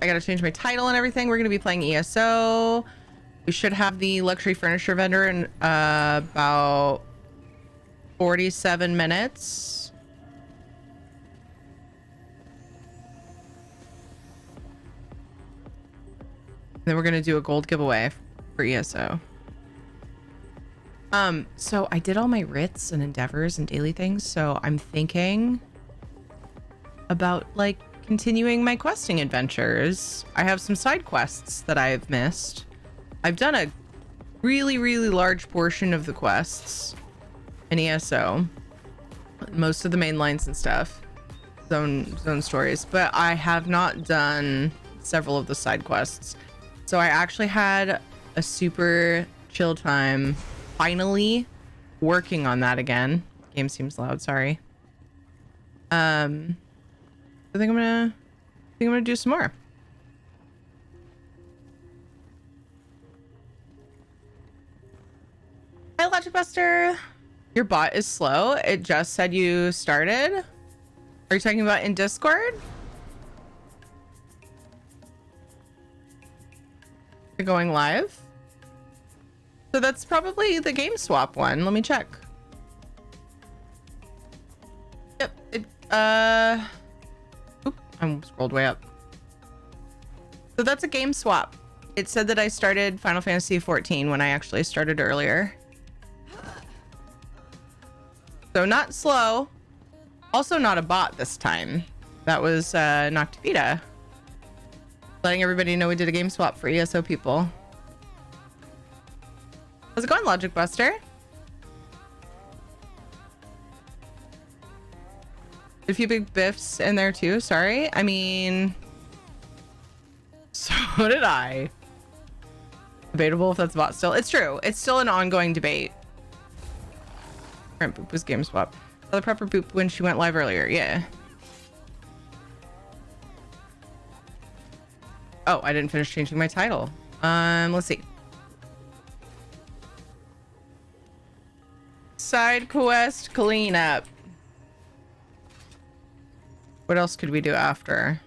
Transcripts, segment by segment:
I gotta change my title and everything. We're gonna be playing ESO. We should have the luxury furniture vendor in about 47 minutes. Then we're gonna do a gold giveaway for ESO. So I did all my writs and endeavors and daily things, so I'm thinking about like continuing my questing adventures. I have some side quests that I've missed. I've done a really large portion of the quests in ESO, most of the main lines and stuff, zone stories, but I have not done several of the side quests. So I actually had a super chill time finally working on that again. Game seems loud, sorry. I think I'm gonna do some more. Hi, Logic Buster. Your bot is slow. It just said you started. Are you talking about in Discord? You're going live? So that's probably the game swap one. Let me check. Yep. Oop, I'm scrolled way up. So that's a game swap. It said that I started Final Fantasy 14 when I actually started earlier. So not slow. Also not a bot this time. That was Noctivita. Letting everybody know we did a game swap for ESO people. How's it going, Logic Buster? A few big biffs in there too, sorry. I mean, so did I. Debatable if that's bot still. It's true. It's still an ongoing debate. Current boop was game swap. The prepper boop when she went live earlier. Yeah. Oh, I didn't finish changing my title. Let's see. Side quest cleanup. What else could we do after?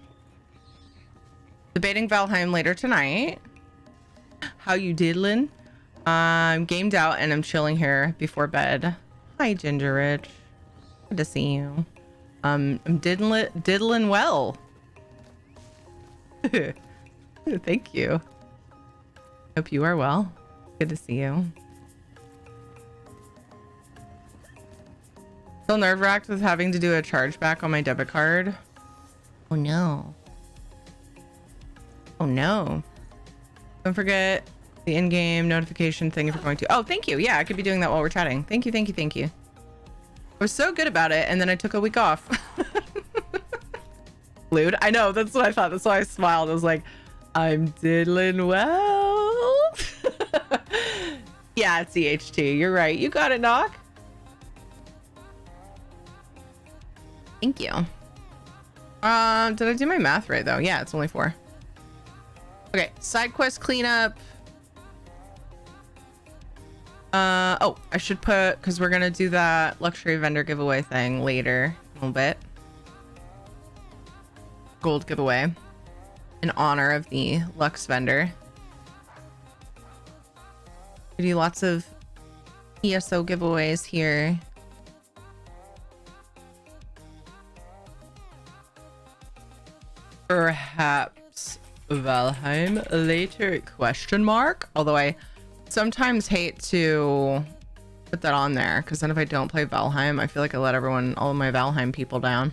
Debating Valheim later tonight. How you diddling? I'm gamed out and I'm chilling here before bed. Hi, Ginger Rich. Good to see you. I'm diddling well. Thank you. Hope you are well. Good to see you. Still nerve-wracked with having to do a chargeback on my debit card. Oh no. Oh no. Don't forget the in-game notification thing if you're going to. Oh, thank you. Yeah, I could be doing that while we're chatting. Thank you, thank you, thank you. I was so good about it, and then I took a week off. Lewd. I know, that's what I thought. That's why I smiled. I was like, I'm diddling well. Yeah, it's EHT. You're right. You got it, Knock. Thank you. Did I do my math right though? Yeah, it's only 4. Okay, side quest cleanup. Oh, I should put, because we're gonna do that luxury vendor giveaway thing later a little bit. Gold giveaway in honor of the Lux vendor. We do lots of ESO giveaways here. Perhaps Valheim later, question mark? Although I sometimes hate to put that on there, because then if I don't play Valheim, I feel like I let all of my Valheim people down.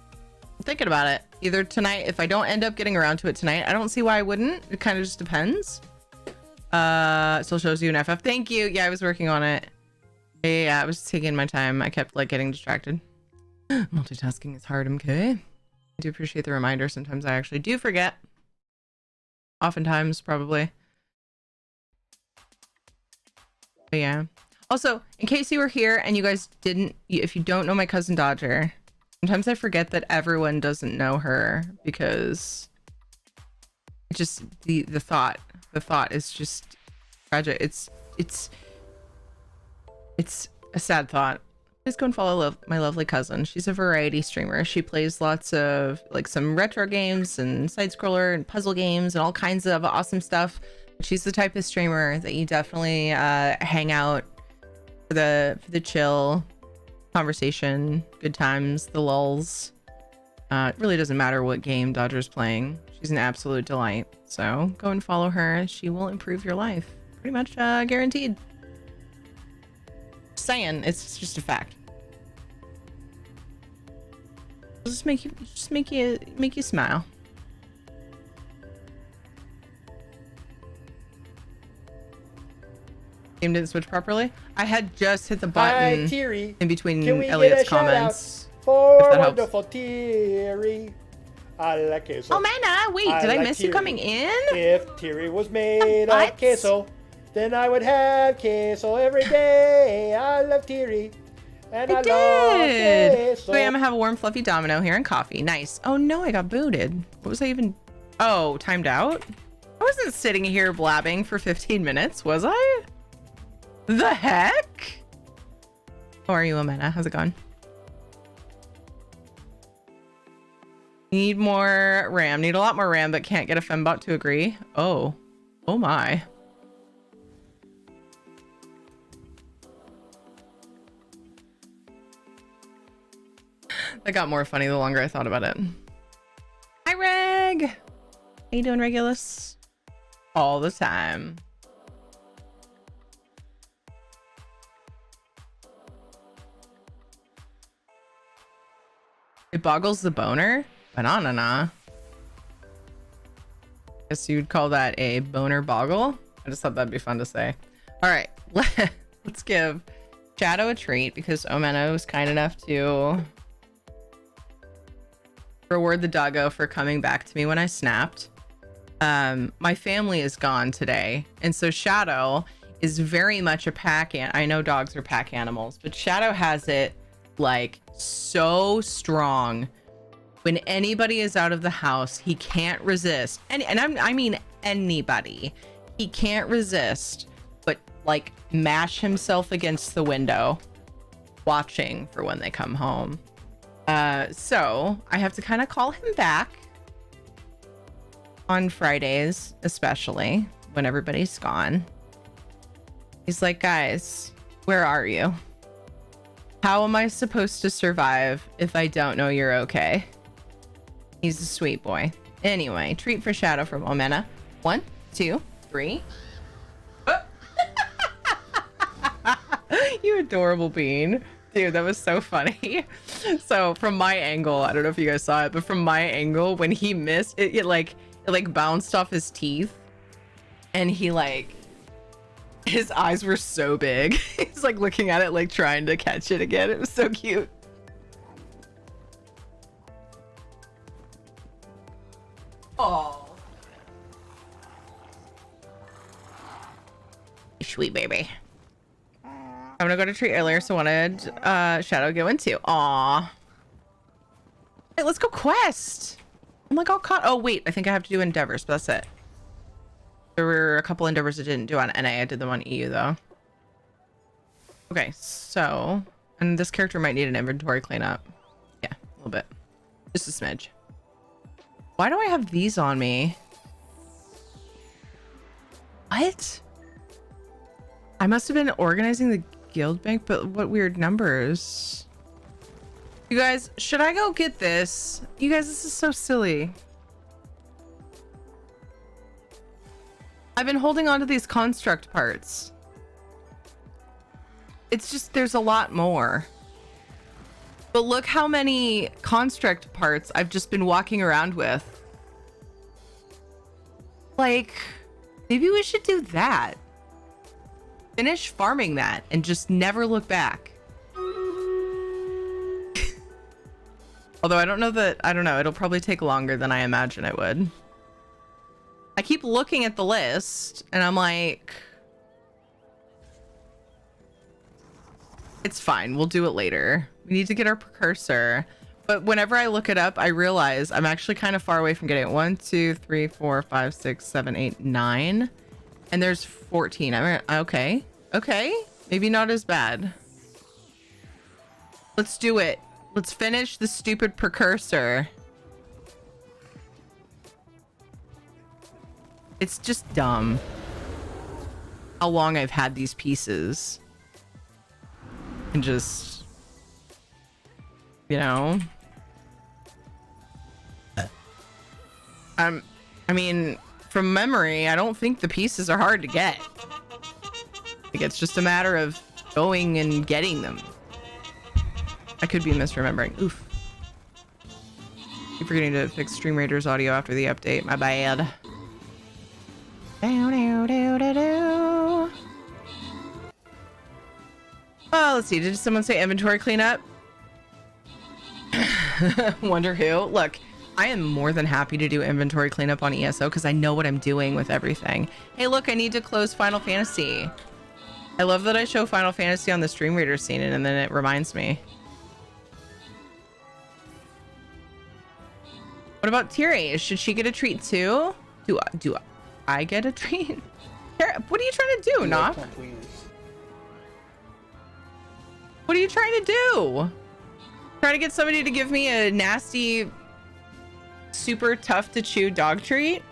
I'm thinking about it. Either tonight, if I don't end up getting around to it tonight, I don't see why I wouldn't. It kind of just depends. Still shows you an FF. Thank you. Yeah, I was working on it. Yeah, I was taking my time. I kept like getting distracted. Multitasking is hard, MK. I do appreciate the reminder. Sometimes I actually do forget. Oftentimes, probably. But yeah. Also, in case you were here and you guys didn't, if you don't know my cousin Dodger, sometimes I forget that everyone doesn't know her, because it just the thought is just tragic. It's a sad thought, Please go and follow my lovely cousin. She's a variety streamer. She plays lots of like some retro games and side scroller and puzzle games and all kinds of awesome stuff. She's the type of streamer that you definitely hang out for the chill conversation, good times, the lulls. It really doesn't matter what game Dodger's playing. She's an absolute delight. So go and follow her. She will improve your life. Pretty much guaranteed. Just saying, it's just a fact. Just make you smile. Game didn't switch properly. I had just hit the button in between Elliot's comments. For wonderful Thierry. I like queso. Oh, Mana, wait, did I miss you coming in? If Thierry was made of queso, then I would have queso every day. I love Thierry. And I love queso. Wait, I'm gonna have a warm, fluffy domino here and coffee. Nice. Oh no, I got booted. What was I even? Oh, timed out? I wasn't sitting here blabbing for 15 minutes, was I? The heck? How are you, Amena? How's it going? Need more RAM. Need a lot more RAM, but can't get a fembot to agree. Oh. Oh my. That got more funny the longer I thought about it. Hi, Reg! How you doing, Regulus? All the time. It boggles the boner? Banana. Guess you'd call that a boner boggle? I just thought that'd be fun to say. All right, let's give Shadow a treat because Omeno was kind enough to reward the doggo for coming back to me when I snapped. My family is gone today, and so Shadow is very much a pack I know dogs are pack animals, but Shadow has it like so strong. When anybody is out of the house, he can't resist. And I mean anybody. He can't resist but like mash himself against the window watching for when they come home. So I have to kind of call him back on Fridays, especially when everybody's gone. He's like, guys, where are you? How am I supposed to survive if I don't know you're okay? He's a sweet boy. Anyway, treat for Shadow from Omena. 1, 2, 3. You adorable bean. Dude, that was so funny. So from my angle, I don't know if you guys saw it, but from my angle, when he missed, it like bounced off his teeth. And he like, his eyes were so big. He's like looking at it, like trying to catch it again. It was so cute. Oh, sweet baby. I'm gonna go to treat earlier, so wanted Shadow go into. Aw. Hey, let's go quest. I'm like all caught. Oh wait, I think I have to do endeavors, but that's it. There were a couple endeavors I didn't do on NA. I did them on EU though. Okay, so, and this character might need an inventory cleanup. Yeah, a little bit. Just a smidge. Why do I have these on me? What? I must have been organizing the guild bank, but what weird numbers? You guys, should I go get this? You guys, this is so silly. I've been holding on to these construct parts. It's just, there's a lot more. But look how many construct parts I've just been walking around with. Like, maybe we should do that. Finish farming that and just never look back. Although I don't know, it'll probably take longer than I imagine it would. I keep looking at the list and I'm like, it's fine, we'll do it later. We need to get our precursor. But whenever I look it up, I realize I'm actually kind of far away from getting it. 1, 2, 3, 4, 5, 6, 7, 8, 9. And there's 14. Okay. Okay. Maybe not as bad. Let's do it. Let's finish the stupid precursor. It's just dumb how long I've had these pieces. And just, you know. I mean, from memory, I don't think the pieces are hard to get. Like, it's just a matter of going and getting them. I could be misremembering. Oof. Keep forgetting to fix Stream Raiders audio after the update. My bad. Oh, let's see. Did someone say inventory cleanup? Wonder who? Look, I am more than happy to do inventory cleanup on ESO because I know what I'm doing with everything. Hey, look, I need to close Final Fantasy. I love that I show Final Fantasy on the Stream Reader scene and then it reminds me. What about Tiri? Should she get a treat too? Do I get a treat? What are you trying to do, Knock? What are you trying to do? Trying to get somebody to give me a nasty, super tough to chew dog treat?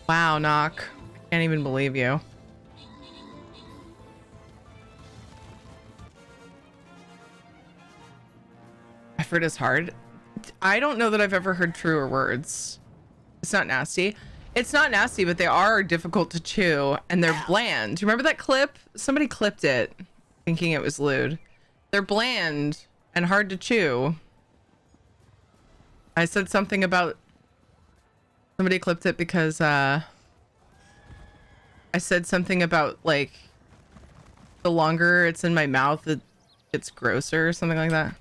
Wow, Knock. I can't even believe you. Effort is hard. I don't know that I've ever heard truer words. It's not nasty. It's not nasty, but they are difficult to chew and they're bland. Do you remember that clip? Somebody clipped it thinking it was lewd. They're bland and hard to chew. I said something about somebody clipped it because I said something about like the longer it's in my mouth it gets grosser or something like that.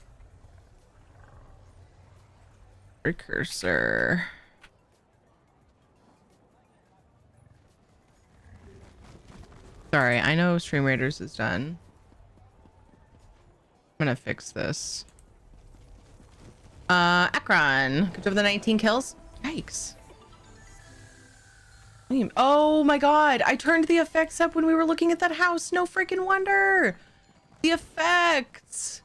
Precursor. Sorry, I know Stream Raiders is done. I'm gonna fix this. Akron. Good job with the 19 kills. Yikes. Oh my god, I turned the effects up when we were looking at that house. No freaking wonder. The effects.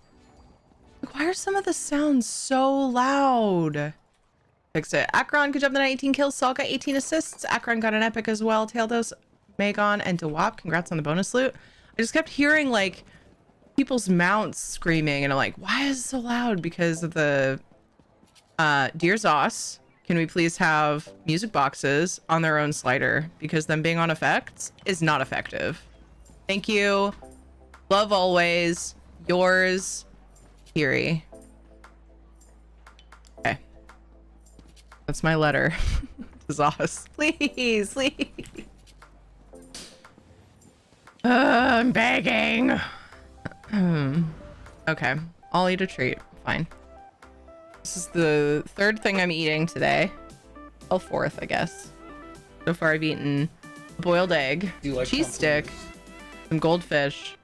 Why are some of the sounds so loud? Fixed it. Akron, good job with the 19 kills. Saul got 18 assists. Akron got an epic as well. Taildos, Megon, and Dewap. Congrats on the bonus loot. I just kept hearing like people's mounts screaming and I'm like, why is it so loud? Because of the Dear Zos, can we please have music boxes on their own slider? Because them being on effects is not effective. Thank you. Love always. Yours, Kiri. Okay. That's my letter. Zos. Please, please. I'm begging. Okay. I'll eat a treat. Fine. This is the third thing I'm eating today. Well, fourth, I guess. So far, I've eaten a boiled egg, cheese stick, some goldfish.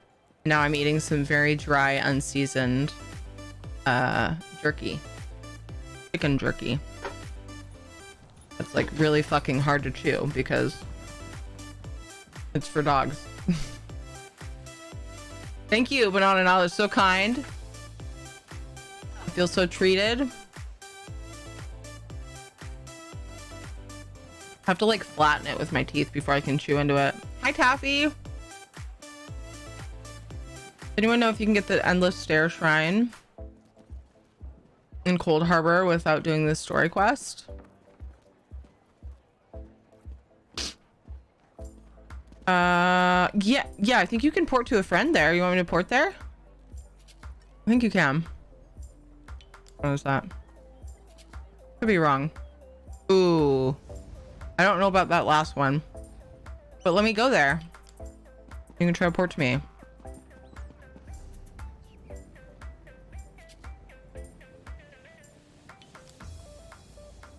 Now I'm eating some very dry, unseasoned jerky. Chicken jerky. That's like really fucking hard to chew because it's for dogs. Thank you, Banana Knowledge. So kind. I feel so treated. Have to like flatten it with my teeth before I can chew into it. Hi, Taffy. Anyone know if you can get the Endless Stair Shrine in Cold Harbor without doing this story quest? Yeah, I think you can port to a friend there. You want me to port there? I think you can. What is that? Could be wrong. Ooh. I don't know about that last one. But let me go there. You can try to port to me.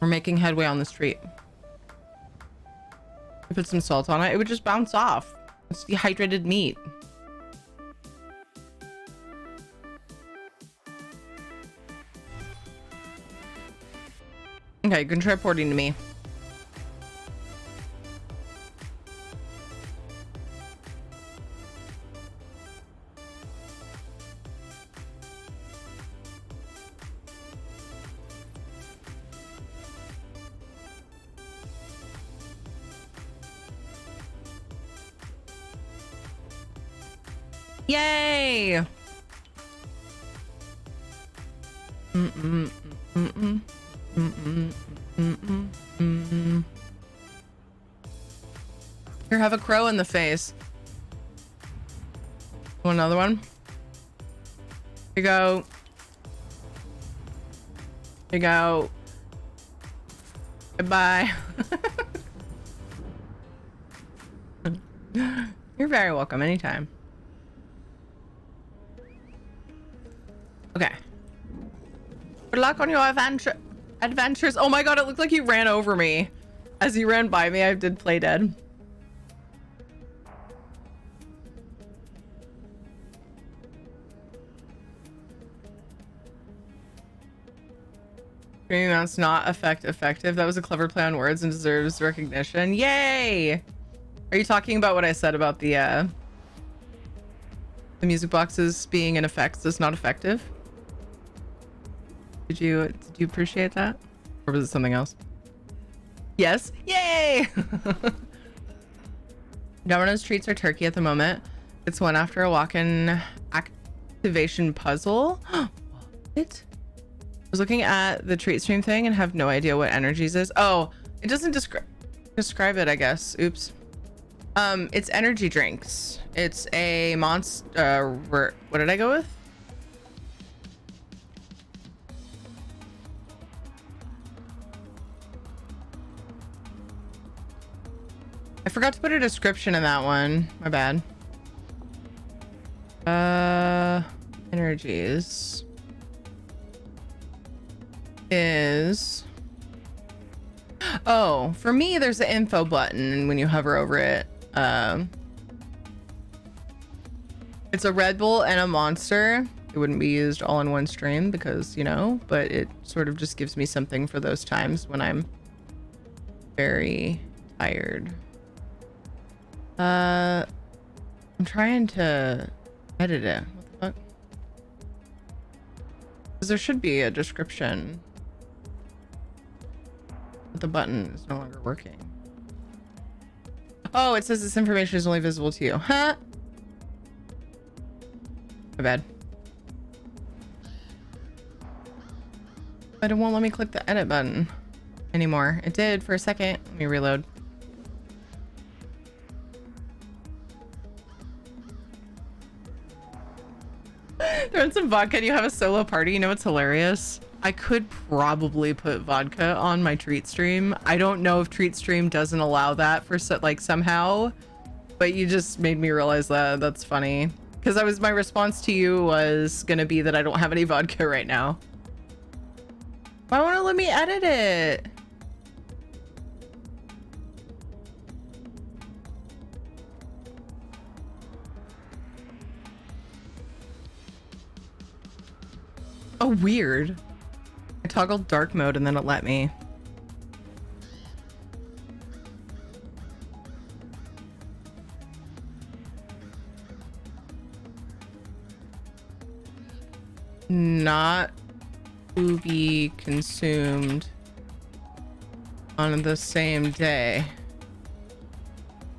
We're making headway on the street. Put some salt on it, it would just bounce off. It's dehydrated meat. Okay, you can try porting to me. Yay! Mm-mm, mm-mm, mm-mm, mm-mm, mm-mm. Here, have a crow in the face. Want another one? Here you go. Here you go. Goodbye. You're very welcome anytime. Okay. Good luck on your adventures. Oh my god, it looked like he ran over me. As he ran by me, I did play dead. That's not effective. That was a clever play on words and deserves recognition. Yay! Are you talking about what I said about the music boxes being an effect that's not effective? Did you appreciate that? Or was it something else? Yes. Yay! Domino's treats are turkey at the moment. It's one after a walk-in activation puzzle. What? I was looking at the treat stream thing and have no idea what energies is. Oh, it doesn't describe it, I guess. Oops. It's energy drinks. It's a monster. What did I go with? I forgot to put a description in that one. My bad. Energies is, oh, for me there's an info button, and when you hover over it, it's a Red Bull and a Monster. It wouldn't be used all in one stream because, you know, but it sort of just gives me something for those times when I'm very tired. I'm trying to edit it. What the fuck? Because there should be a description. But the button is no longer working. Oh, it says this information is only visible to you. Huh? My bad. But it won't let me click the edit button anymore. It did for a second. Let me reload. Throw in some vodka and you have a solo party. You know what's hilarious? I could probably put vodka on my treat stream. I don't know if treat stream doesn't allow that for like somehow, but you just made me realize that. That's funny. Because my response to you was gonna be that I don't have any vodka right now. Why won't it let me edit it? Oh, weird. I toggled dark mode and then it let me. Not to be consumed on the same day,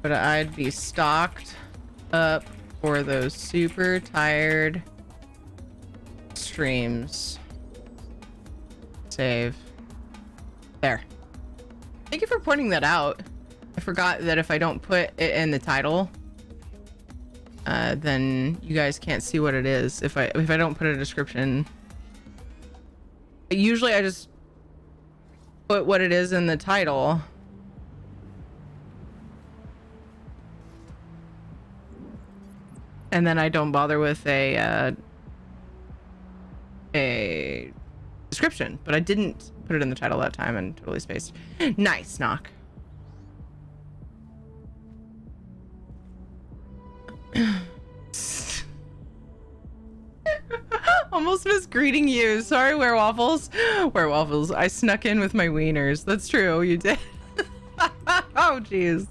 but I'd be stocked up for those super tired streams. Save. There. Thank you for pointing that out. I forgot that if I don't put it in the title, then you guys can't see what it is if I don't put a description. Usually I just put what it is in the title. And then I don't bother with a description, but I didn't put it in the title that time and totally spaced. Nice, knock. Almost missed greeting you. Sorry, Werewaffles. Werewaffles, I snuck in with my wieners. That's true, you did. Oh, jeez.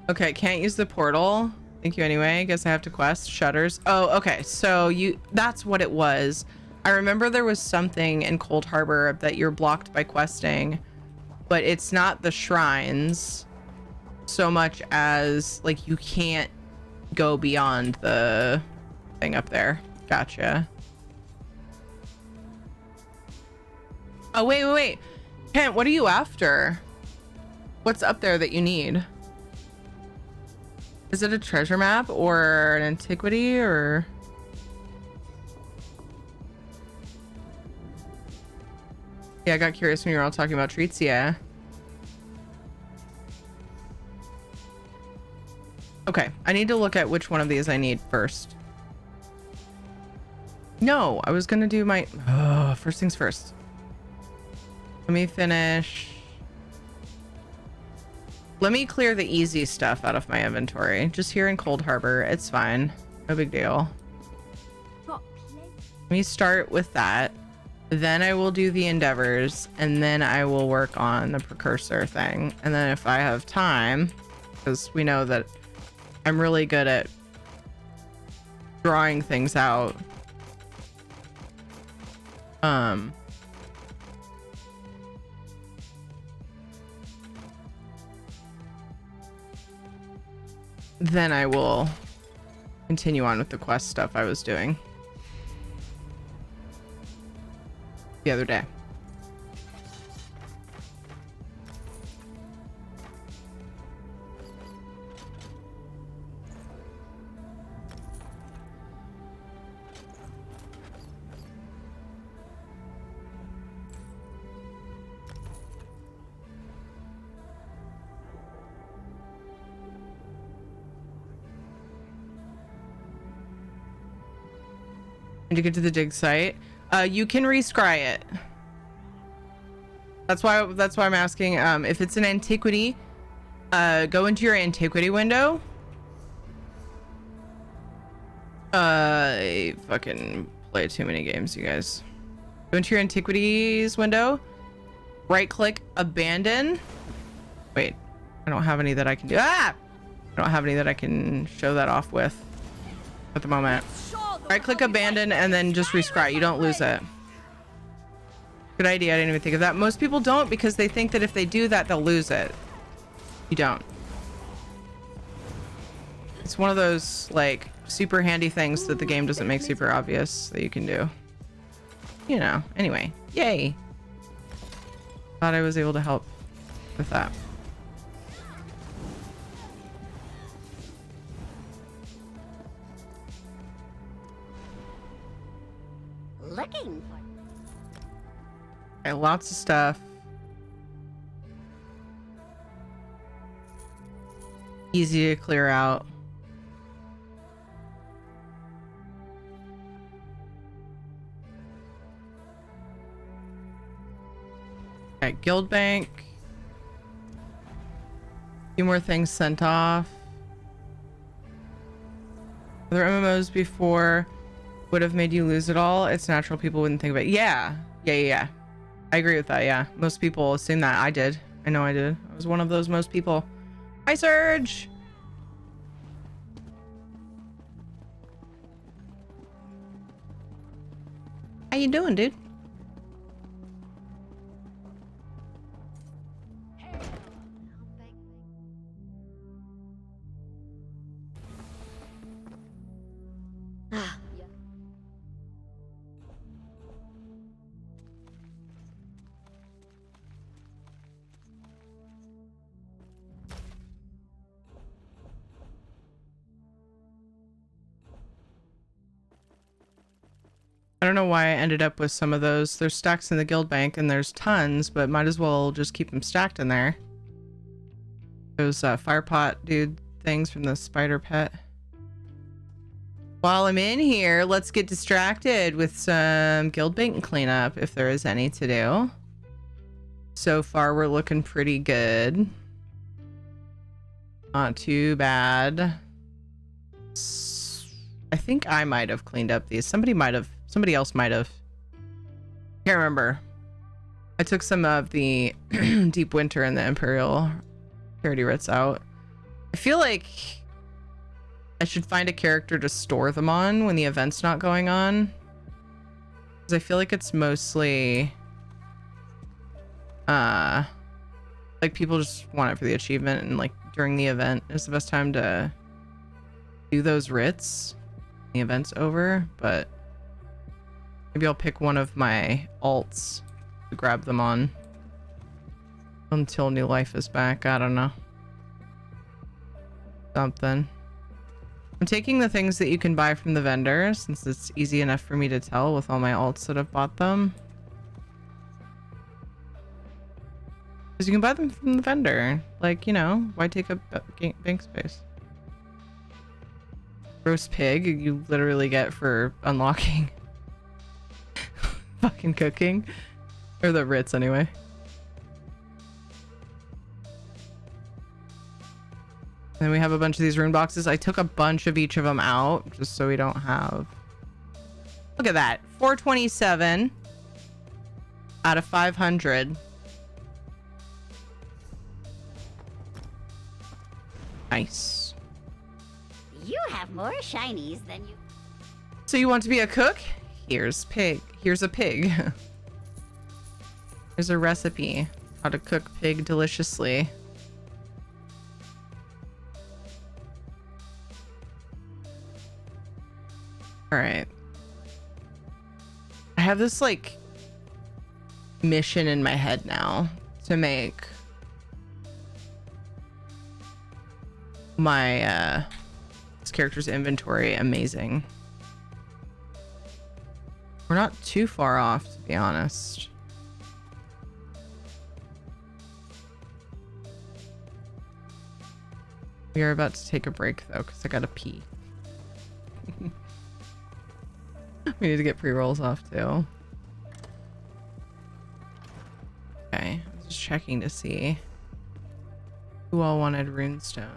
Okay, can't use the portal. Thank you anyway. Guess I have to quest shutters. Oh, okay. So that's what it was. I remember there was something in Cold Harbor that you're blocked by questing, but it's not the shrines. so much as like you can't go beyond the thing up there. Gotcha. Oh, wait. Kent, what are you after? What's up there that you need? Is it a treasure map or an antiquity or? Yeah, I got curious when you were all talking about treats. Yeah. Okay, I need to look at which one of these I need first. No, I was gonna do my first things first. Let me finish. Let me clear the easy stuff out of my inventory. Just here in Cold Harbor, it's fine. No big deal. Let me start with that. Then I will do the endeavors, and then I will work on the precursor thing. And then if I have time, because we know that I'm really good at drawing things out. Then I will continue on with the quest stuff I was doing the other day. To get to the dig site, you can rescry it. That's why I'm asking. If it's an antiquity, go into your antiquity window. I fucking play too many games, you guys. Go into your antiquities window, right click abandon. Wait, I don't have any that I can do. I don't have any that I can show that off with at the moment. Right click abandon and then just rescry. You don't lose it. Good idea. I didn't even think of that. Most people don't because they think that if they do that, they'll lose it. You don't. It's one of those like super handy things that the game doesn't make super obvious that you can do. You know, anyway, yay. Thought I was able to help with that. Looking. Okay, lots of stuff. Easy to clear out. Okay, guild bank. A few more things sent off. Other MMOs before would have made you lose it all. It's natural people wouldn't think about it. Yeah. I agree with that. Yeah, most people assume that. I did. I know I did. I was one of those most people. Hi, Surge. How you doing, dude? I don't know why I ended up with some of those. There's stacks in the guild bank and there's tons, but might as well just keep them stacked in there. Those fire pot dude things from the spider pet. While I'm in here, let's get distracted with some guild bank cleanup if there is any to do. So far, we're looking pretty good. Not too bad. I think I might have cleaned up these. Somebody else might have. Can't remember. I took some of the Deep Winter and the Imperial Charity Writs out. I feel like I should find a character to store them on when the event's not going on. Because I feel like it's mostly like like people just want it for the achievement, and like during the event is the best time to do those writs. The event's over, but maybe I'll pick one of my alts to grab them on until new life is back. I don't know. Something. I'm taking the things that you can buy from the vendor since it's easy enough for me to tell with all my alts that have bought them. Because you can buy them from the vendor. Like, you know, why take up bank space? Roast pig, you literally get for unlocking. Fucking cooking. Or the writs, anyway. Then we have a bunch of these rune boxes. I took a bunch of each of them out just so we don't have... Look at that. 427 out of 500. Nice. You have more shinies than you. So you want to be a cook? Here's pig. Here's a pig. Here's a recipe. How to cook pig deliciously. All right. I have this like mission in my head now to make my this character's inventory amazing. We're not too far off, to be honest. We are about to take a break though, because I gotta pee. We need to get pre-rolls off too. Okay, I'm just checking to see who all wanted runestone.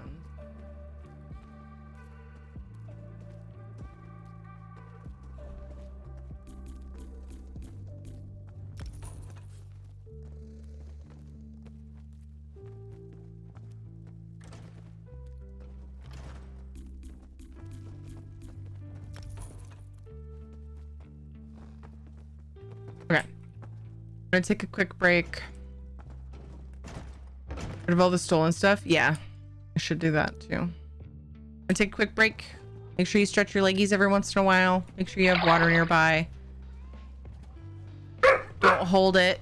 Okay. I'm gonna take a quick break. Rid of all the stolen stuff? Yeah. I should do that too. I'm gonna take a quick break. Make sure you stretch your leggies every once in a while. Make sure you have water nearby. Don't hold it.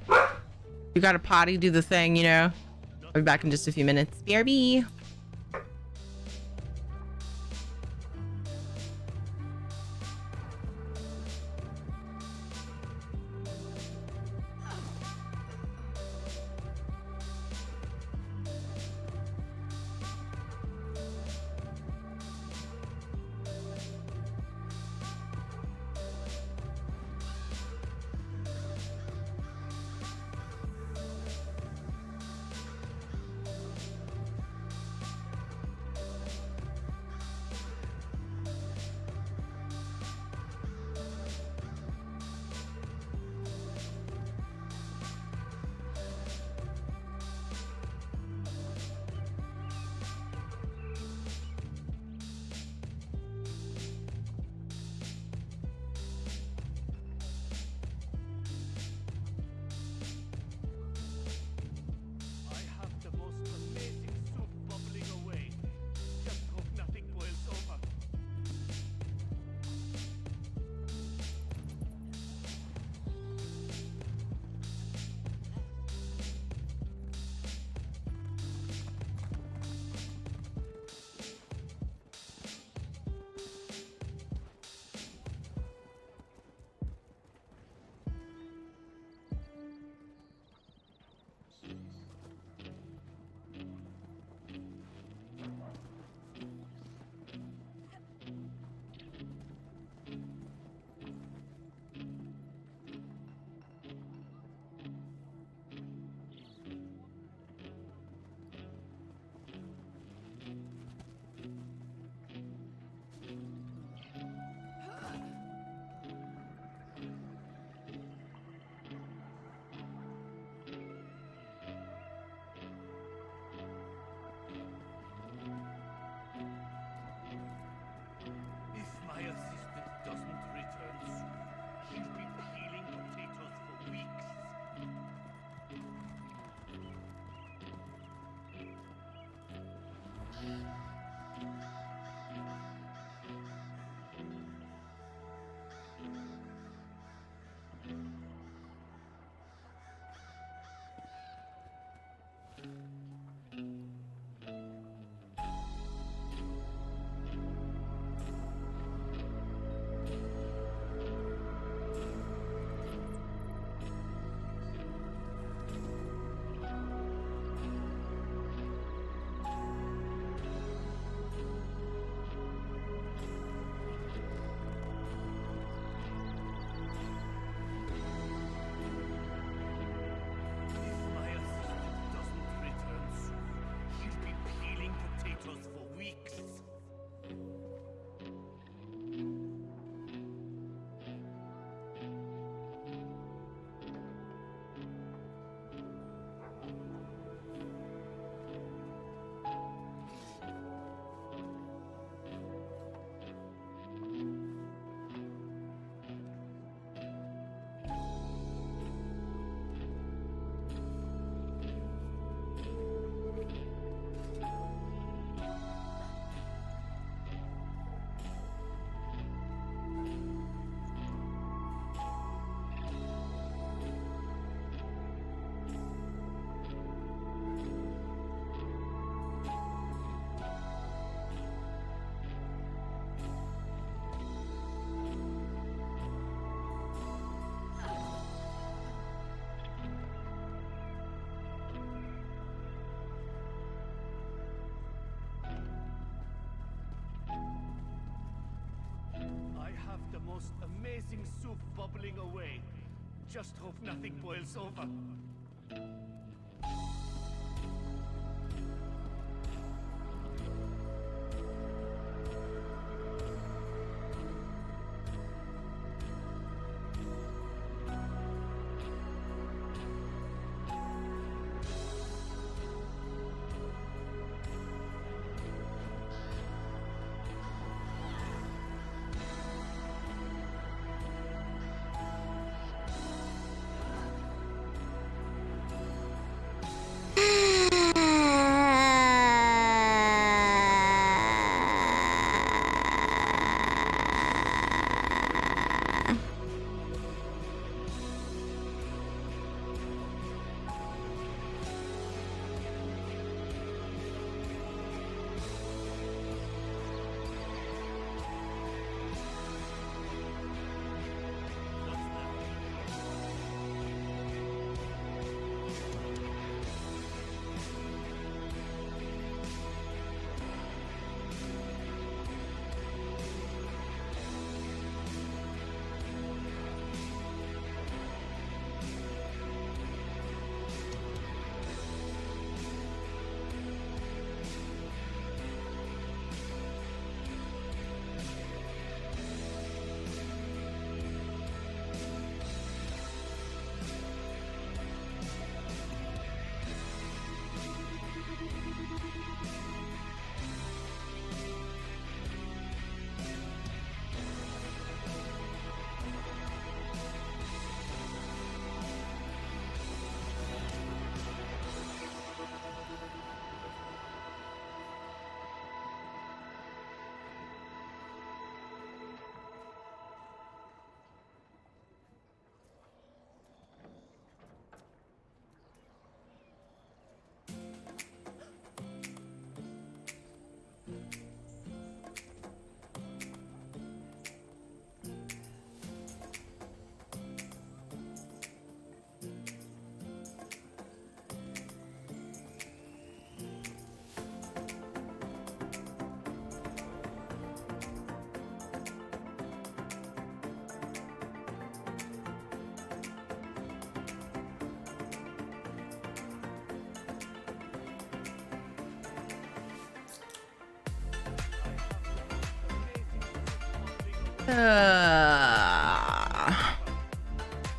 You got a potty, do the thing, you know. I'll be back in just a few minutes. BRB. The most amazing soup bubbling away. Just hope nothing boils over.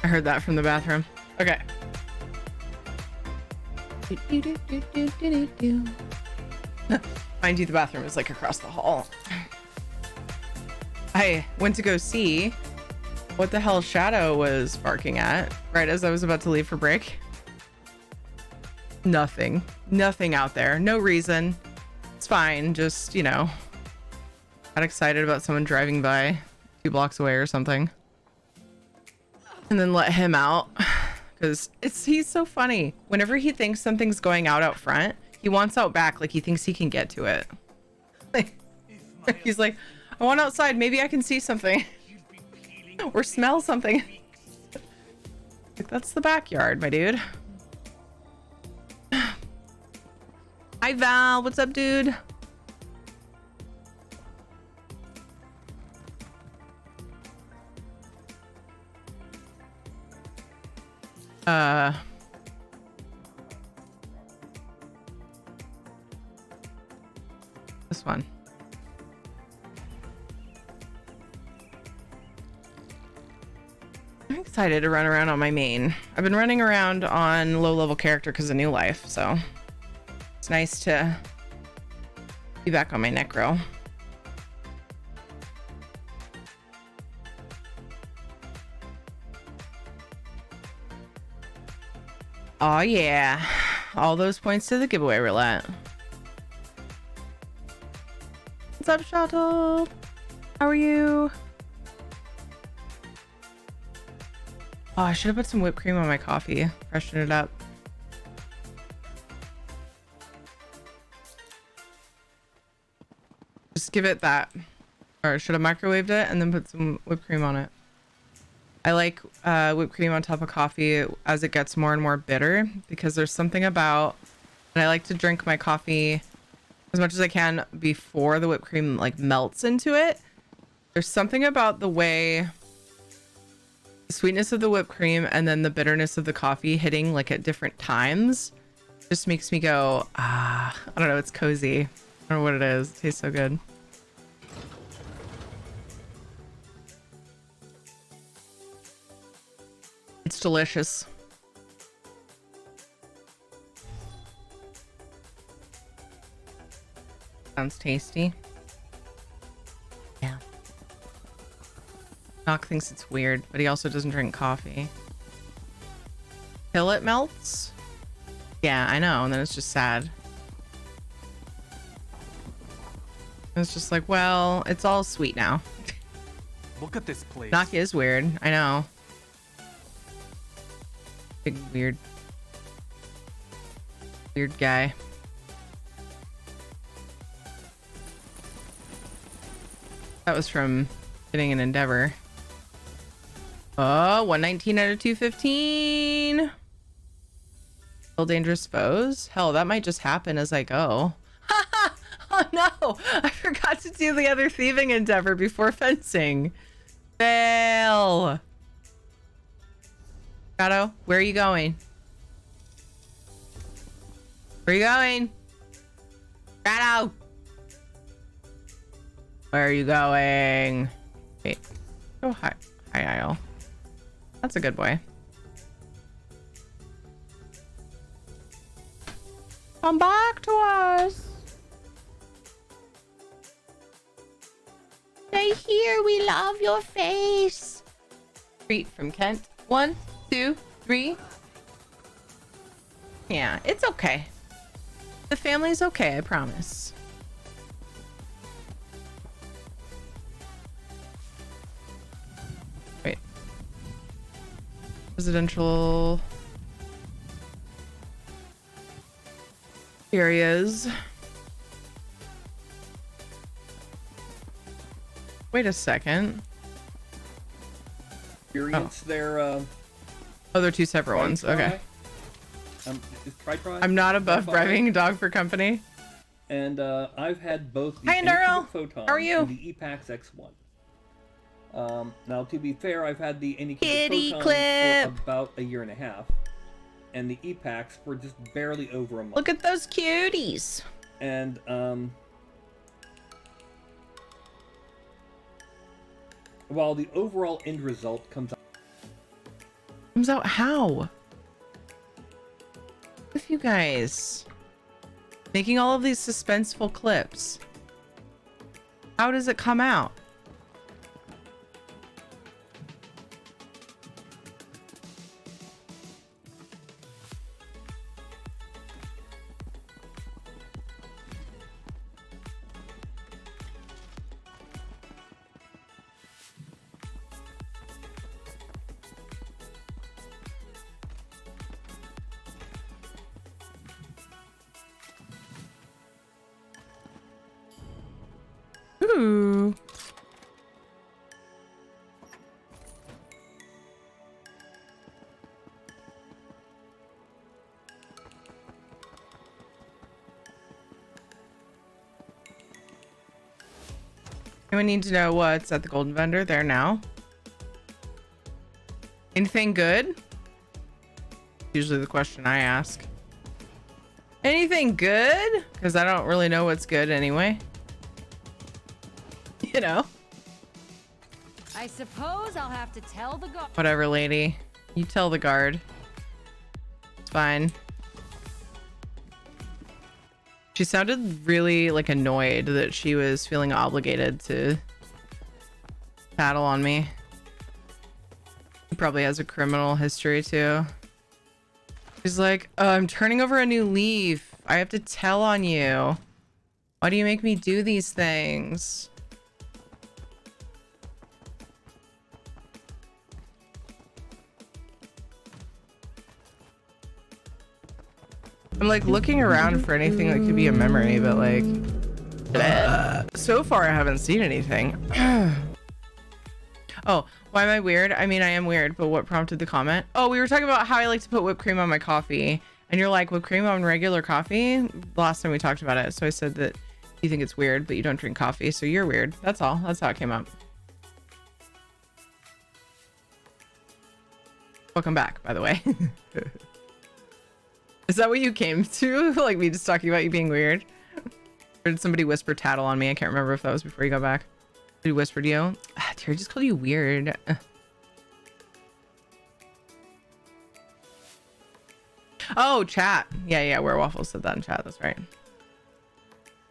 I heard that from the bathroom. Okay. Mind you, the bathroom is like across the hall. I went to go see what the hell Shadow was barking at right as I was about to leave for break. Nothing out there. No reason. It's fine. Just, you know, got excited about someone driving by 2 blocks away or something. And then let him out. Because he's so funny. Whenever he thinks something's going out front, he wants out back, like he thinks he can get to it. Like, he's like, I want outside. Maybe I can see something. Or smell something. Like, that's the backyard, my dude. Hi, Val. What's up, dude? This one. I'm excited to run around on my main. I've been running around on low-level character because of New Life, so it's nice to be back on my necro. Oh yeah, all those points to the giveaway roulette. What's up, Shuttle? How are you? Oh, I should have put some whipped cream on my coffee. Freshen it up. Just give it that. Or should have microwaved it and then put some whipped cream on it. I like whipped cream on top of coffee as it gets more and more bitter, because there's something about, and I like to drink my coffee as much as I can before the whipped cream like melts into it. There's something about the way the sweetness of the whipped cream and then the bitterness of the coffee hitting like at different times just makes me go, ah, I don't know, it's cozy. I don't know what it is. It tastes so good. It's delicious. Sounds tasty. Yeah. Nock thinks it's weird, but he also doesn't drink coffee. Till it melts? Yeah, I know. And then it's just sad. It's just like, well, it's all sweet now. Look at this place. Nock is weird. I know. Big weird guy. That was from getting an Endeavor. Oh, 119 out of 215. Still dangerous foes? Hell, that might just happen as I go. Oh no! I forgot to do the other thieving endeavor before fencing. Fail. Shadow, where are you going? Where are you going? Shadow! Where are you going? Wait. Oh, hi. Hi, Isle. That's a good boy. Come back to us. Stay here. We love your face. Treat from Kent. 1, 2, 3. Yeah, it's okay. The family's okay, I promise. Wait. Residential areas. Wait a second. Experience their Oh, they're 2 separate ones. Okay. Is Tri-Tri? I'm not above Tri-Fi? bribing a dog for company. And I've had both the Hi, Enduro. Photon How are you? and the EPAX X1. Now, to be fair, I've had the Kitty Photon clip. for about a year and a half, and the EPAX for just barely over a month. Look at those cuties. And while the overall end result comes Comes out how? With you guys making all of these suspenseful clips, how does it come out? Ooh. We need to know what's at the golden vendor there now. Anything good? Usually the question I ask. Anything good? Because I don't really know what's good anyway. You know. I suppose I'll have to tell the guard. Whatever, lady. You tell the guard. It's fine. She sounded really like annoyed that she was feeling obligated to tattle on me. He probably has a criminal history too. She's like, oh, I'm turning over a new leaf. I have to tell on you. Why do you make me do these things? I'm like looking around for anything that could be a memory, but like, so far I haven't seen anything. Oh, why am I weird? I mean, I am weird, but what prompted the comment? Oh, we were talking about how I like to put whipped cream on my coffee. And you're like, whipped cream on regular coffee? Last time we talked about it. So I said that you think it's weird, but you don't drink coffee. So you're weird. That's all. That's how it came up. Welcome back, by the way. Is that what you came to? Like me just talking about you being weird? Or did somebody whisper tattle on me? I can't remember if that was before you got back. Who whispered to you? Ah, Terry just called you weird. Oh, chat. Yeah, Werewaffles said that in chat. That's right.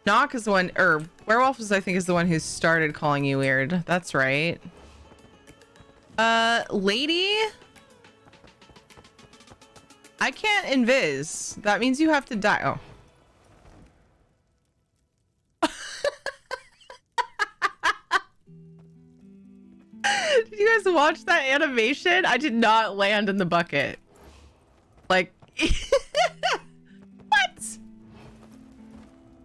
Knock is the one, or Werewaffles I think is the one who started calling you weird. That's right. Lady? I can't invis. That means you have to die. Oh. Did you guys watch that animation? I did not land in the bucket. Like, what?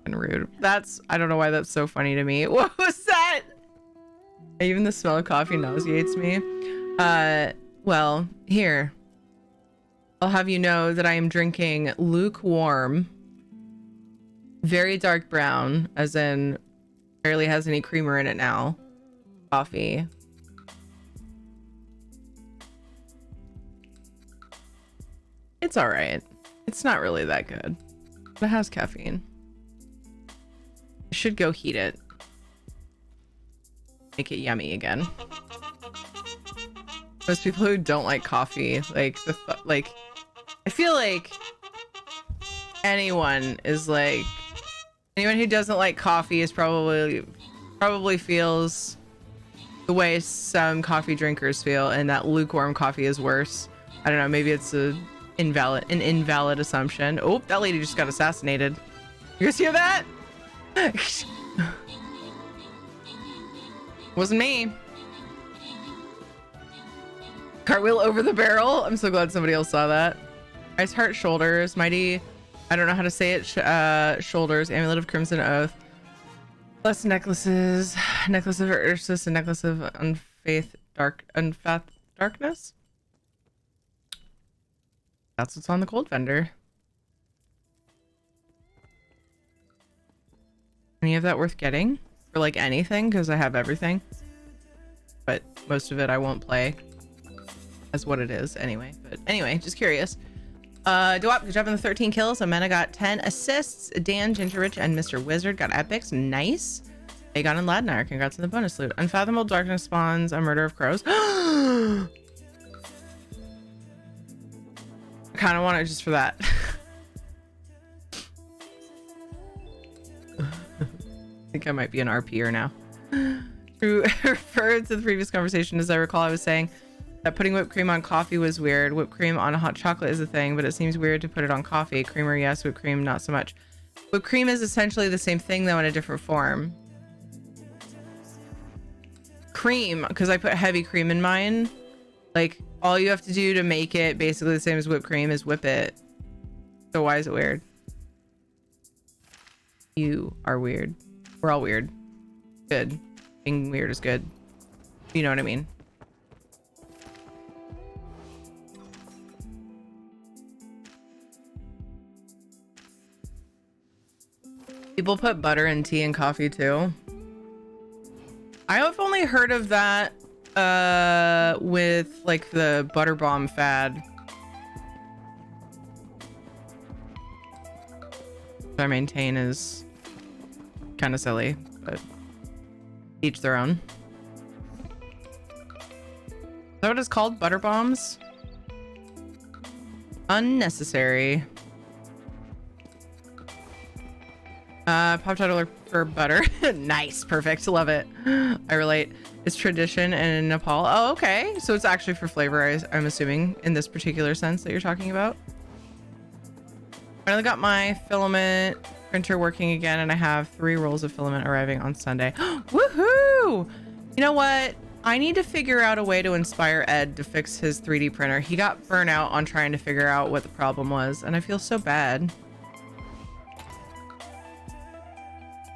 And rude. I don't know why that's so funny to me. What was that? Even the smell of coffee nauseates me. Well, here. I'll have you know that I am drinking lukewarm, very dark brown, as in barely has any creamer in it now, coffee. It's all right. It's not really that good, but it has caffeine. I should go heat it. Make it yummy again. Most people who don't like coffee, like I feel like anyone who doesn't like coffee is probably feels the way some coffee drinkers feel, and that lukewarm coffee is worse. I don't know, maybe it's an invalid assumption. Oh, that lady just got assassinated. You guys hear that? Wasn't me. Cartwheel over the barrel. I'm so glad somebody else saw that. Ice Heart Shoulders. Mighty, I don't know how to say it. Shoulders. Amulet of Crimson Oath. Plus necklaces. Necklace of Ursus and Necklace of Unfaith Darkness. That's what's on the cold vendor. Any of that worth getting? For like anything? Because I have everything. But most of it I won't play as what it is anyway. But anyway, just curious. Dwap, good job on the 13 kills. Amena got 10 assists. Dan, Ginger Rich, and Mr. Wizard got epics. Nice. Aegon and Ladnar, congrats on the bonus loot. Unfathomable Darkness spawns a murder of crows. I kind of want it just for that. I think I might be an RPer now. To refer to the previous conversation, as I recall, I was saying that putting whipped cream on coffee was weird. Whipped cream on a hot chocolate is a thing, but it seems weird to put it on coffee. Creamer, yes. Whipped cream, not so much. Whipped cream is essentially the same thing, though, in a different form. Cream, because I put heavy cream in mine. Like, all you have to do to make it basically the same as whipped cream is whip it. So why is it weird? You are weird. We're all weird. good. Being weird is good. You know what I mean? People put butter in tea and coffee too. I have only heard of that with like the butter bomb fad. I maintain is kind of silly, but each their own. Is that what it's called? Butter bombs? Unnecessary. Pop title for butter. Nice, perfect, love it. I relate. It's tradition in Nepal. Oh, okay, so it's actually for flavor. I'm assuming in this particular sense that you're talking about. Finally got my filament printer working again, and I have 3 rolls of filament arriving on Sunday. Woohoo! You know what? I need to figure out a way to inspire Ed to fix his 3D printer. He got burnt out on trying to figure out what the problem was, and I feel so bad.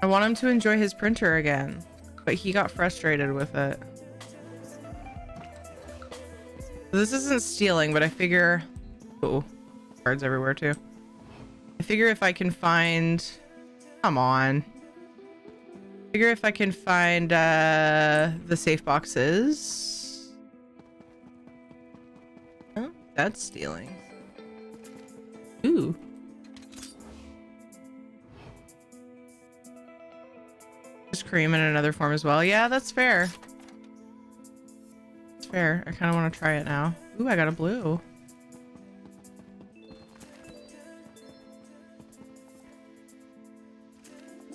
I want him to enjoy his printer again, but he got frustrated with it. This isn't stealing, but I figure... Oh, cards everywhere too. I figure if I can find... Come on. I figure if I can find the safe boxes... Oh, that's stealing. Ooh. Cream in another form as well. Yeah, that's fair. It's fair. I kind of want to try it now. Ooh, I got a blue.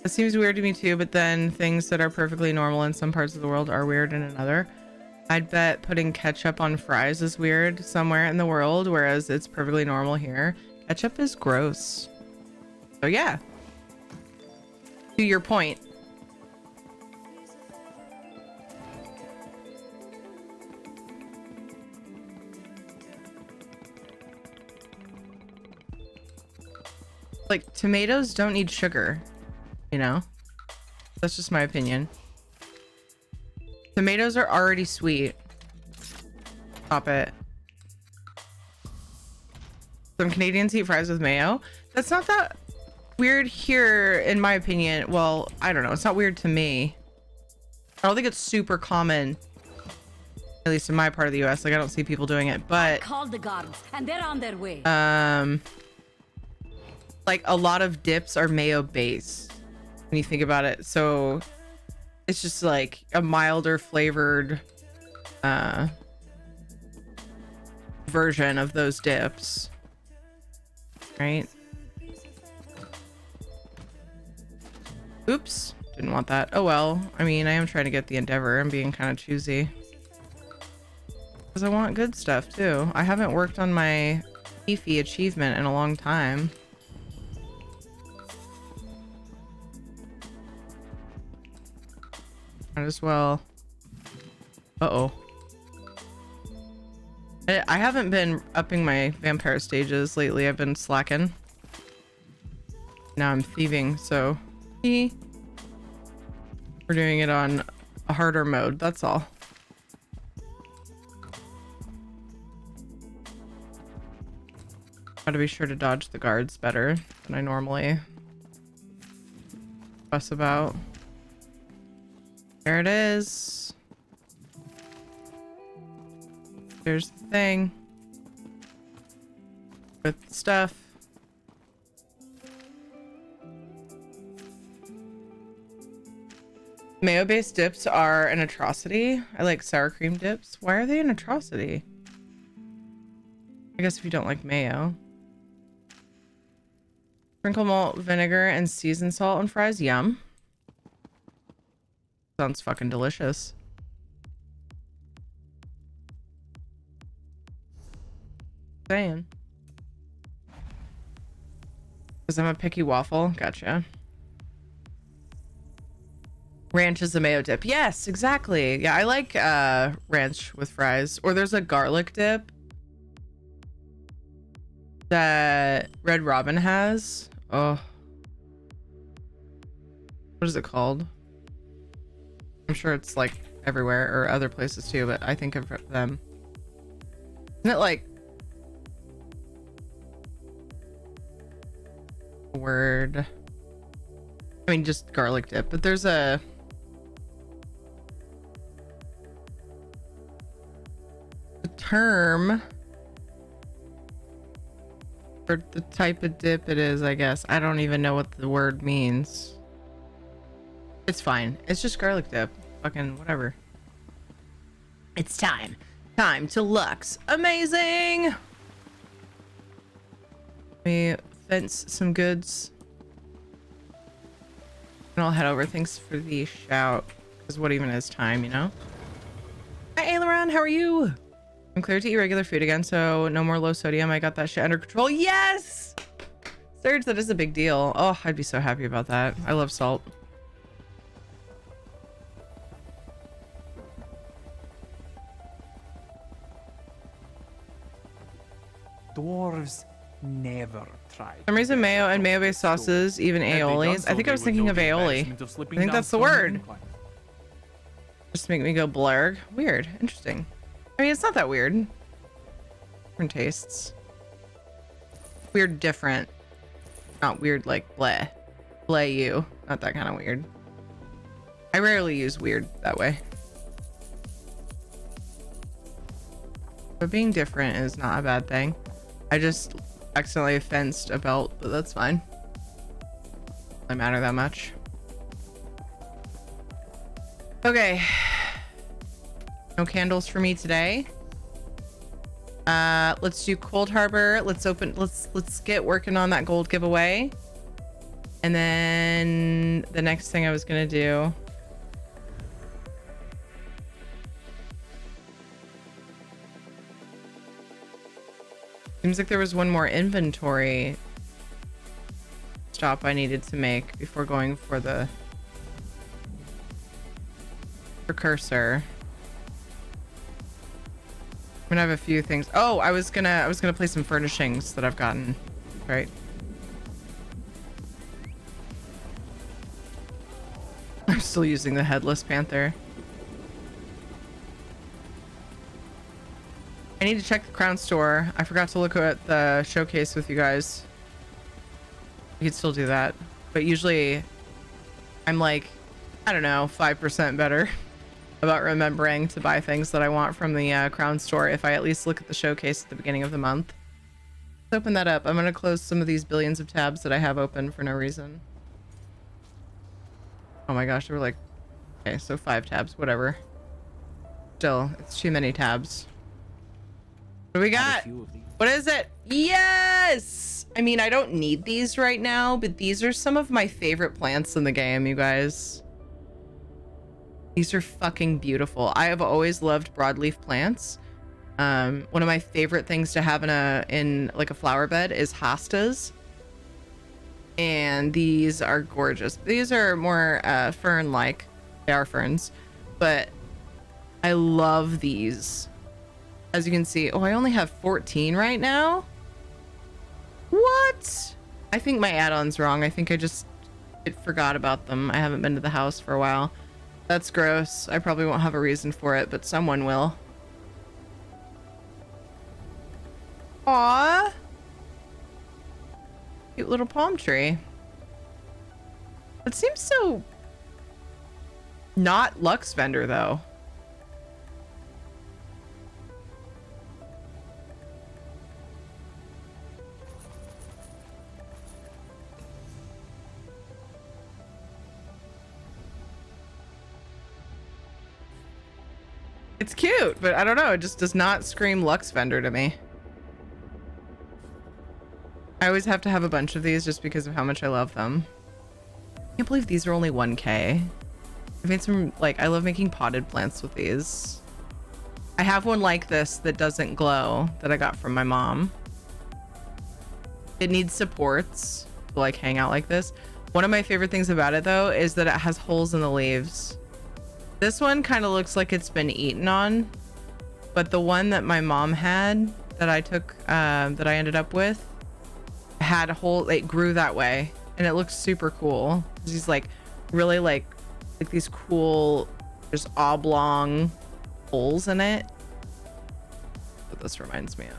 It seems weird to me too, but then things that are perfectly normal in some parts of the world are weird in another. I'd bet putting ketchup on fries is weird somewhere in the world, whereas it's perfectly normal here. Ketchup is gross. So yeah. To your point. Like, tomatoes don't need sugar, you know? That's just my opinion. Tomatoes are already sweet. Stop it. Some Canadians eat fries with mayo. That's not that weird here, in my opinion. Well, I don't know. It's not weird to me. I don't think it's super common, at least in my part of the US. Like, I don't see people doing it, but... Called the guards, and they're on their way. Like a lot of dips are mayo based when you think about it, so it's just like a milder flavored version of those dips, right? Oops, didn't want that. Oh well, I mean, I am trying to get the Endeavor. I'm being kind of choosy because I want good stuff too. I haven't worked on my beefy achievement in a long time. Might as well. Uh-oh. I haven't been upping my vampire stages lately. I've been slacking. Now I'm thieving, so we're doing it on a harder mode, that's all. Gotta be sure to dodge the guards better than I normally fuss about. There it is. There's the thing with stuff. Mayo-based dips are an atrocity. I like sour cream dips. Why are they an atrocity? I guess if you don't like mayo. Sprinkle malt vinegar and seasoned salt on fries. Yum. Sounds fucking delicious. Saying. Because I'm a picky waffle. Gotcha. Ranch is a mayo dip. Yes, exactly. Yeah, I like ranch with fries. Or there's a garlic dip that Red Robin has. Oh. What is it called? I'm sure it's like everywhere or other places too, but I think of them. Isn't it like a word? I mean, just garlic dip, but there's a term for the type of dip it is, I guess. I don't even know what the word means. It's fine. It's just garlic dip. Fucking whatever. It's time. Time to Lux. Amazing! Let me fence some goods. And I'll head over. Thanks for the shout. Because what even is time, you know? Hi, Aileron. How are you? I'm clear to eat regular food again, so no more low sodium. I got that shit under control. Yes! Surge, that is a big deal. Oh, I'd be so happy about that. I love salt. Dwarves never tried. For some reason, mayo and mayo-based sauces, even aiolis. I think I was thinking of aioli. I think that's the word. Just make me go blurg. Weird. Interesting. I mean, it's not that weird. Different tastes. Weird, different. Not weird like bleh. Bleh you. Not that kind of weird. I rarely use weird that way. But being different is not a bad thing. I just accidentally fenced a belt, but that's fine. Doesn't matter that much. Okay. No candles for me today. Let's do Cold Harbor. Let's get working on that gold giveaway. And then the next thing I was gonna do. Seems like there was one more inventory stop I needed to make before going for the precursor. I'm gonna have a few things. Oh, I was gonna play some furnishings that I've gotten. Right. I'm still using the headless panther. I need to check the crown store. I forgot to look at the showcase with you guys. You could still do that. But usually I'm like, I don't know, 5% better about remembering to buy things that I want from the crown store if I at least look at the showcase at the beginning of the month. Let's open that up. I'm going to close some of these billions of tabs that I have open for no reason. Oh my gosh, there were like, okay, so 5 tabs, whatever. Still, it's too many tabs. What do we got? What is it? Yes! I mean, I don't need these right now, but these are some of my favorite plants in the game, you guys. These are fucking beautiful. I have always loved broadleaf plants. One of my favorite things to have in like a flower bed is hostas. And these are gorgeous. These are more fern-like. They are ferns, but I love these. As you can see, oh, I only have 14 right now. What? I think my add-on's wrong. I think I just forgot about them. I haven't been to the house for a while. That's gross. I probably won't have a reason for it, but someone will. Aww. Cute little palm tree. It seems so not Lux vendor though. It's cute, but I don't know. It just does not scream Lux vendor to me. I always have to have a bunch of these just because of how much I love them. I can't believe these are only 1K. I've made some, like, I love making potted plants with these. I have one like this that doesn't glow that I got from my mom. It needs supports to, like, hang out like this. One of my favorite things about it, though, is that it has holes in the leaves. This one kind of looks like it's been eaten on, but the one that my mom had that I took, that I ended up with, had a hole. It grew that way, and it looks super cool. These like really like these cool There's oblong holes in it. What this reminds me of.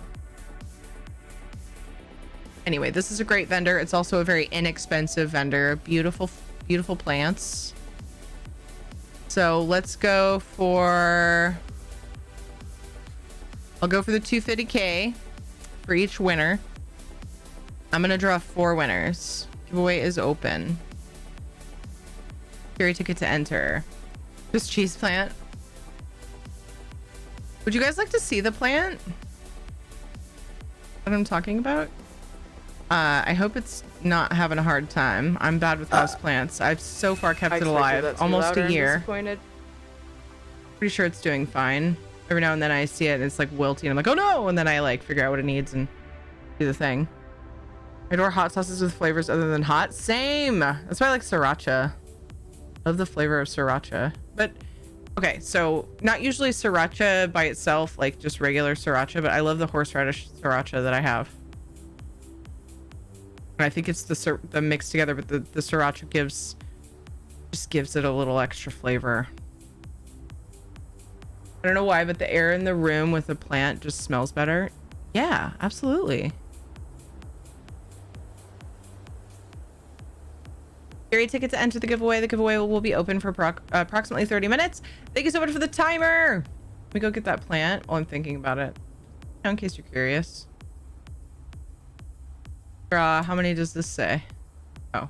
Anyway, this is a great vendor. It's also a very inexpensive vendor. Beautiful, beautiful plants. So let's go for... I'll go for the 250K for each winner. I'm gonna draw 4 winners. Giveaway is open. Carry ticket to enter. Just cheese plant. Would you guys like to see the plant? What I'm talking about? I hope it's not having a hard time. I'm bad with house plants. I've so far kept it alive. Almost a year. Pretty sure it's doing fine. Every now and then I see it and it's like wilty and I'm like, oh no! And then I like figure out what it needs and do the thing. I adore hot sauces with flavors other than hot. Same! That's why I like sriracha. Love the flavor of sriracha. But, okay, so not usually sriracha by itself, like just regular sriracha, but I love the horseradish sriracha that I have. And I think it's the mix together, but the sriracha just gives it a little extra flavor. I don't know why, but the air in the room with the plant just smells better. Yeah, absolutely. Carry ticket to enter the giveaway. The giveaway will be open for approximately 30 minutes. Thank you so much for the timer. Let me go get that plant while I'm thinking about it. In case you're curious. How many does this say? Oh.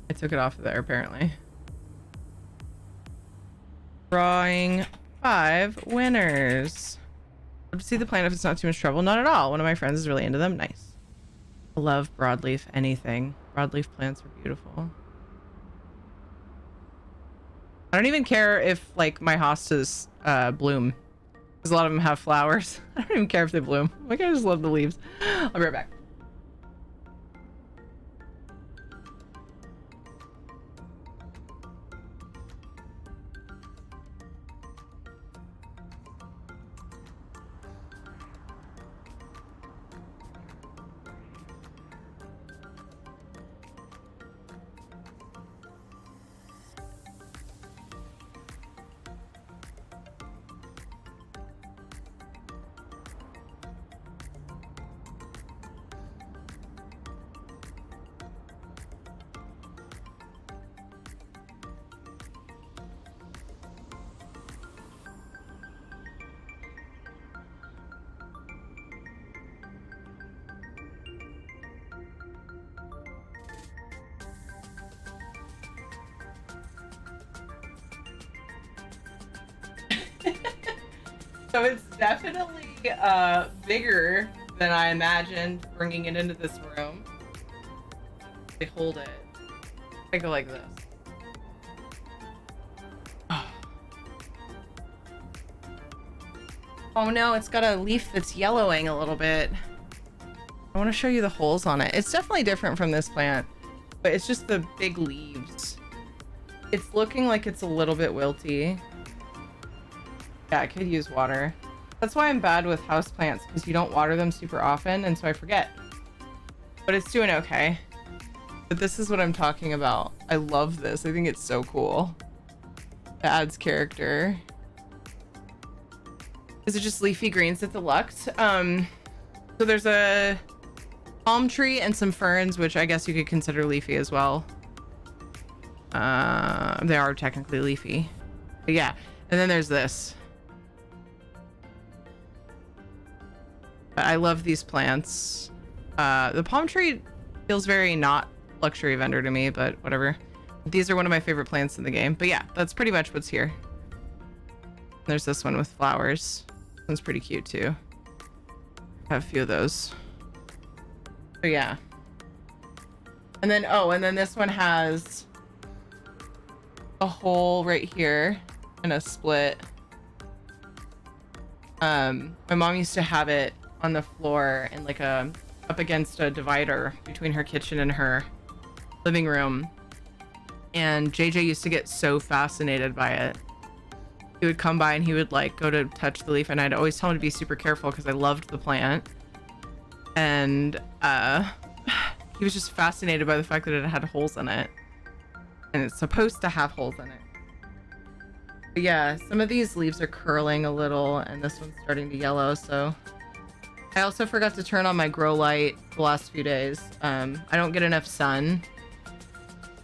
I took it off of there apparently. Drawing 5 winners. Love to see the plant if it's not too much trouble. Not at all. One of my friends is really into them. Nice. I love broadleaf anything. Broadleaf plants are beautiful. I don't even care if like my hostas bloom. Because a lot of them have flowers. I don't even care if they bloom. Like I just love the leaves. I'll be right back. So it's definitely bigger than I imagined bringing it into this room. They hold it. I go like this. Oh no, it's got a leaf that's yellowing a little bit. I want to show you the holes on it. It's definitely different from this plant, but it's just the big leaves. It's looking like it's a little bit wilty. Yeah, I could use water. That's why I'm bad with houseplants, because you don't water them super often, and so I forget. But it's doing okay. But this is what I'm talking about. I love this. I think it's so cool. It adds character. Is it just leafy greens at the Lux? So there's a palm tree and some ferns, which I guess you could consider leafy as well. They are technically leafy. But yeah, and then there's this. I love these plants. The palm tree feels very not luxury vendor to me, but whatever. These are one of my favorite plants in the game. But yeah, that's pretty much what's here. There's this one with flowers. This one's pretty cute too. I have a few of those. So yeah. And then, oh, and then this one has a hole right here and a split. My mom used to have it on the floor and like up against a divider between her kitchen and her living room. And JJ used to get so fascinated by it. He would come by and he would like go to touch the leaf, and I'd always tell him to be super careful because I loved the plant. And he was just fascinated by the fact that it had holes in it. and it's supposed to have holes in it. But yeah, some of these leaves are curling a little, and this one's starting to yellow, so... I also forgot to turn on my grow light the last few days. I don't get enough sun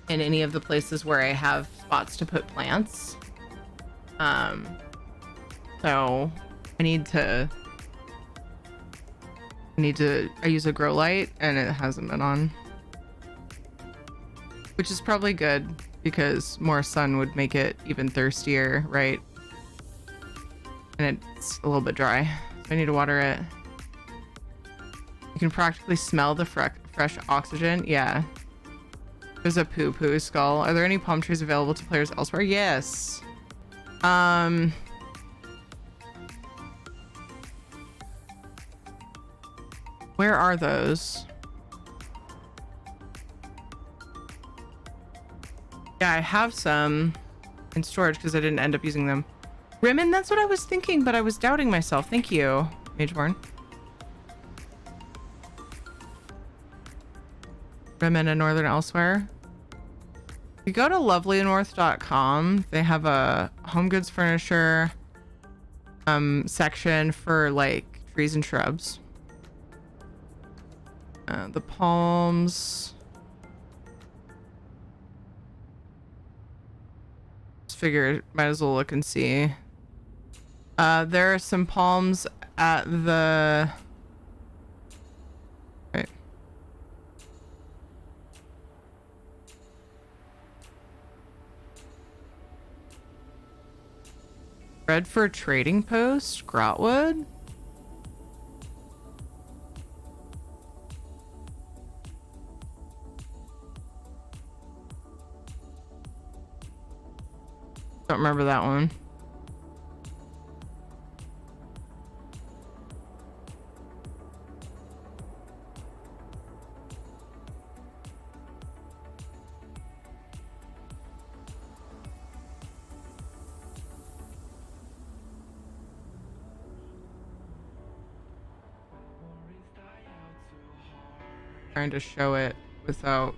in any of the places where I have spots to put plants. So I use a grow light, and it hasn't been on. Which is probably good, because more sun would make it even thirstier, right? And it's a little bit dry. So I need to water it. You can practically smell the fresh oxygen. Yeah. There's a poo-poo skull. Are there any palm trees available to players elsewhere? Yes. Where are those? Yeah, I have some in storage because I didn't end up using them. Rimmon, that's what I was thinking, but I was doubting myself. Thank you, Mageborn. Rimmon and Northern Elsewhere. If you go to lovelynorth.com, they have a home goods furniture section for like trees and shrubs. The palms. Just figured might as well look and see. There are some palms at the... Right. Redford Trading Post, Grotwood. Don't remember that one. Trying to show it without...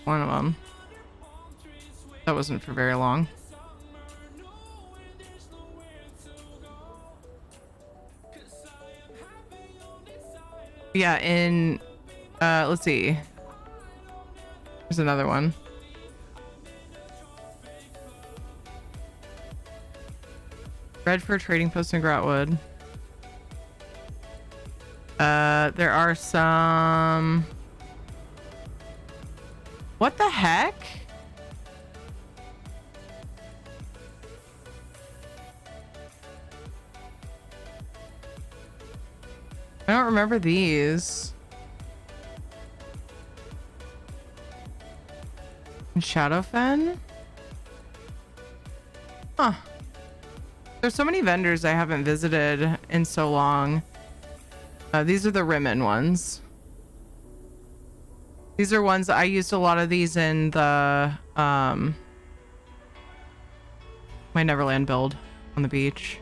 One of them. That wasn't for very long. Yeah, in let's see. There's another one. Redford Trading Post in Grotwood. There are some... What the heck? I don't remember these. In Shadowfen? Huh. There's so many vendors I haven't visited in so long. These are the Rimmon ones. These are ones I used a lot of these in the my Neverland build on the beach.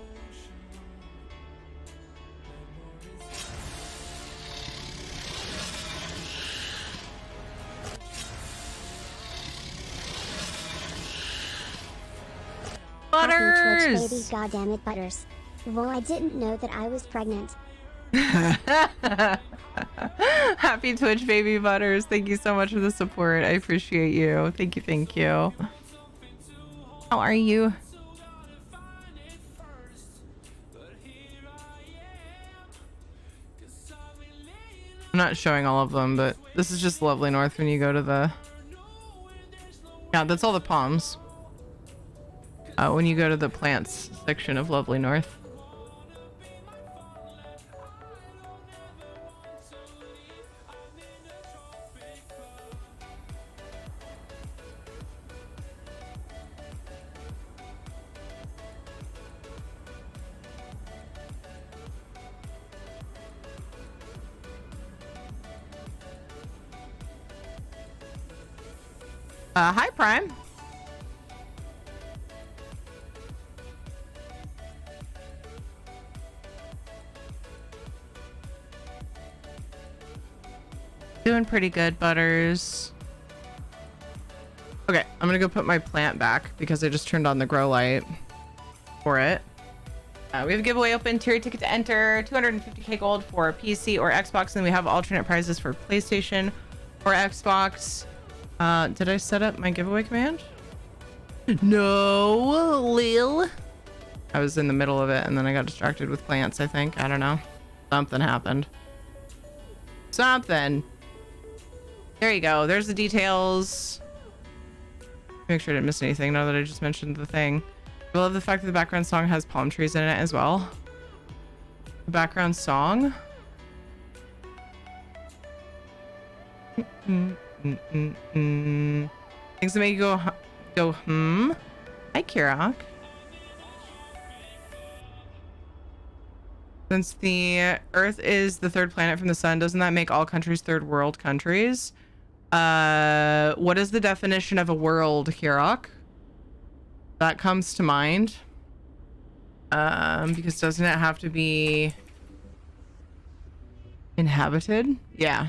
Butters! Happy Twitch, baby. Goddamn it, Butters. Well, I didn't know that I was pregnant. Happy Twitch, baby Butters. Thank you so much for the support. I appreciate you. Thank you, thank you. How are you? I'm not showing all of them, but this is just Lovely North when you go to the... Yeah, that's all the palms. When you go to the plants section of Lovely North. Hi, Prime. Doing pretty good, Butters. Okay, I'm gonna go put my plant back because I just turned on the grow light for it. We have a giveaway open, tier ticket to enter, 250k gold for PC or Xbox, and we have alternate prizes for PlayStation or Xbox. Did I set up my giveaway command? No, Lil. I was in the middle of it and then I got distracted with plants, I think. I don't know. Something happened. Something. There you go. There's the details. Make sure I didn't miss anything now that I just mentioned the thing. I love the fact that the background song has palm trees in it as well. The background song. Things that make you go hmm. Hi, Kirok. Since the Earth is the third planet from the sun, doesn't that make all countries third world countries? What is the definition of a world, Kirok? That comes to mind. Because doesn't it have to be inhabited? Yeah.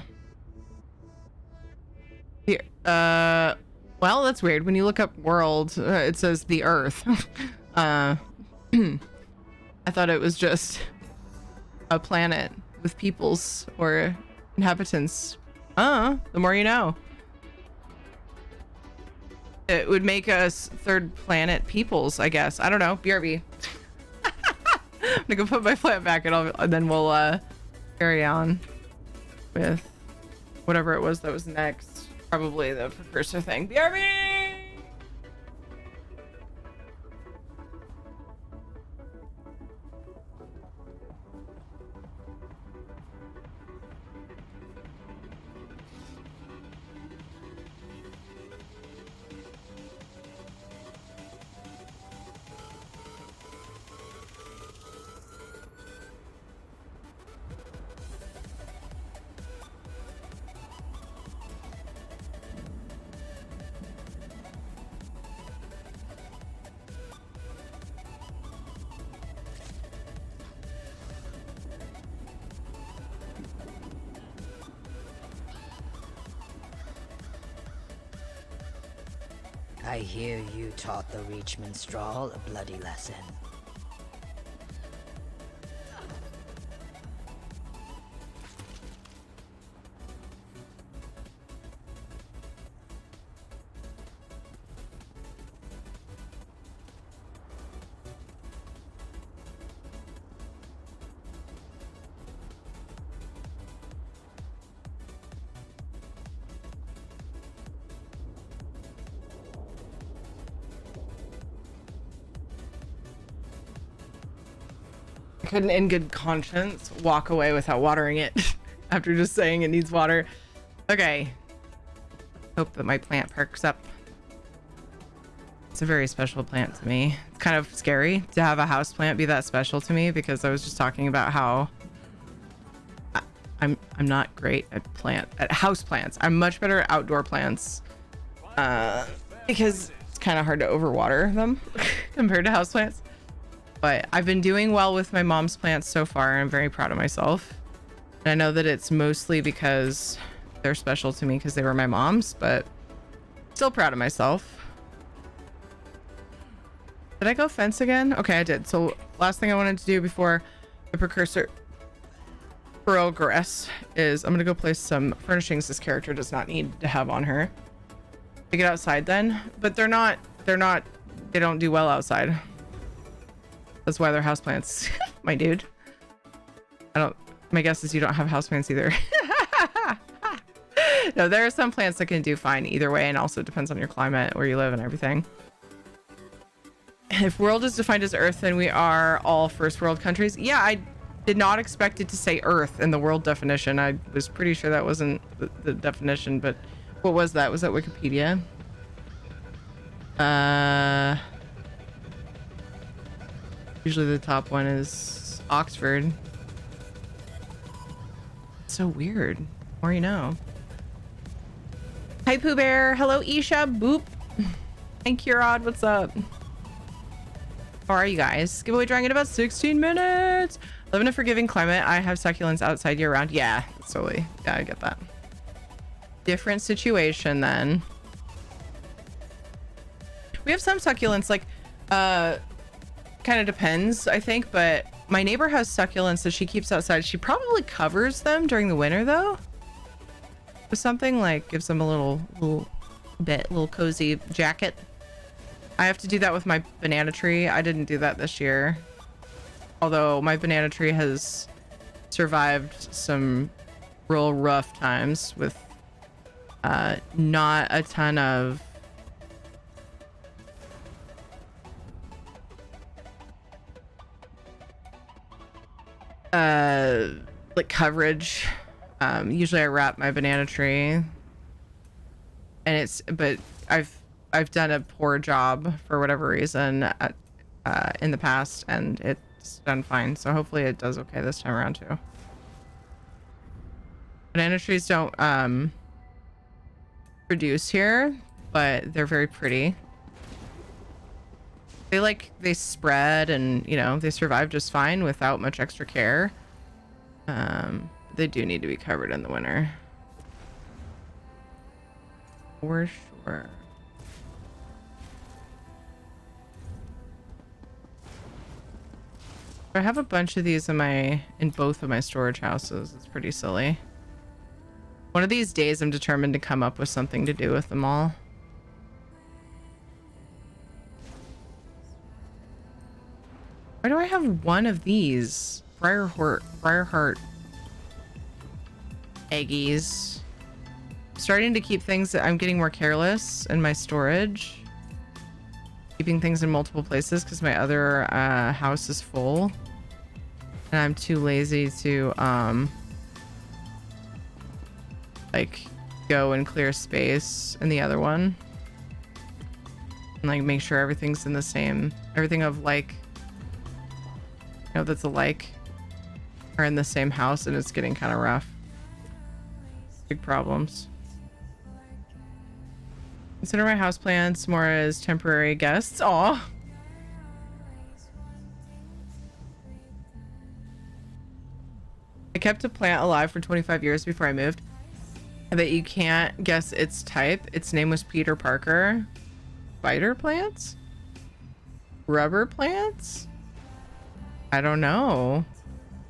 Here, well, that's weird. When you look up world, it says the Earth. I thought it was just a planet with peoples or inhabitants. The more you know. It would make us third planet peoples, I guess. I don't know. BRB. I'm gonna go put my plant back and then we'll carry on with whatever it was that was next. Probably the precursor thing. BRB! I hear you taught the Reach Minstrel a bloody lesson. Couldn't in good conscience walk away without watering it after just saying it needs water. Okay. Hope that my plant perks up. It's a very special plant to me. It's kind of scary to have a house plant be that special to me because I was just talking about how I'm not great at house plants. I'm much better at outdoor plants because it's kind of hard to overwater them compared to house plants. But I've been doing well with my mom's plants so far, and I'm very proud of myself. And I know that it's mostly because they're special to me because they were my mom's, but still proud of myself. Did I go fence again? Okay, I did. So last thing I wanted to do before the precursor progress is I'm gonna go place some furnishings this character does not need to have on her. Take it outside then, but they don't do well outside. That's why they're houseplants, my dude. My guess is you don't have houseplants either. No, there are some plants that can do fine either way, and also depends on your climate, where you live and everything. If world is defined as Earth, then we are all first world countries. Yeah, I did not expect it to say Earth in the world definition. I was pretty sure that wasn't the definition, but what was that? Was that Wikipedia? Usually the top one is Oxford. It's so weird. The more you know. Hi, Pooh Bear. Hello, Isha. Boop. Hey, Kurod. What's up? How are you guys? Giveaway drawing in about 16 minutes. Live in a forgiving climate. I have succulents outside year round. Yeah, totally. Yeah, I get that. Different situation then. We have some succulents, like, kind of depends, I think, but my neighbor has succulents that she keeps outside. She probably covers them during the winter, though. With something, like, gives them a little cozy jacket. I have to do that with my banana tree. I didn't do that this year. Although my banana tree has survived some real rough times with not a ton of like coverage. Usually I wrap my banana tree, and but I've done a poor job for whatever reason in the past, and it's done fine. So hopefully it does okay this time around too. Banana trees don't produce here, but they're very pretty. They spread, and you know, they survive just fine without much extra care. They do need to be covered in the winter. For sure. I have a bunch of these in both of my storage houses. It's pretty silly. One of these days I'm determined to come up with something to do with them all. Why do I have one of these? Briarheart eggies. I'm starting to keep things that I'm getting more careless in my storage. Keeping things in multiple places because my other house is full. And I'm too lazy to like go and clear space in the other one. And like make sure everything's in the same, everything of like, you know, that's alike are in the same house, and it's getting kind of rough. Big problems. Consider my houseplants more as temporary guests. Aw. I kept a plant alive for 25 years before I moved. I bet you can't guess its type. Its name was Peter Parker. Spider plants? Rubber plants? I don't know.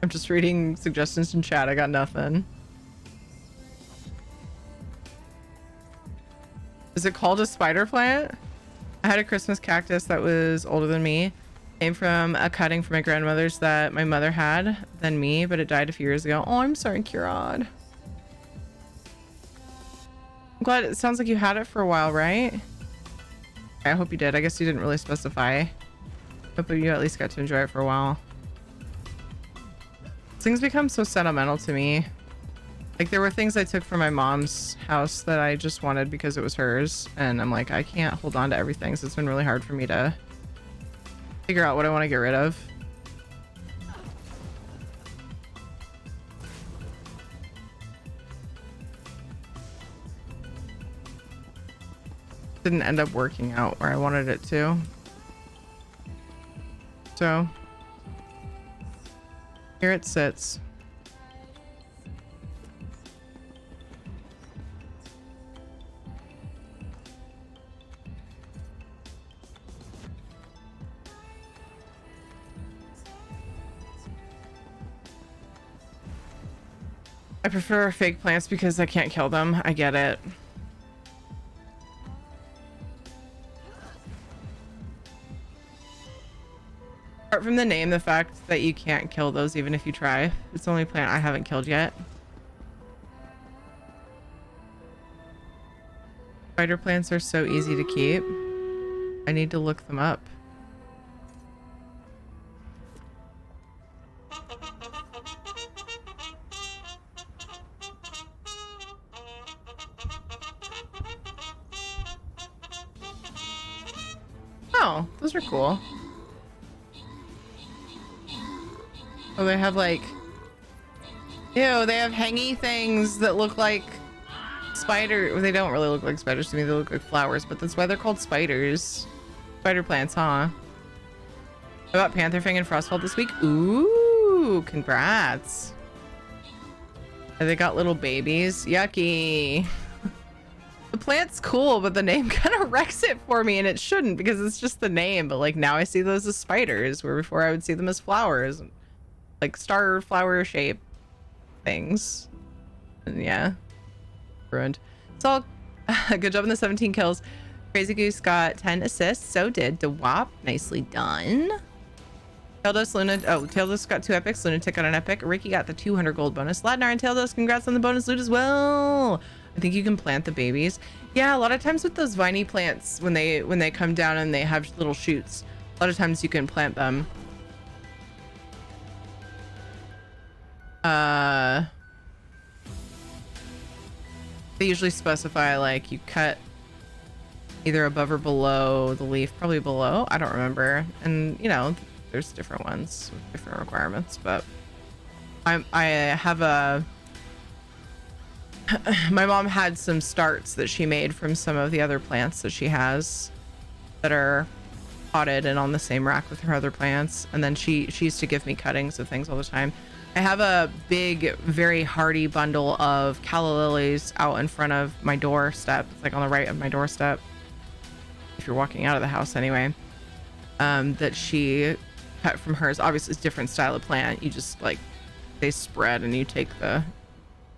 I'm just reading suggestions in chat. I got nothing. Is it called a spider plant? I had a Christmas cactus that was older than me. Came from a cutting from my grandmother's that my mother had than me, but it died a few years ago. Oh, I'm sorry, Kurod. I'm glad. It sounds like you had it for a while, right? I hope you did. I guess you didn't really specify. Hope you at least got to enjoy it for a while. Things become so sentimental to me. Like, there were things I took from my mom's house that I just wanted because it was hers, and I'm like, I can't hold on to everything, so it's been really hard for me to figure out what I want to get rid of. Didn't end up working out where I wanted it to. So here it sits. I prefer fake plants because I can't kill them. I get it. Apart from the name, the fact that you can't kill those even if you try. It's the only plant I haven't killed yet. Spider plants are so easy to keep. I need to look them up. Oh, those are cool. Oh, they have like... Ew, they have hangy things that look like spider. They don't really look like spiders to me. They look like flowers, but that's why they're called spiders. Spider plants, huh? I got Pantherfang and Frostfall this week. Ooh, congrats. And they got little babies. Yucky. The plant's cool, but the name kind of wrecks it for me, and it shouldn't because it's just the name. But like now I see those as spiders, where before I would see them as flowers, like star flower shape things. And yeah, ruined. It's all good job on the 17 kills. Crazy Goose got 10 assists. So did DeWop. Nicely done. Taildust, Luna. Oh, Taildust got 2 epics. Lunatic got an epic. Ricky got the 200 gold bonus. Ladnar and Taildust, congrats on the bonus loot as well. I think you can plant the babies. Yeah, a lot of times with those viney plants, when they come down and they have little shoots, a lot of times you can plant them. They usually specify like you cut either above or below the leaf, probably below. I don't remember. And you know, there's different ones with different requirements, but I have a my mom had some starts that she made from some of the other plants that she has that are potted and on the same rack with her other plants, and then she used to give me cuttings of things all the time. I have a big, very hardy bundle of calla lilies out in front of my doorstep. It's like on the right of my doorstep if you're walking out of the house anyway, that she cut from hers. Obviously it's a different style of plant. You just like, they spread and you take the,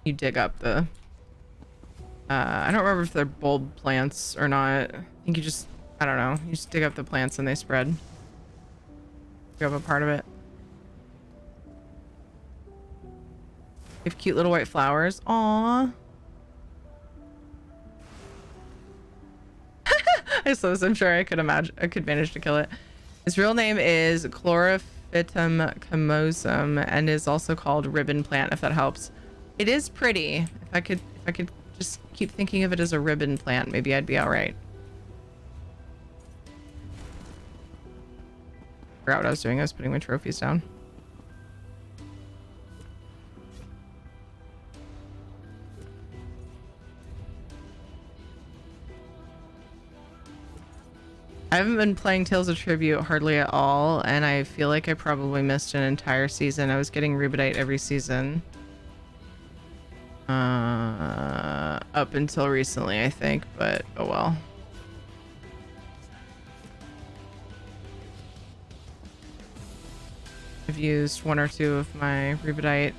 you dig up the I don't remember if they're bulb plants or not. I think you just, I don't know, you just dig up the plants and they spread. You have a part of it. They have cute little white flowers. Aww. I saw this. I'm sure I could manage to kill it. His real name is Chlorophytum camosum and is also called ribbon plant, if that helps. It is pretty. If I could just keep thinking of it as a ribbon plant, maybe I'd be all right. Forgot what I was doing. I was putting my trophies down. I haven't been playing Tales of Tribute hardly at all, and I feel like I probably missed an entire season. I was getting Rubedite every season. Up until recently, I think, but oh well. I've used 1 or 2 of my Rubedite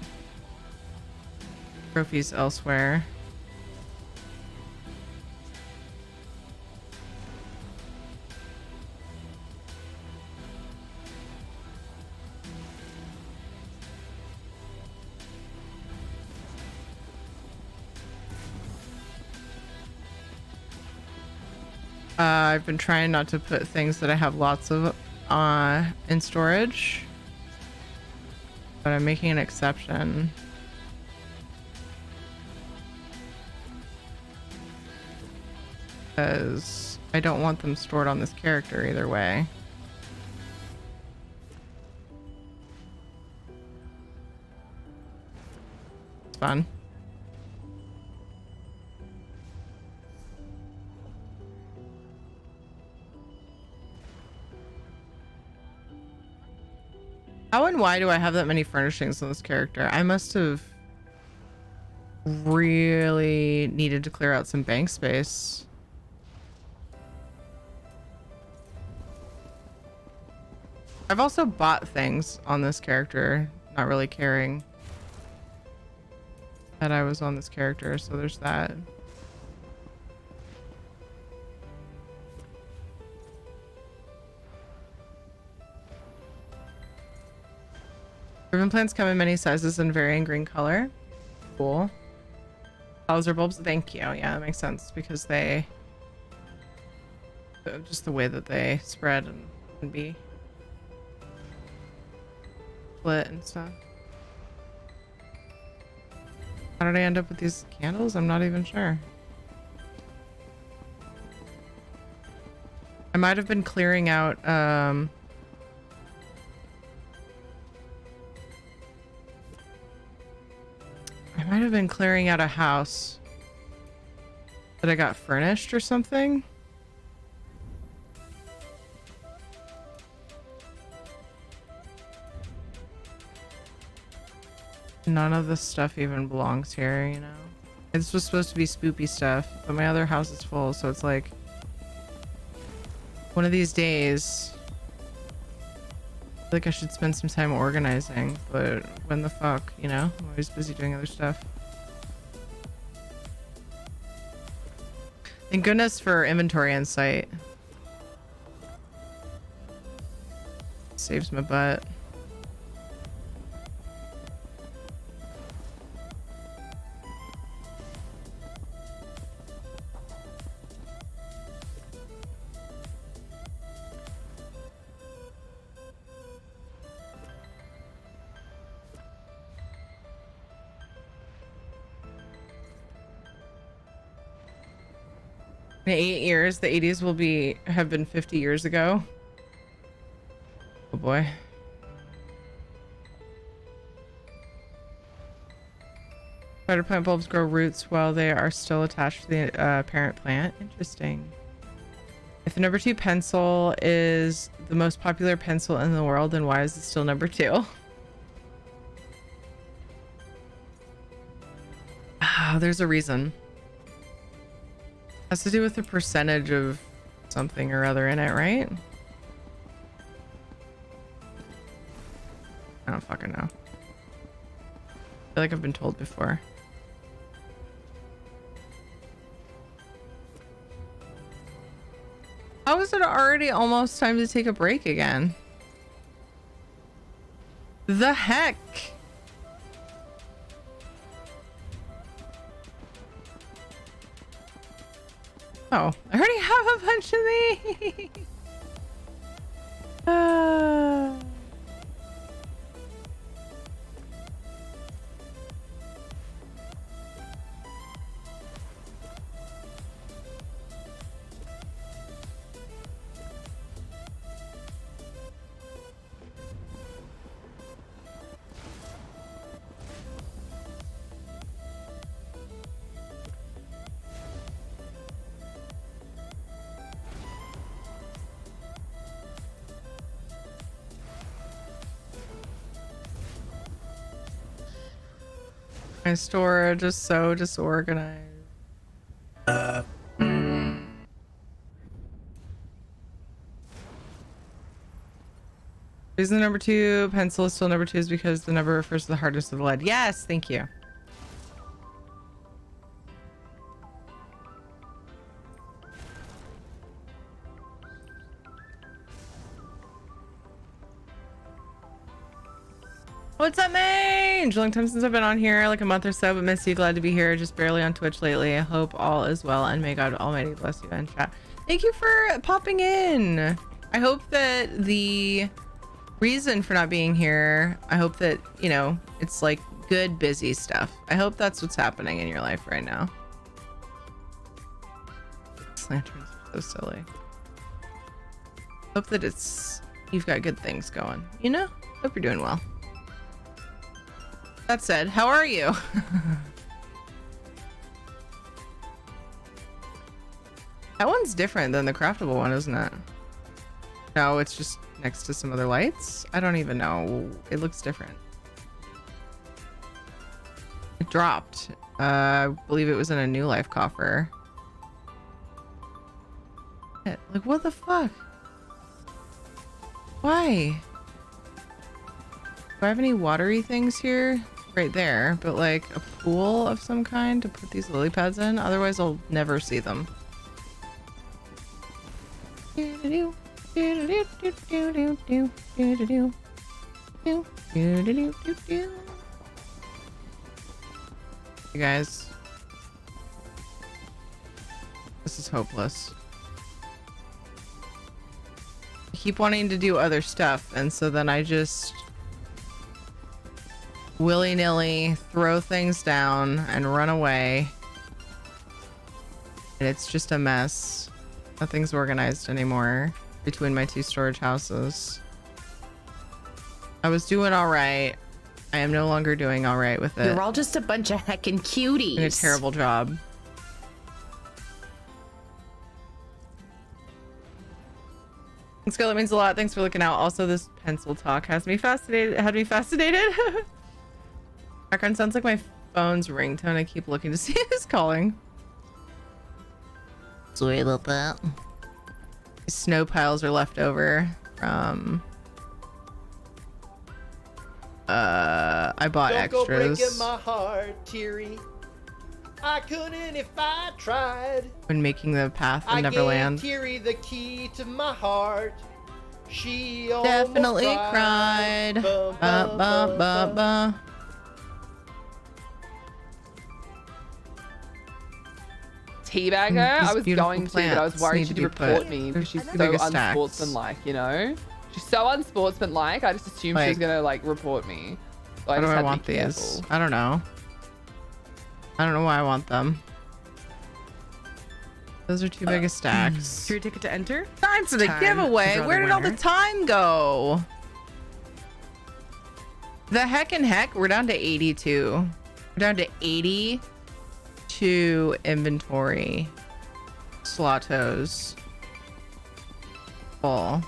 trophies elsewhere. I've been trying not to put things that I have lots of in storage, but I'm making an exception. Because I don't want them stored on this character either way. It's fun. How and why do I have that many furnishings on this character? I must have really needed to clear out some bank space. I've also bought things on this character, not really caring that I was on this character, so there's that. Ribbon plants come in many sizes and varying green color. Cool. Flowers or bulbs? Thank you. Yeah, that makes sense because they... just the way that they spread and can be split and stuff. How did I end up with these candles? I'm not even sure. I might have been clearing out I might have been clearing out a house That I got furnished or something? None of this stuff even belongs here, you know? This was supposed to be spoopy stuff, but my other house is full, so it's like... One of these days... I feel like I should spend some time organizing, but when the fuck, you know? I'm always busy doing other stuff. Thank goodness for inventory insight. Saves my butt. In 8 years, the 80s will have been 50 years ago. Oh boy. Spider plant bulbs grow roots while they are still attached to the parent plant. Interesting. If the number 2 pencil is the most popular pencil in the world, then why is it still number 2? Ah, there's a reason. Has to do with the percentage of something or other in it, right? I don't fucking know. I feel like I've been told before. How is it already almost time to take a break again? The heck? Oh, I already have a bunch of these. My storage is so disorganized. Reason the number 2 pencil is still number 2 is because the number refers to the hardness of the lead. Yes, thank you. What's up, Mange? Long time since I've been on here, like a month or so, but miss you. Glad to be here. Just barely on Twitch lately. I hope all is well, and may God Almighty bless you and chat. Thank you for popping in. I hope that the reason for not being here, I hope that, you know, it's like good, busy stuff. I hope that's what's happening in your life right now. These lanterns are so silly. Hope that you've got good things going, you know? Hope you're doing well. That said, how are you? That one's different than the craftable one, isn't it? No, it's just next to some other lights. I don't even know. It looks different. It dropped. I believe it was in a new life coffer. Like, what the fuck? Why? Do I have any watery things here? Right there, but like a pool of some kind to put these lily pads in. Otherwise, I'll never see them. You guys, this is hopeless. I keep wanting to do other stuff, and so then I just willy-nilly throw things down and run away, and it's just a mess. Nothing's organized anymore between my 2 storage houses. I was doing all right. I am no longer doing all right with it. You're all just a bunch of heckin' cuties. Doing a terrible job. Scarlet means a lot. Thanks for looking out. Also, this pencil talk has me fascinated. Had me fascinated. Background sounds like my phone's ringtone. I keep looking to see who's calling. Sorry about that. Snow piles are left over from. I bought Don't extras. go breaking my heart, teary. I couldn't if I tried. When making the path in I Neverland. gave Teary the key to my heart. She almost Definitely cried. Bum, Ba, ba, ba, ba. Teabagger, These I was beautiful going to, but I was plants worried need she'd to be report put- me they're because she's the so biggest stacks. unsportsmanlike, you know? She's so unsportsmanlike, I just assumed she was Like- gonna, like, report me. So How do just I had to want be these? careful. I don't know. I don't know why I want them. Those are too big of stacks. Your ticket to enter? Time for the Time to giveaway. draw the Where did all the winner. time go? The heck and heck, we're down to 82. We're down to 82 inventory slotos. Full.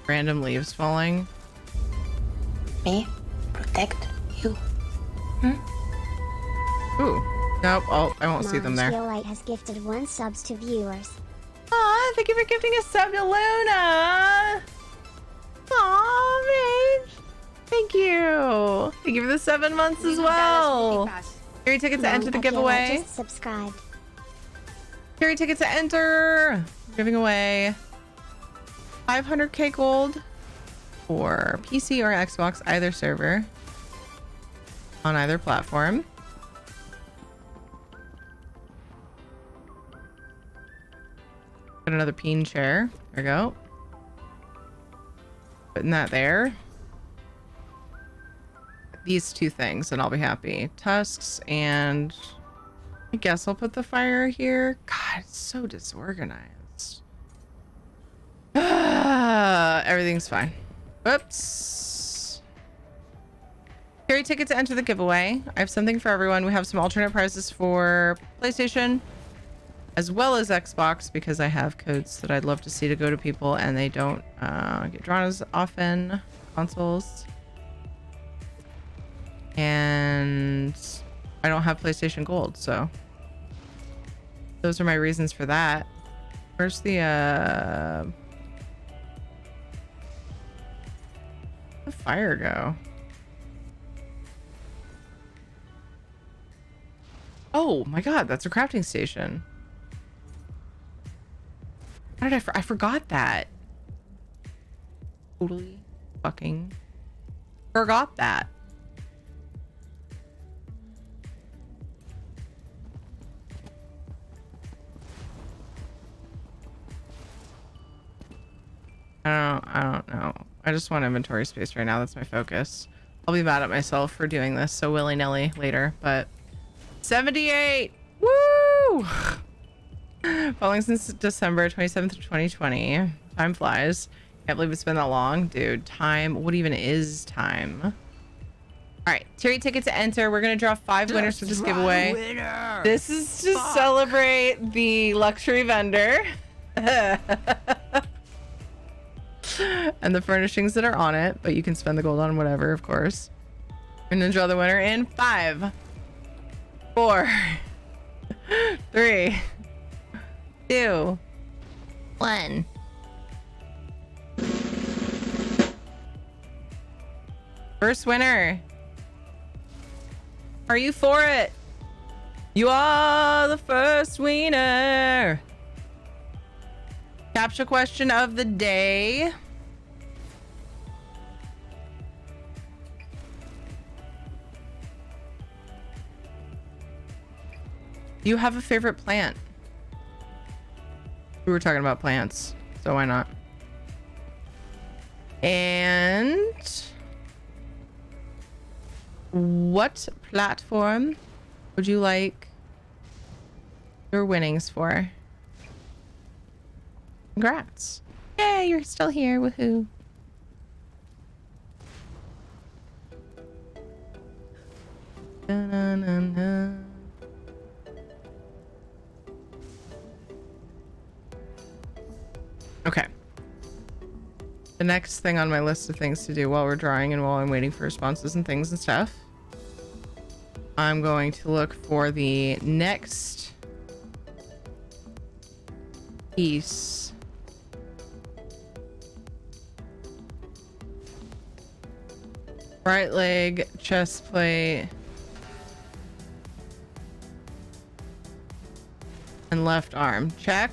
Random leaves falling. Me? Protect you. Ooh. Nope. Oh, I won't see them there. Light has gifted 1 subs to viewers. Aw, thank you for gifting a sub to Luna. Aw, Mage. Thank you. Thank you for the 7 months as well. Carry tickets to enter the giveaway. Just subscribed. Carry tickets to enter. Giving away 500k gold for PC or Xbox, either server, on either platform. Got another peen chair. There we go. Putting that there. These 2 things and I'll be happy. Tusks, and I guess I'll put the fire here. God, it's so disorganized. Everything's fine. Whoops. Carry ticket to enter the giveaway. I have something for everyone. We have some alternate prizes for PlayStation as well as Xbox, because I have codes that I'd love to see to go to people and they don't get drawn as often. Consoles. And I don't have PlayStation Gold, so those are my reasons for that. Where's the fire go? Oh my god, that's a crafting station. How did I forgot that. Totally fucking forgot that. I don't know. I just want inventory space right now. That's my focus. I'll be mad at myself for doing this so willy-nilly later, but 78! Woo! Falling since December 27th, 2020. Time flies. Can't believe it's been that long. Dude, time. What even is time? All right, Terry ticket to enter. We're going to draw 5 winners for this giveaway. This is to celebrate the luxury vendor. And the furnishings that are on it, but you can spend the gold on whatever, of course. I'm gonna draw the winner in 5, 4, 3, 2, 1. First winner. Are you for it? You are the first winner. Captcha question of the day. Do you have a favorite plant? We were talking about plants, so why not? And what platform would you like your winnings for? Congrats. Yay, you're still here. Woohoo. Da-na-na-na. Okay. The next thing on my list of things to do while we're drawing and while I'm waiting for responses and things and stuff, I'm going to look for the next piece. Right leg, chest plate, and left arm. Check.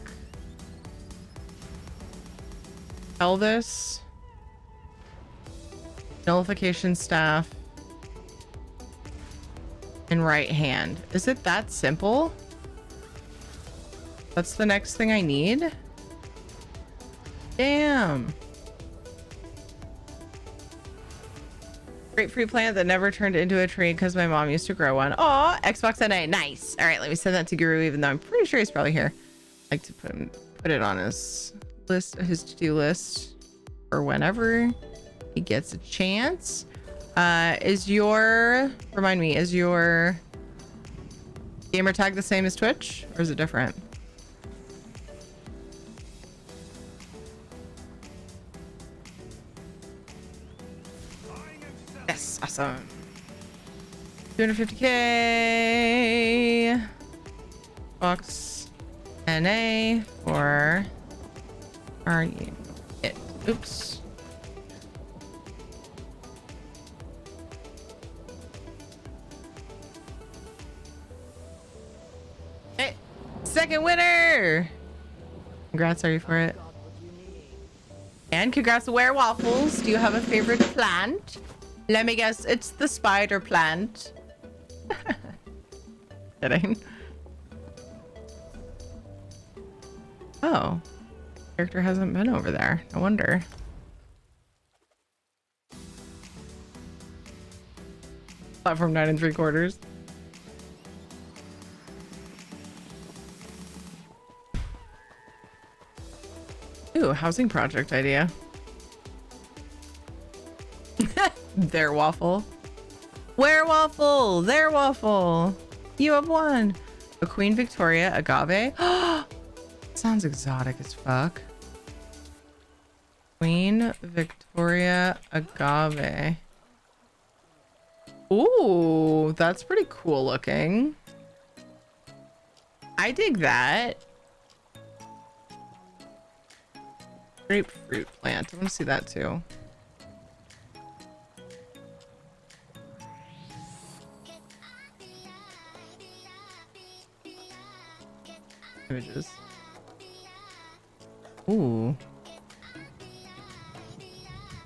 Pelvis. Nullification staff. And right hand. Is it that simple? That's the next thing I need? Damn. Grapefruit plant that never turned into a tree because my mom used to grow one. Aw, Xbox NA. Nice. All right, let me send that to Guru, even though I'm pretty sure he's probably here. I like to put it on his list, his to-do list, for whenever he gets a chance. Remind me, is your gamer tag the same as Twitch, or is it different? Yes, awesome. 250k box NA for are you it? Oops. Hey, second winner! Congrats, are you for it? And congrats to Ware Waffles. Do you have a favorite plant? Let me guess, it's the spider plant. Kidding. Oh. Character hasn't been over there. No wonder. Platform 9 3/4. Ooh, housing project idea. Their waffle. Where waffle? Their waffle. You have won. A Queen Victoria agave. Sounds exotic as fuck. Queen Victoria agave. Ooh, that's pretty cool looking. I dig that. Grapefruit plant. I want to see that too. Images. Ooh.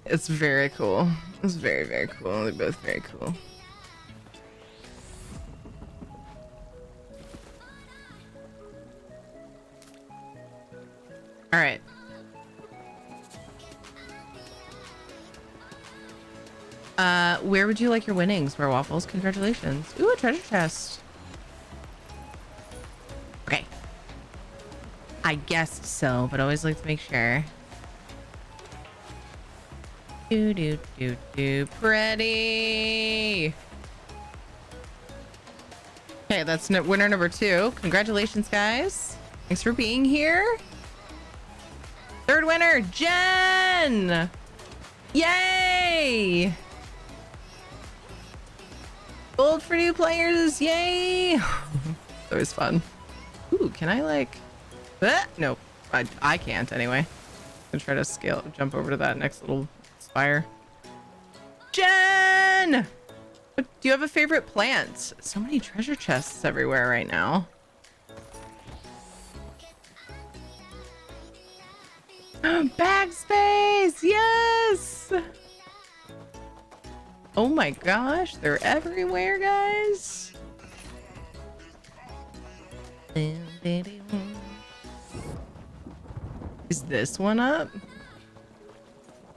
It's very cool. It's very, very cool. They're both very cool. All right. Where would you like your winnings? Where Waffles? Congratulations. Ooh, a treasure chest. Okay. I guess so, but always like to make sure. Pretty. Okay, that's winner number 2. Congratulations, guys. Thanks for being here. Third winner, Jen. Yay. Gold for new players. Yay. It's always fun. Ooh, can I like... Nope. I can't anyway. I'm gonna try to jump over to that next little spire. Jen! Do you have a favorite plant? So many treasure chests everywhere right now. Bag space! Yes! Oh my gosh, they're everywhere, guys. Is this one up?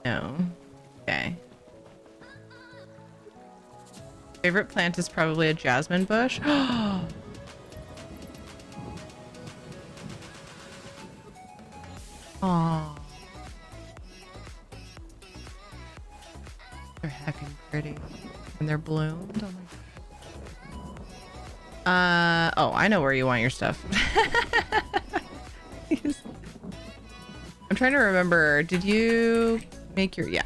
No. Okay. Favorite plant is probably a jasmine bush. Oh. They're heckin' pretty. And they're bloomed. Oh my God. Oh, I know where you want your stuff. I'm trying to remember. Did you make your... Yeah.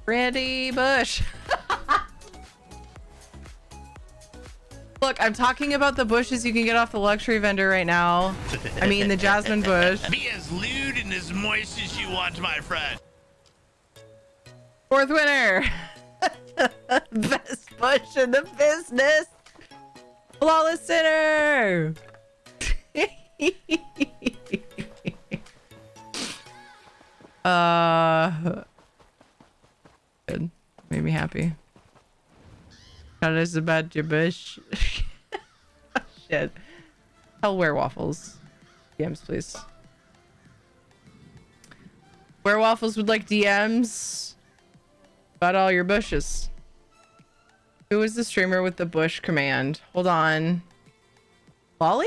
Pretty bush. Look, I'm talking about the bushes you can get off the luxury vendor right now. I mean, the jasmine bush. Be as lewd and as moist as you want, my friend. Fourth winner. Best bush in the business. Flawless Sinner. Good. Made me happy. Tell us about your bush. Oh, shit. Tell Werewaffles. DMs, please. Werewaffles would like DMs about all your bushes. Who is the streamer with the bush command? Hold on. Lolly?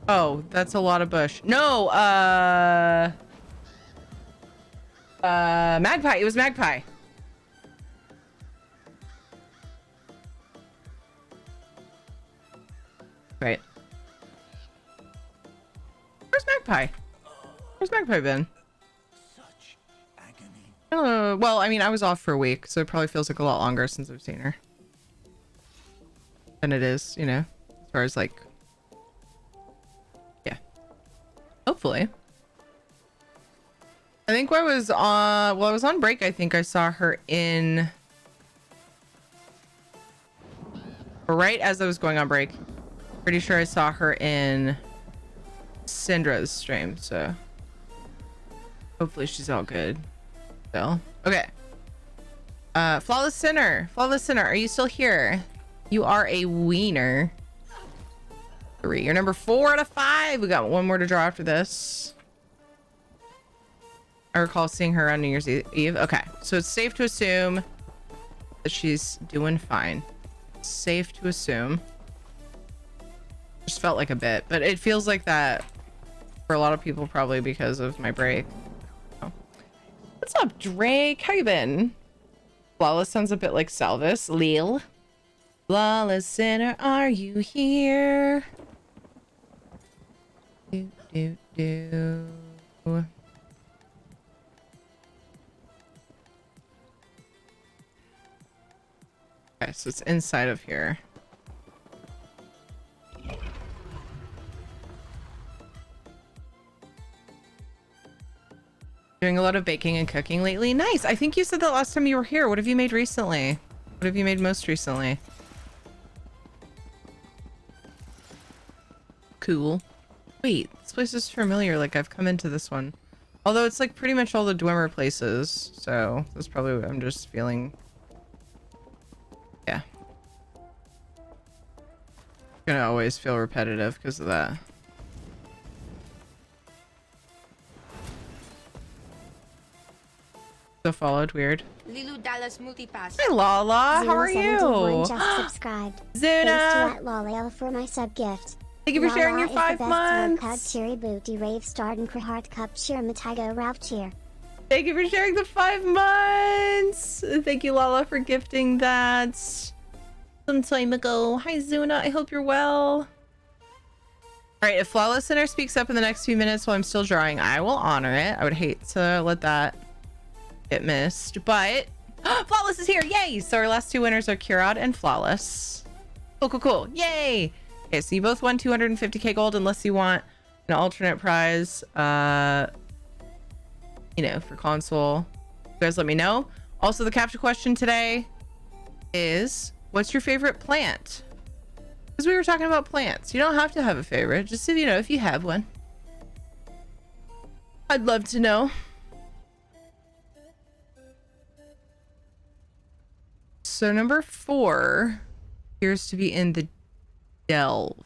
Oh, that's a lot of bush. No, Magpie. It was Magpie. Right. Where's Magpie? Where's Magpie been? Well, I mean, I was off for a week, so it probably feels like a lot longer since I've seen her. Than it is, you know, as far as like, yeah. Hopefully. I think when I was on, well, I was on break. I think I saw her in, right as I was going on break. Pretty sure I saw her in Syndra's stream, so hopefully she's all good. So, okay. Flawless Sinner. Flawless Sinner, are you still here? You are a wiener. 3. You're number 4 out of 5. We got one more to draw after this. I recall seeing her on New Year's Eve. Okay, so it's safe to assume that she's doing fine. Safe to assume. Just felt like a bit, but it feels like that for a lot of people, probably because of my break. Oh. What's up, Drake? How you been? Flawless sounds a bit like Salvis. Lil. Flawless Sinner, are you here? Do, do, do. Okay, so it's inside of here. Doing a lot of baking and cooking lately. Nice. I think you said that last time you were here. What have you made recently? What have you made most recently? Cool. Wait, this place is familiar. Like I've come into this one. Although it's like pretty much all the Dwemer places. So that's probably what I'm just feeling. Yeah. Gonna always feel repetitive because of that. So followed, weird. Lilu Dallas Multipass. Hi Lala, how are you? Just subscribed. Zuna! Thanks to for my sub gift. Thank you for sharing your 5 months. Cherry Booty Rave Starden Heart Cup Cheer Matigo Ralph Cheer. Thank you for sharing the 5 months. Thank you, Lala, for gifting that some time ago. Hi, Zuna. I hope you're well. All right, if Flawless Sinner speaks up in the next few minutes while I'm still drawing, I will honor it. I would hate to let that get missed, but Flawless is here. Yay! So our last 2 winners are Curod and Flawless. Cool, cool, cool. Yay! Okay, so you both won 250k gold unless you want an alternate prize, you know, for console. You guys let me know. Also, the capture question today is, what's your favorite plant? Because we were talking about plants. You don't have to have a favorite. Just so you know, if you have one. I'd love to know. So number 4 appears to be in the delve.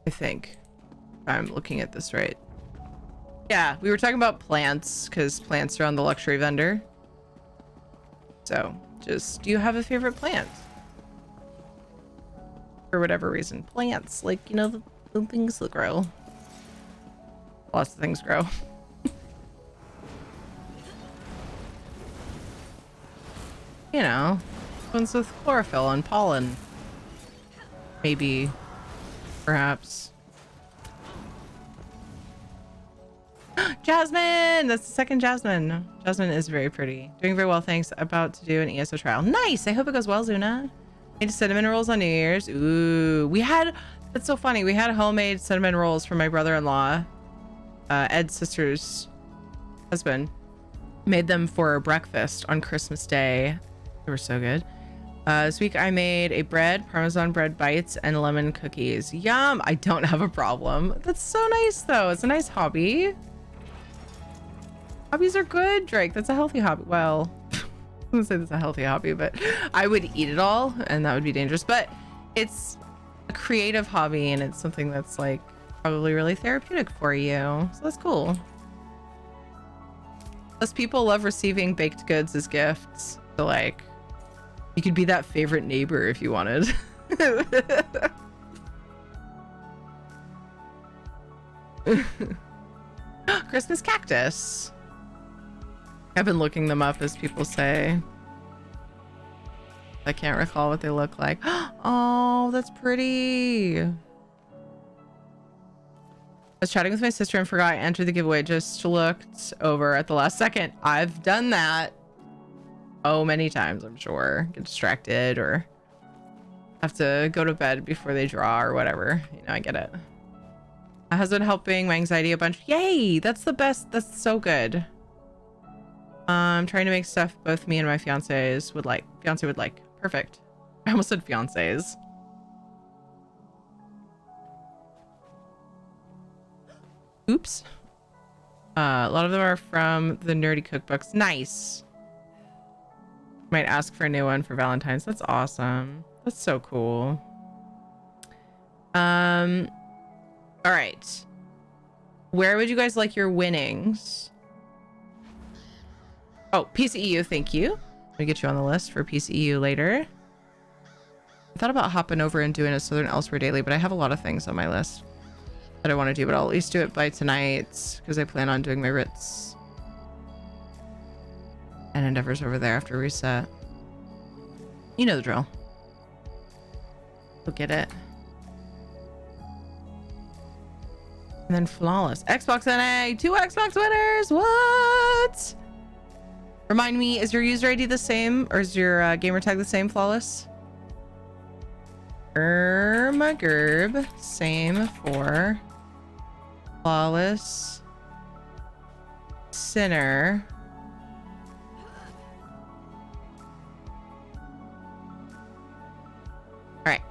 I think. If I'm looking at this right. Yeah, we were talking about plants because plants are on the luxury vendor. So just, do you have a favorite plant? For whatever reason. Plants, like, you know, the things that grow. lots of things grow. You know, ones with chlorophyll and pollen. Maybe, perhaps. Jasmine! That's the second Jasmine. Jasmine is very pretty. Doing very well, thanks. About to do an ESO trial. Nice! I hope it goes well, Zuna. Made cinnamon rolls on New Year's. Ooh, we had... That's so funny. We had homemade cinnamon rolls from my brother-in-law. Ed's sister's husband. Made them for breakfast on Christmas Day. They were so good. This week I made a bread, Parmesan bread bites, and lemon cookies. Yum! I don't have a problem. That's so nice, though. It's a nice hobby. Hobbies are good, Drake. That's a healthy hobby. Well, I wouldn't say that's a healthy hobby, but I would eat it all, and that would be dangerous. But it's a creative hobby, and it's something that's like probably really therapeutic for you. So that's cool. Plus, people love receiving baked goods as gifts. So, like, you could be that favorite neighbor if you wanted. Christmas cactus. I've been looking them up as people say. I can't recall what they look like. Oh, that's pretty. I was chatting with my sister and forgot I entered the giveaway. Just looked over at the last second. I've done that. Oh, many times, I'm sure. Get distracted or have to go to bed before they draw or whatever. You know, I get it. My husband helping my anxiety a bunch. Yay! That's the best. That's so good. I'm trying to make stuff both me and my fiancés would like. Fiancé would like. Perfect. I almost said fiancés. Oops. A lot of them are from the nerdy cookbooks. Nice. Might ask for a new one for Valentine's. That's awesome. That's so cool. All right. Where would you guys like your winnings? Oh, PCEU, thank you. Let me get you on the list for PCEU later. I thought about hopping over and doing a Southern Elsewhere daily, but I have a lot of things on my list that I want to do, but I'll at least do it by tonight because I plan on doing my writs and endeavors over there after reset. You know the drill. Go get it. And then flawless. Xbox NA, 2 Xbox winners. What? Remind me, is your user ID the same or is your gamer tag the same, flawless? Gerb, same for flawless sinner. All right,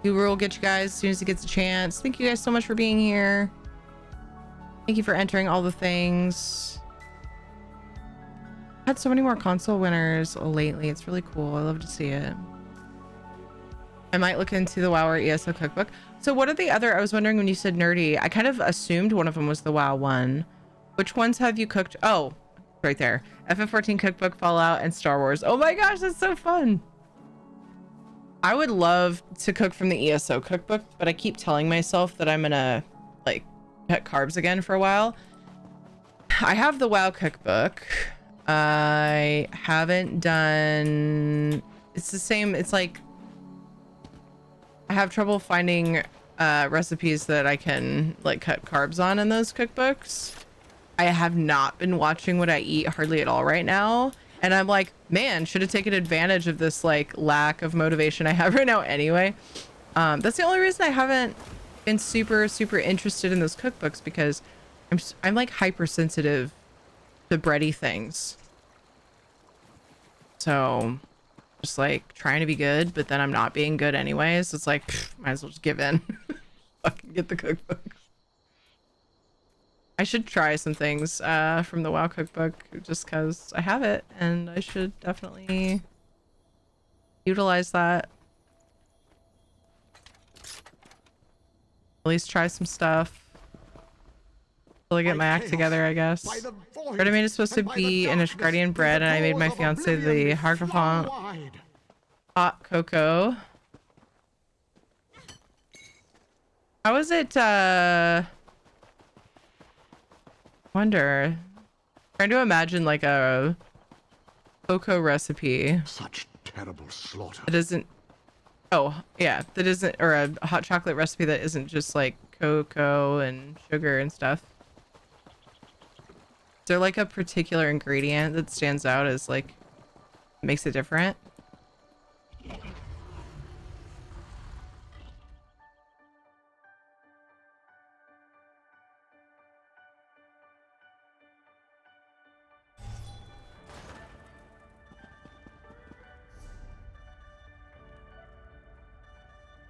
Guru will get you guys as soon as he gets a chance. Thank you guys so much for being here. Thank you for entering all the things. Had so many more console winners lately. It's really cool. I love to see it. I might look into the WoW or ESO cookbook. So what are the other, I was wondering when you said nerdy, I kind of assumed one of them was the WoW one. Which ones have you cooked? Oh, right there. FF14 cookbook, Fallout, and Star Wars. Oh my gosh, that's so fun. I would love to cook from the ESO cookbook, but I keep telling myself that I'm gonna like cut carbs again for a while. I have the WoW cookbook. I haven't done, it's the same, it's like I have trouble finding recipes that I can like cut carbs on in those cookbooks. I have not been watching what I eat hardly at all right now, and I'm like, man, should have taken advantage of this like lack of motivation I have right now anyway. That's the only reason I haven't been super interested in those cookbooks, because I'm like hypersensitive to bready things. So just like trying to be good, but then I'm not being good anyways. It's like, might as well just give in. Fucking get the cookbook. I should try some things from the WoW cookbook just because I have it, and I should definitely utilize that. At least try some stuff till I get my act together, I guess. Bread I made is supposed to be an Ishgardian bread, and I made my fiance the Hargafont hot cocoa. How is it wonder. Trying to imagine like a cocoa recipe. Such terrible slaughter. That isn't. Oh yeah, that isn't, or a hot chocolate recipe that isn't just like cocoa and sugar and stuff. Is there like a particular ingredient that stands out as like makes it different?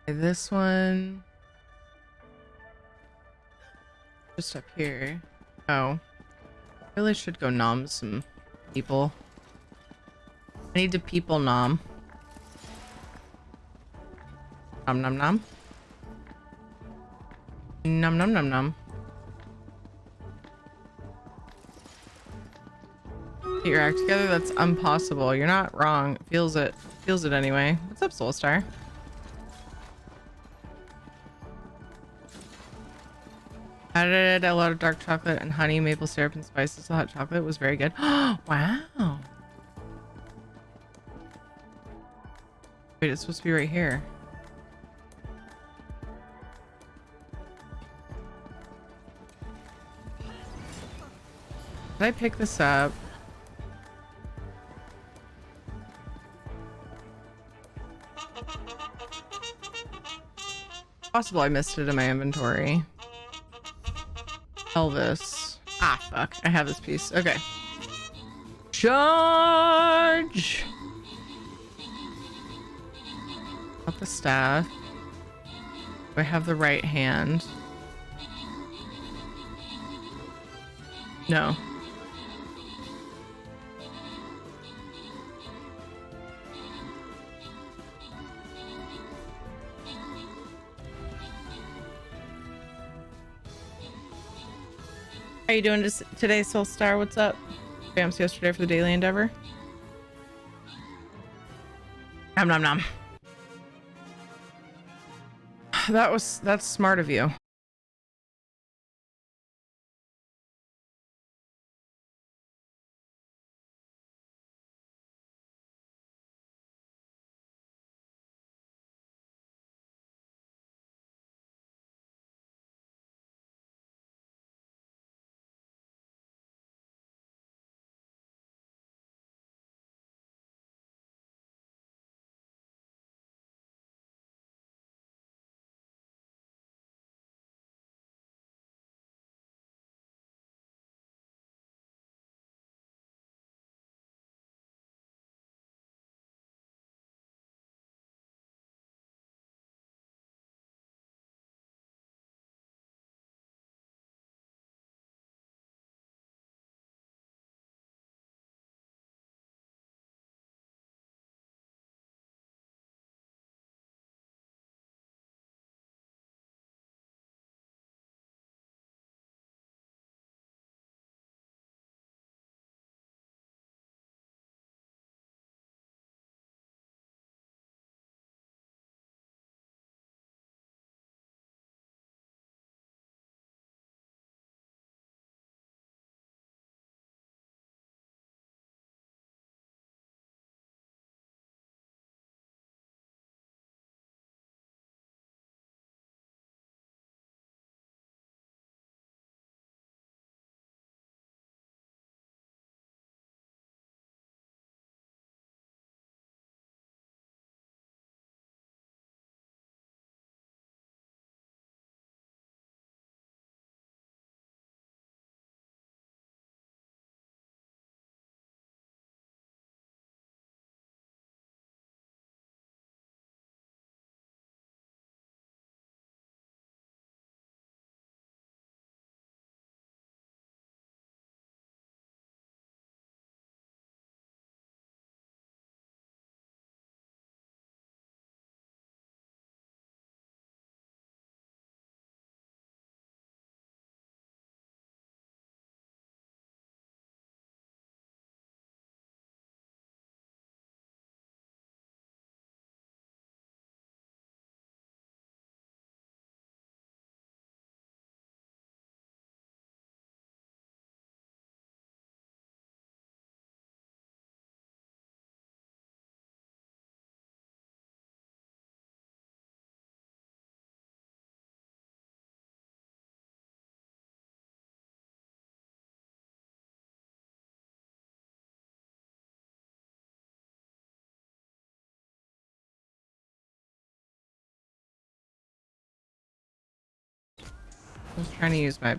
Okay, this one just up here. Oh, really should go nom some people. I need to people nom. Nom nom nom. Nom nom nom nom. Get your act together? That's impossible. You're not wrong. Feels it. Feels it anyway. What's up, Soulstar? Added a lot of dark chocolate and honey, maple syrup, and spices. The hot chocolate was very good. Wow. Wait, it's supposed to be right here. Did I pick this up? Possible I missed it in my inventory. Elvis. Ah, fuck. I have this piece. Okay. Charge! Got the staff. Do I have the right hand? No. How you doing today, Soulstar? What's up? Bams yesterday for the daily endeavor. Nom nom nom. That's smart of you. I was trying to use my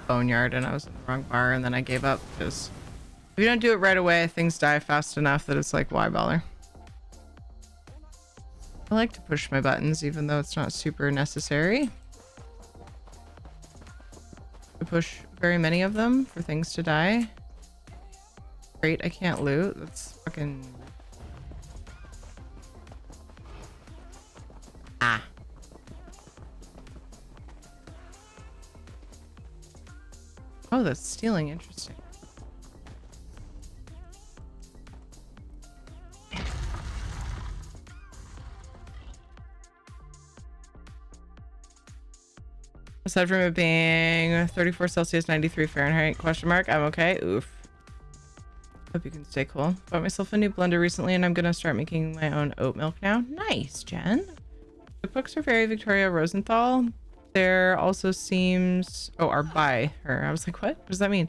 boneyard and I was in the wrong bar, and then I gave up because if you don't do it right away, things die fast enough that it's like, why bother? I like to push my buttons even though it's not super necessary. I push very many of them for things to die. Great, I can't loot. That's fucking... Ah. Oh, that's stealing. Interesting. Aside from it being 34 Celsius, 93 Fahrenheit, question mark, I'm okay. Oof. Hope you can stay cool. Bought myself a new blender recently and I'm gonna start making my own oat milk now. Nice, Jen. The books are very Victoria Rosenthal. There also seems... Oh, are by her. I was like, what? What does that mean?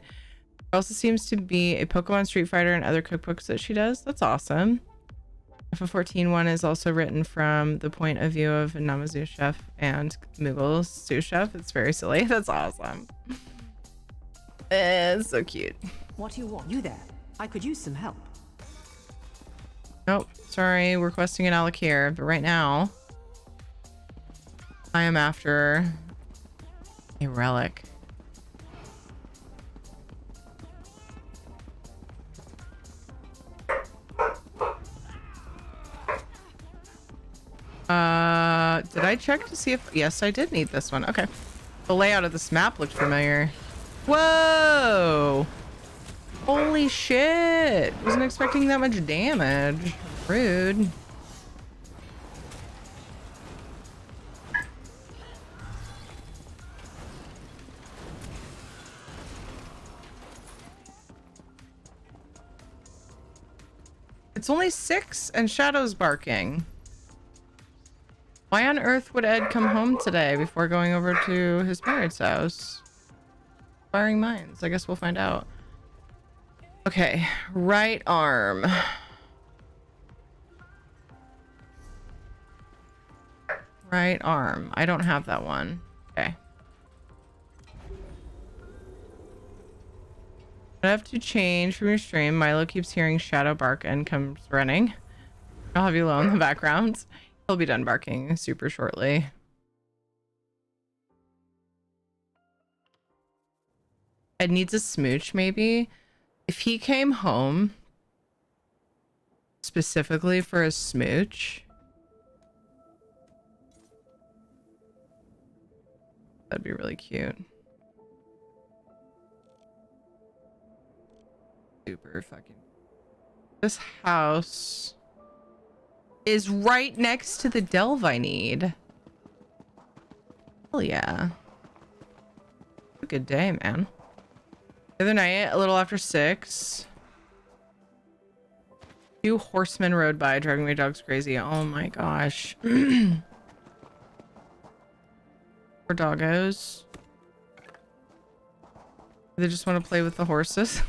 There also seems to be a Pokemon Street Fighter and other cookbooks that she does. That's awesome. FA14 one is also written from the point of view of a Namazu chef and Mughal sous chef. It's very silly. That's awesome. It's so cute. What do you want? You there? I could use some help. Nope. Sorry, we're questing an Alakir, but right now I am after a relic. Did I check to see if... Yes, I did need this one. Okay. The layout of this map looked familiar. Whoa! Holy shit! Wasn't expecting that much damage. Rude. It's only 6 and Shadow's barking. Why on earth would Ed come home today before going over to his parents' house? Firing mines. I guess we'll find out. Okay, right arm. Right arm. I don't have that one. Okay. I have to change from your stream. Milo keeps hearing Shadow bark and comes running. I'll have you low in the background. He'll be done barking super shortly. Ed needs a smooch, maybe. If he came home specifically for a smooch, that'd be really cute. Super fucking... This house is right next to the delve I need. Hell yeah. A good day, man. The other night, a little after 6, 2 horsemen rode by, driving my dogs crazy. Oh my gosh. Poor doggos. They just want to play with the horses.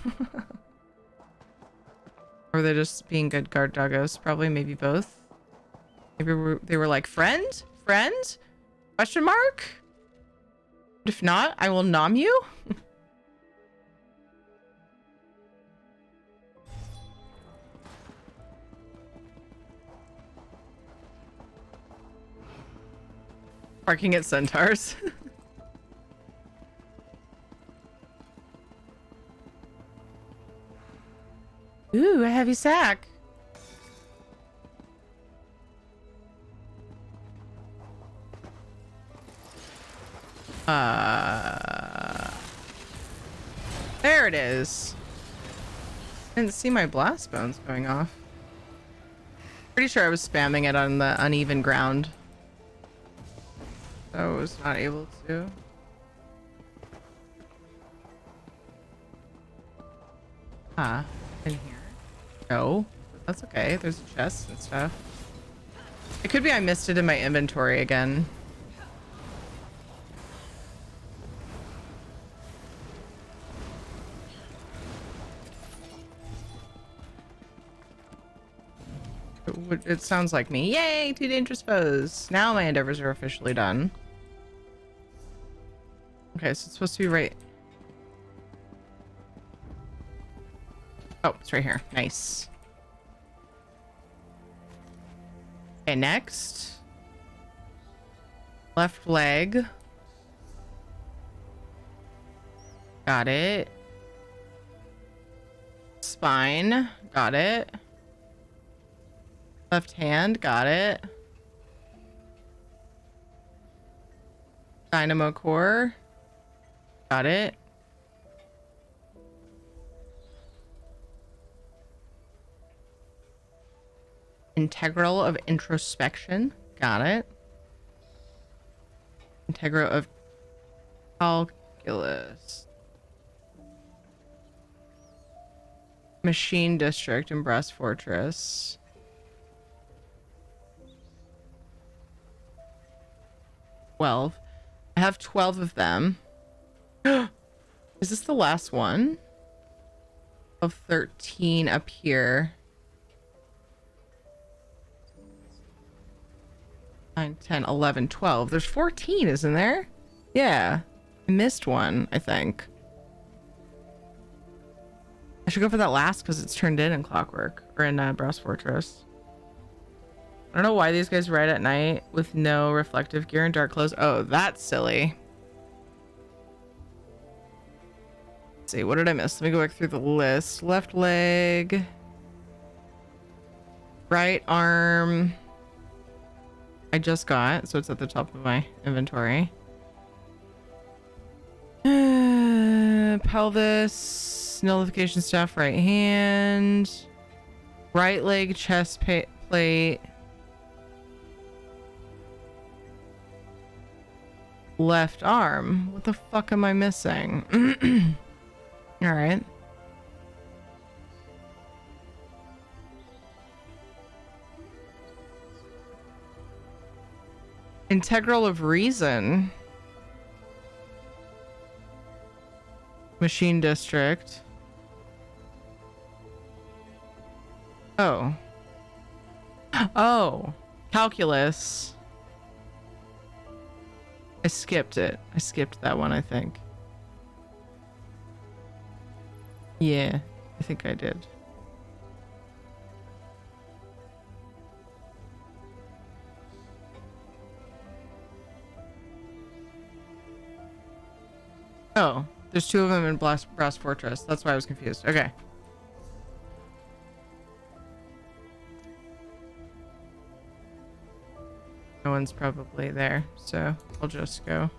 Or they're just being good guard doggos. Probably, maybe both. Maybe they were like, friend? Friend? Question mark? If not, I will nom you. Barking at centaurs. Ooh, a heavy sack. There it is. Didn't see my blast bones going off. Pretty sure I was spamming it on the uneven ground. So I was not able to. Ah, in here. No, that's okay. There's a chest and stuff. It could be I missed it in my inventory again. It sounds like me. Yay, 2 dangerous foes. Now my endeavors are officially done. Okay, so it's supposed to be right. Oh, it's right here. Nice. Okay, next. Left leg. Got it. Spine. Got it. Left hand. Got it. Dynamo core. Got it. Integral of introspection. Got it. Integral of calculus. Machine district and breast fortress. I have 12 of them. Is this the last one? Of 13 up here. 9, 10, 11, 12. There's 14, isn't there? Yeah. I missed one, I think. I should go for that last because it's turned in Clockwork. Or in Brass Fortress. I don't know why these guys ride at night with no reflective gear and dark clothes. Oh, that's silly. Let's see, what did I miss? Let me go back through the list. Left leg. Right arm. I just got, so it's at the top of my inventory. Pelvis, nullification staff, right hand, right leg, chest plate, left arm. What the fuck am I missing? All right. Integral of reason. Machine district. Oh. Oh. Calculus. I skipped it. I skipped that one, I think. Yeah, I think I did. Oh, there's two of them in Brass Fortress. That's why I was confused. Okay. No one's probably there, so I'll just go.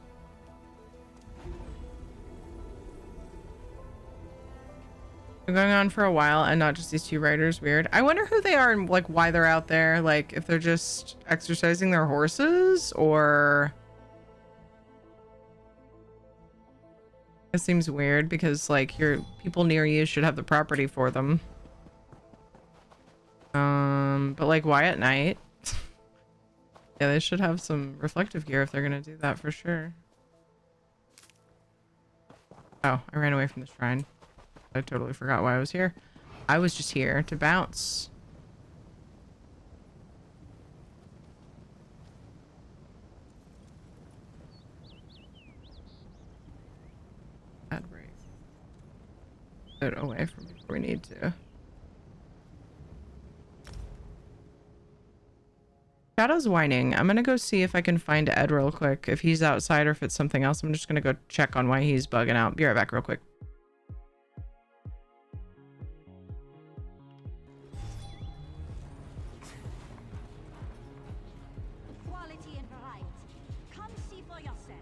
They're going on for a while and not just these two riders. Weird. I wonder who they are and like why they're out there. Like if they're just exercising their horses or... It seems weird because like your people near you should have the property for them. But like why at night? Yeah, they should have some reflective gear if they're gonna do that for sure. Oh, I ran away from the shrine. I totally forgot why I was here. I was just here to bounce. It away from before we need to. Shadow's whining. I'm gonna go see if I can find Ed real quick. If he's outside or if it's something else. I'm just gonna go check on why he's bugging out. Be right back real quick. Quality and variety. Come see for yourself.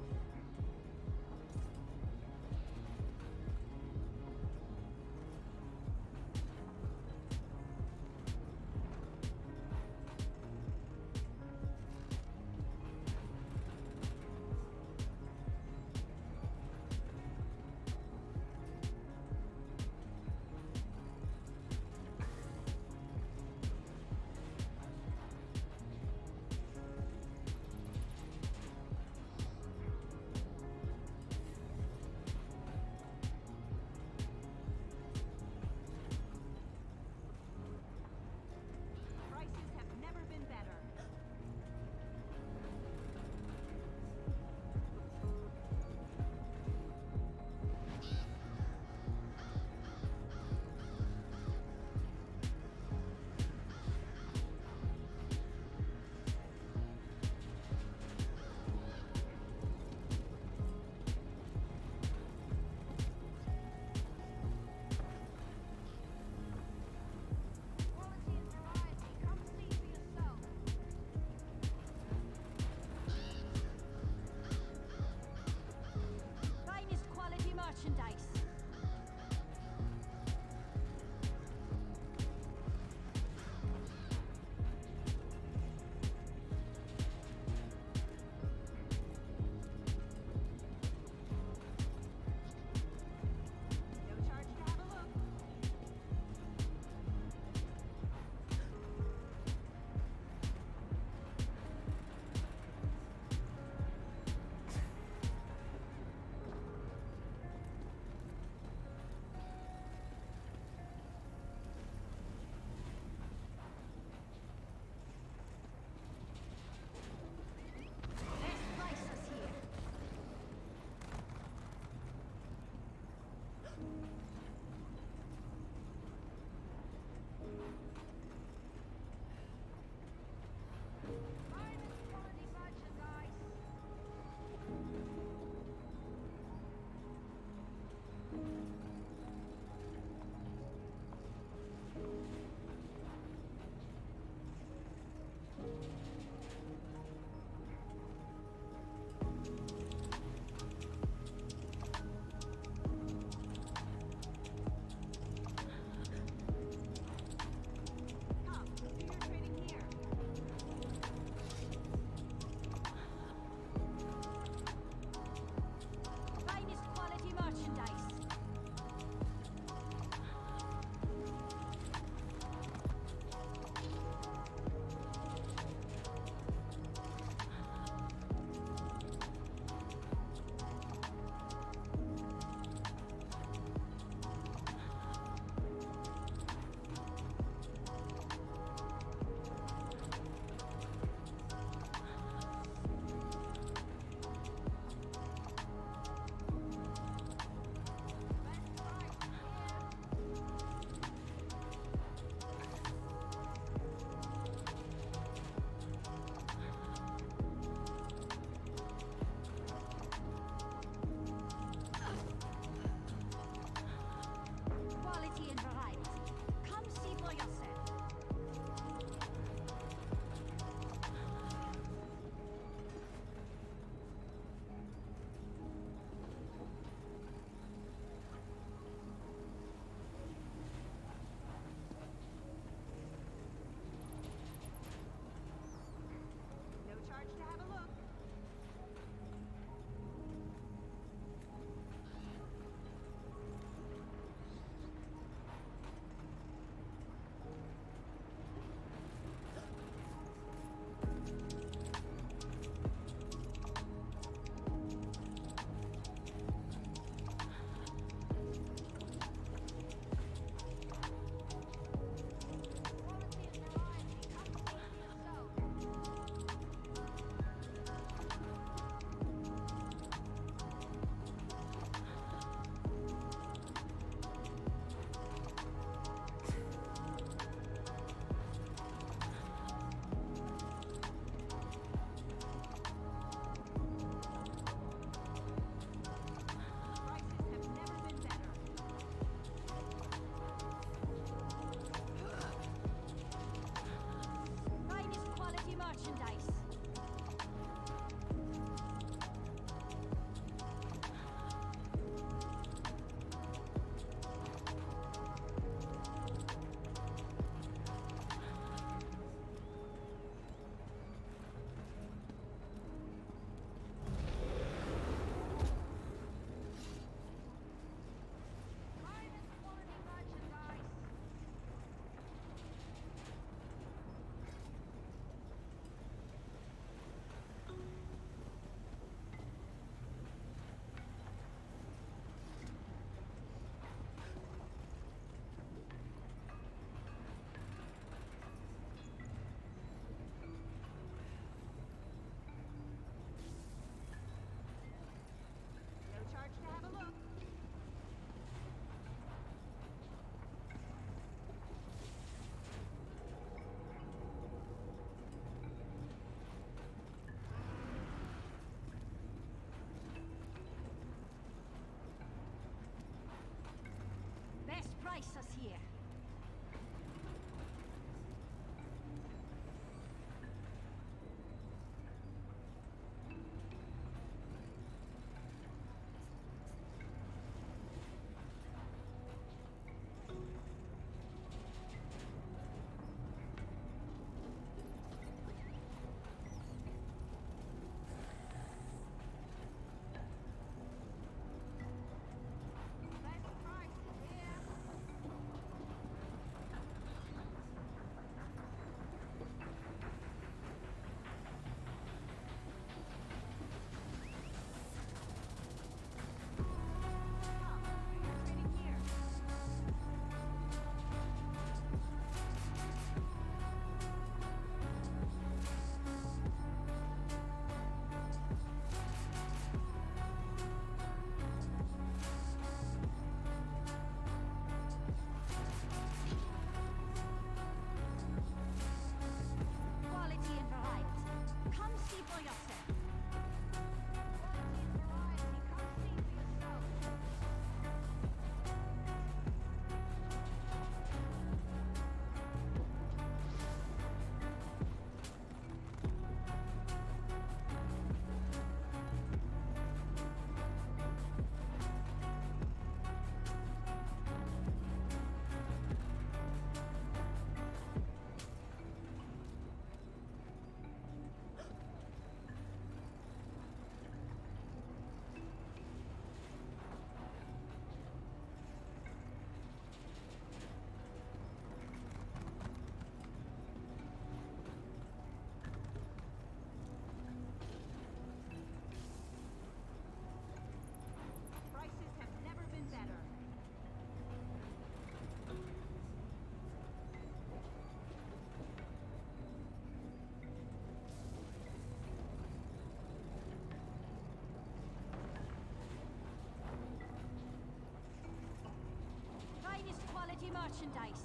quality merchandise.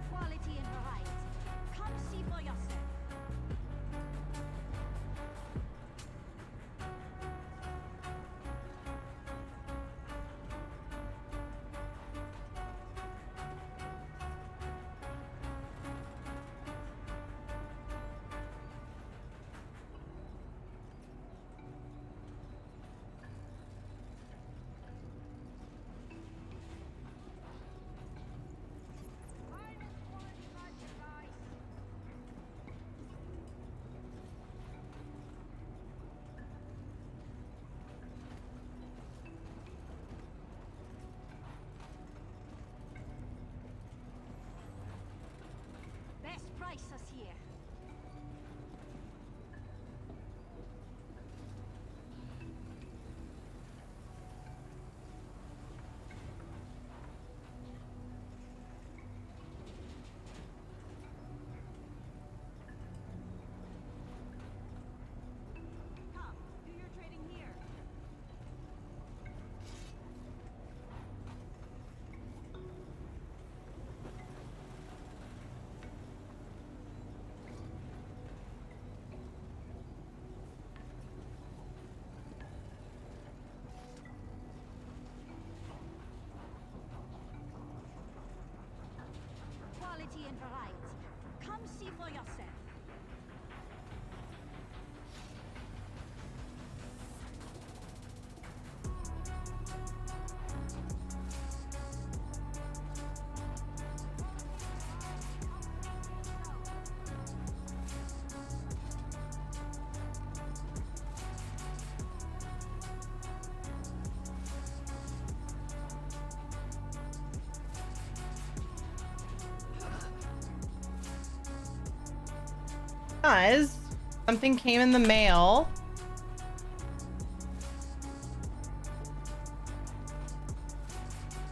Quality and variety. Come see for yourself. Best prices here. Come, do your trading here. Quality and variety. Come see for yourself. Guys, something came in the mail.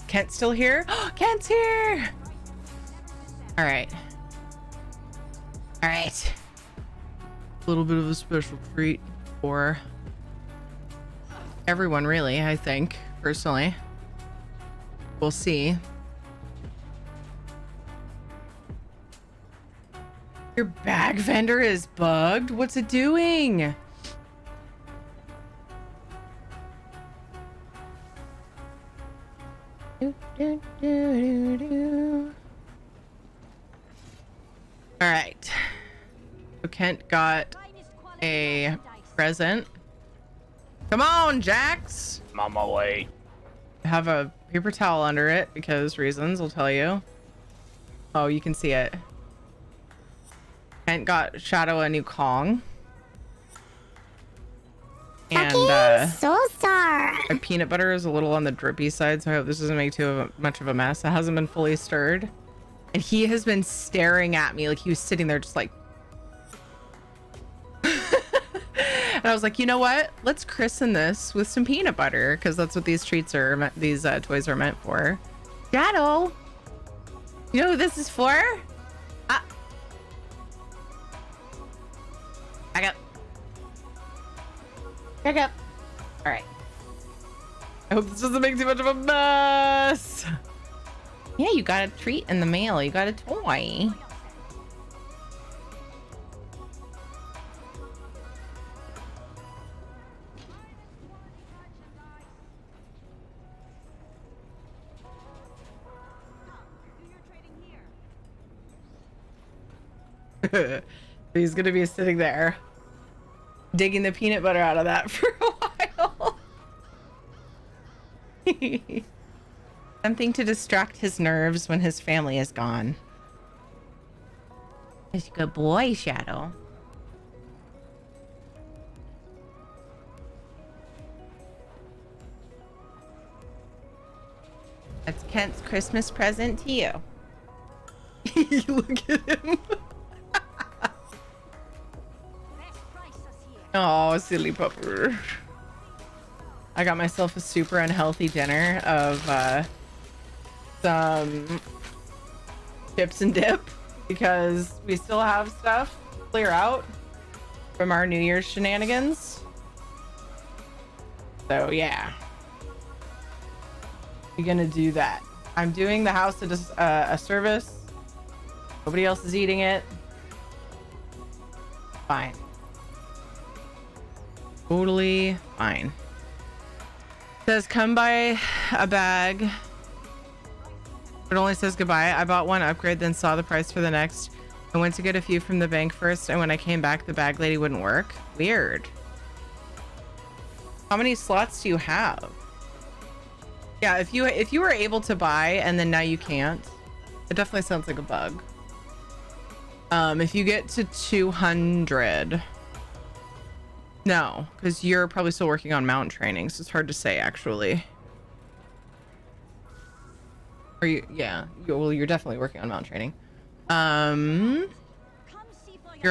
Kent's still here? Kent's here! All right. All right. A little bit of a special treat for everyone, really, I think, personally. We'll see. Your bag vendor is bugged? What's it doing? All right. So Kent got a present. Come on, Jax. I'm on my way. Have a paper towel under it because reasons, I'll tell you. Oh, you can see it. Kent got Shadow a new Kong. And my peanut butter is a little on the drippy side, so I hope this doesn't make too much of a mess. It hasn't been fully stirred. And he has been staring at me like he was sitting there just like... And I was like, you know what? Let's christen this with some peanut butter, because that's what these treats are, these toys are meant for. Shadow! You know who this is for? Back up. Back up. All right. I hope this doesn't make too much of a mess. Yeah, you got a treat in the mail. You got a toy. He's gonna be sitting there digging the peanut butter out of that for a while. Something to distract his nerves when his family is gone. He's a good boy, Shadow. That's Kent's Christmas present to you. Look at him. Oh, silly pupper. I got myself a super unhealthy dinner of some chips and dip because we still have stuff to clear out from our New Year's shenanigans. So yeah, we're gonna do that. I'm doing the house a service. Nobody else is eating it. Fine. Totally fine. Says come buy a bag. It only says goodbye. I bought one upgrade, then saw the price for the next. I went to get a few from the bank first, and when I came back, the bag lady wouldn't work. Weird. How many slots do you have? Yeah, if you were able to buy and then now you can't, it definitely sounds like a bug. If you get to 200, no, because you're probably still working on mount training, so it's hard to say actually. Or you, yeah, well, you're definitely working on mount training. You're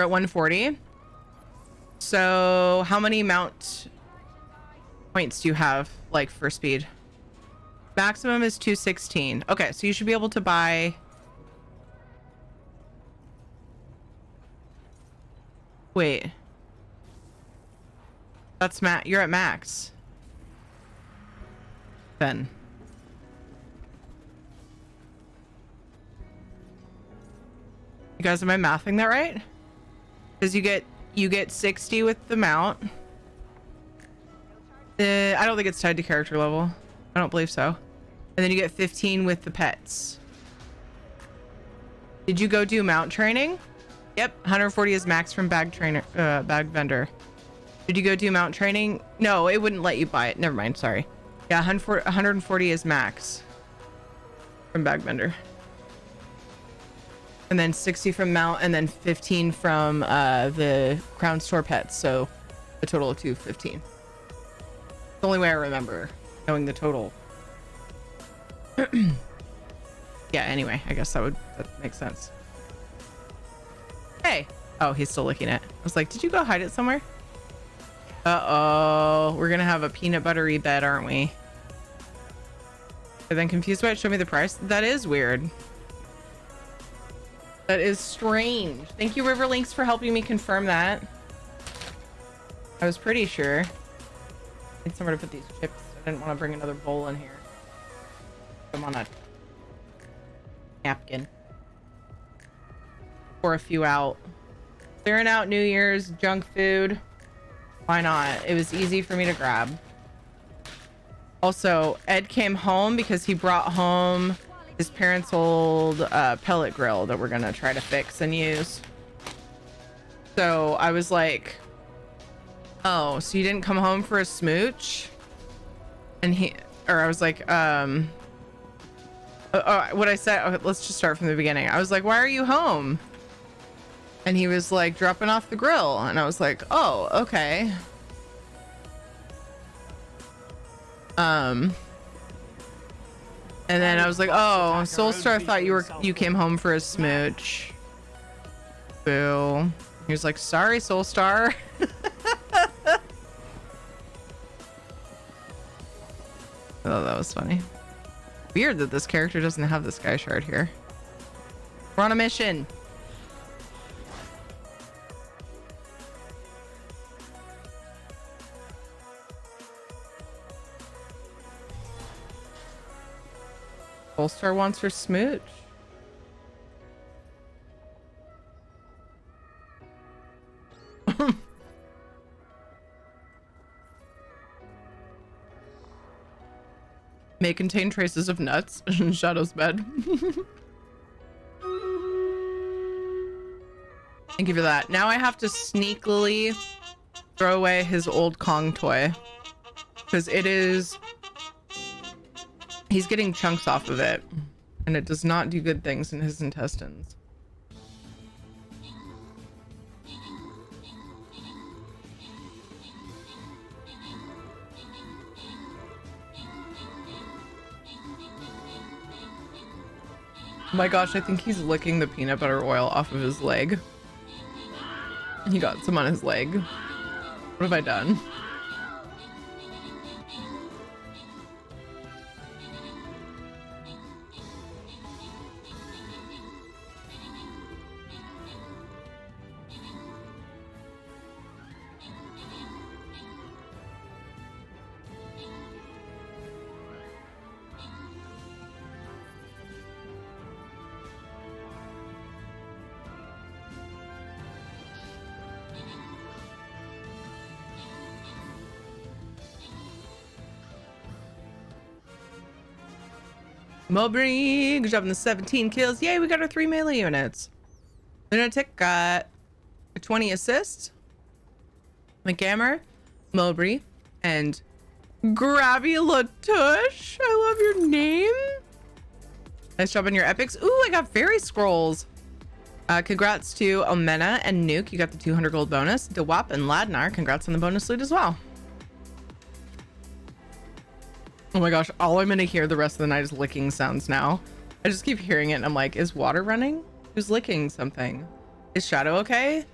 at 140. So how many mount points do you have, like, for speed? Maximum is 216. Okay, so you should be able to buy. Wait. That's you're at max. Then. You guys, am I mathing that right? Because you get 60 with the mount. I don't think it's tied to character level. I don't believe so. And then you get 15 with the pets. Did you go do mount training? Yep, 140 is max from bag vendor. Did you go do mount training? No, it wouldn't let you buy it. Never mind, sorry. Yeah, 140 is max from bag vendor. And then 60 from mount, and then 15 from the Crown Store pets. So a total of 215. It's the only way I remember knowing the total. Yeah, anyway, I guess that makes sense. Hey. Oh, he's still licking it. I was like, did you go hide it somewhere? Uh-oh. We're gonna have a peanut buttery bed, aren't we? And then confused by it, show me the price. That is weird. That is strange. Thank you, Riverlinks, for helping me confirm that. I was pretty sure. I need somewhere to put these chips. I didn't want to bring another bowl in here. I'm on a napkin. Pour a few out. Clearing out New Year's junk food. Why not? It was easy for me to grab. Also, Ed came home because he brought home his parents' old pellet grill that we're gonna try to fix and use. So I was like, oh, so you didn't come home for a smooch? And I was like, what I said, let's just start from the beginning. I was like, why are you home? And he was like, dropping off the grill. And I was like, oh, okay. And then I was like, oh, Soulstar thought you came home for a smooch. Boo. He was like, sorry, Soulstar. Oh, that was funny. Weird that this character doesn't have the sky shard here. We're on a mission. Soulstar wants her smooch. May contain traces of nuts in Shadow's bed. Thank you for that. Now I have to sneakily throw away his old Kong toy. Because it is... He's getting chunks off of it. And it does not do good things in his intestines. Oh my gosh, I think he's licking the peanut butter oil off of his leg. He got some on his leg. What have I done? Mowbray, good job on the 17 kills. Yay, we got our 3 melee units. Lunatic got a 20 assists. McGammer, Mowbray, and Grabby Latush. I love your name. Nice job on your epics. Ooh, I got fairy scrolls. Congrats to Omena and Nuke. You got the 200 gold bonus. Dewap and Ladnar, congrats on the bonus loot as well. Oh my gosh, all I'm gonna hear the rest of the night is licking sounds now. I just keep hearing it and I'm like, is water running? Who's licking something? Is Shadow okay? Is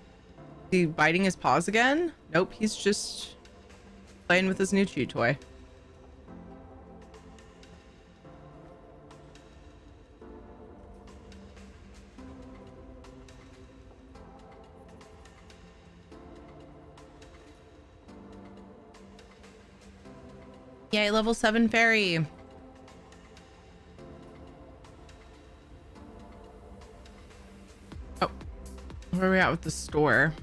he biting his paws again? Nope, he's just playing with his new chew toy. Yay, level 7 fairy. Oh, where are we at with the store?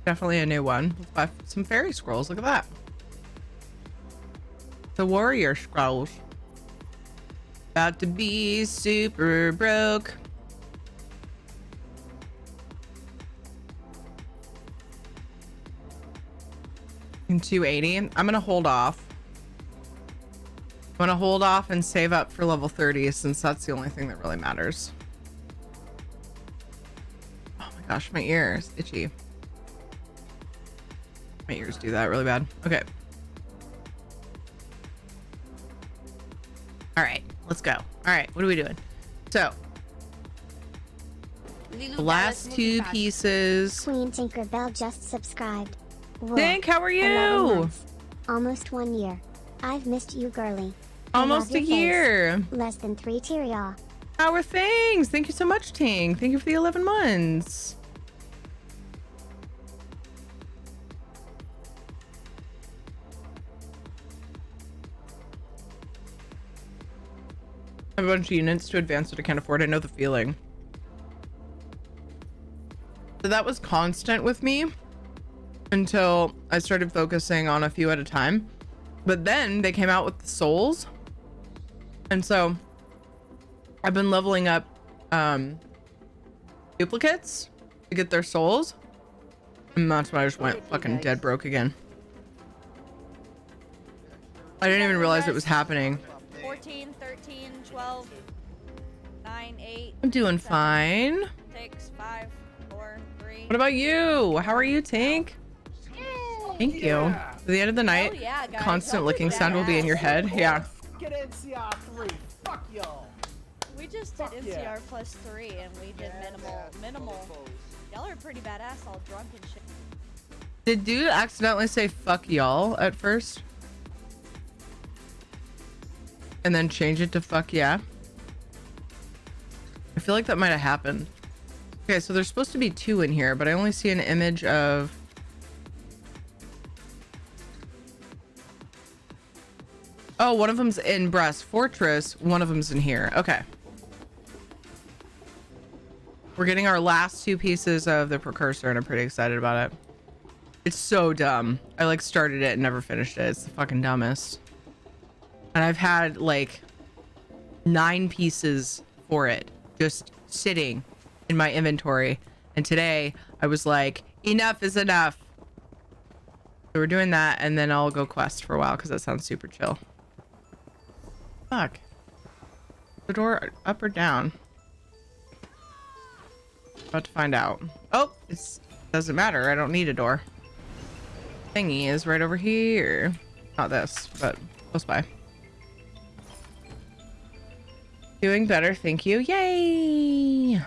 Definitely a new one. Let's buy some fairy scrolls. Look at that. The warrior scrolls. About to be super broke. In 280. I'm gonna hold off. I'm gonna hold off and save up for level 30 since that's the only thing that really matters. Oh my gosh, my ears itchy. My ears do that really bad. Okay. All right, let's go. All right, what are we doing? So the last 2 pieces. Queen Tinkerbell just subscribed. Whoa, Dink, how are 11 you? months. Almost 1 year. I've missed you, girly. Almost a year. Less than 3 tier, y'all. How are things? Thank you so much, Tink. Thank you for the 11 months. I have a bunch of units to advance that I can't afford. I know the feeling. So that was constant with me until I started focusing on a few at a time. But then they came out with the souls. And so I've been leveling up duplicates to get their souls. And that's why I just went fucking dead broke again. I didn't even realize it was happening. 14, 13, 12, 9, 8. I'm doing fine. 6, 5, 4, 3. What about you? How are you, Tink? Thank you. At the end of the night, yeah, guys. constant licking sound will be in your head. Yeah. Get NCR 3. Fuck y'all. We just did NCR plus 3 and we did minimal. Y'all are pretty badass, all drunk and shit. Did dude accidentally say fuck y'all at first? And then change it to fuck yeah? I feel like that might have happened. Okay, so there's supposed to be 2 in here, but I only see an image of... Oh, one of them's in Brass Fortress. One of them's in here. Okay. We're getting our last 2 pieces of the precursor, and I'm pretty excited about it. It's so dumb. I like started it and never finished it. It's the fucking dumbest. And I've had like 9 pieces for it just sitting in my inventory. And today I was like, enough is enough. So we're doing that, and then I'll go quest for a while because that sounds super chill. Fuck. The door up or down? About to find out. Oh, it doesn't matter. I don't need a door. Thingy is right over here. Not this, but close by. Doing better, thank you. Yay!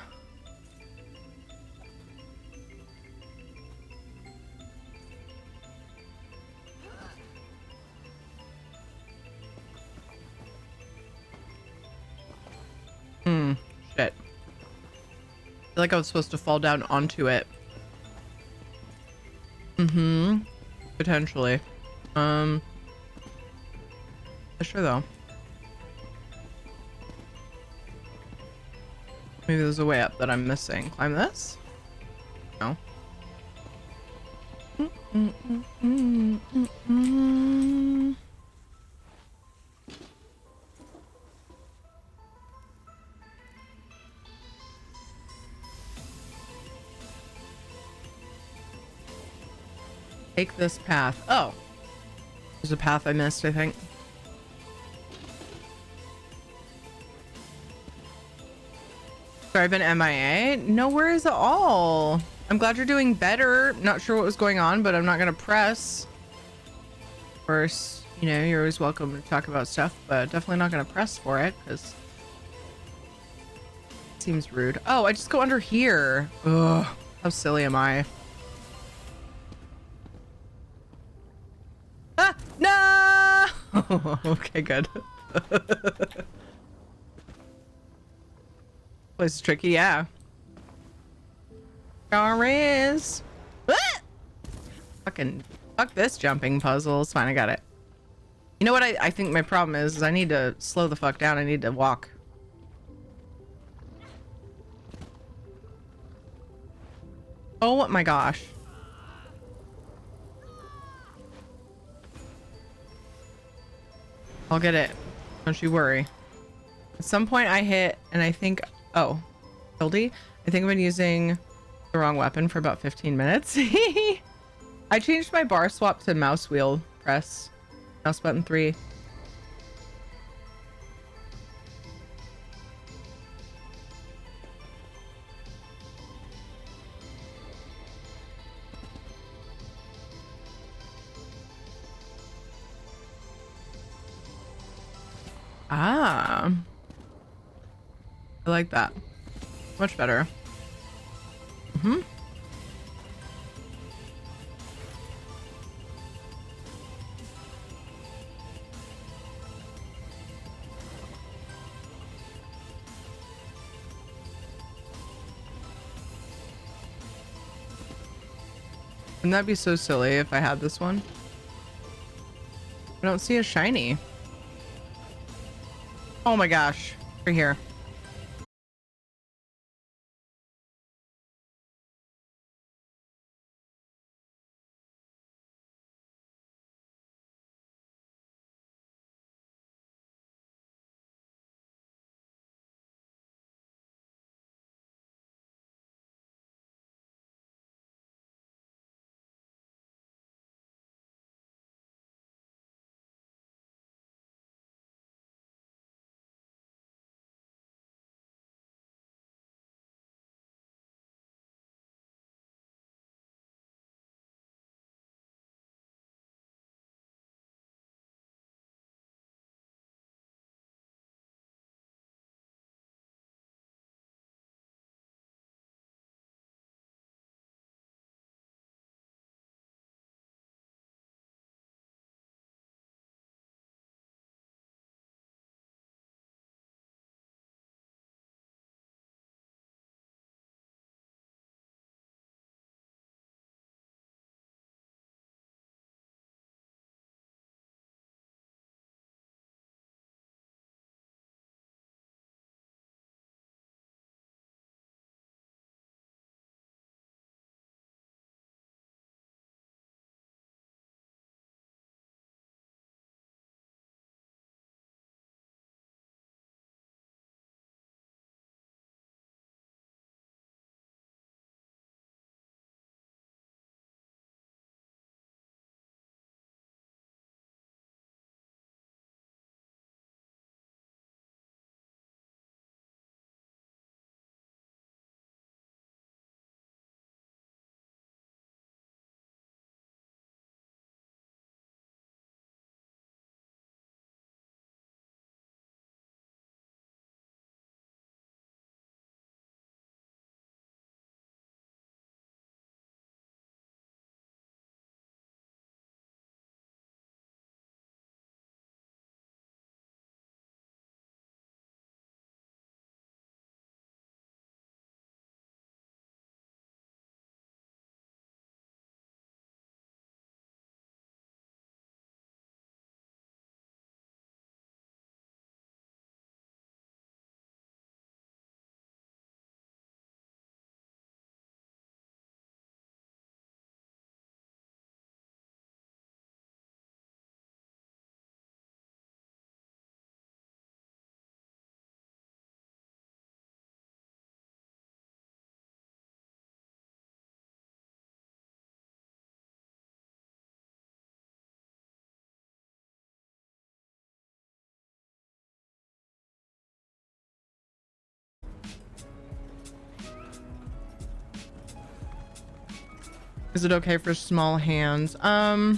Shit. I feel like I was supposed to fall down onto it. Potentially. Sure though. Maybe there's a way up that I'm missing. Climb this? No. Take this path. Oh. There's a path I missed, I think. Sorry, I've been MIA. No worries at all. I'm glad you're doing better. Not sure what was going on, but I'm not gonna press. Of course, you know, you're always welcome to talk about stuff, but definitely not gonna press for it, because it seems rude. Oh, I just go under here. Ugh, how silly am I? Ah, no! Okay, good. Place is tricky, yeah. Sure is. Ah! Fuck this jumping puzzle. It's fine, I got it. You know what I think my problem is I need to slow the fuck down. I need to walk. Oh my gosh. I'll get it. Don't you worry. At some point I hit and I think, oh, Hildy, I think I've been using the wrong weapon for about 15 minutes. I changed my bar swap to mouse wheel press. Mouse button 3. Ah. I like that. Much better. Wouldn't that be so silly if I had this one? I don't see a shiny. Oh my gosh. Right here. Is it okay for small hands? I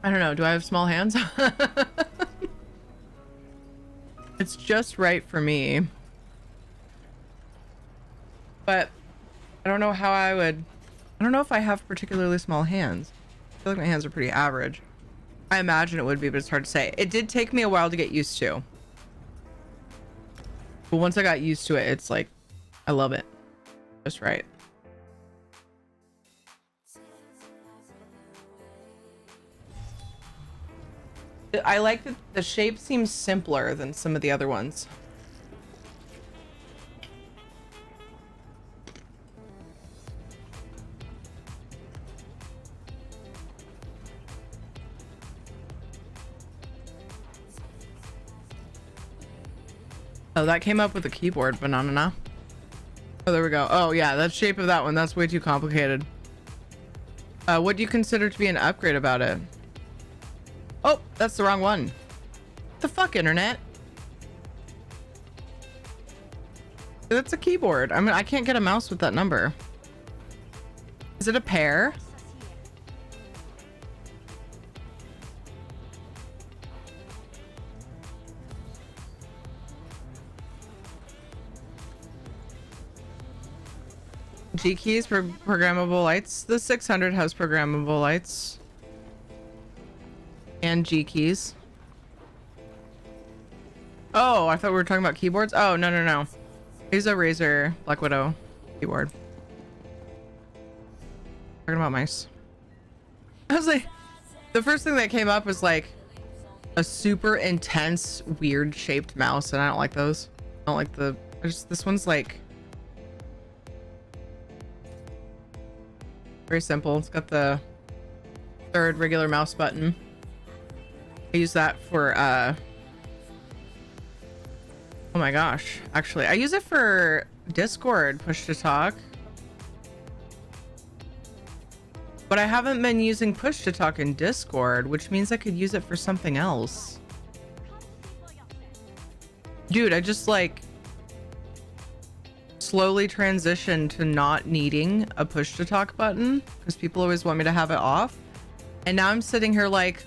don't know. Do I have small hands? It's just right for me. But I don't know how I don't know if I have particularly small hands. I feel like my hands are pretty average. I imagine it would be, but it's hard to say. It did take me a while to get used to. But once I got used to it, it's like, I love it. Just right. I like that the shape seems simpler than some of the other ones. Oh, that came up with the keyboard, banana. Oh, there we go. Oh, yeah, that shape of that one, that's way too complicated. What do you consider to be an upgrade about it? Oh, that's the wrong one. What the fuck, internet? That's a keyboard. I mean, I can't get a mouse with that number. Is it a pair? G keys for programmable lights. The 600 has programmable lights. And G keys. Oh, I thought we were talking about keyboards. Oh, no, no, no. Here's a Razer Black Widow keyboard. Talking about mice. I was like, the first thing that came up was like a super intense, weird shaped mouse, and I don't like those. I don't like the, this one's like very simple. It's got the third regular mouse button. I use that for oh my gosh, actually I use it for Discord push to talk, but I haven't been using push to talk in Discord, which means I could use it for something else. Dude, I just like slowly transitioned to not needing a push to talk button because people always want me to have it off, and now I'm sitting here like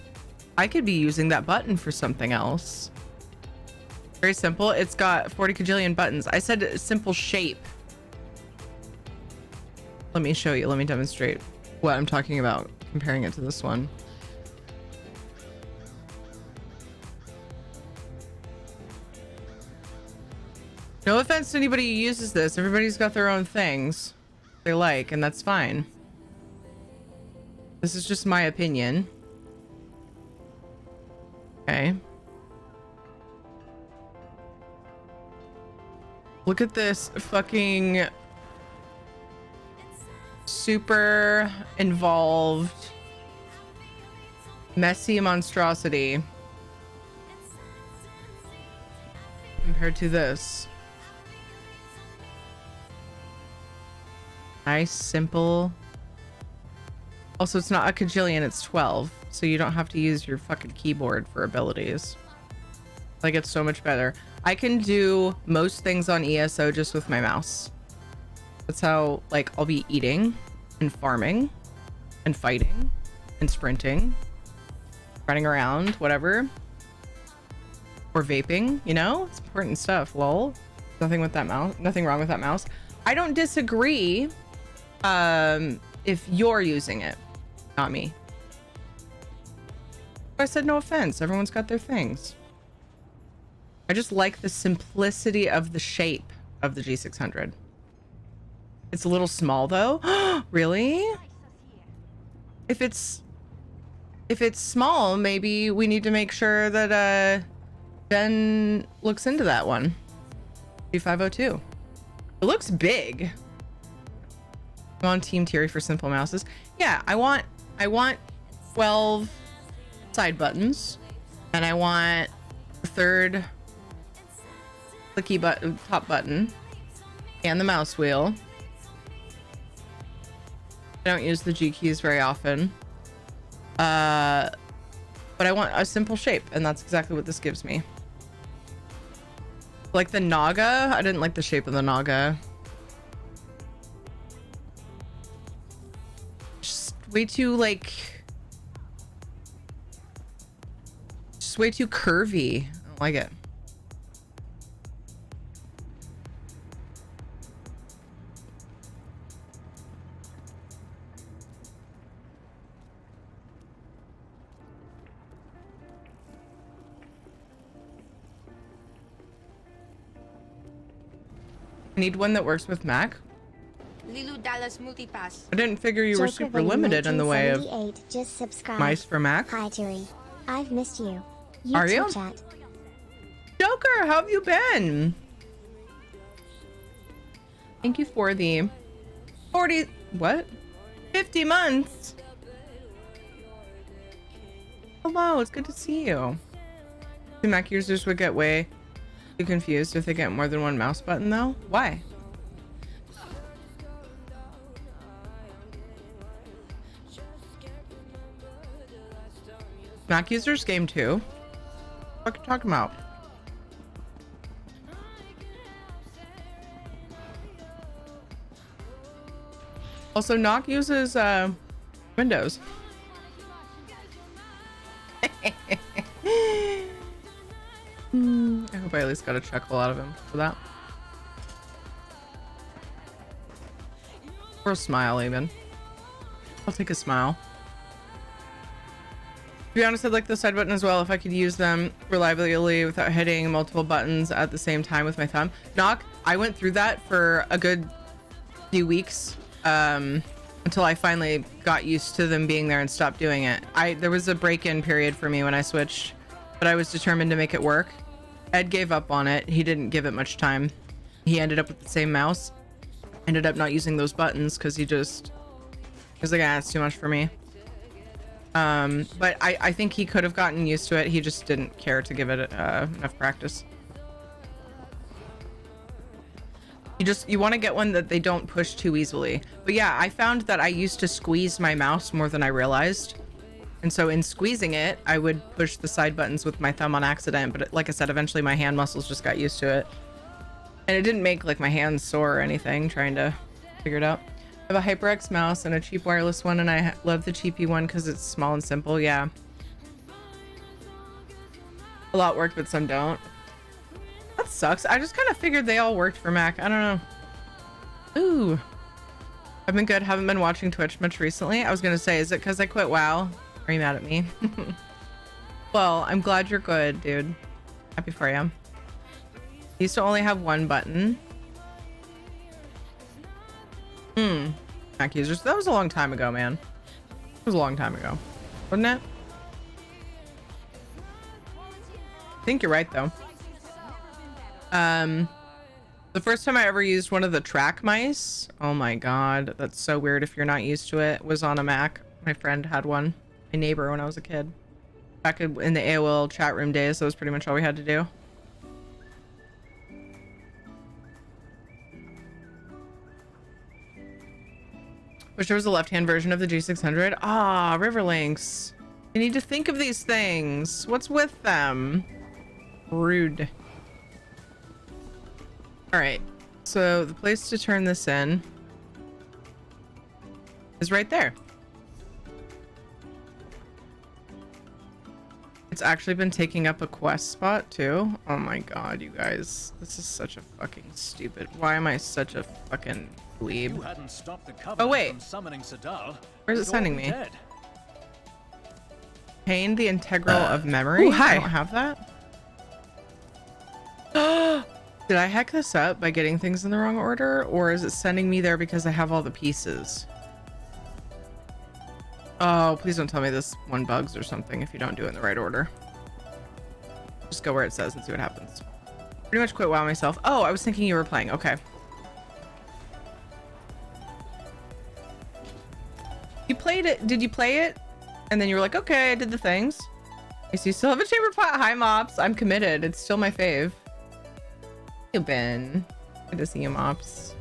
I could be using that button for something else. Very simple. It's got 40 kajillion buttons. I said simple shape. Let me show you. Let me demonstrate what I'm talking about, comparing it to this one. No offense to anybody who uses this. Everybody's got their own things they like, and that's fine. This is just my opinion. Okay. Look at this fucking super involved, messy monstrosity compared to this. Nice, simple. Also, it's not a kajillion, it's 12. So you don't have to use your fucking keyboard for abilities. Like, it's so much better. I can do most things on ESO just with my mouse. That's how, like, I'll be eating and farming and fighting and sprinting, running around, whatever. Or vaping, you know? It's important stuff. Lol. Nothing with that mouse. Nothing wrong with that mouse. I don't disagree if you're using it, not me. I said no offense. Everyone's got their things. I just like the simplicity of the shape of the G600. It's a little small though. Really? If it's small, maybe we need to make sure that Jen looks into that one. G502. It looks big. I'm on Team Terry for simple mouses. Yeah, I want 12 side buttons, and I want the third clicky button, top button, and the mouse wheel. I don't use the G keys very often, but I want a simple shape, and that's exactly what this gives me. Like the Naga? I didn't like the shape of the Naga. Just way too like... Just way too curvy. I don't like it. I need one that works with Mac. Lilu Dallas Multipass. I didn't figure you were super limited in the way of just subscribe. mice for Mac. Hi, Terry. I've missed you. Are you? Chat. Joker, how have you been? Thank you for the 40... What? 50 months? Hello, it's good to see you. The Mac users would get way too confused if they get more than one mouse button, though. Why? Mac users game 2? What are you talking about? Also, Knock uses Windows. I hope I at least got a chuckle out of him for that. Or a smile, even. I'll take a smile. To be honest, I'd like the side button as well if I could use them reliably without hitting multiple buttons at the same time with my thumb. Knock, I went through that for a good few weeks until I finally got used to them being there and stopped doing it. There was a break-in period for me when I switched, but I was determined to make it work. Ed gave up on it. He didn't give it much time. He ended up with the same mouse. Ended up not using those buttons because he was like, ah, it's too much for me. But I think he could have gotten used to it. He just didn't care to give it enough practice. You want to get one that they don't push too easily. But yeah, I found that I used to squeeze my mouse more than I realized. And so in squeezing it, I would push the side buttons with my thumb on accident. But like I said, eventually my hand muscles just got used to it. And it didn't make like my hands sore or anything trying to figure it out. I have a HyperX mouse and a cheap wireless one, and I love the cheapy one because it's small and simple. Yeah. A lot work, but some don't. That sucks. I just kind of figured they all worked for Mac. I don't know. Ooh. I've been good. Haven't been watching Twitch much recently. I was going to say, is it because I quit WoW? Are you mad at me? Well, I'm glad you're good, dude. Happy for you. Used to only have one button. Mac users. That was a long time ago, man. It was a long time ago. Wasn't it? I think you're right, though. The first time I ever used one of the track mice, oh my god, that's so weird if you're not used to it, was on a Mac. My friend had one. My neighbor when I was a kid. Back in the AOL chat room days, that was pretty much all we had to do. Wish there was a left-hand version of the G600. Ah, Riverlinks. You need to think of these things. What's with them? Rude. All right. So the place to turn this in is right there. It's actually been taking up a quest spot too. Oh my god, you guys. This is such a fucking stupid. Why am I such a fucking dweeb? Oh wait. Where's it sending me? Pain the integral of memory. Ooh, hi. I don't have that. Did I hack this up by getting things in the wrong order, or is it sending me there because I have all the pieces? Oh, please don't tell me this one bugs or something if you don't do it in the right order. Just go where it says and see what happens. Pretty much quit WoW myself. Oh, I was thinking you were playing. Okay. You played it. Did you play it? And then you were like, okay, I did the things. I see you still have a chamber pot. Hi, Mops. I'm committed. It's still my fave. Hey, Ben. Good to see you, Mops.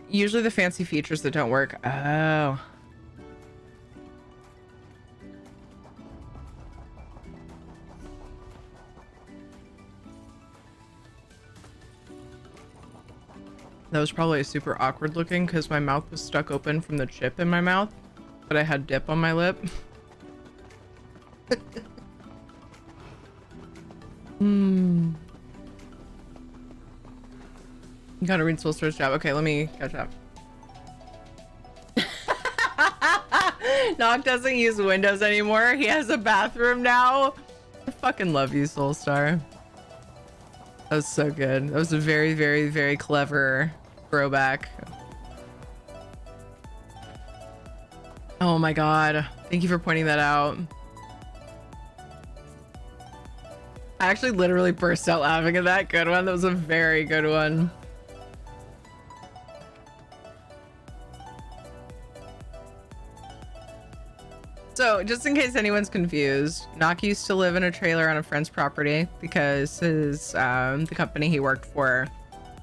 Usually the fancy features that don't work. Oh. That was probably super awkward looking because my mouth was stuck open from the chip in my mouth, but I had dip on my lip. You gotta read Soul Store's job. Okay, let me catch up. Nock doesn't use Windows anymore. He has a bathroom now. I fucking love you, Soulstar. That was so good. That was a very, very, very clever throwback. Oh my god. Thank you for pointing that out. I actually literally burst out laughing at that. Good one. That was a very good one. So, just in case anyone's confused, Nock used to live in a trailer on a friend's property because his the company he worked for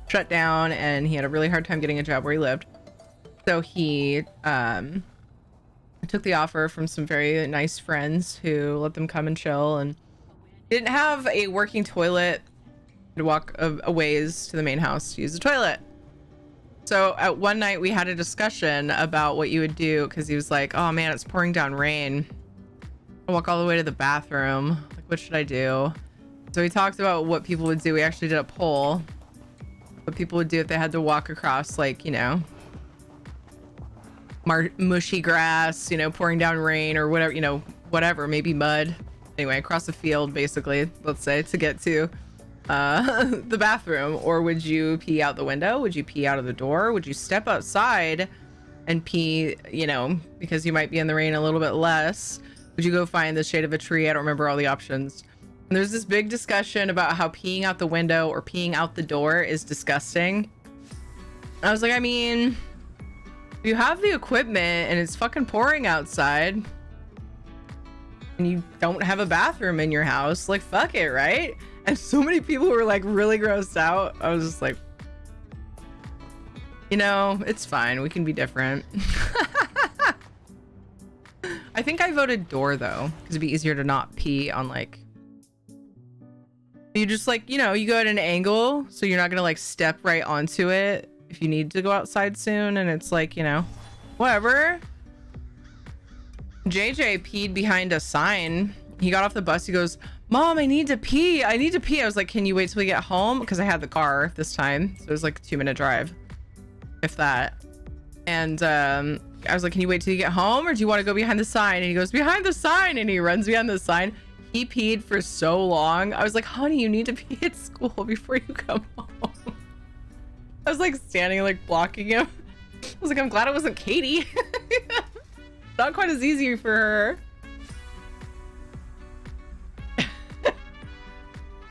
shut down and he had a really hard time getting a job where he lived. So he took the offer from some very nice friends who let them come and chill, and didn't have a working toilet to walk a ways to the main house to use the toilet. So at one night we had a discussion about what you would do, because he was like, oh man, it's pouring down rain. I'll walk all the way to the bathroom. Like, what should I do? So we talked about what people would do. We actually did a poll. What people would do if they had to walk across, like, you know, mushy grass, you know, pouring down rain or whatever, you know, whatever, maybe mud. Anyway, across the field, basically, let's say, to get to the bathroom. Or would you pee out the window? Would you pee out of the door? Would you step outside and pee, you know, because you might be in the rain a little bit less? Would you go find the shade of a tree? I don't remember all the options. And there's this big discussion about how peeing out the window or peeing out the door is disgusting. I was like, I mean, if you have the equipment and it's fucking pouring outside and you don't have a bathroom in your house, like, fuck it, right? And so many people were like really grossed out. I was just like, you know, it's fine. We can be different. I think I voted door though, because it'd be easier to not pee on, like, you just, like, you know, you go at an angle so you're not gonna like step right onto it if you need to go outside soon, and it's like, you know, whatever. JJ peed behind a sign. He got off the bus. He goes, Mom, I need to pee. I need to pee. I was like, can you wait till we get home? Because I had the car this time. So it was like a 2-minute drive, if that. And I was like, can you wait till you get home? Or do you want to go behind the sign? And he goes, behind the sign. And he runs behind the sign. He peed for so long. I was like, honey, you need to pee at school before you come home. I was like standing, like blocking him. I was like, I'm glad it wasn't Katie. Not quite as easy for her.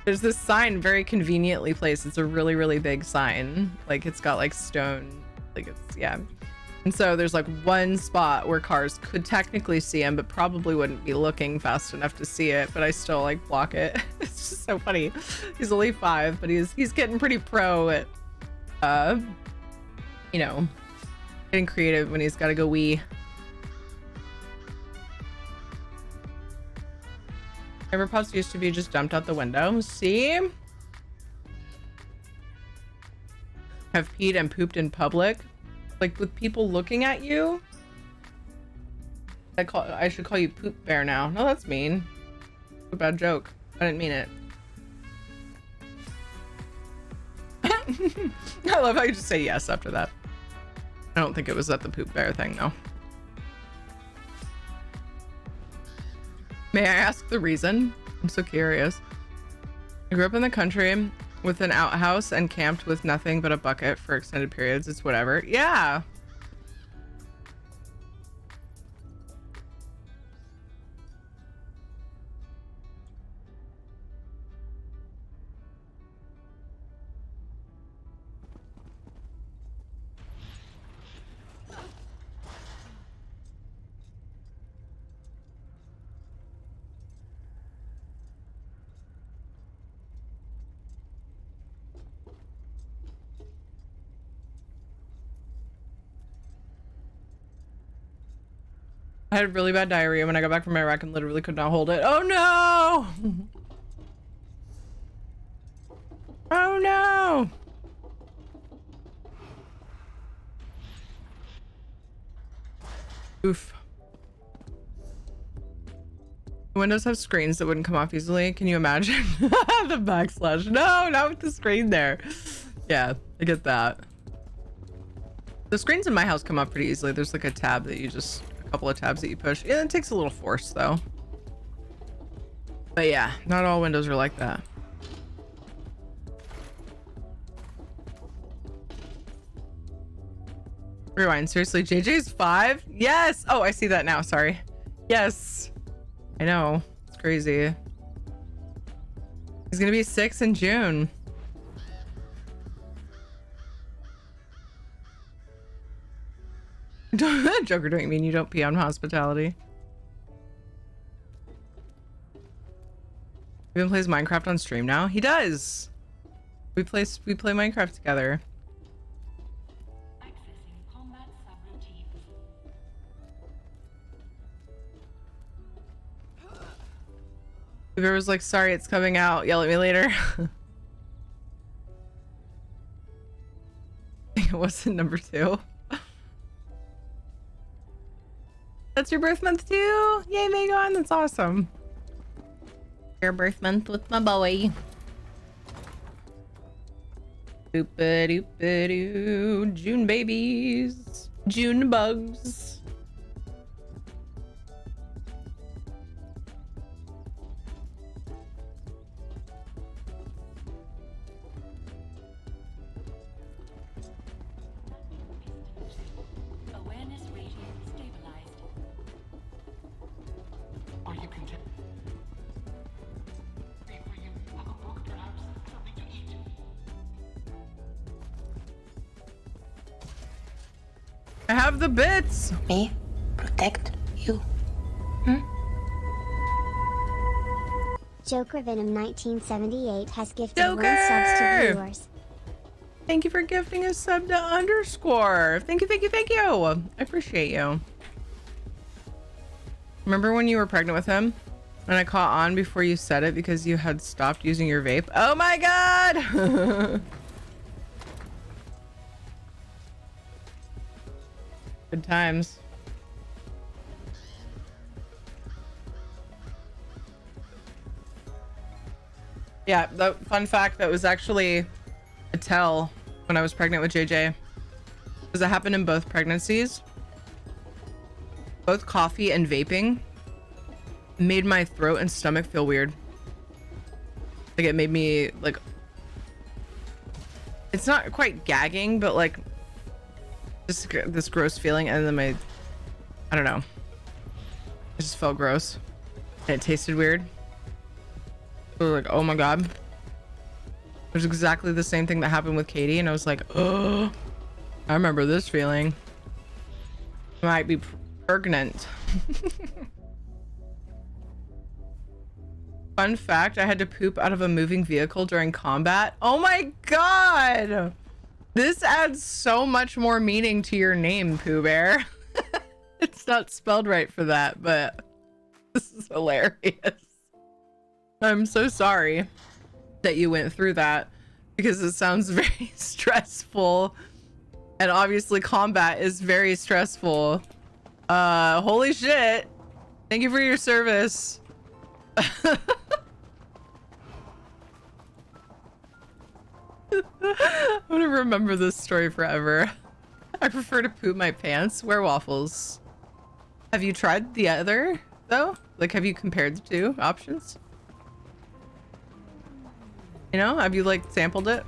There's this sign very conveniently placed. It's a really, really big sign. Like, it's got like stone, like, it's, yeah. And so there's like one spot where cars could technically see him, but probably wouldn't be looking fast enough to see it. But I still like block it. It's just so funny. He's only 5, but he's getting pretty pro at, you know, getting creative when he's got to go wee. Everpods used to be just dumped out the window. See? Have peed and pooped in public, like with people looking at you. I should call you Poop Bear now. No, that's mean. A bad joke. I didn't mean it. I love how you just say yes after that. I don't think it was at the Poop Bear thing though. May I ask the reason? I'm so curious. I grew up in the country with an outhouse and camped with nothing but a bucket for extended periods. It's whatever. Yeah. I had really bad diarrhea when I got back from Iraq and literally could not hold it. Oh no! Oh no! Oof. Windows have screens that wouldn't come off easily. Can you imagine? The backslash. No, not with the screen there. Yeah, I get that. The screens in my house come off pretty easily. There's like a tab that you just, a couple of tabs that you push. Yeah, it takes a little force though. But yeah, not all windows are like that. Rewind, seriously, JJ's 5? Yes! Oh, I see that now, sorry. Yes. I know, it's crazy. He's gonna be 6 in June. Joker, don't you mean you don't pee on hospitality? Even plays Minecraft on stream now? He does! We play Minecraft together. Uber was like, sorry, it's coming out. Yell at me later. It wasn't number 2. That's your birth month too? Yay, Megan, that's awesome. Your birth month with my boy. Doop-a-doop-a-doo. June babies. June bugs. I have the bits. Me protect you. Joker Venom 1978 has gifted Joker! 1 subs to viewers. Thank you for gifting a sub to underscore. Thank you, thank you, thank you. I appreciate you. Remember when you were pregnant with him? And I caught on before you said it because you had stopped using your vape? Oh my god! Good times. Yeah, the fun fact, that was actually a tell when I was pregnant with JJ. Because it happened in both pregnancies. Both coffee and vaping made my throat and stomach feel weird. Like it made me like, it's not quite gagging, but like just this gross feeling, and then I don't know, it just felt gross and it tasted weird. I was like, oh my god. It was exactly the same thing that happened with Katie, and I was like, oh, I remember this feeling. Might be pregnant. Fun fact, I had to poop out of a moving vehicle during combat. Oh my god! This adds so much more meaning to your name, Pooh Bear. It's not spelled right for that, but this is hilarious. I'm so sorry that you went through that, because it sounds very stressful. And obviously combat is very stressful. Holy shit. Thank you for your service. I'm gonna remember this story forever. I prefer to poop my pants. Wear waffles. Have you tried the other though? Like, have you compared the two options? You know, have you like sampled it?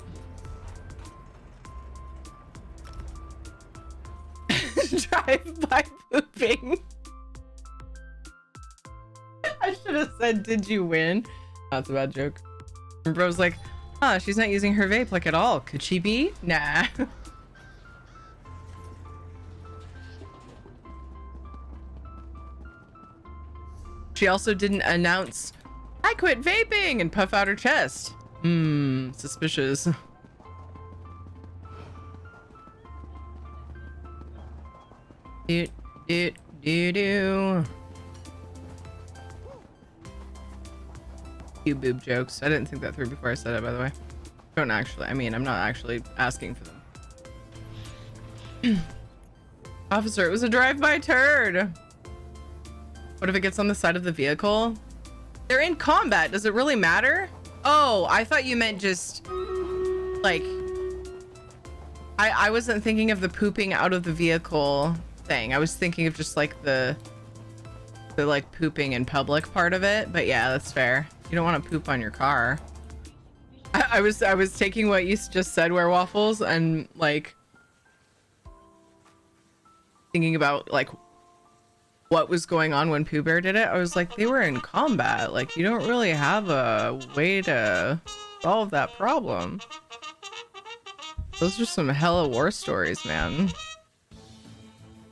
Drive-by pooping. I should have said, did you win? That's a bad joke. And bro's like, huh, she's not using her vape like at all. Could she be? Nah. She also didn't announce, I quit vaping, and puff out her chest. Suspicious. Do. Few boob jokes. I didn't think that through before I said it, by the way. I'm not actually asking for them. Officer, it was a drive-by turd. What if it gets on the side of the vehicle? They're in combat. Does it really matter? Oh, I thought you meant just like, I wasn't thinking of the pooping out of the vehicle thing. I was thinking of just like the like pooping in public part of it. But yeah, that's fair. You don't want to poop on your car. I was taking what you just said, Waffles, and like thinking about like what was going on when Pooh Bear did it. I was like, they were in combat. Like, you don't really have a way to solve that problem. Those are some hella war stories, man.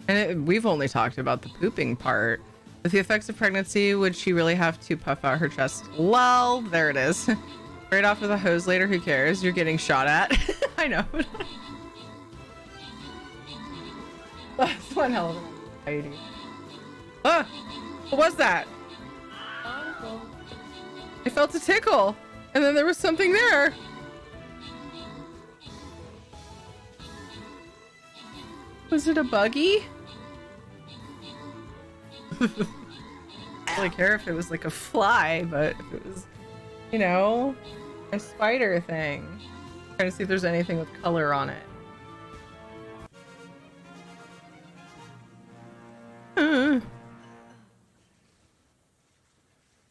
And we've only talked about the pooping part. With the effects of pregnancy, would she really have to puff out her chest? Lol, there it is. Right off with a hose later, who cares? You're getting shot at. I know. That's one hell of an anxiety. Ah! What was that? I felt a tickle, and then there was something there. Was it a buggy? I don't really care if it was like a fly, but if it was, you know, a spider thing. I'm trying to see if there's anything with color on it.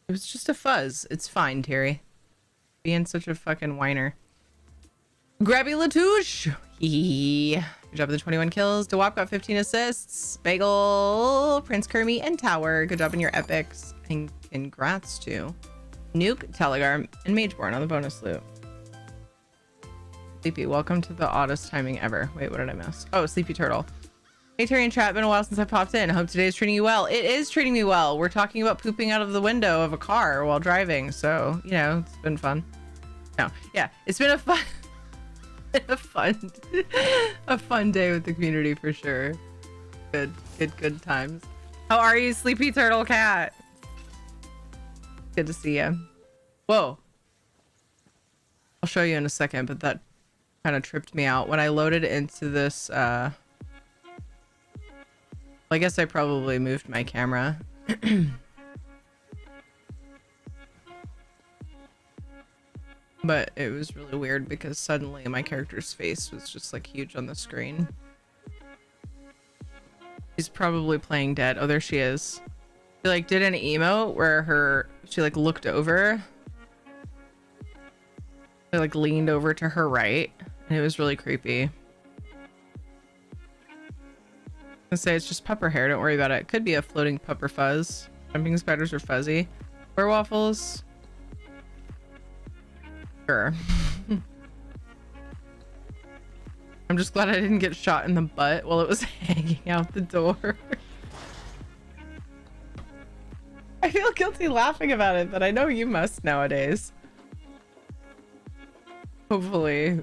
It was just a fuzz. It's fine, Terry. Being such a fucking whiner. Grabby Latouche! Good job with the 21 kills. DeWap got 15 assists. Bagel, Prince Kermie, and Tower. Good job in your epics. And congrats to Nuke, Telegram, and Mageborn on the bonus loot. Sleepy, welcome to the oddest timing ever. Wait, what did I miss? Oh, Sleepy Turtle. Hey Terry and chat, been a while since I popped in. I hope today is treating you well. It is treating me well. We're talking about pooping out of the window of a car while driving, so you know, it's been fun. No, yeah, it's been a fun a fun day with the community for sure. Good times. How are you, Sleepy Turtle Cat? Good to see you. Whoa. I'll show you in a second, but that kind of tripped me out when I loaded into this I guess I probably moved my camera. But it was really weird because suddenly my character's face was just like huge on the screen. She's probably playing dead. Oh, there she is. She like did an emote where she like looked over. She like leaned over to her right. And it was really creepy. I say it's just pupper hair, don't worry about it. Could be a floating pupper fuzz. Jumping spiders are fuzzy. Waffles. Sure. I'm just glad I didn't get shot in the butt while it was hanging out the door. I feel guilty laughing about it, but I know you must nowadays. Hopefully.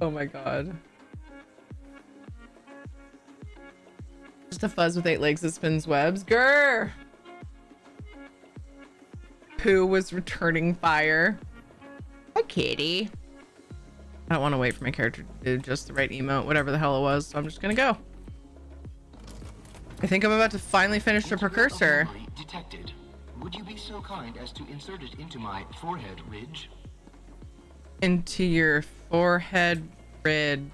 Oh my god. Just a fuzz with 8 legs that spins webs. Grr! Pooh was returning fire. Hi, kitty. I don't want to wait for my character to do just the right emote, whatever the hell it was, so I'm just gonna go. I think I'm about to finally finish the precursor. Detected. Would you be so kind as to insert it into my forehead ridge? Into your forehead ridge.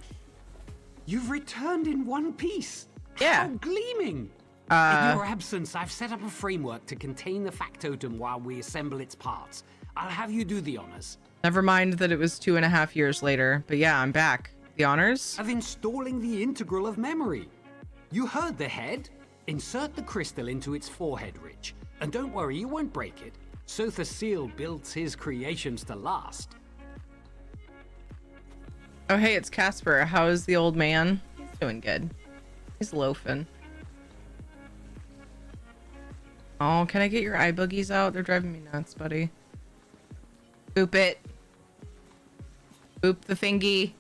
You've returned in one piece. Yeah. How gleaming! In your absence, I've set up a framework to contain the factotum while we assemble its parts. I'll have you do the honors. Never mind that it was 2.5 years later, but yeah, I'm back. The honors? Of installing the integral of memory. You heard the head? Insert the crystal into its forehead ridge. And don't worry, you won't break it. Sotha Seal builds his creations to last. Oh, hey, it's Casper. How is the old man? He's doing good. He's loafing. Oh, can I get your eye boogies out? They're driving me nuts, buddy. Boop it. Boop the thingy.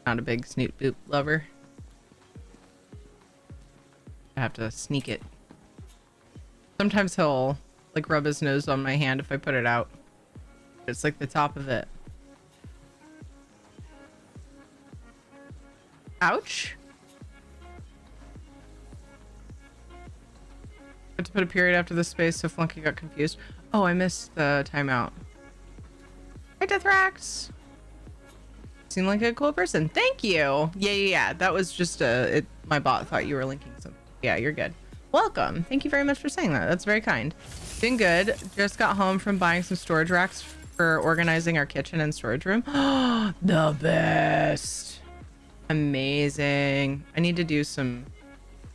Not a big snoot boop lover. I have to sneak it. Sometimes he'll like rub his nose on my hand if I put it out. It's like the top of it. Ouch. Had to put a period after the space so Flunky got confused. Oh, I missed the timeout. Hi, Deathrax. Seem like a cool person. Thank you. Yeah. That was just my bot thought you were linking something. Yeah, you're good. Welcome. Thank you very much for saying that. That's very kind. Been good. Just got home from buying some storage racks for organizing our kitchen and storage room. The best. Amazing. I need to do some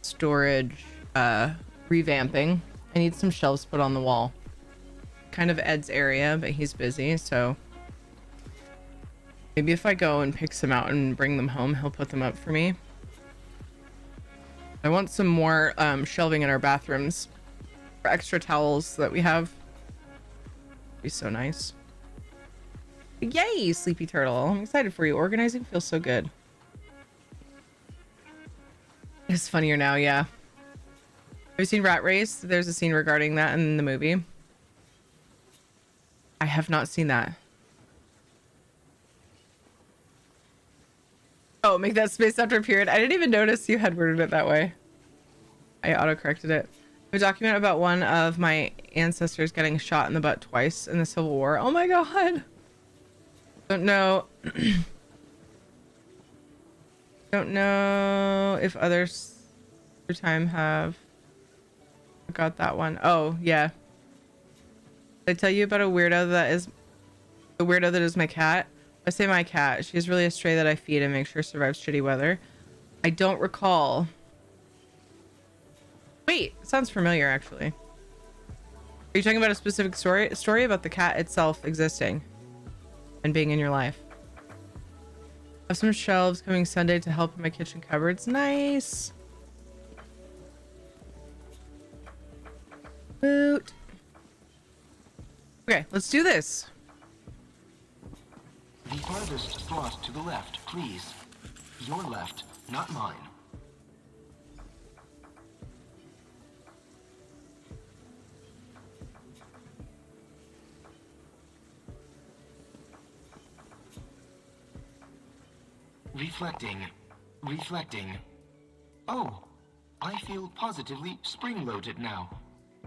storage revamping. I need some shelves put on the wall. Kind of Ed's area, but he's busy, so maybe if I go and pick some out and bring them home, he'll put them up for me. I want some more shelving in our bathrooms for extra towels that we have. Be so nice. Yay, Sleepy Turtle. I'm excited for you. Organizing feels so good. It's funnier now, yeah. Have you seen Rat Race? There's a scene regarding that in the movie. I have not seen that. Oh, make that space after a period. I didn't even notice you had worded it that way. I auto-corrected it. A document about one of my ancestors getting shot in the butt twice in the Civil War. Oh my god. Don't know. Don't know if others through time have got that one. Oh, yeah. Did I tell you about a weirdo that is the weirdo that is my cat? I say my cat. She's really a stray that I feed and make sure survives shitty weather. I don't recall. Wait, it sounds familiar actually. Are you talking about a specific story about the cat itself existing and being in your life? I have some shelves coming Sunday to help in my kitchen cupboards. Nice. Boot. Okay, let's do this. The farthest slot to the left, please. Your left, not mine. Reflecting. Oh, I feel positively spring-loaded now.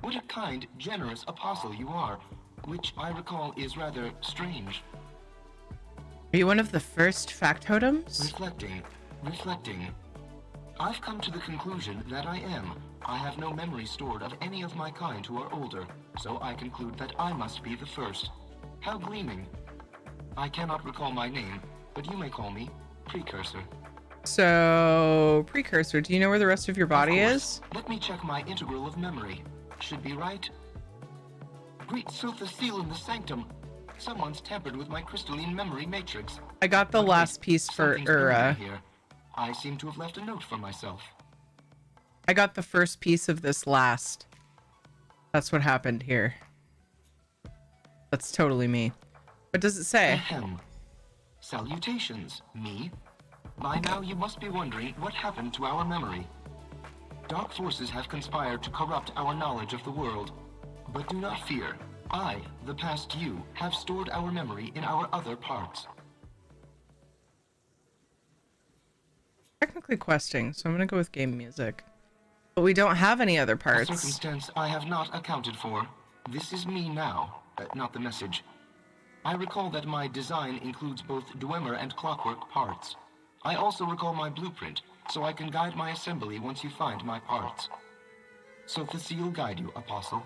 What a kind, generous apostle you are, which I recall is rather strange. Are you one of the first factotums? Reflecting. I've come to the conclusion that I am. I have no memory stored of any of my kind who are older, so I conclude that I must be the first. How gleaming. I cannot recall my name, but you may call me Precursor. So, Precursor, do you know where the rest of your body is? Let me check my integral of memory. Should be right. Great Sotha Seal in the Sanctum. Someone's tampered with my crystalline memory matrix. I got the last piece for here. I seem to have left a note for myself. I got the first piece of this last. That's what happened here. That's totally me. What does it say? Ahem. Salutations, me. By now you must be wondering what happened to our memory. Dark forces have conspired to corrupt our knowledge of the world. But do not fear. I, the past you, have stored our memory in our other parts. Technically questing, so I'm gonna go with game music. But we don't have any other parts. A circumstance I have not accounted for. This is me now, not the message. I recall that my design includes both Dwemer and Clockwork parts. I also recall my blueprint, so I can guide my assembly once you find my parts. So the seal guide you, Apostle.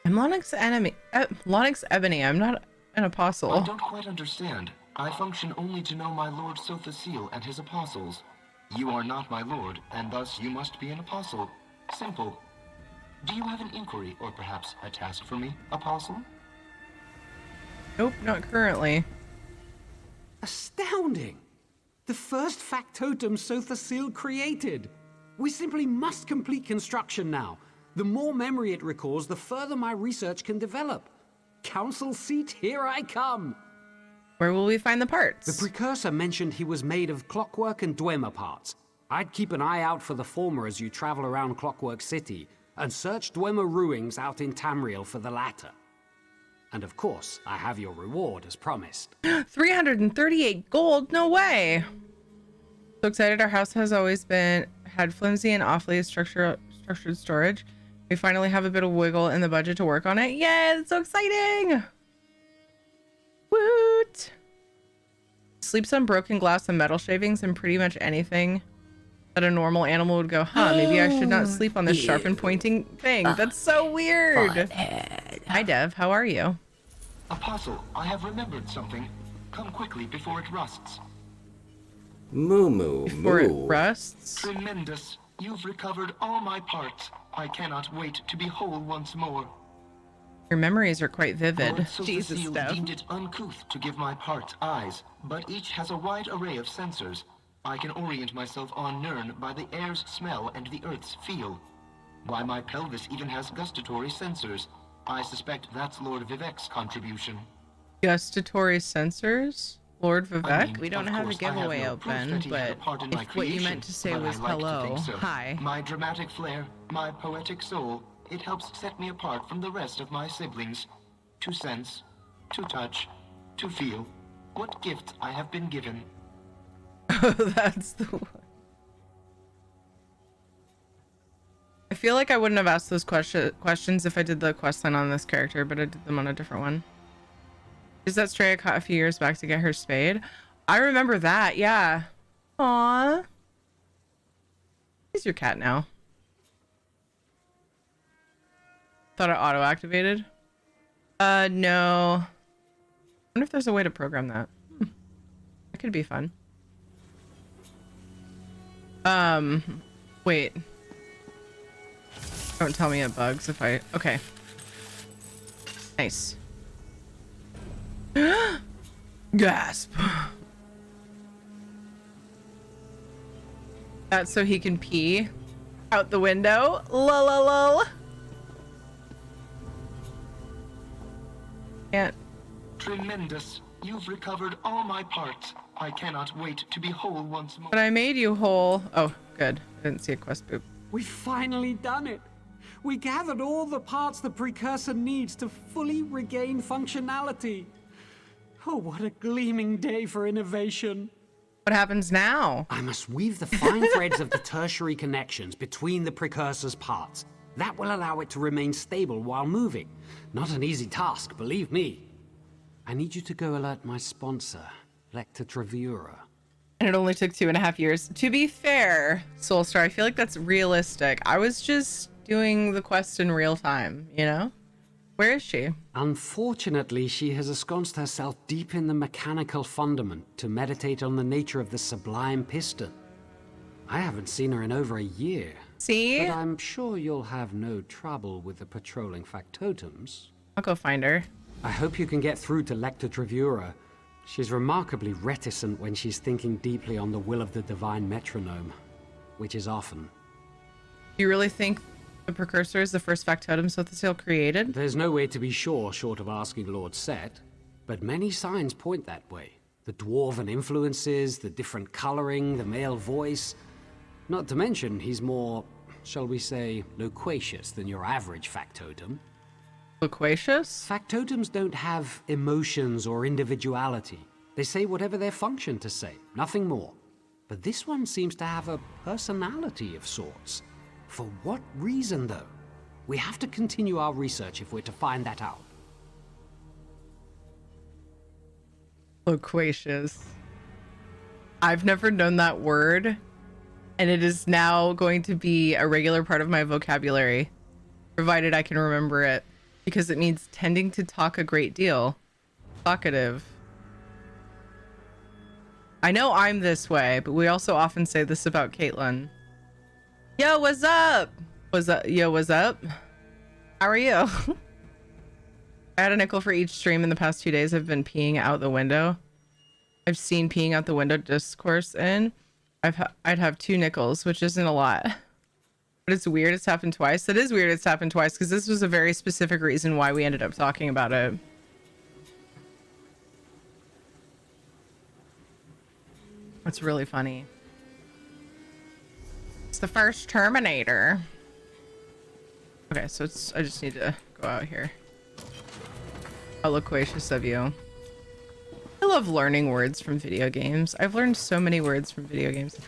I'm Lonix Ebony. I'm not an apostle. I don't quite understand. I function only to know my Lord Sotha and his apostles. You are not my lord, and thus you must be an apostle. Simple. Do you have an inquiry, or perhaps a task for me, Apostle? Nope, not currently. Astounding! The first factotum Sotha created! We simply must complete construction now. The more memory it recalls, the further my research can develop. Council seat, here I come! Where will we find the parts? The precursor mentioned he was made of Clockwork and Dwemer parts. I'd keep an eye out for the former as you travel around Clockwork City, and search Dwemer ruins out in Tamriel for the latter. And of course, I have your reward as promised. 338 gold? No way! So excited. Our house has always had flimsy and awfully structured storage. We finally have a bit of wiggle in the budget to work on it. Yeah, it's so exciting. Woot. Sleeps on broken glass and metal shavings and pretty much anything that a normal animal would go, huh, maybe I should not sleep on this sharp and pointing thing. That's so weird. Hi, Dev. How are you? Apostle, I have remembered something. Come quickly before it rusts. Before it rusts? Tremendous. You've recovered all my parts. I cannot wait to be whole once more. Your memories are quite vivid. Jesus, deemed it uncouth to give my parts eyes, but each has a wide array of sensors. I can orient myself on Nirn by the air's smell and the earth's feel. Why, my pelvis even has gustatory sensors. I suspect that's Lord Vivek's contribution. Gustatory sensors? Lord Vivek? I mean, we don't of have a course, I have giveaway no proof open, that he had but a part in my if what you creation, meant to say but was I like to hello, think so. hi. My dramatic flair, my poetic soul, it helps set me apart from the rest of my siblings. To sense, to touch, to feel. What gifts I have been given. That's the one. I feel like I wouldn't have asked those questions if I did the questline on this character, but I did them on a different one. Is that stray I caught a few years back to get her spayed? I remember that, yeah. Aww. He's your cat now. Thought it auto-activated. No. I wonder if there's a way to program that. That could be fun. Wait. Don't tell me it bugs if I... Okay. Nice. Gasp. That's so he can pee out the window. Lol, lol, lol. Can't. Tremendous. You've recovered all my parts. I cannot wait to be whole once more. But I made you whole. Oh, good. I didn't see a quest boop. We've finally done it. We gathered all the parts the precursor needs to fully regain functionality. Oh, what a gleaming day for innovation. What happens now? I must weave the fine threads of the tertiary connections between the precursor's parts. That will allow it to remain stable while moving. Not an easy task, believe me. I need you to go alert my sponsor, Lector Travura. And it only took 2.5 years. To be fair, Soulstar, I feel like that's realistic. I was just doing the quest in real time, you know? Where is she? Unfortunately, she has ensconced herself deep in the mechanical fundament to meditate on the nature of the sublime piston. I haven't seen her in over a year. See? But I'm sure you'll have no trouble with the patrolling factotums. I'll go find her. I hope you can get through to Lector Travura. She's remarkably reticent when she's thinking deeply on the will of the divine metronome, which is often. Do you really think the precursor is the first factotum Sothasil created? There's no way to be sure short of asking Lord Set, but many signs point that way. The dwarven influences, the different coloring, the male voice. Not to mention, he's more, shall we say, loquacious than your average factotum. Loquacious? Factotums don't have emotions or individuality. They say whatever they're functioned to say, nothing more. But this one seems to have a personality of sorts. For what reason, though? We have to continue our research if we're to find that out. Loquacious. I've never known that word, and it is now going to be a regular part of my vocabulary, provided I can remember it, because it means tending to talk a great deal. Talkative. I know I'm this way, but we also often say this about Caitlin. Yo, what's up? What's up? Yo, what's up? How are you? I had a nickel for each stream in the past 2 days. I've been peeing out the window. I've seen peeing out the window discourse in. I'd have 2 nickels, which isn't a lot. But it's weird it's happened twice. It is weird it's happened twice because this was a very specific reason why we ended up talking about it. That's really funny. It's the first Terminator. Okay, so I just need to go out here. How loquacious of you. Hello, love learning words from video games. I've learned so many words from video games.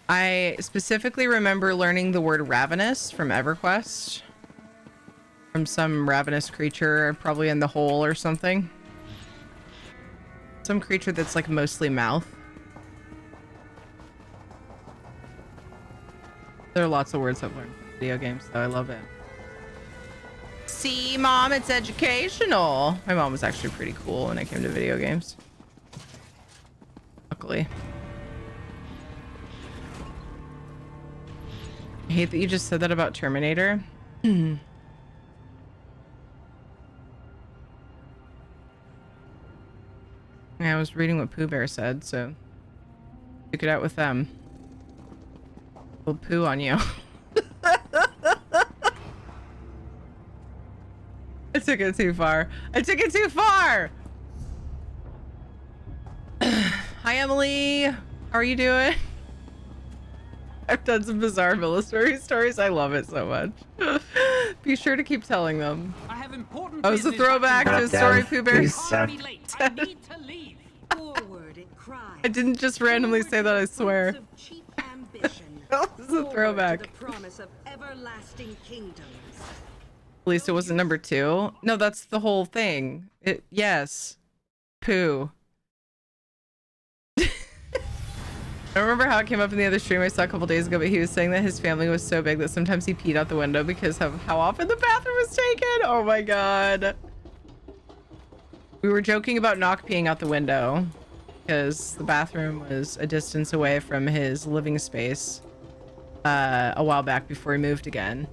I specifically remember learning the word ravenous from EverQuest. From some ravenous creature, probably in the hole or something. Some creature that's like mostly mouth. There are lots of words I've learned from video games, so I love it. See, Mom, it's educational. My mom was actually pretty cool when it came to video games. Luckily. I hate that you just said that about Terminator. Yeah, I was reading what Pooh Bear said, so took it out with them. We'll poo on you. I took it too far. I took it too far! Hi, Emily. How are you doing? I've done some bizarre military stories. I love it so much. Be sure to keep telling them. I have important was a throwback to a story Pooh Bear. I didn't just randomly say that, I swear. That was a throwback. At least it wasn't number 2. No, that's the whole thing. Yes. Pooh. I don't remember how it came up in the other stream I saw a couple days ago, but he was saying that his family was so big that sometimes he peed out the window because of how often the bathroom was taken. Oh my god. We were joking about Knock peeing out the window because the bathroom was a distance away from his living space a while back before he moved again.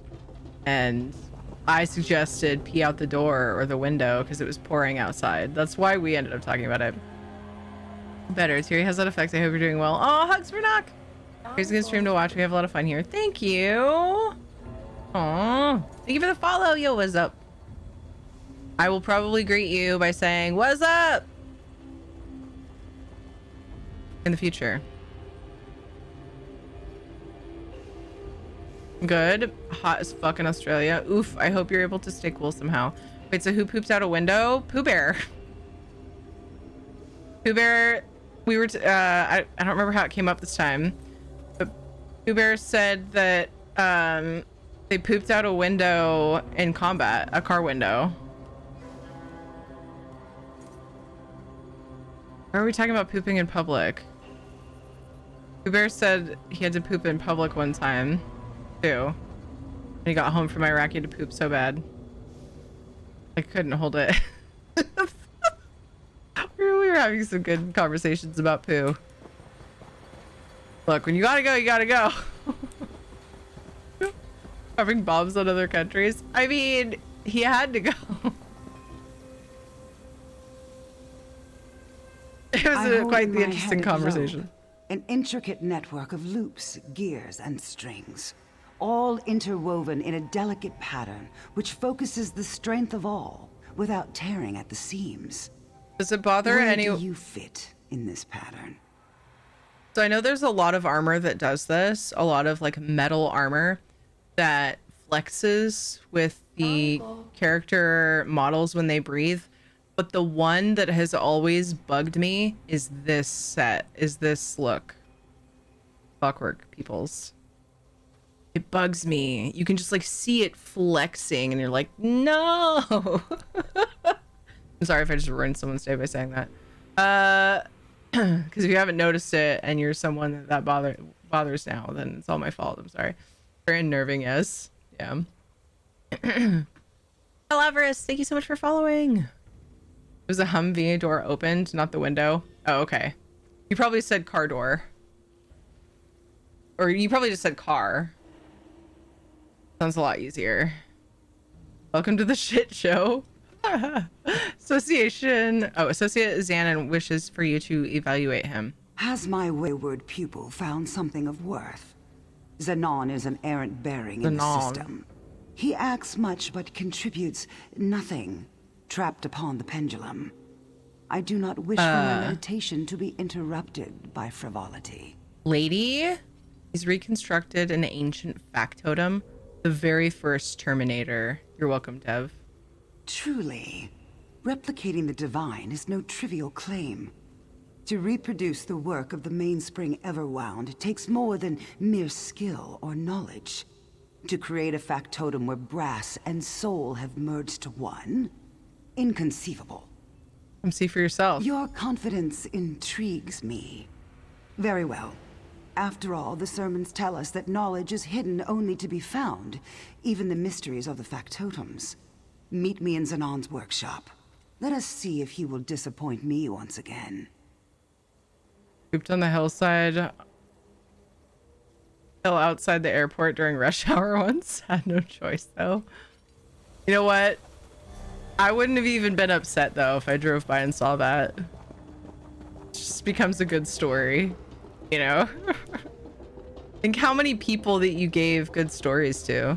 And I suggested pee out the door or the window because it was pouring outside. That's why we ended up talking about it. Better. Terry has that effect. I hope you're doing well. Oh, hugs for Knock. Here's a good stream to watch. We have a lot of fun here. Thank you. Aw. Thank you for the follow. Yo, what's up? I will probably greet you by saying, what's up? In the future. Good. Hot as fuck in Australia. Oof. I hope you're able to stay cool somehow. Wait, so who poops out a window? Pooh Bear. Pooh Bear, we were, I don't remember how it came up this time, but Pooh Bear said that, they pooped out a window in combat, a car window. Why are we talking about pooping in public? Pooh Bear said he had to poop in public one time, too. And he got home from Iraq, he had to poop so bad. I couldn't hold it. We were having some good conversations about poo. Look, when you gotta go, you gotta go. Having bombs on other countries. I mean, he had to go. It was quite the interesting conversation. An intricate network of loops, gears, and strings, all interwoven in a delicate pattern which focuses the strength of all without tearing at the seams. Does it bother any? Where do you fit in this pattern? So I know there's a lot of armor that does this, a lot of like metal armor that flexes with the character models when they breathe. But the one that has always bugged me is this set, is this look. Clockwork Peoples. It bugs me. You can just like see it flexing and you're like, no. I'm sorry if I just ruined someone's day by saying that. Because if you haven't noticed it and you're someone that bothers now, then it's all my fault. I'm sorry. Very unnerving, yes. Yeah. Hello, Everest. Thank you so much for following. It was a Humvee door opened, not the window. Oh, okay. You probably said car door. Or you probably just said car. Sounds a lot easier. Welcome to the shit show. Associate Xanon wishes for you to evaluate him. Has my wayward pupil found something of worth? Xanon is an errant bearing in the system. He acts much but contributes nothing, trapped upon the pendulum. I do not wish for my meditation to be interrupted by frivolity. Lady, he's reconstructed an ancient factotum, the very first Terminator. You're welcome, Dev. Truly, replicating the divine is no trivial claim. To reproduce the work of the mainspring Everwound takes more than mere skill or knowledge. To create a factotum where brass and soul have merged to one? Inconceivable. Come see for yourself. Your confidence intrigues me. Very well. After all, the sermons tell us that knowledge is hidden only to be found, even the mysteries of the factotums. Meet me in Zanon's workshop. Let us see if he will disappoint me once again. Pooped on the hillside. Hill outside the airport during rush hour once. Had no choice though. You know what? I wouldn't have even been upset though if I drove by and saw that. It just becomes a good story, you know? Think how many people that you gave good stories to.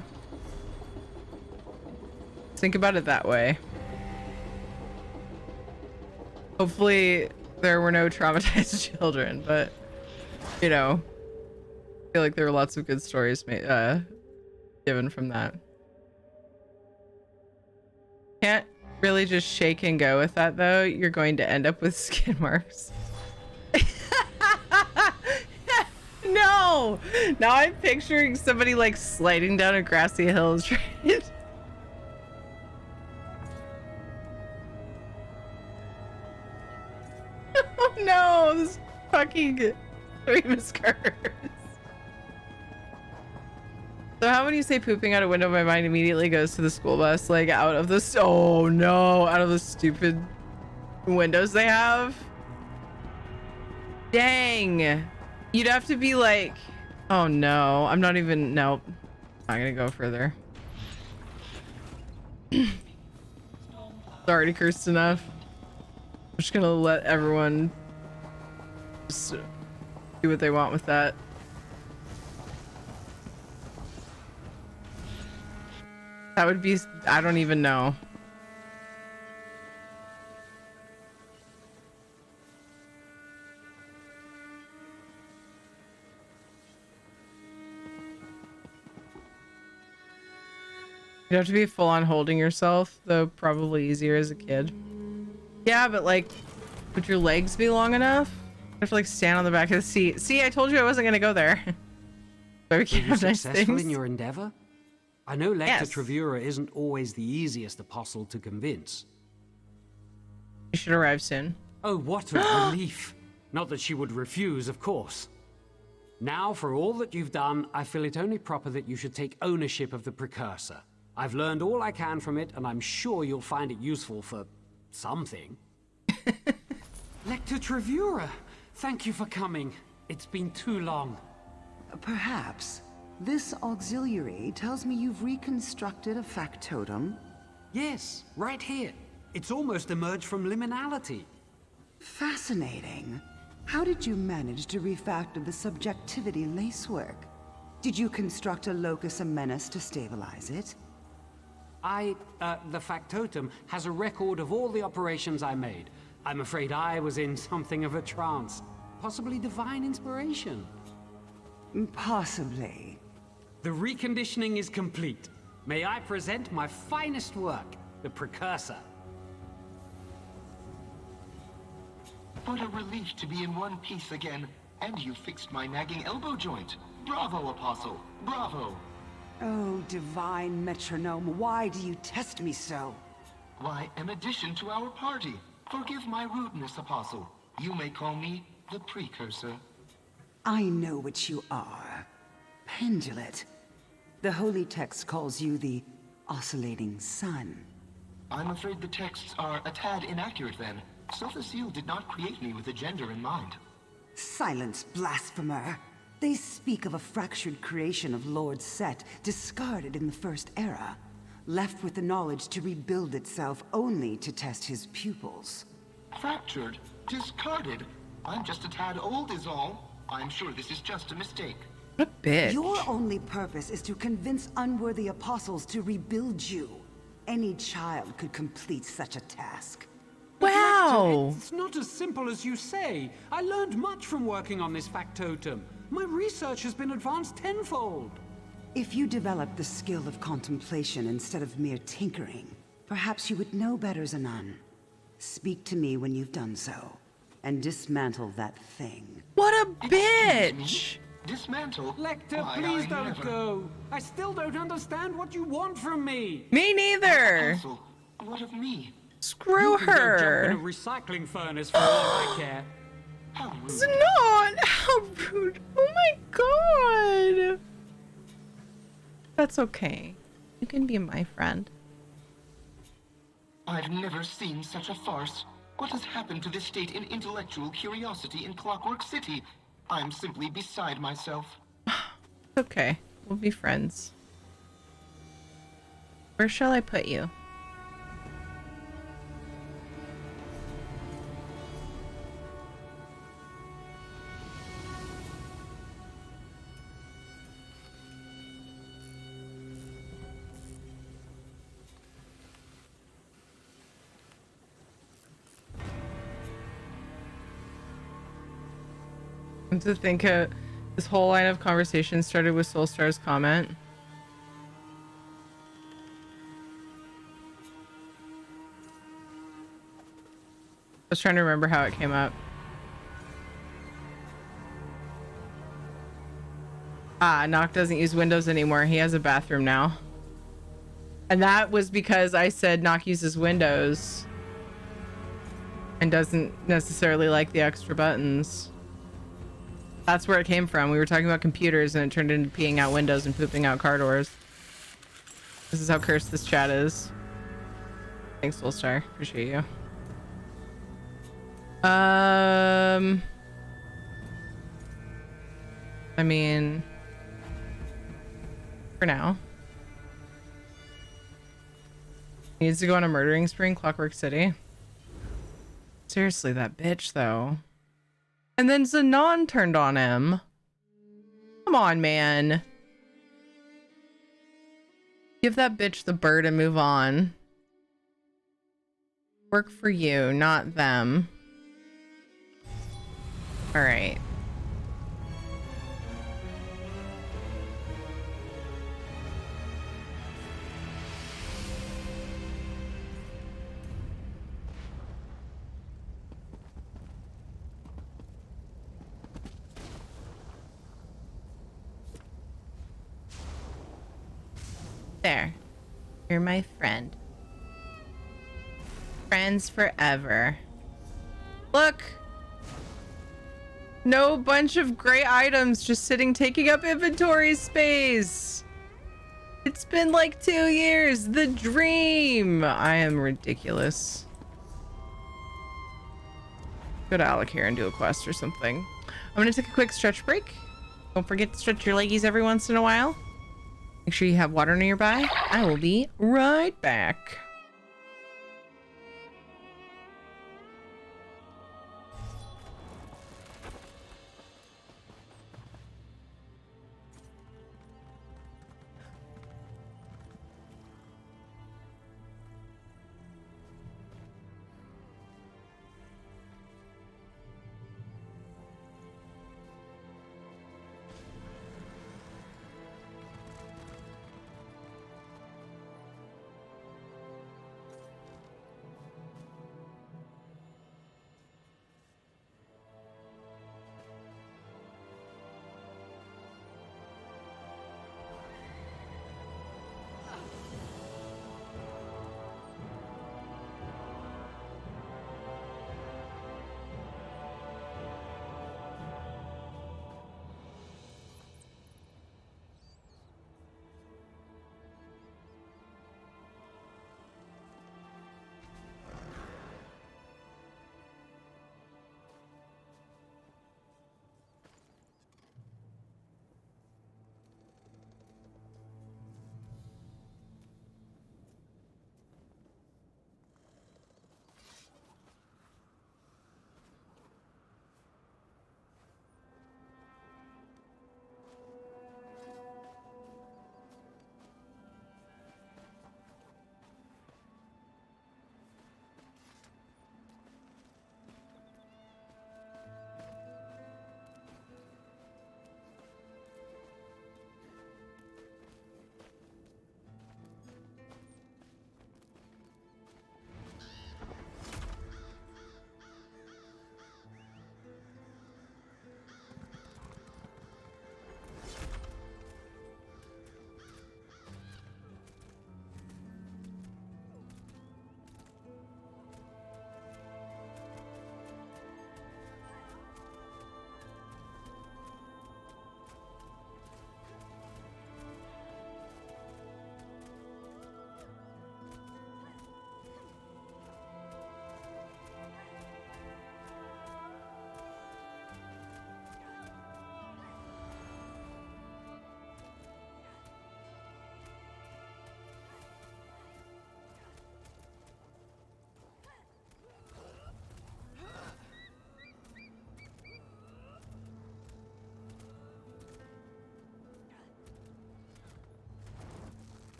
Think about it that way. Hopefully there were no traumatized children, but you know, I feel like there were lots of good stories given from that. Can't really just shake and go with that though. You're going to end up with skin marks. No! Now I'm picturing somebody like sliding down a grassy hill trying. Oh no, this fucking famous curse. So how when you say pooping out a window, my mind immediately goes to the school bus, like out of the, oh no, out of the stupid windows they have. Dang. You'd have to be like, oh no, I'm not even, nope. I'm not gonna go further. It's already cursed enough. I'm just gonna let everyone just do what they want with that. That would be, I don't even know. You have to be full on holding yourself, though probably easier as a kid. Yeah, but like, would your legs be long enough? You have to like stand on the back of the seat. See, I told you I wasn't gonna go there. Were you successful in your endeavor? I know Lector Yes. Travura isn't always the easiest apostle to convince. You should arrive soon. Oh, what a relief. Not that she would refuse, of course. Now, for all that you've done, I feel it only proper that you should take ownership of the precursor. I've learned all I can from it, and I'm sure you'll find it useful for something. Lector Travura, thank you for coming. It's been too long. Perhaps. This auxiliary tells me you've reconstructed a factotum. Yes, right here. It's almost emerged from liminality. Fascinating. How did you manage to refactor the subjectivity lacework? Did you construct a locus amenus to stabilize it? The factotum has a record of all the operations I made. I'm afraid I was in something of a trance. Possibly divine inspiration. Possibly. The reconditioning is complete. May I present my finest work, the precursor. What a relief to be in one piece again. And you fixed my nagging elbow joint. Bravo, Apostle. Bravo. Oh, divine metronome, why do you test me so? Why, an addition to our party. Forgive my rudeness, Apostle. You may call me the Precursor. I know what you are. Pendulate. The holy text calls you the oscillating sun. I'm afraid the texts are a tad inaccurate then. Sotha Seal did not create me with a gender in mind. Silence, blasphemer. They speak of a fractured creation of Lord Set, discarded in the First Era, left with the knowledge to rebuild itself only to test his pupils. Fractured? Discarded? I'm just a tad old is all. I'm sure this is just a mistake. What a bitch. Your only purpose is to convince unworthy apostles to rebuild you. Any child could complete such a task. Wow! It's not as simple as you say. I learned much from working on this factotum. My research has been advanced tenfold. If you developed the skill of contemplation instead of mere tinkering, perhaps you would know better, Zanon. Speak to me when you've done so. and dismantle that thing. What a bitch! Dismantle? Lecter, Why, please I don't never... go. I still don't understand what you want from me. Me neither. Also, what of me? Screw you can her. Go jump in a recycling furnace for all I care. How rude. It's not. How rude. Oh my god. That's okay. You can be my friend. I've never seen such a farce. What has happened to this state in intellectual curiosity in Clockwork City? I'm simply beside myself. Okay. We'll be friends. Where shall I put you? To think this whole line of conversation started with Soulstar's comment. I was trying to remember how it came up. Nock doesn't use Windows anymore. He has a bathroom now. And that was because I said Nock uses Windows and doesn't necessarily like the extra buttons. That's where it came from. We were talking about computers and it turned into peeing out windows and pooping out car doors. This is how cursed this chat is. Thanks, Soulstar. Appreciate you. I mean, for now. He needs to go on a murdering spree in Clockwork City. Seriously, that bitch, though. And then Zanon turned on him. Come on, man. Give that bitch the bird and move on. Work for you, not them. All right. There. You're my friend. Friends forever. Look! No bunch of gray items just sitting taking up inventory space! It's been like 2 years! The dream! I am ridiculous. Go to Alec here and do a quest or something. I'm gonna take a quick stretch break. Don't forget to stretch your leggies every once in a while. Make sure you have water nearby. I will be right back.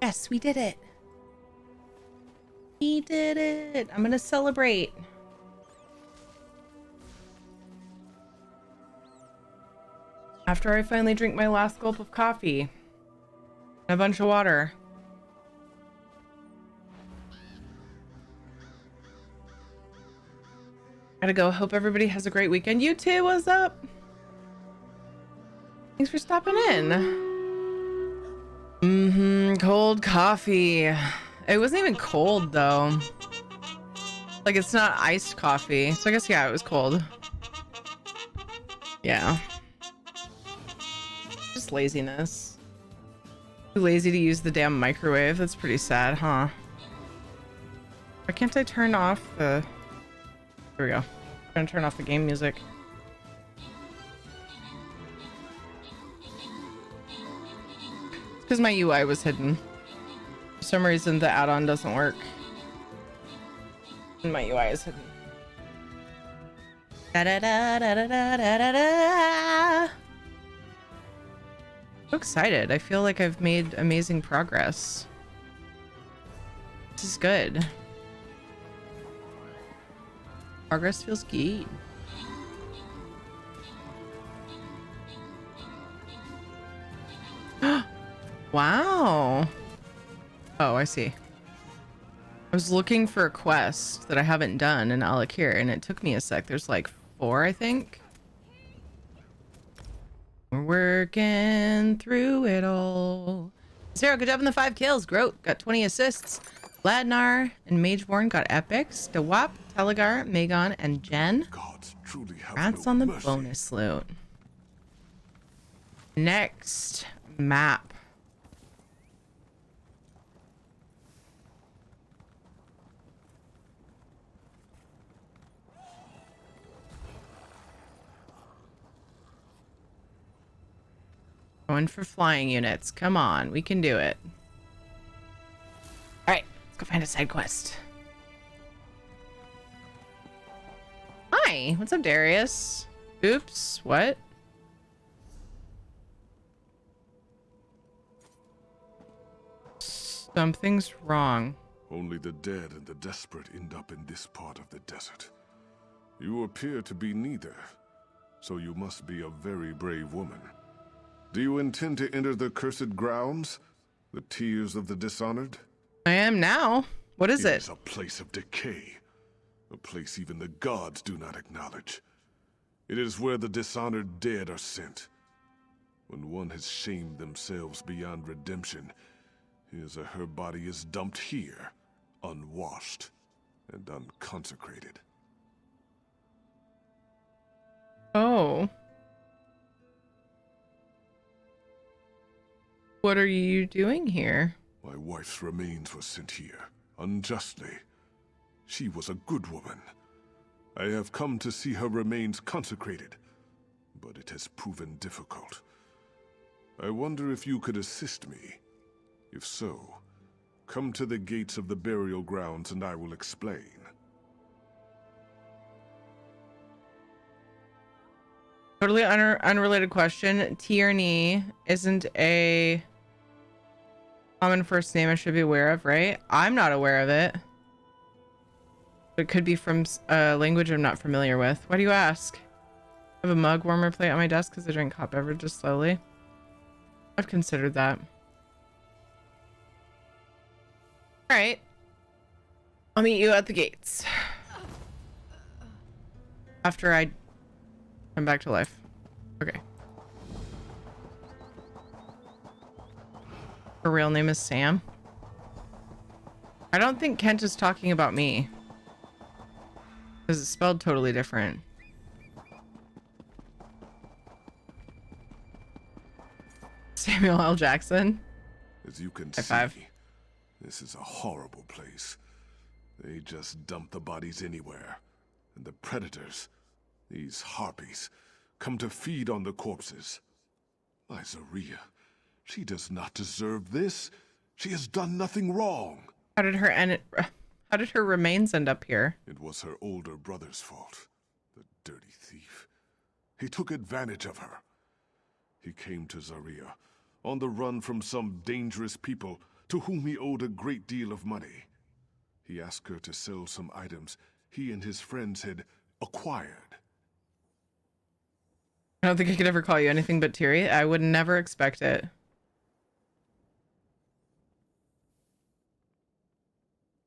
Yes, we did it. We did it. I'm gonna celebrate. After I finally drink my last gulp of coffee and a bunch of water. Gotta go. Hope everybody has a great weekend. You too. What's up? Thanks for stopping in. Cold coffee. It wasn't even cold though. Like, it's not iced coffee. So I guess, yeah, it was cold. Yeah. Just laziness. Too lazy to use the damn microwave. That's pretty sad, huh? Why can't I turn off the... Here we go. I'm gonna turn off the game music. It's because my UI was hidden. For some reason, the add-on doesn't work. And my UI is hidden. Da da da da da da da da. So excited. I feel like I've made amazing progress. This is good. Progress feels good. Wow. Oh, I see. I was looking for a quest that I haven't done in Alakir, and it took me a sec. There's like 4, I think. We're working through it all. Sarah, good job on the 5 kills. Groat got 20 assists. Vladnar and Mageborn got epics. Dewap, Telegar, Magon, and Jen. Rats on the bonus loot. Next map. Going for flying units. Come on, we can do it. All right, let's go find a side quest. Hi, what's up, Darius? Oops, what? Something's wrong. Only the dead and the desperate end up in this part of the desert. You appear to be neither, so you must be a very brave woman. Do you intend to enter the cursed grounds? The tears of the dishonored? I am now. What is it? It is a place of decay. A place even the gods do not acknowledge. It is where the dishonored dead are sent. When one has shamed themselves beyond redemption, his or her body is dumped here, unwashed and unconsecrated. Oh. What are you doing here? My wife's remains were sent here, unjustly. She was a good woman. I have come to see her remains consecrated, but it has proven difficult. I wonder if you could assist me. If so, come to the gates of the burial grounds and I will explain. Totally unrelated question. Tierney isn't a common first name I should be aware of, right? I'm not aware of it. It could be from a language I'm not familiar with. Why do you ask? I have a mug warmer plate on my desk because I drink hot beverages slowly. I've considered that. All right. I'll meet you at the gates. After I come back to life. Okay. Her real name is Sam. I don't think Kent is talking about me. Because it's spelled totally different. Samuel L. Jackson. As you can High see, this is a horrible place. They just dump the bodies anywhere. And the predators, these harpies, come to feed on the corpses. My Zaria, she does not deserve this. She has done nothing wrong. How did her remains end up here? It was her older brother's fault. The dirty thief. He took advantage of her. He came to Zaria, on the run from some dangerous people, to whom he owed a great deal of money. He asked her to sell some items he and his friends had acquired. I don't think I could ever call you anything but Tiri. I would never expect it.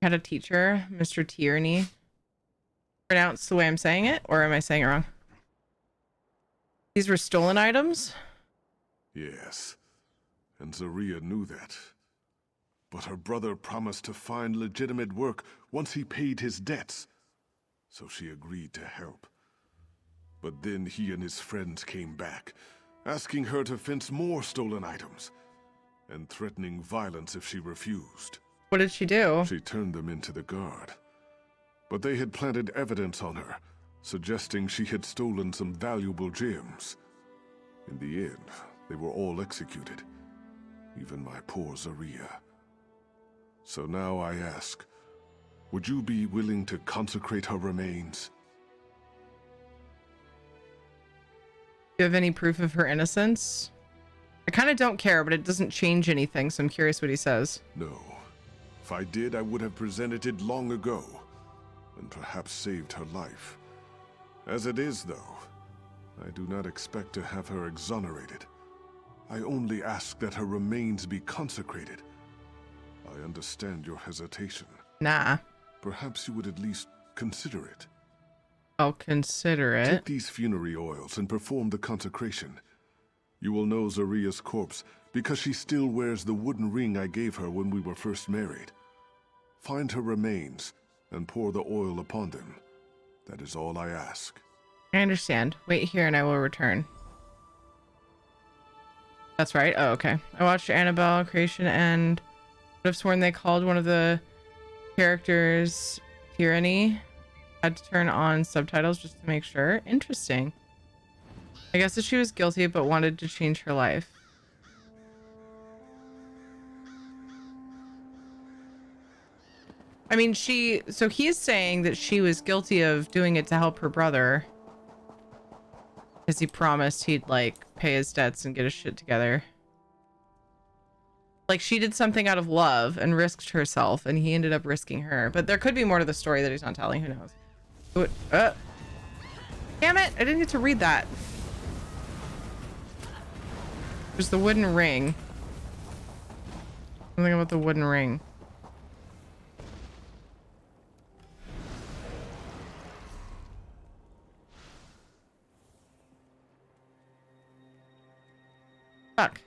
I had a teacher, Mr. Tierney. Pronounced the way I'm saying it, or am I saying it wrong? These were stolen items? Yes, and Zaria knew that. But her brother promised to find legitimate work once he paid his debts, so she agreed to help. But then he and his friends came back, asking her to fence more stolen items, and threatening violence if she refused. What did she do? She turned them into the guard. But they had planted evidence on her, suggesting she had stolen some valuable gems. In the end, they were all executed, even my poor Zaria. So now I ask, would you be willing to consecrate her remains? Do you have any proof of her innocence? I kind of don't care, but it doesn't change anything, so I'm curious what he says. No. If I did, I would have presented it long ago, and perhaps saved her life. As it is, though, I do not expect to have her exonerated. I only ask that her remains be consecrated. I understand your hesitation. Nah. Perhaps you would at least consider it. I'll consider it. Take these funerary oils and perform the consecration. You will know Zaria's corpse because she still wears the wooden ring I gave her when we were first married. Find her remains and pour the oil upon them. That is all I ask. I understand. Wait here and I will return. That's right. Oh, okay. I watched Annabelle Creation and would have sworn they called one of the characters Tyranny. Had to turn on subtitles just to make sure. Interesting. I guess that she was guilty but wanted to change her life. I mean, so he's saying that she was guilty of doing it to help her brother. Because he promised he'd, like, pay his debts and get his shit together. Like, she did something out of love and risked herself, and he ended up risking her. But there could be more to the story that he's not telling. Who knows? Damn it! I didn't get to read that. There's the wooden ring. Something about the wooden ring. Fuck.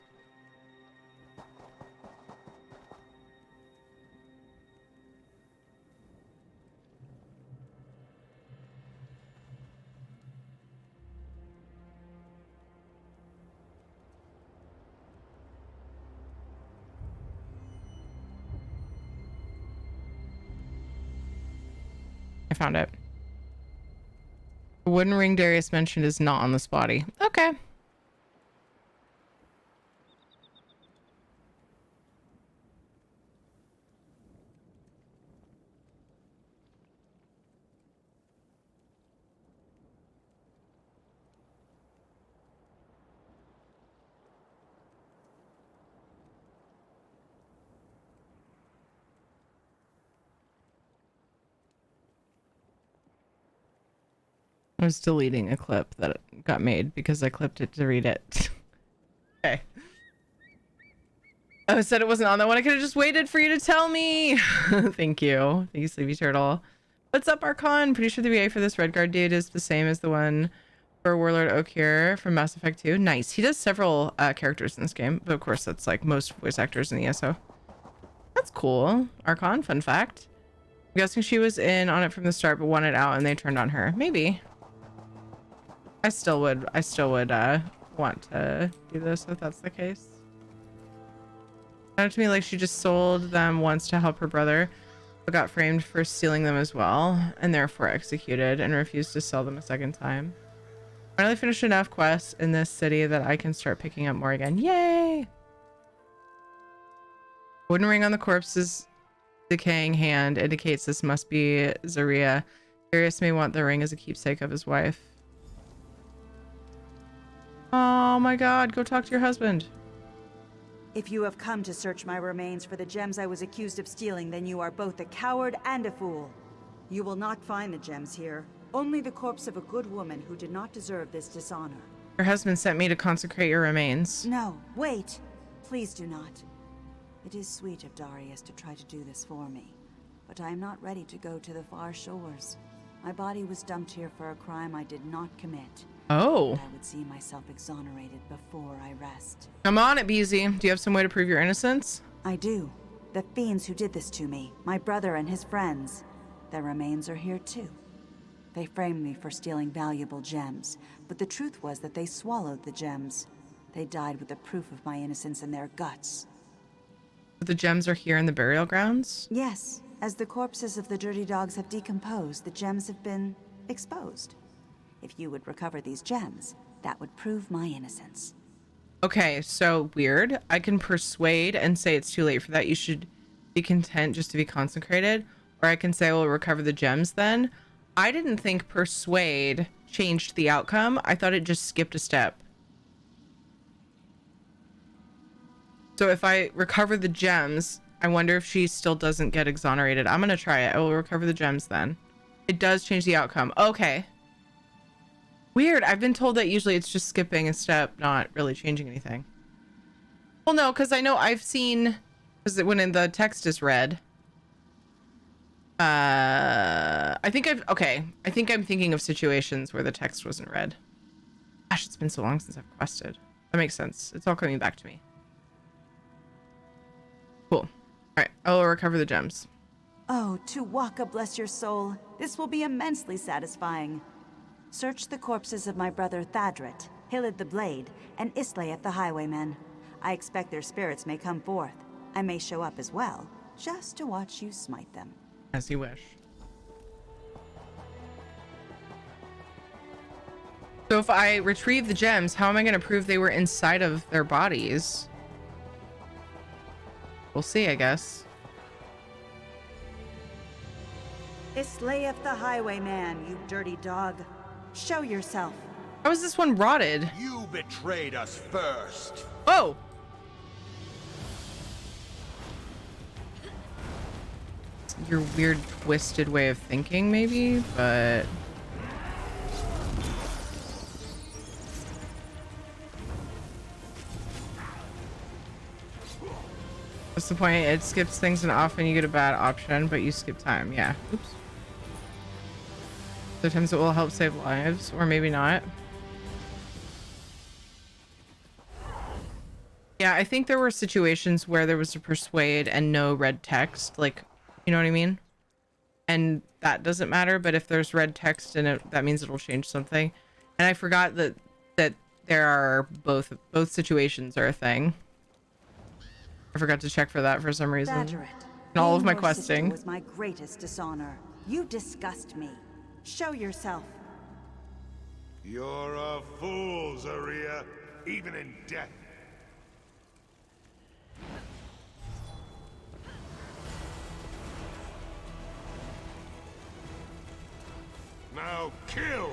I found it. The wooden ring Darius mentioned is not on this body. Okay. I was deleting a clip that got made because I clipped it to read it. Okay. I said it wasn't on that one. I could have just waited for you to tell me. Thank you. Thank you, Sleepy Turtle. What's up, Archon? Pretty sure the VA for this Redguard dude is the same as the one for Warlord Okir from Mass Effect 2. Nice. He does several characters in this game, but of course that's like most voice actors in the ESO. That's cool. Archon, fun fact. I'm guessing she was in on it from the start, but wanted out and they turned on her. Maybe. I still would want to do this if that's the case. Sounded to me like she just sold them once to help her brother, but got framed for stealing them as well, and therefore executed and refused to sell them a second time. Finally finished enough quests in this city that I can start picking up more again. Yay! Wooden ring on the corpse's decaying hand indicates this must be Zaria. Darius may want the ring as a keepsake of his wife. Oh my god, go talk to your husband. If you have come to search my remains for the gems I was accused of stealing, then you are both a coward and a fool. You will not find the gems here. Only the corpse of a good woman who did not deserve this dishonor. Your husband sent me to consecrate your remains. No, wait. Please do not. It is sweet of Darius to try to do this for me, but I am not ready to go to the far shores. My body was dumped here for a crime I did not commit. Oh. I would see myself exonerated before I rest. Come on it, BZ. Do you have some way to prove your innocence? I do. The fiends who did this to me, my brother and his friends, their remains are here too. They framed me for stealing valuable gems, but the truth was that they swallowed the gems. They died with the proof of my innocence in their guts. The gems are here in the burial grounds? Yes. As the corpses of the dirty dogs have decomposed, the gems have been exposed. If you would recover these gems, that would prove my innocence. Okay, so weird. I can persuade and say it's too late for that. You should be content just to be consecrated. Or I can say I will recover the gems then. I didn't think persuade changed the outcome. I thought it just skipped a step. So if I recover the gems, I wonder if she still doesn't get exonerated. I'm going to try it. I will recover the gems then. It does change the outcome. Okay. Weird. I've been told that usually it's just skipping a step, not really changing anything. Well, no, because I know I've seen... Because when the text is read... I think I'm thinking of situations where the text wasn't read. Gosh, it's been so long since I've quested. That makes sense. It's all coming back to me. Cool. Alright, I'll recover the gems. Oh, Tuwaka, bless your soul. This will be immensely satisfying. Search the corpses of my brother Thadret, Hillid the Blade, and Islaeth the Highwayman. I expect their spirits may come forth. I may show up as well, just to watch you smite them. As you wish. So if I retrieve the gems, how am I going to prove they were inside of their bodies? We'll see, I guess. Islaeth the Highwayman, you dirty dog. Show yourself. How is this one rotted? You betrayed us first. Oh! Your weird twisted way of thinking, maybe, but... What's the point? It skips things and often you get a bad option, but you skip time. Yeah. Oops. Sometimes it will help save lives, or maybe not. Yeah, I think there were situations where there was a persuade and no red text, like, you know what I mean? And that doesn't matter, but if there's red text in it, that means it'll change something. And I forgot that there are both situations are a thing. I forgot to check for that for some reason. Thadret, in all of my your questing. sister was my greatest dishonor. You disgust me. Show yourself. You're a fool, Zaria, even in death. Now kill!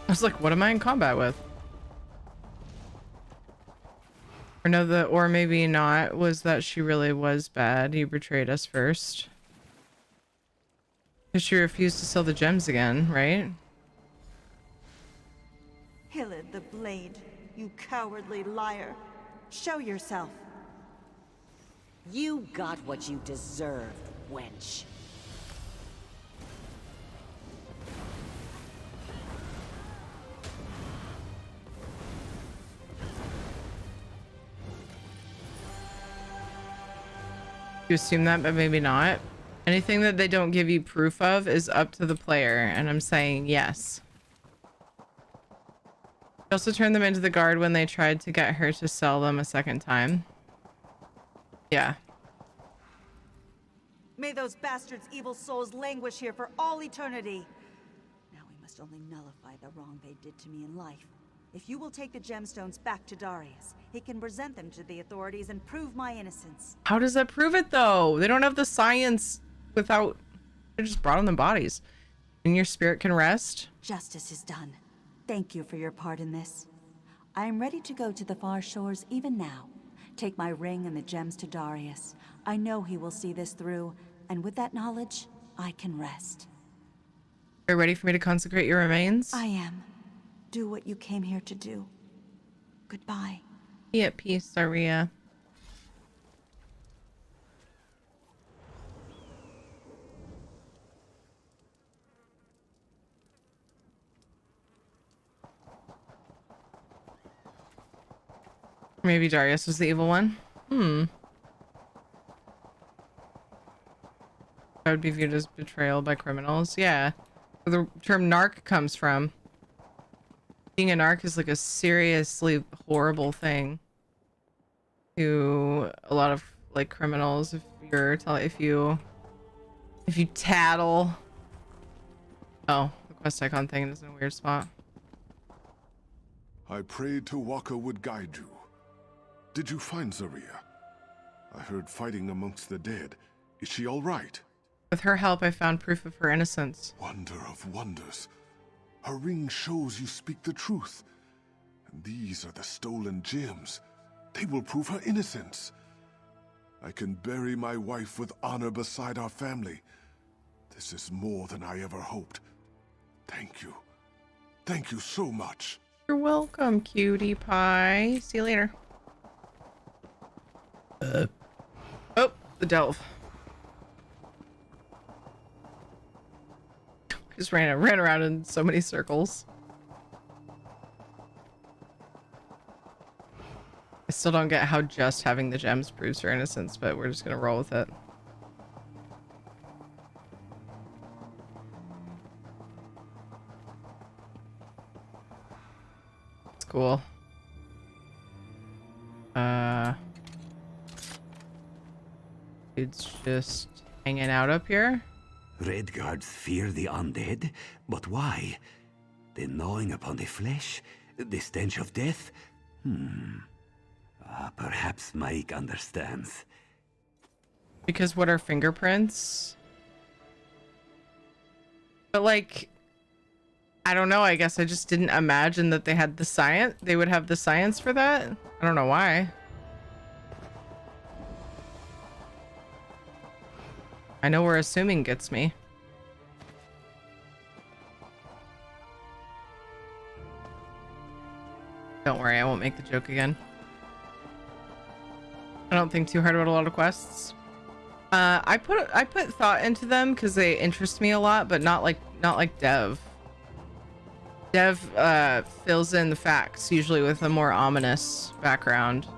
I was like, what am I in combat with? Or no, or maybe not, was that she really was bad. You betrayed us first. Because she refused to sell the gems again, right? Hillid the Blade, you cowardly liar. Show yourself. You got what you deserved, wench. You assume that, but maybe not. Anything that they don't give you proof of is up to the player, and I'm saying yes. She also turned them into the guard when they tried to get her to sell them a second time. Yeah. May those bastards' evil souls languish here for all eternity. Now we must only nullify the wrong they did to me in life. If you will take the gemstones back to Darius, he can present them to the authorities and prove my innocence. How does that prove it, though? They don't have the science without... They just brought in the bodies. And your spirit can rest? Justice is done. Thank you for your part in this. I am ready to go to the far shores even now. Take my ring and the gems to Darius. I know he will see this through, and with that knowledge, I can rest. Are you ready for me to consecrate your remains? I am. Do what you came here to do. Goodbye. Be at peace, Saria. Maybe Darius was the evil one. That would be viewed as betrayal by criminals. Yeah. Where the term narc comes from. Being a narc is like a seriously horrible thing to a lot of like criminals. If you tattle. Oh, the quest icon thing is in a weird spot. I prayed Tawaka would guide you. Did you find Zaria? I heard fighting amongst the dead. Is she all right? With her help, I found proof of her innocence. Wonder of wonders. Her ring shows you speak the truth. And these are the stolen gems. They will prove her innocence. I can bury my wife with honor beside our family. This is more than I ever hoped. Thank you. Thank you so much. You're welcome, cutie pie. See you later. Oh, the delve. Just ran around in so many circles. I still don't get how just having the gems proves her innocence, but we're just gonna roll with it. It's cool. Dude's just hanging out up here. Redguards fear the undead, but why? The gnawing upon the flesh? The stench of death? Perhaps Mike understands. Because what are fingerprints? But like, I don't know, I guess I just didn't imagine that they had the science. They would have the science for that. I don't know why. I know where assuming gets me. Don't worry, I won't make the joke again. I don't think too hard about a lot of quests. I put thought into them because they interest me a lot, but not like Dev. Dev fills in the facts usually with a more ominous background.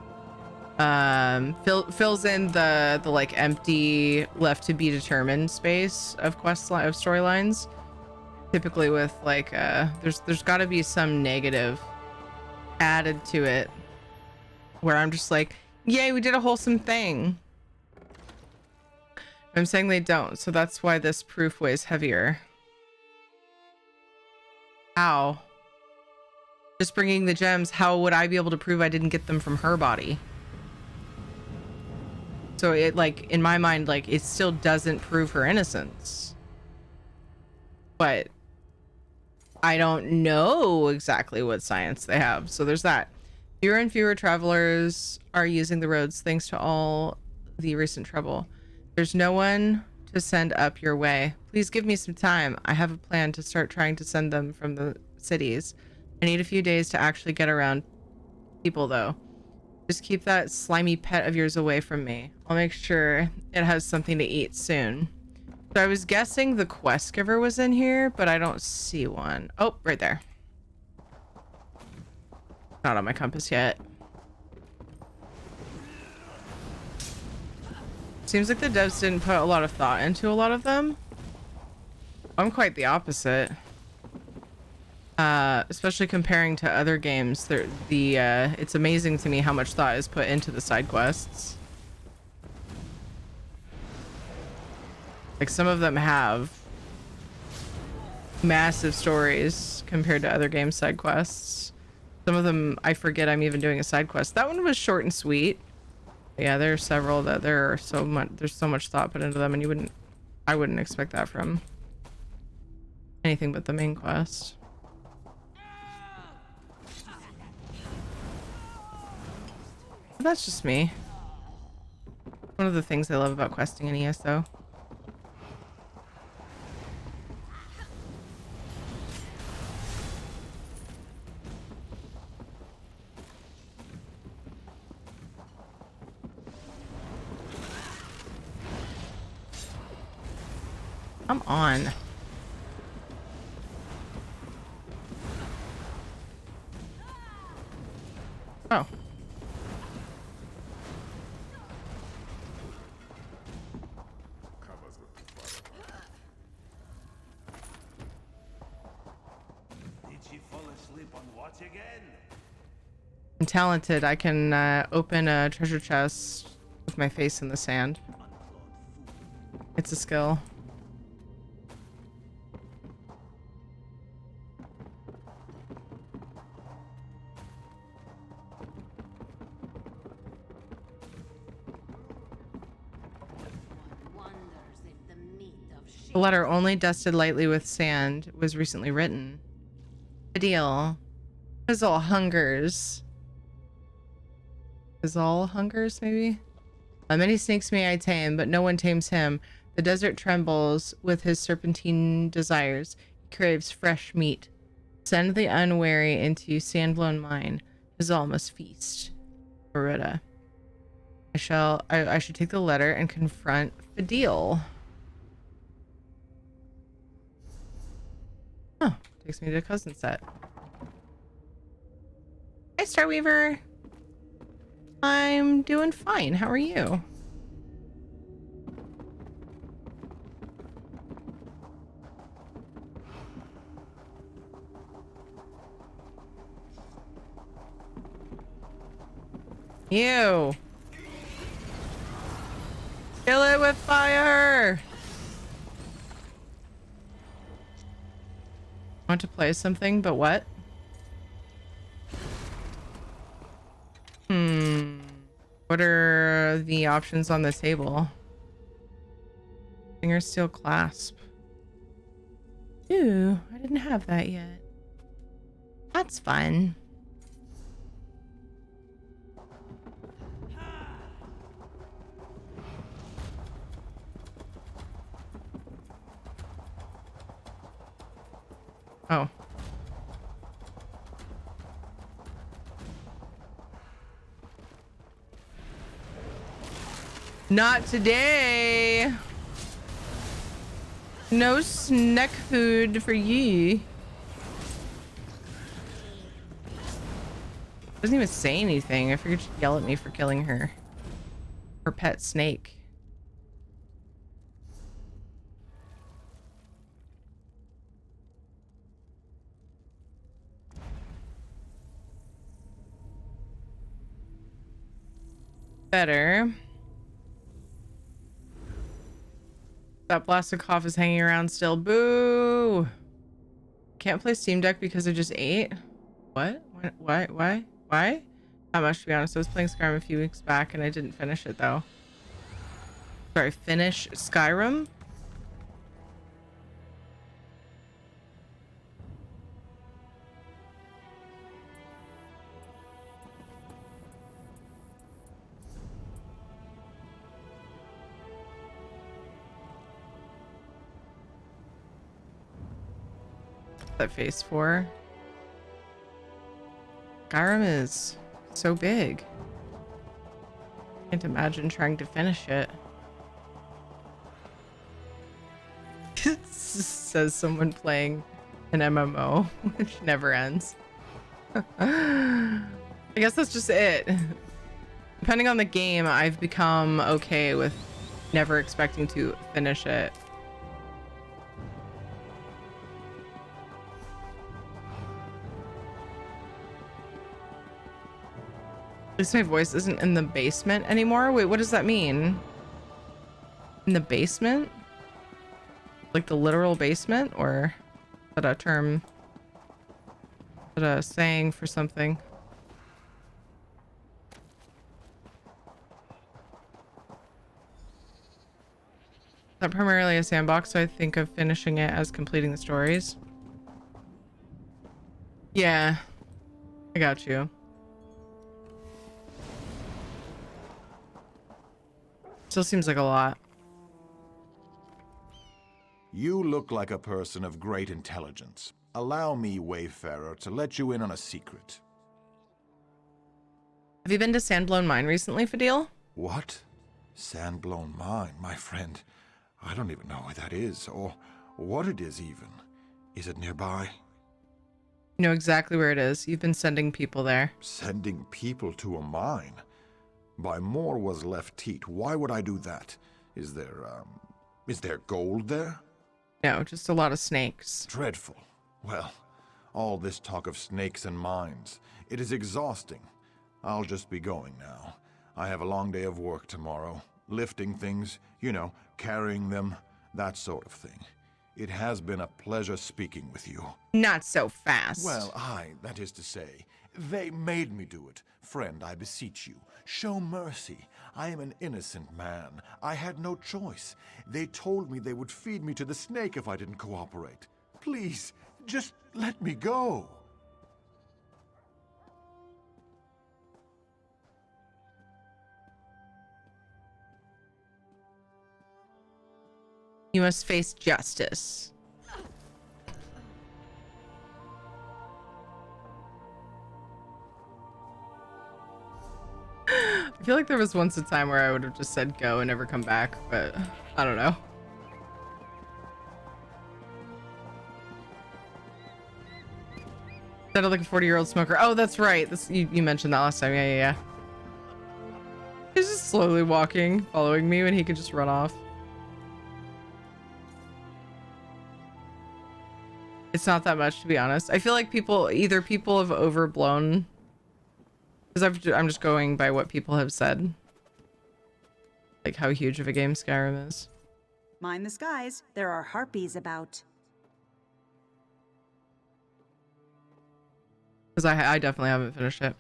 Fills in the like empty left to be determined space of storylines, typically with like there's got to be some negative added to it where I'm just like, yay, we did a wholesome thing. I'm saying they don't, so that's why this proof weighs heavier. How? Just bringing the gems, how would I be able to prove I didn't get them from her body? So it, like, in my mind, like, it still doesn't prove her innocence. But I don't know exactly what science they have. So there's that. Fewer and fewer travelers are using the roads thanks to all the recent trouble. There's no one to send up your way. Please give me some time. I have a plan to start trying to send them from the cities. I need a few days to actually get around people, though. Just keep that slimy pet of yours away from me. I'll make sure it has something to eat soon. So I was guessing the quest giver was in here, but I don't see one. Oh, right there. Not on my compass yet. Seems like the devs didn't put a lot of thought into a lot of them. I'm quite the opposite. Especially comparing to other games, it's amazing to me how much thought is put into the side quests. Like, some of them have massive stories compared to other game side quests. Some of them I forget I'm even doing a side quest. That one was short and sweet. Yeah, there are several that there's so much thought put into them, and I wouldn't expect that from anything but the main quest. But that's just me. One of the things I love about questing in ES though. Come on. Oh. Did she fall asleep on watch again? I'm talented. I can open a treasure chest with my face in the sand. It's a skill. A letter only dusted lightly with sand was recently written. Ideal. Fizzle hungers. Fizzle hungers, maybe? Many snakes may I tame, but no one tames him. The desert trembles with his serpentine desires. He craves fresh meat. Send the unwary into sand-blown mine. Fizzle must feast. Beretta. I should take the letter and confront Fidel. Oh, takes me to cousin set. Hi, Starweaver. I'm doing fine. How are you? You. Kill it with fire. Want to play something, but what? What are the options on the table? Finger steel clasp. Ooh, I didn't have that yet. That's fun. Oh. Not today. No snack food for you. Doesn't even say anything. I figured she'd yell at me for killing her pet snake. Better. That blasted cough is hanging around still. Boo! Can't play Steam Deck because I just ate? What? Why? Not much, to be honest. I was playing Skyrim a few weeks back and I didn't finish it though. Sorry, finish Skyrim? That phase 4. Skyrim is so big. Can't imagine trying to finish it. Says someone playing an MMO, which never ends. I guess that's just it. Depending on the game, I've become okay with never expecting to finish it. At least my voice isn't in the basement anymore. Wait, what does that mean? In the basement? Like the literal basement? Or is that a term Is that a saying for something? Not primarily a sandbox, so I think of finishing it as completing the stories. Yeah, I got you. Still seems like a lot. You look like a person of great intelligence. Allow me, Wayfarer, to let you in on a secret. Have you been to Sandblown Mine recently, Fadil? What? Sandblown Mine, my friend. I don't even know where that is, or what it is even. Is it nearby? You know exactly where it is. You've been sending people there. Sending people to a mine? By more was left teat. Why would I do that? Is there gold there? No, just a lot of snakes. Dreadful. Well, all this talk of snakes and mines, it is exhausting. I'll just be going now. I have a long day of work tomorrow. Lifting things, you know, carrying them, that sort of thing. It has been a pleasure speaking with you. Not so fast. Well, that is to say, they made me do it. Friend, I beseech you, show mercy. I am an innocent man. I had no choice. They told me they would feed me to the snake if I didn't cooperate. Please, just let me go. You must face justice. I feel like there was once a time where I would have just said go and never come back, but I don't know. Sounded like a 40-year-old smoker. Oh, that's right. You mentioned that last time. Yeah. He's just slowly walking, following me when he could just run off. It's not that much, to be honest. I feel like people have overblown, because I'm just going by what people have said, like how huge of a game Skyrim is. Mind the skies. There are harpies about. Because I definitely haven't finished it.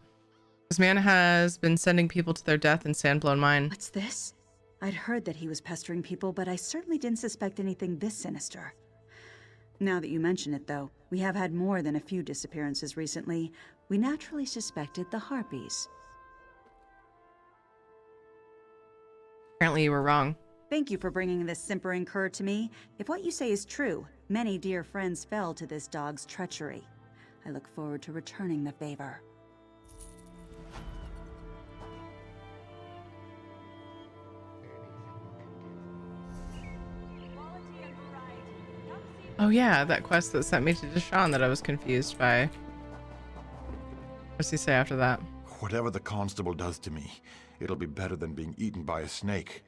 This man has been sending people to their death in Sandblown Mine. What's this? I'd heard that he was pestering people, but I certainly didn't suspect anything this sinister. Now that you mention it, though, we have had more than a few disappearances recently. We naturally suspected the harpies. Apparently you were wrong. Thank you for bringing this simpering cur to me. If what you say is true, many dear friends fell to this dog's treachery. I look forward to returning the favor. Oh yeah, that quest that sent me to Deshaun that I was confused by. What's he say after that? Whatever the constable does to me, it'll be better than being eaten by a snake.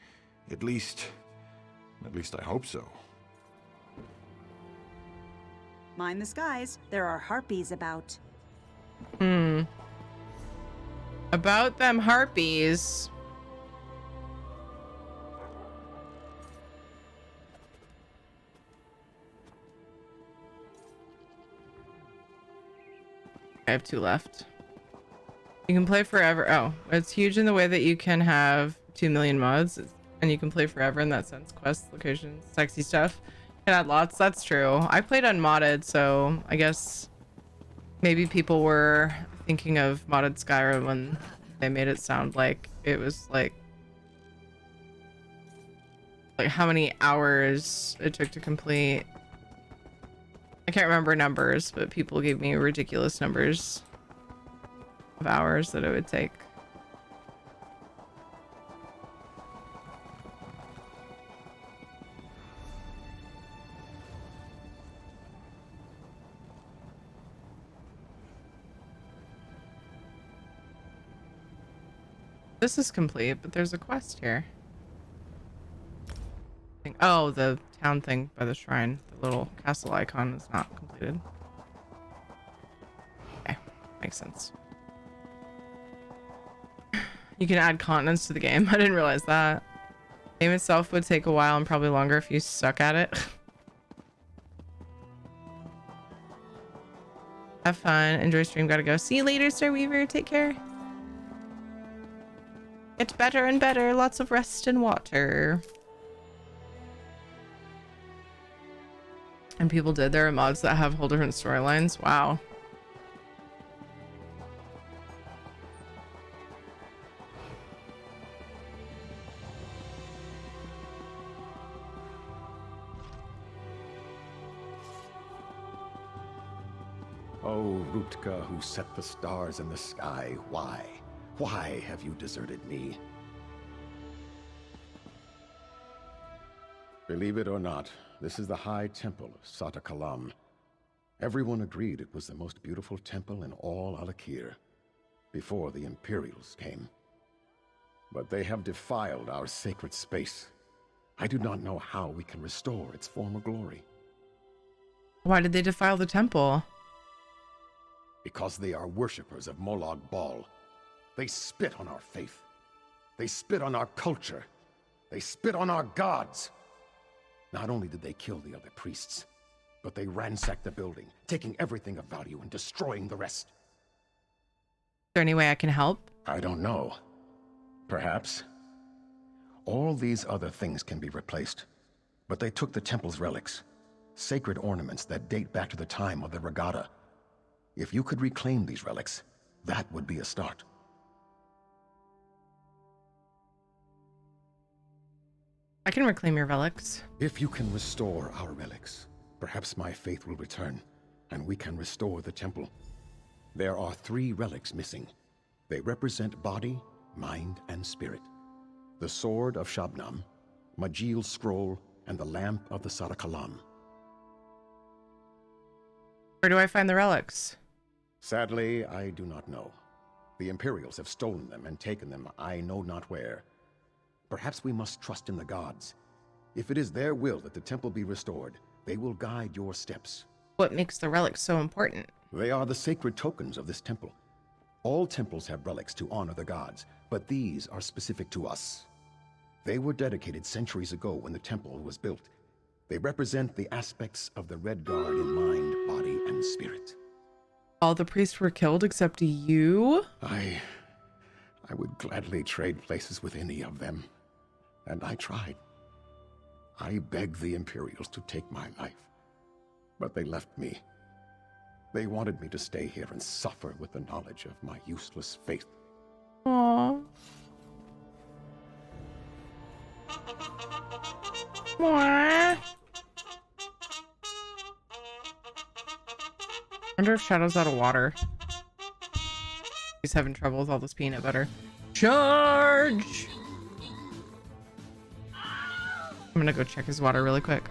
At least I hope so. Mind the skies. There are harpies about. About them harpies. I have 2 left. You can play forever. Oh, it's huge in the way that you can have 2 million mods and you can play forever in that sense. Quests, locations, sexy stuff. You can add lots. That's true. I played unmodded, so I guess maybe people were thinking of modded Skyrim when they made it sound like it was like how many hours it took to complete. I can't remember numbers, but people gave me ridiculous numbers of hours that it would take. This is complete, but there's a quest here. Oh, the town thing by the shrine. The little castle icon is not completed. Okay, makes sense. You can add continents to the game. I didn't realize that. The game itself would take a while and probably longer if you suck at it. Have fun. Enjoy stream. Gotta go. See you later, Star Weaver. Take care. Get better and better. Lots of rest and water. And people did. There are mods that have whole different storylines. Wow. Oh, Rutka, who set the stars in the sky, why? Why have you deserted me? Believe it or not, this is the High Temple of Satakalam. Everyone agreed it was the most beautiful temple in all Alakir, before the Imperials came. But they have defiled our sacred space. I do not know how we can restore its former glory. Why did they defile the temple? Because they are worshippers of Molag Bal. They spit on our faith. They spit on our culture. They spit on our gods. Not only did they kill the other priests, but they ransacked the building, taking everything of value and destroying the rest. Is there any way I can help? I don't know. Perhaps. All these other things can be replaced, but they took the temple's relics, sacred ornaments that date back to the time of the regatta. If you could reclaim these relics, that would be a start. I can reclaim your relics. If you can restore our relics, perhaps my faith will return, and we can restore the temple. There are 3 relics missing. They represent body, mind, and spirit. The Sword of Shabnam, Majil's Scroll, and the Lamp of the Satakalam. Where do I find the relics? Sadly, I do not know. The Imperials have stolen them and taken them I know not where. Perhaps we must trust in the gods. If it is their will that the temple be restored, they will guide your steps. What makes the relics so important? They are the sacred tokens of this temple. All temples have relics to honor the gods, but these are specific to us. They were dedicated centuries ago when the temple was built. They represent the aspects of the Red Guard in mind, body, and spirit. All the priests were killed except you? I would gladly trade places with any of them. And I tried. I begged the Imperials to take my life. But they left me. They wanted me to stay here and suffer with the knowledge of my useless faith. Aww. Aww. Wonder if Shadow's out of water. He's having trouble with all this peanut butter. Charge! I'm gonna go check his water really quick.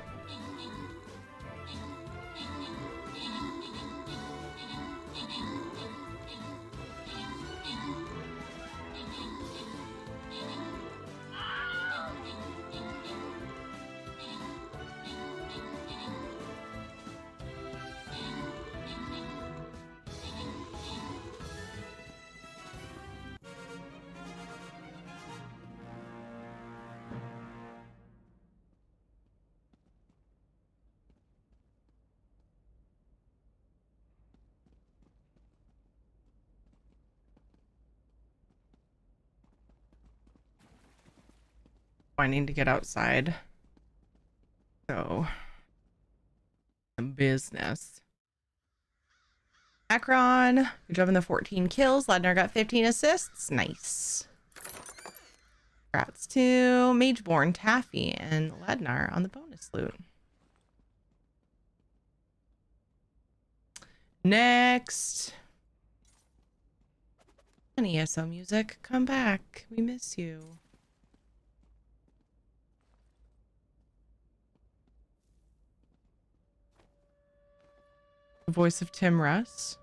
I need to get outside. So, some business. Akron, good job on the 14 kills. Ladner got 15 assists. Nice. Congrats to Mageborn, Taffy, and Ladnar on the bonus loot. Next. And ESO music, come back. We miss you. The voice of Tim Russ.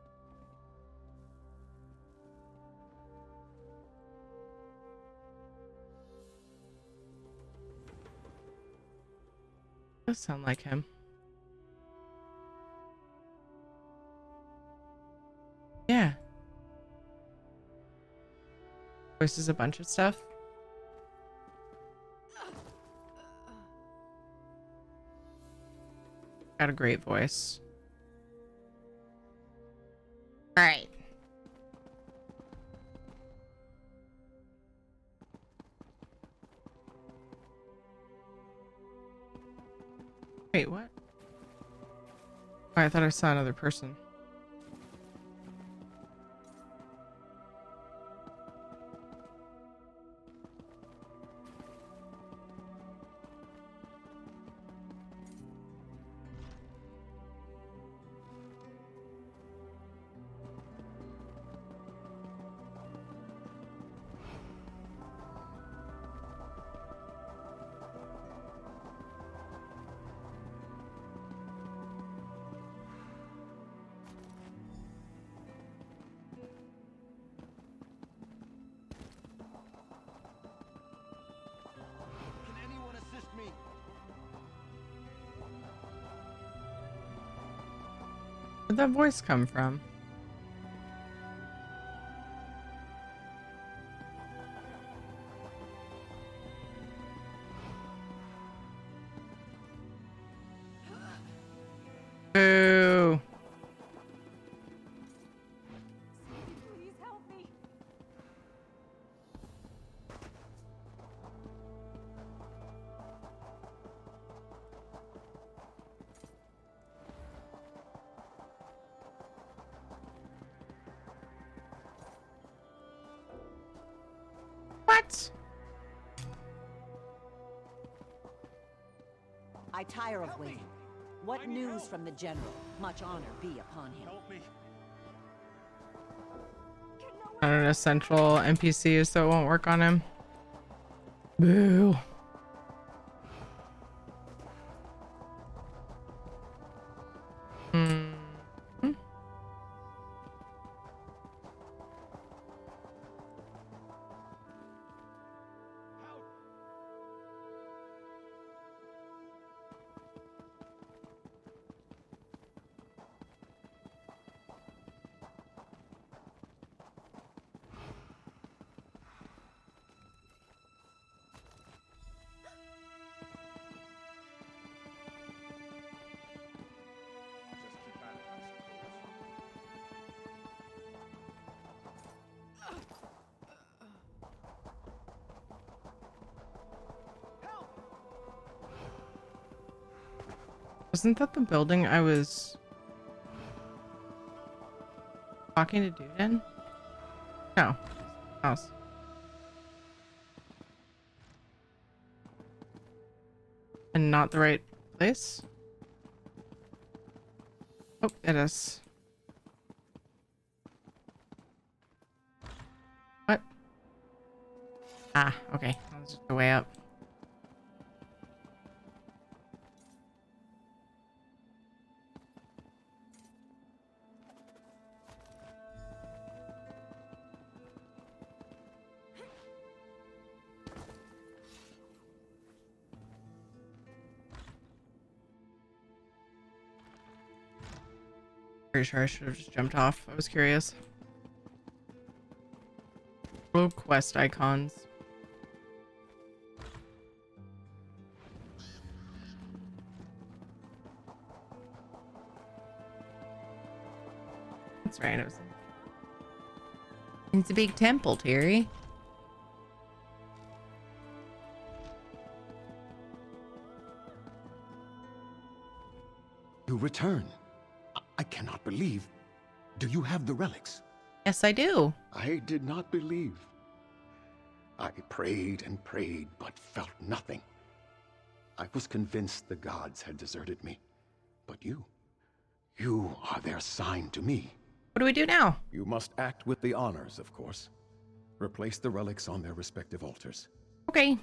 Does sound like him. Yeah. Voices a bunch of stuff. Got a great voice. All right. Wait, what? Oh, I thought I saw another person. Where'd that voice come from? Boo. Please help me. What? I tire of waiting. What news from the general? Much honor be upon him. I don't know, central NPC, so it won't work on him. Boo. Hmm. Wasn't that the building I was talking to dude in? No. House. And not the right place? Oh, it is. What? Ah, okay. That was just the way up. Pretty sure I should have just jumped off. I was curious. Rogue quest icons. That's right. It was. It's a big temple, Terry. You return. I cannot believe. Do you have the relics? Yes, I do. I did not believe. I prayed and prayed, but felt nothing. I was convinced the gods had deserted me. But you are their sign to me. What do we do now? You must act with the honors, of course. Replace the relics on their respective altars. Okay.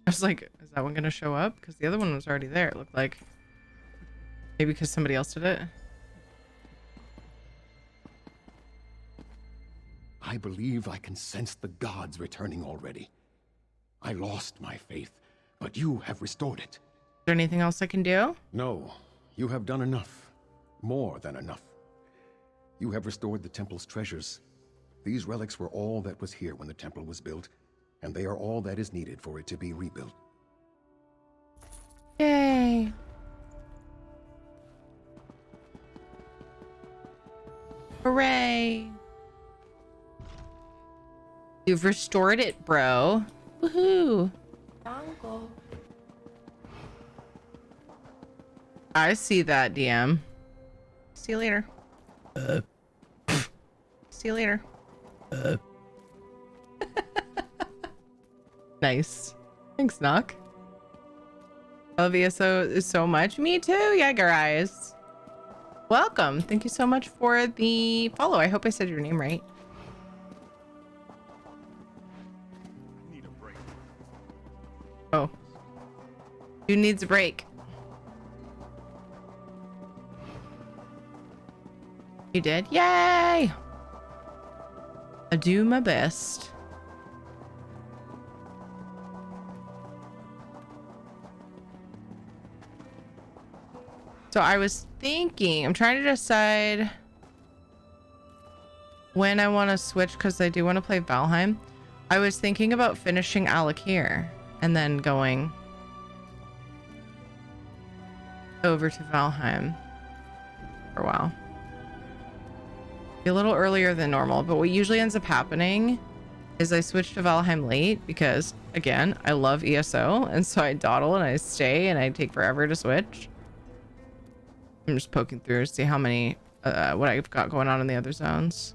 I was like, is that one gonna show up? Because the other one was already there, it looked like. Maybe because somebody else did it. I believe I can sense the gods returning already. I lost my faith, but you have restored it. Is there anything else I can do? No, you have done enough. More than enough. You have restored the temple's treasures. These relics were all that was here when the temple was built. and they are all that is needed for it to be rebuilt. Yay. Hooray. You've restored it, bro. Woohoo. Uncle. I see that, DM. See you later. See you later. Nice. Thanks, Knock. Love ESO so much. Me too, Jäger Eyes. Welcome. Thank you so much for the follow. I hope I said your name right. Oh. Dude needs a break. You did? Yay! I do my best. So I was thinking, I'm trying to decide when I want to switch because I do want to play Valheim. I was thinking about finishing Alakir and then going over to Valheim for a while. Be a little earlier than normal, but what usually ends up happening is I switch to Valheim late because, again, I love ESO, and so I dawdle and I stay and I take forever to switch. I'm just poking through to see how many, what I've got going on in the other zones.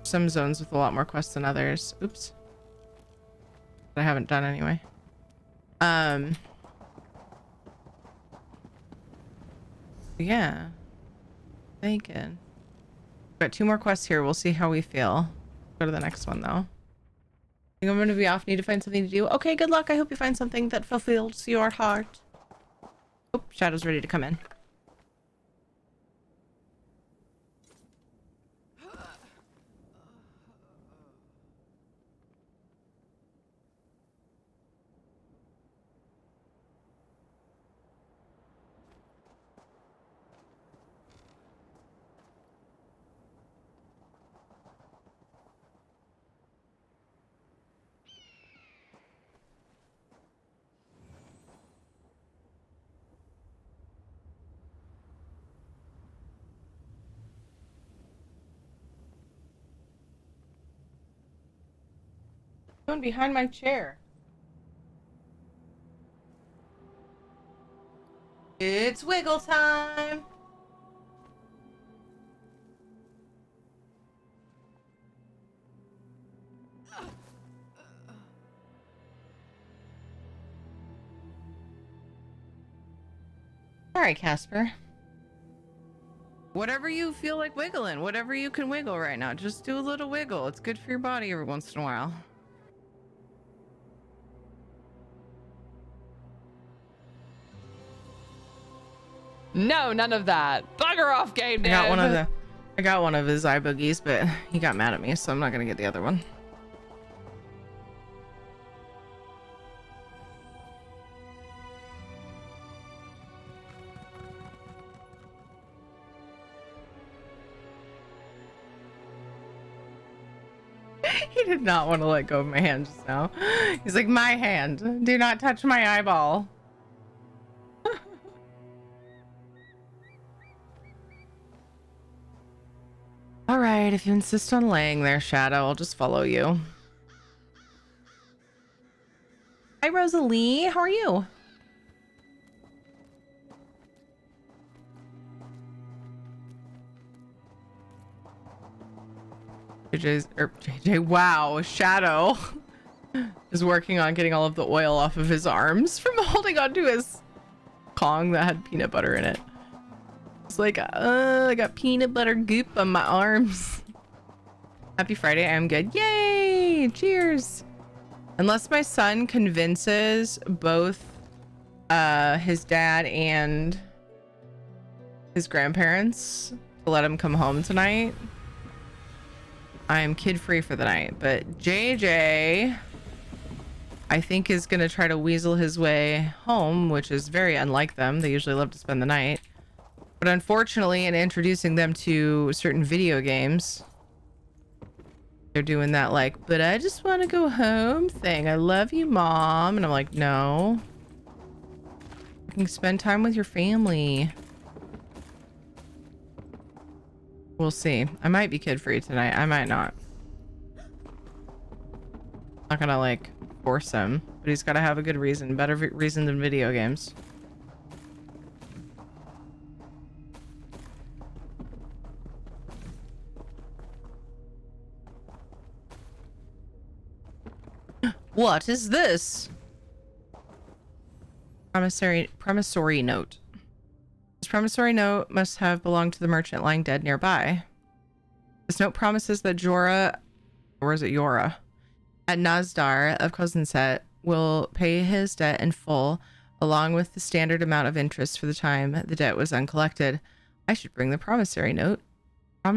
Some zones with a lot more quests than others. Oops. That I haven't done anyway. Yeah. Thinking. Got 2 more quests here. We'll see how we feel. Go to the next one, though. I think I'm going to be off. Need to find something to do. Okay, good luck. I hope you find something that fulfills your heart. Oh, Shadow's ready to come in. Going behind my chair. It's wiggle time. All right, Casper. Whatever you feel like wiggling, whatever you can wiggle right now, just do a little wiggle. It's good for your body every once in a while. No, none of that. Bugger off, game dev. I got one of his eye boogies, but he got mad at me, so I'm not gonna get the other one. He did not want to let go of my hand just now. He's like, my hand. Do not touch my eyeball. All right, if you insist on laying there, Shadow, I'll just follow you. Hi, Rosalie. How are you? JJ, wow, Shadow is working on getting all of the oil off of his arms from holding onto his Kong that had peanut butter in it. It's like, I got peanut butter goop on my arms. Happy Friday, I'm good. Yay! Cheers! Unless my son convinces both his dad and his grandparents to let him come home tonight, I am kid-free for the night. But JJ, I think, is going to try to weasel his way home, which is very unlike them. They usually love to spend the night. But unfortunately, in introducing them to certain video games, They're doing that like, but I just want to go home thing. I love you, Mom. And I'm like, no. You can spend time with your family. We'll see. I might be kid-free tonight. I might not. Not gonna like force him, but he's gotta have a good reason. Better reason than video games. What is this? Promissory note. This promissory note must have belonged to the merchant lying dead nearby. This note promises that Jorah, or is it Yora, at Nazdar of Kozinset will pay his debt in full, along with the standard amount of interest for the time the debt was uncollected. I should bring the promissory note to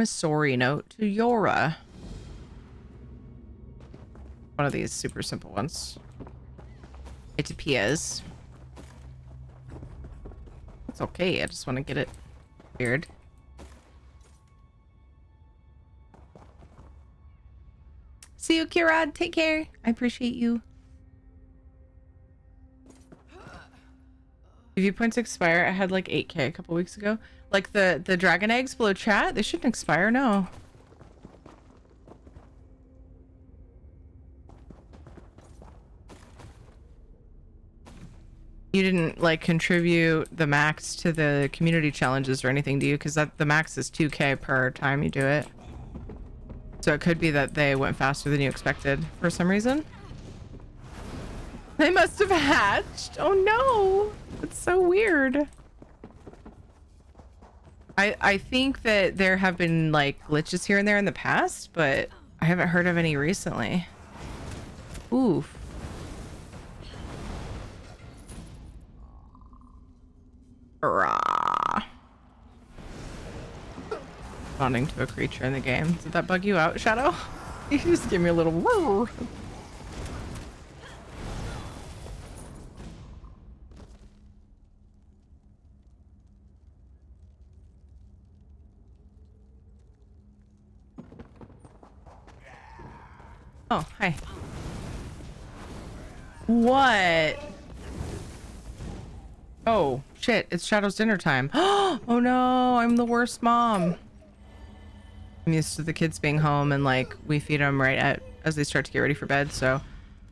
Yora. One of these super simple ones. It appears. It's okay. I just want to get it cleared. See you, Kirad. Take care. I appreciate you. Viewpoints expire. I had like 8K a couple weeks ago. Like the dragon eggs below chat, they shouldn't expire. No. You didn't like contribute the max to the community challenges or anything, do you? Because the max is 2K per time you do it. So it could be that they went faster than you expected for some reason. They must have hatched. Oh no, that's so weird. I think that there have been like glitches here and there in the past, but I haven't heard of any recently. Oof. Rah. Responding to a creature in the game. Did that bug you out, Shadow? You just give me a little roar. Oh, hi. What? Oh, shit. It's Shadow's dinner time. Oh no, I'm the worst mom. I'm used to the kids being home and like we feed them right as they start to get ready for bed. So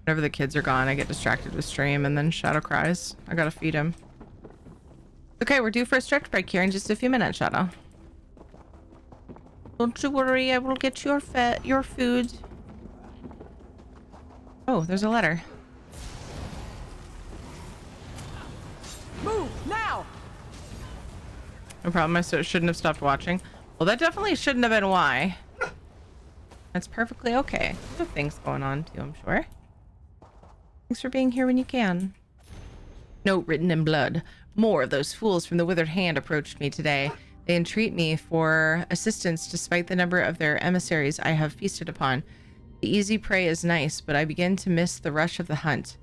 whenever the kids are gone, I get distracted with stream and then Shadow cries. I gotta feed him. Okay, we're due for a stretch break here in just a few minutes, Shadow. Don't you worry, I will get your food. Oh, there's a letter. Move now! No problem. I shouldn't have stopped watching. Well, that definitely shouldn't have been why. That's perfectly okay. You have things going on too, I'm sure. Thanks for being here when you can. Note written in blood. More of those fools from the Withered Hand approached me today. They entreat me for assistance despite the number of their emissaries I have feasted upon. The easy prey is nice, but I begin to miss the rush of the hunt.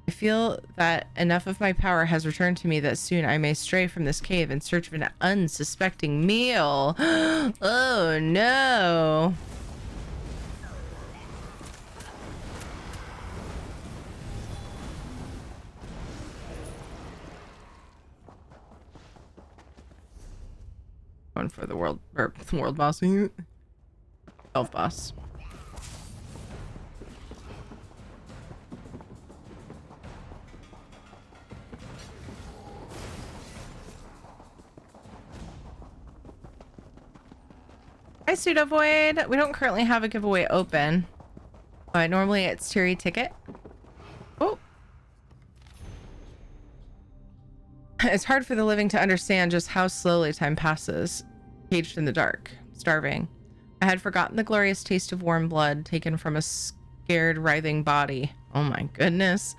I feel that enough of my power has returned to me that soon I may stray from this cave in search of an unsuspecting meal. Oh no. Going for the world boss. Elf boss. Hi, Pseudo Void. We don't currently have a giveaway open, but normally it's tier ticket. Oh. It's hard for the living to understand just how slowly time passes, caged in the dark, starving. I had forgotten the glorious taste of warm blood taken from a scared, writhing body. Oh my goodness.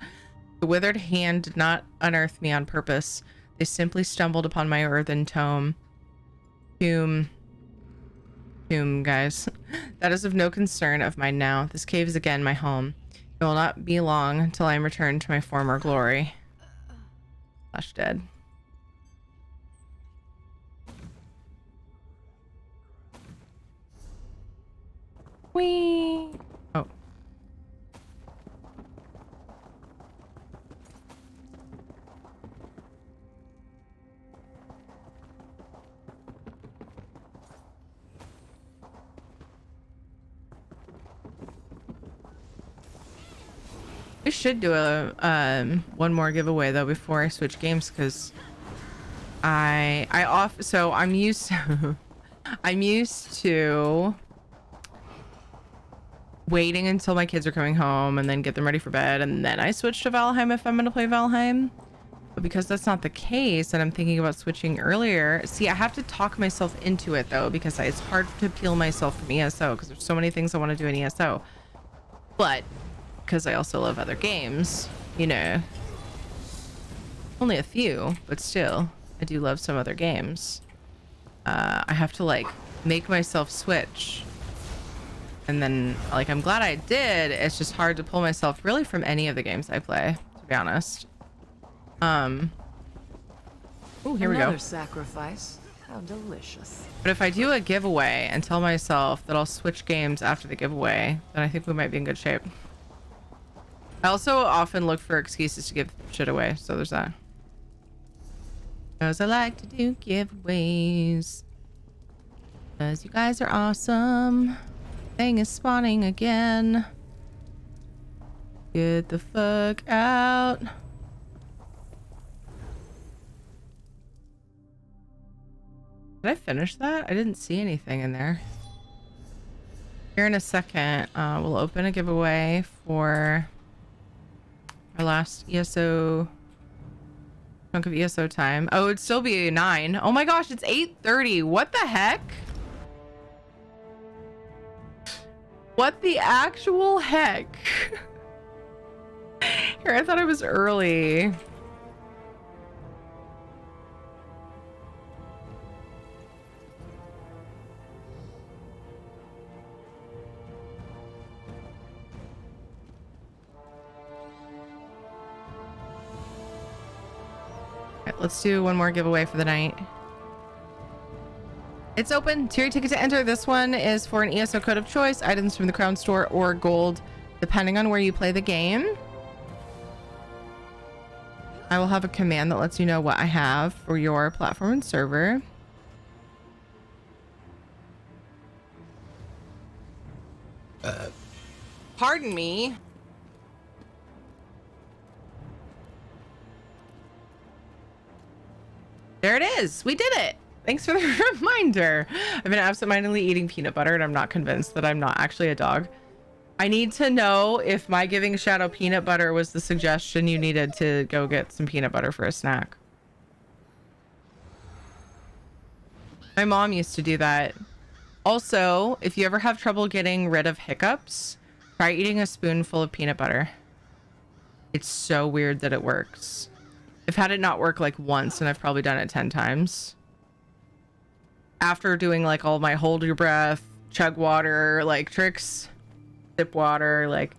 The Withered Hand did not unearth me on purpose. They simply stumbled upon my earthen tomb, guys. That is of no concern of mine now. This cave is again my home. It will not be long until I am returned to my former glory. Slash dead. Whee! Oh. We should do a one more giveaway though before I switch games, because so I'm used I'm used to waiting until my kids are coming home and then get them ready for bed, and then I switch to Valheim if I'm going to play Valheim. But because that's not the case and I'm thinking about switching earlier, see, I have to talk myself into it though, because it's hard to peel myself from ESO because there's so many things I want to do in ESO. But because I also love other games, you know, only a few, but still, I do love some other games. I have to like make myself switch. And then like, I'm glad I did. It's just hard to pull myself really from any of the games I play, to be honest. Oh, here we go. Another sacrifice. How delicious. But if I do a giveaway and tell myself that I'll switch games after the giveaway, then I think we might be in good shape. I also often look for excuses to give shit away, so there's that. Because I like to do giveaways. Because you guys are awesome. Thing is spawning again. Get the fuck out. Did I finish that? I didn't see anything in there. Here in a second, we'll open a giveaway for our last ESO chunk of ESO time. Oh, it'd still be 9. Oh my gosh, it's 8:30. What the heck? What the actual heck? Here, I thought it was early. Let's do one more giveaway for the night. It's open. Tier ticket to enter. This one is for an ESO code of choice, items from the Crown Store, or gold, depending on where you play the game. I will have a command that lets you know what I have for your platform and server. Pardon me. There it is. We did it. Thanks for the reminder. I've been absentmindedly eating peanut butter and I'm not convinced that I'm not actually a dog. I need to know if my giving Shadow peanut butter was the suggestion you needed to go get some peanut butter for a snack. My mom used to do that. Also, if you ever have trouble getting rid of hiccups, try eating a spoonful of peanut butter. It's so weird that it works. I've had it not work like once, and I've probably done it 10 times. After doing like all my hold your breath, chug water, like tricks, sip water, like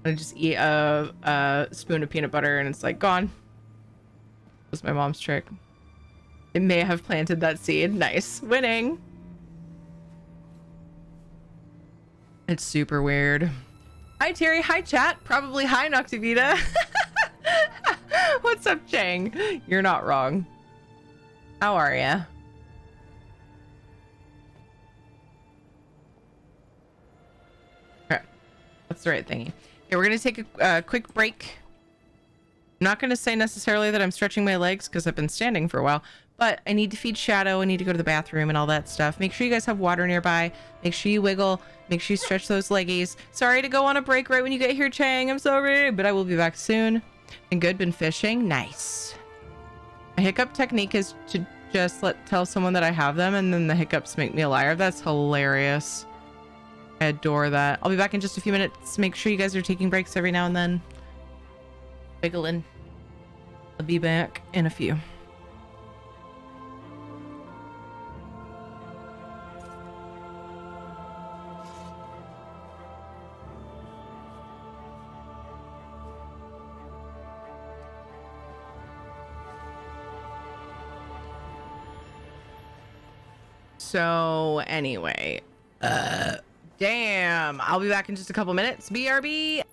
I just eat a spoon of peanut butter and it's like gone. That was my mom's trick. It may have planted that seed. Nice. Winning. It's super weird. Hi, Terry. Hi, chat. Probably hi, Noctivita. What's up, Chang? You're not wrong. How are ya? Okay. That's the right thingy. Okay, we're going to take a quick break. I'm not going to say necessarily that I'm stretching my legs because I've been standing for a while, but I need to feed Shadow. I need to go to the bathroom and all that stuff. Make sure you guys have water nearby. Make sure you wiggle. Make sure you stretch those leggies. Sorry to go on a break right when you get here, Chang. I'm sorry, but I will be back soon. Been good, been fishing. Nice. A hiccup technique is to just tell someone that I have them and then the hiccups make me a liar. That's hilarious. I adore that. I'll be back in just a few minutes. Make sure you guys are taking breaks every now and then. Wiggling. I'll be back in a few. So anyway, Damn. I'll be back in just a couple minutes. BRB.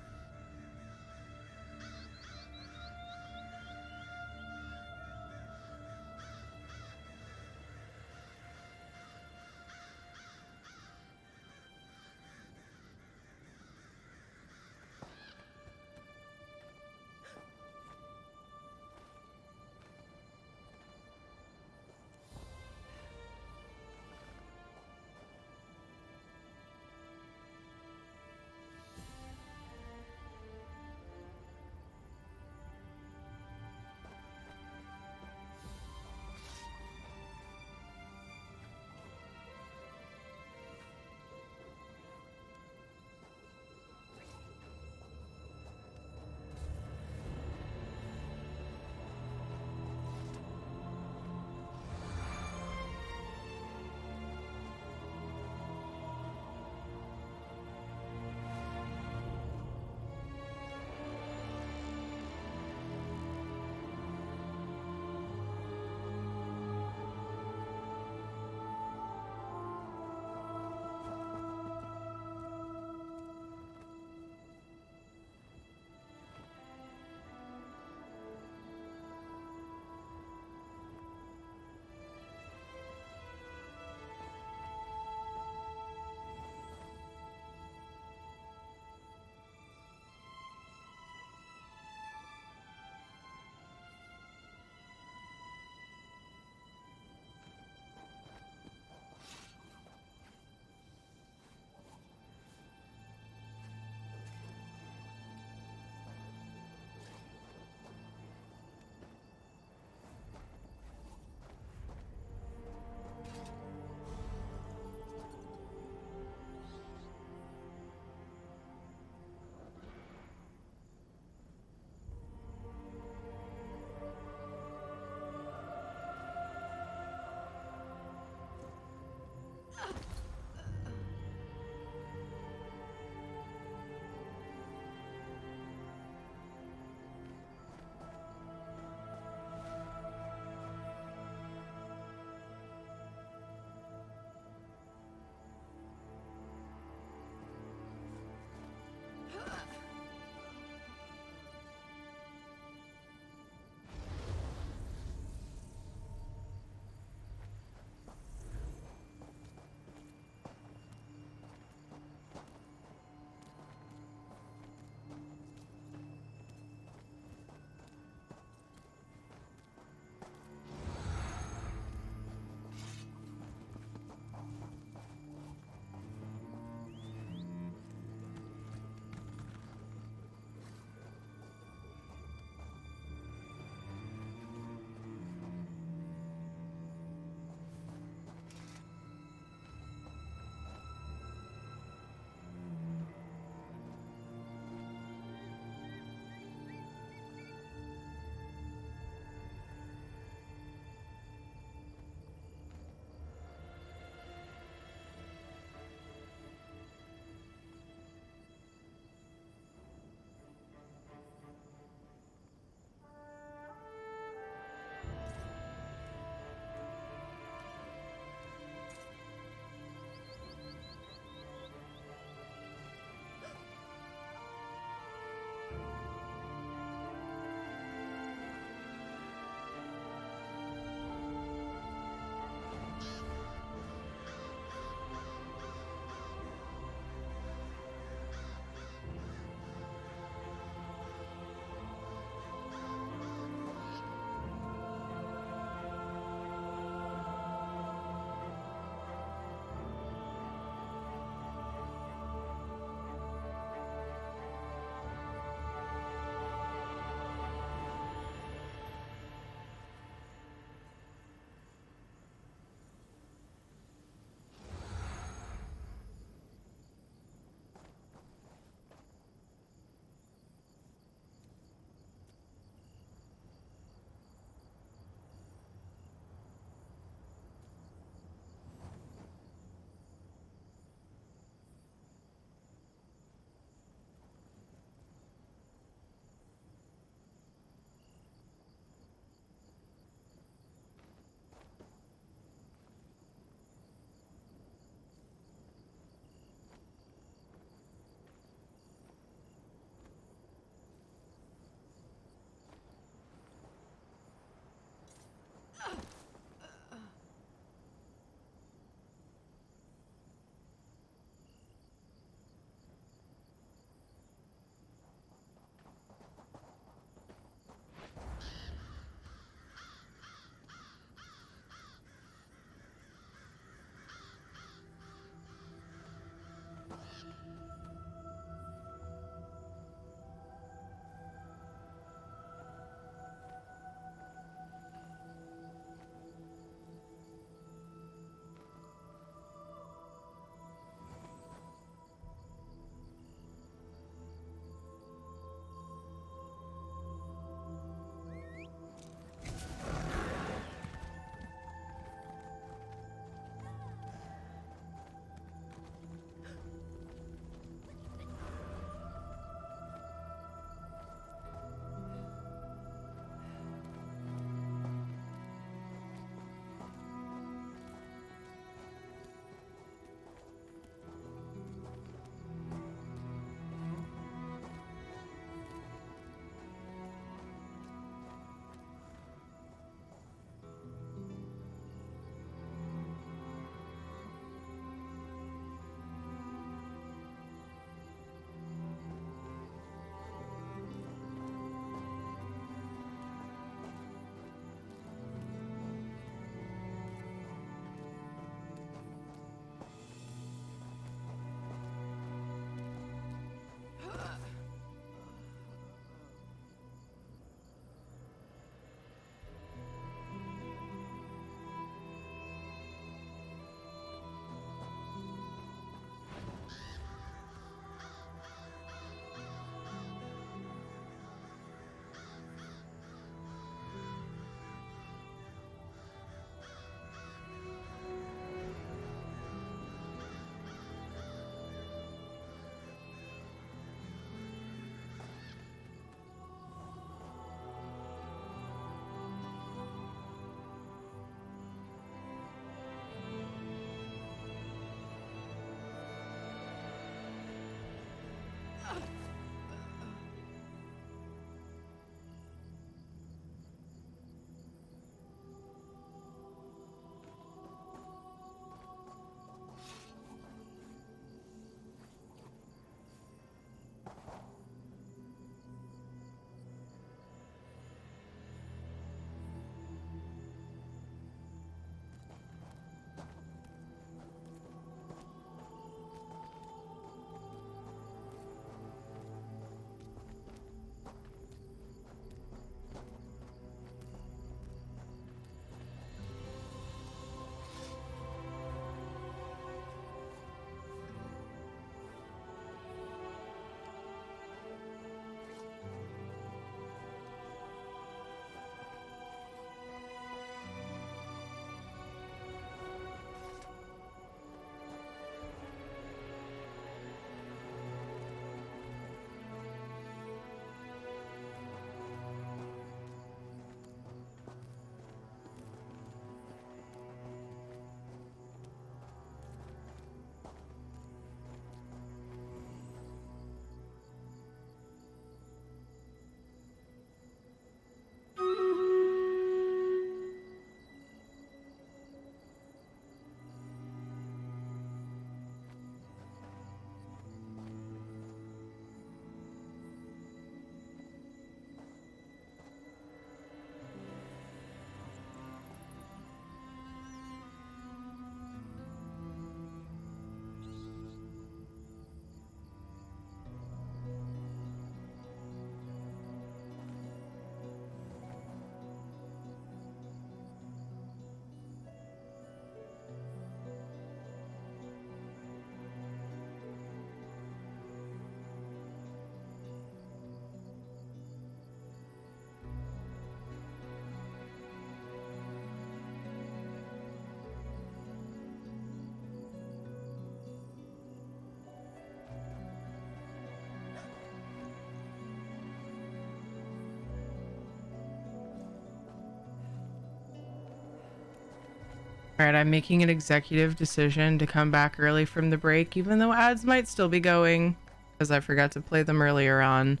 All right, I'm making an executive decision to come back early from the break, even though ads might still be going, because I forgot to play them earlier on,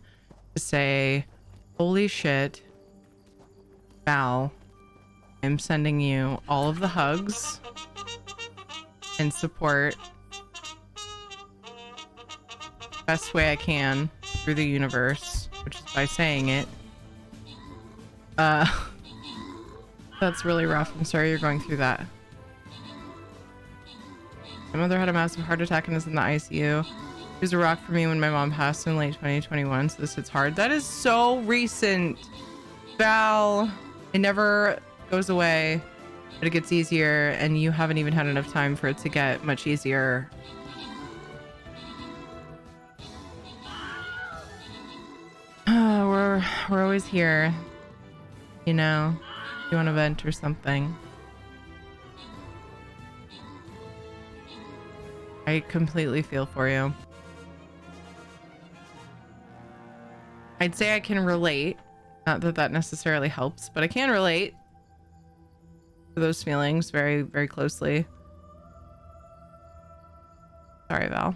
to say, holy shit, Val, I'm sending you all of the hugs and support best way I can through the universe, which is by saying it. That's really rough. I'm sorry you're going through that. My mother had a massive heart attack and is in the ICU. She was a rock for me when my mom passed in late 2021, so this hits hard. That is so recent, Val. It never goes away, but it gets easier, and you haven't even had enough time for it to get much easier. We're always here, you know, if you want to vent or something. I completely feel for you. I'd say I can relate. Not that that necessarily helps, but I can relate to those feelings very, very closely. Sorry, Val.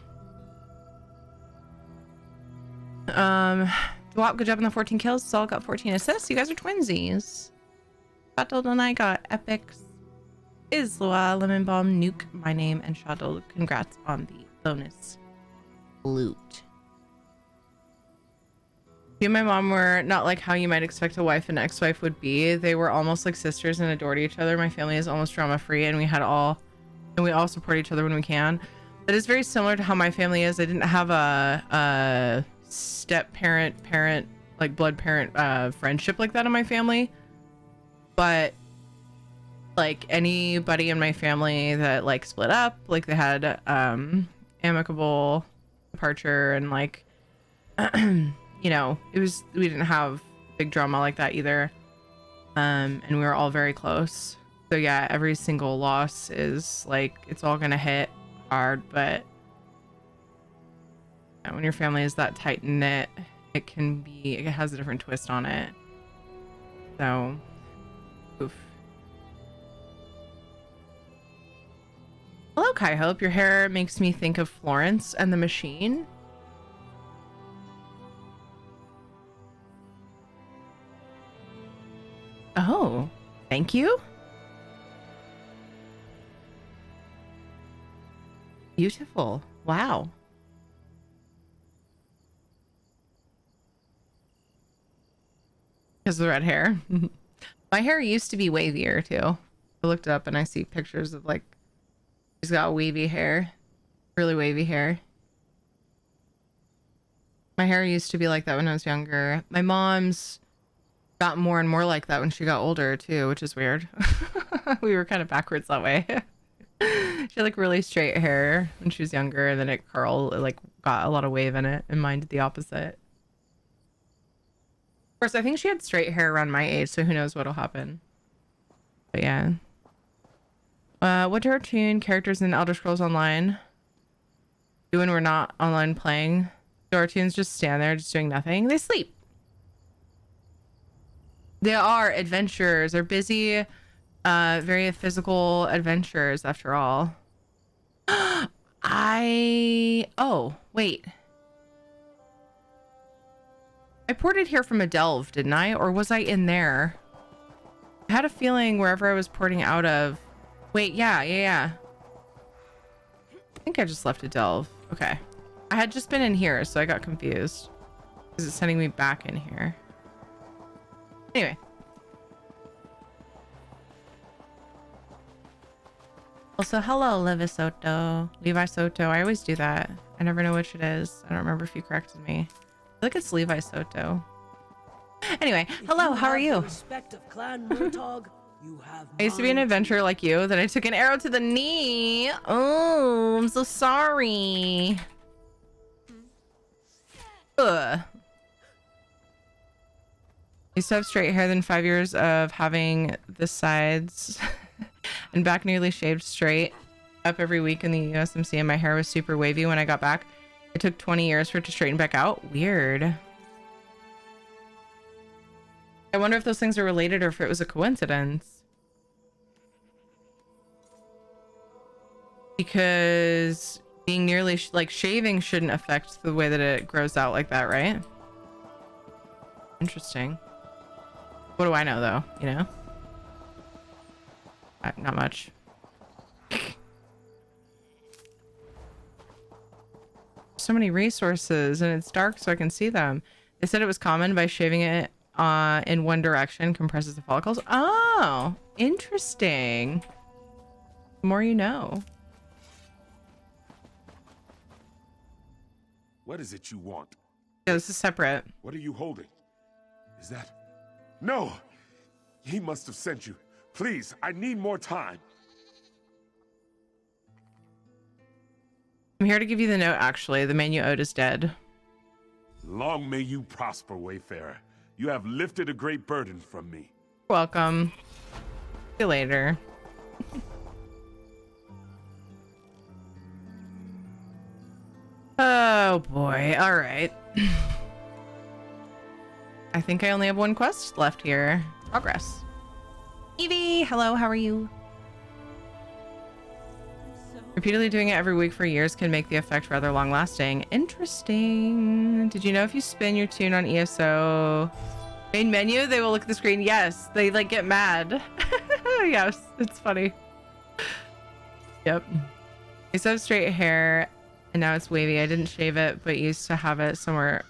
Dwop, good job on the 14 kills. Saul got 14 assists. You guys are twinsies. Shuttled and I got epics. Isla, Lemon Bomb, Nuke, my name, and Shuttled. Congrats on the bonus loot. You and my mom were not like how you might expect a wife and ex-wife would be. They were almost like sisters and adored each other. My family is almost drama-free, and we all support each other when we can. That is very similar to how my family is. I didn't have a step parent, like blood parent friendship like that in my family. But like anybody in my family that like split up, like they had amicable departure, and like you know, we didn't have big drama like that either. And we were all very close. So yeah, every single loss is like, it's all gonna hit hard, but when your family is that tight knit, it has a different twist on it. So, oof. Hello, Kai Hope. Your hair makes me think of Florence and the Machine. Oh, thank you. Beautiful. Wow. Because of the red hair. My hair used to be wavier too. I looked it up and I see pictures of like, she's got wavy hair, really wavy hair. My hair used to be like that when I was younger. My mom's got more and more like that when she got older too, which is weird. We were kind of backwards that way. She had like really straight hair when she was younger, and then it curled, it like got a lot of wave in it, and mine did the opposite. Of course, I think she had straight hair around my age, so who knows what'll happen. But yeah. What do our tune characters in Elder Scrolls Online do when we're not online playing? Do our tunes just stand there just doing nothing? They sleep. They are adventurers. They're busy, very physical adventurers after all. Oh, wait. I ported here from a delve, didn't I? Or was I in there? I had a feeling wherever I was porting out of. Wait, yeah. I think I just left a delve. Okay. I had just been in here, so I got confused. Because it's sending me back in here. Anyway. Also, hello, Levi Soto. I always do that. I never know which it is. I don't remember if you corrected me. I think it's Levi Soto. Anyway, hello, how are you? I used to be an adventurer like you, then I took an arrow to the knee. Oh, I'm so sorry. Ugh. I used to have straight hair, then 5 years of having the sides and back nearly shaved straight up every week in the USMC, and my hair was super wavy when I got back. It took 20 years for it to straighten back out. Weird. I wonder if those things are related or if it was a coincidence. Because being nearly like shaving shouldn't affect the way that it grows out like that, right? Interesting. What do I know though? You know? Not much. So many resources and it's dark so I can see them. They said it was common by shaving it in one direction compresses the follicles. Oh, interesting. The more you know. What is it you want? Yeah, this is separate. What are you holding? Is that... No! He must have sent you. Please, I need more time. I'm here to give you the note, actually. The man you owed is dead. Long may you prosper, Wayfarer. You have lifted a great burden from me. You're welcome. See you later. Oh boy. All right. I think I only have one quest left here. Progress. Evie, hello, how are you? Repeatedly doing it every week for years can make the effect rather long lasting. Interesting. Did you know if you spin your tune on ESO main menu, they will look at the screen? Yes, they like get mad. Yes, it's funny. Yep. I used to have straight hair and now it's wavy. I didn't shave it, but used to have it somewhat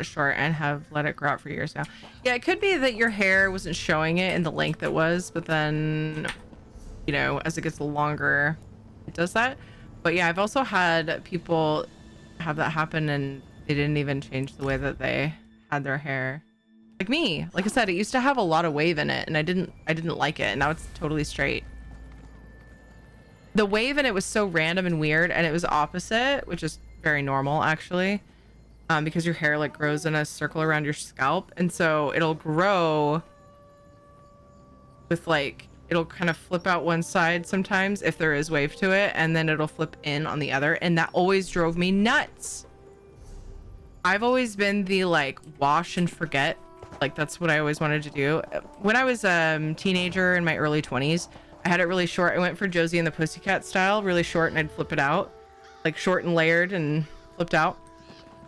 short and have let it grow out for years now. Yeah, it could be that your hair wasn't showing it in the length it was, but then, you know, as it gets longer, it does that. But yeah, I've also had people have that happen and they didn't even change the way that they had their hair. Like me, like I said, it used to have a lot of wave in it and I didn't like it, and now it's totally straight. The wave in it was so random and weird, and it was opposite, which is very normal actually, because your hair like grows in a circle around your scalp, and so it'll grow with like, it'll kind of flip out one side sometimes if there is wave to it, and then it'll flip in on the other, and that always drove me nuts. I've always been the like wash and forget, like that's what I always wanted to do. When I was a teenager in my early 20s, I had it really short. I went for Josie and the Pussycat style, really short, and I'd flip it out, like short and layered and flipped out.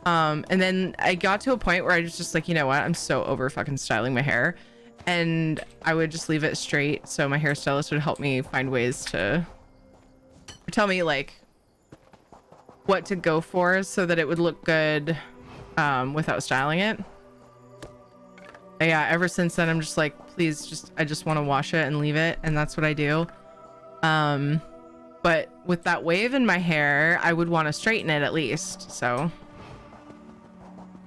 And then I got to a point where I was just like, you know what? I'm so over fucking styling my hair. And I would just leave it straight. So my hairstylist would help me find ways to tell me like what to go for so that it would look good without styling it. And yeah, ever since then, I'm just like, please, I just want to wash it and leave it. And that's what I do. But with that wave in my hair, I would want to straighten it at least. So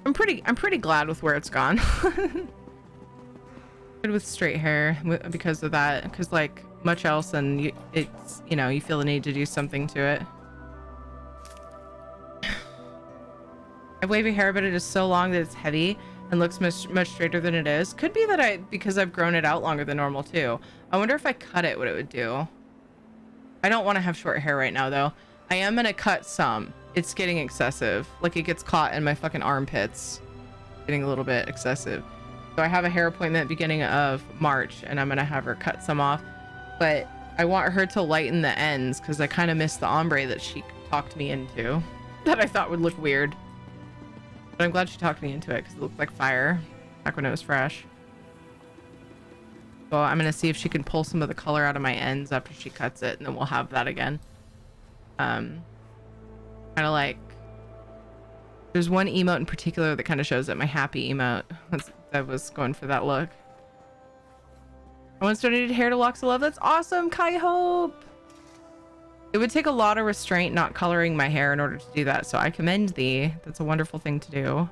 I'm pretty glad with where it's gone. Good with straight hair because of that, because like much else, and it's, you know, you feel the need to do something to it. I have wavy hair, but it is so long that it's heavy and looks much straighter than it is. Could be that because I've grown it out longer than normal too. I wonder if I cut it, what it would do. I don't want to have short hair right now though. I am gonna cut some. It's getting excessive. Like it gets caught in my fucking armpits. Getting a little bit excessive. So I have a hair appointment beginning of March and I'm gonna have her cut some off. But I want her to lighten the ends because I kind of miss the ombre that she talked me into. That I thought would look weird. But I'm glad she talked me into it because it looked like fire back when it was fresh. So I'm gonna see if she can pull some of the color out of my ends after she cuts it, and then we'll have that again. Kind of like, there's one emote in particular that kind of shows it, my happy emote. That was going for that look. I once donated hair to Locks of Love. That's awesome, Kai Hope. It would take a lot of restraint not coloring my hair in order to do that, so I commend thee. That's a wonderful thing to do.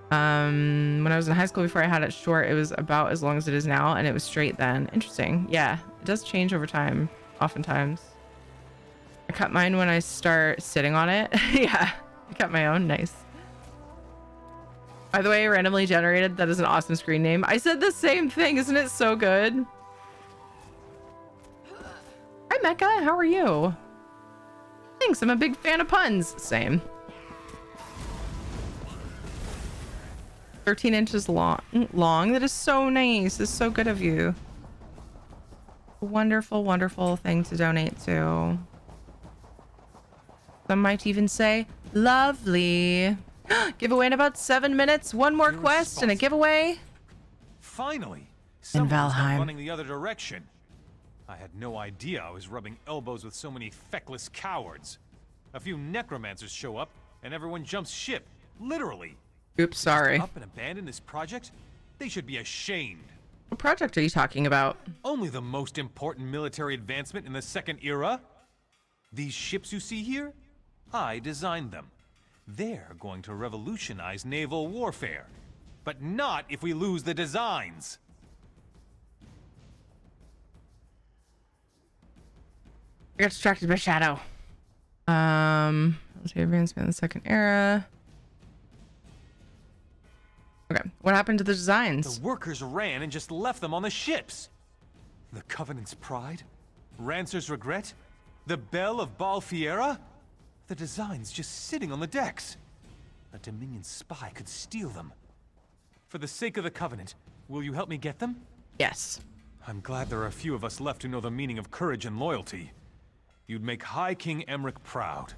When I was in high school, before I had it short, it was about as long as it is now, and it was straight then. Interesting. Yeah, it does change over time, oftentimes. I cut mine when I start sitting on it. Yeah, I cut my own. Nice. By the way, randomly generated. That is an awesome screen name. I said the same thing. Isn't it so good? Hi, Mecca. How are you? Thanks. I'm a big fan of puns. Same. 13 inches long. That is so nice. It's so good of you. Wonderful, wonderful thing to donate to. Some might even say, lovely. Giveaway in about 7 minutes. One more quest and a giveaway. Finally, In someone's not Valheim. running the other direction. I had no idea I was rubbing elbows with so many feckless cowards. A few necromancers show up, and everyone jumps ship. Literally. Oops, sorry. Up and abandon this project? They should be ashamed. What project are you talking about? Only the most important military advancement in the Second Era? These ships you see here? I designed them. They're going to revolutionize naval warfare. But not if we lose the designs. I got distracted by Shadow. Military advancement in the Second Era. Okay, what happened to the designs? The workers ran and just left them on the ships. The Covenant's pride? Rancer's regret? The Bell of Balfiera? The designs just sitting on the decks. A Dominion spy could steal them. For the sake of the Covenant, will you help me get them? Yes. I'm glad there are a few of us left who know the meaning of courage and loyalty. You'd make High King Emmerich proud.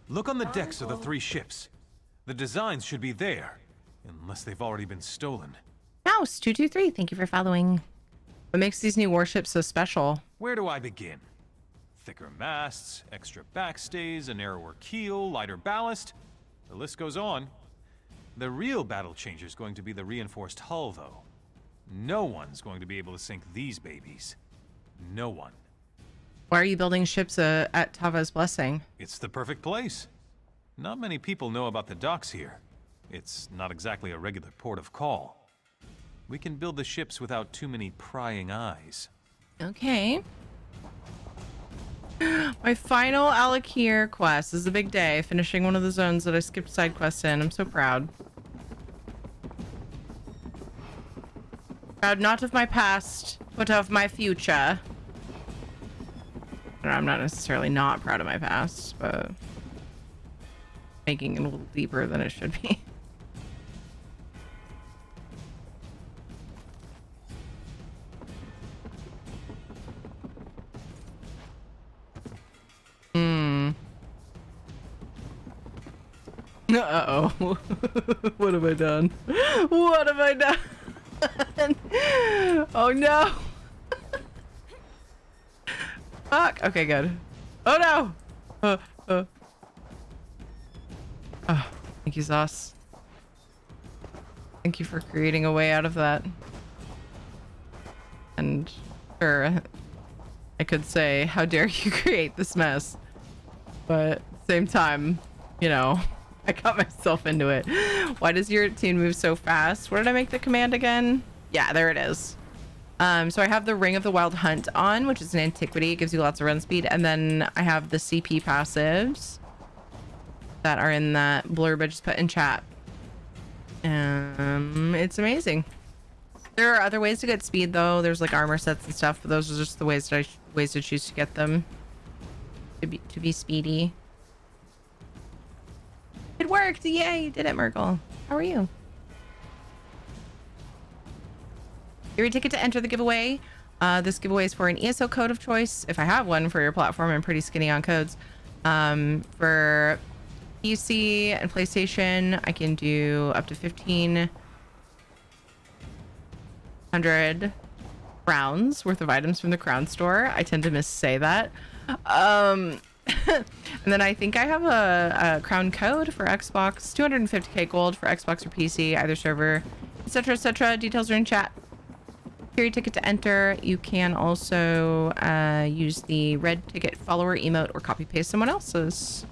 Look on the decks of the 3 ships. The designs should be there, unless they've already been stolen. Mouse223, thank you for following. What makes these new warships so special? Where do I begin? Thicker masts, extra backstays, a narrower keel, lighter ballast. The list goes on. The real battle changer is going to be the reinforced hull, though. No one's going to be able to sink these babies. No one. Why are you building ships at Tava's Blessing? It's the perfect place. Not many people know about the docks here. It's not exactly a regular port of call. We can build the ships without too many prying eyes. Okay. My final Alakir quest. This is a big day, finishing one of the zones that I skipped side quests in. I'm so proud. Proud not of my past, but of my future. I'm not necessarily not proud of my past, but making it a little deeper than it should be. Uh-oh. What have I done? What have I done? Oh no. Fuck. Okay, good. Oh no. Oh, thank you, Zos. Thank you for creating a way out of that. And sure, I could say, how dare you create this mess? But at the same time, you know, I got myself into it. Why does your team move so fast? What did I make the command again? Yeah, there it is. So I have the Ring of the Wild Hunt on, which is an antiquity. It gives you lots of run speed. And then I have the CP passives that are in that blurb I just put in chat. It's amazing. There are other ways to get speed though. There's like armor sets and stuff, but those are just the ways that ways to choose to get them to be speedy. It worked! Yay! You did it, Merkel. How are you? Your ticket to enter the giveaway. This giveaway is for an ESO code of choice. If I have one for your platform, I'm pretty skinny on codes. For PC and PlayStation, I can do up to 1,500 crowns worth of items from the crown store. I tend to missay that. And then I think I have a crown code for Xbox, 250k gold for Xbox or PC, either server, etc., etc. Details are in chat. Your ticket to enter. You can also use the red ticket follower emote or copy paste someone else's.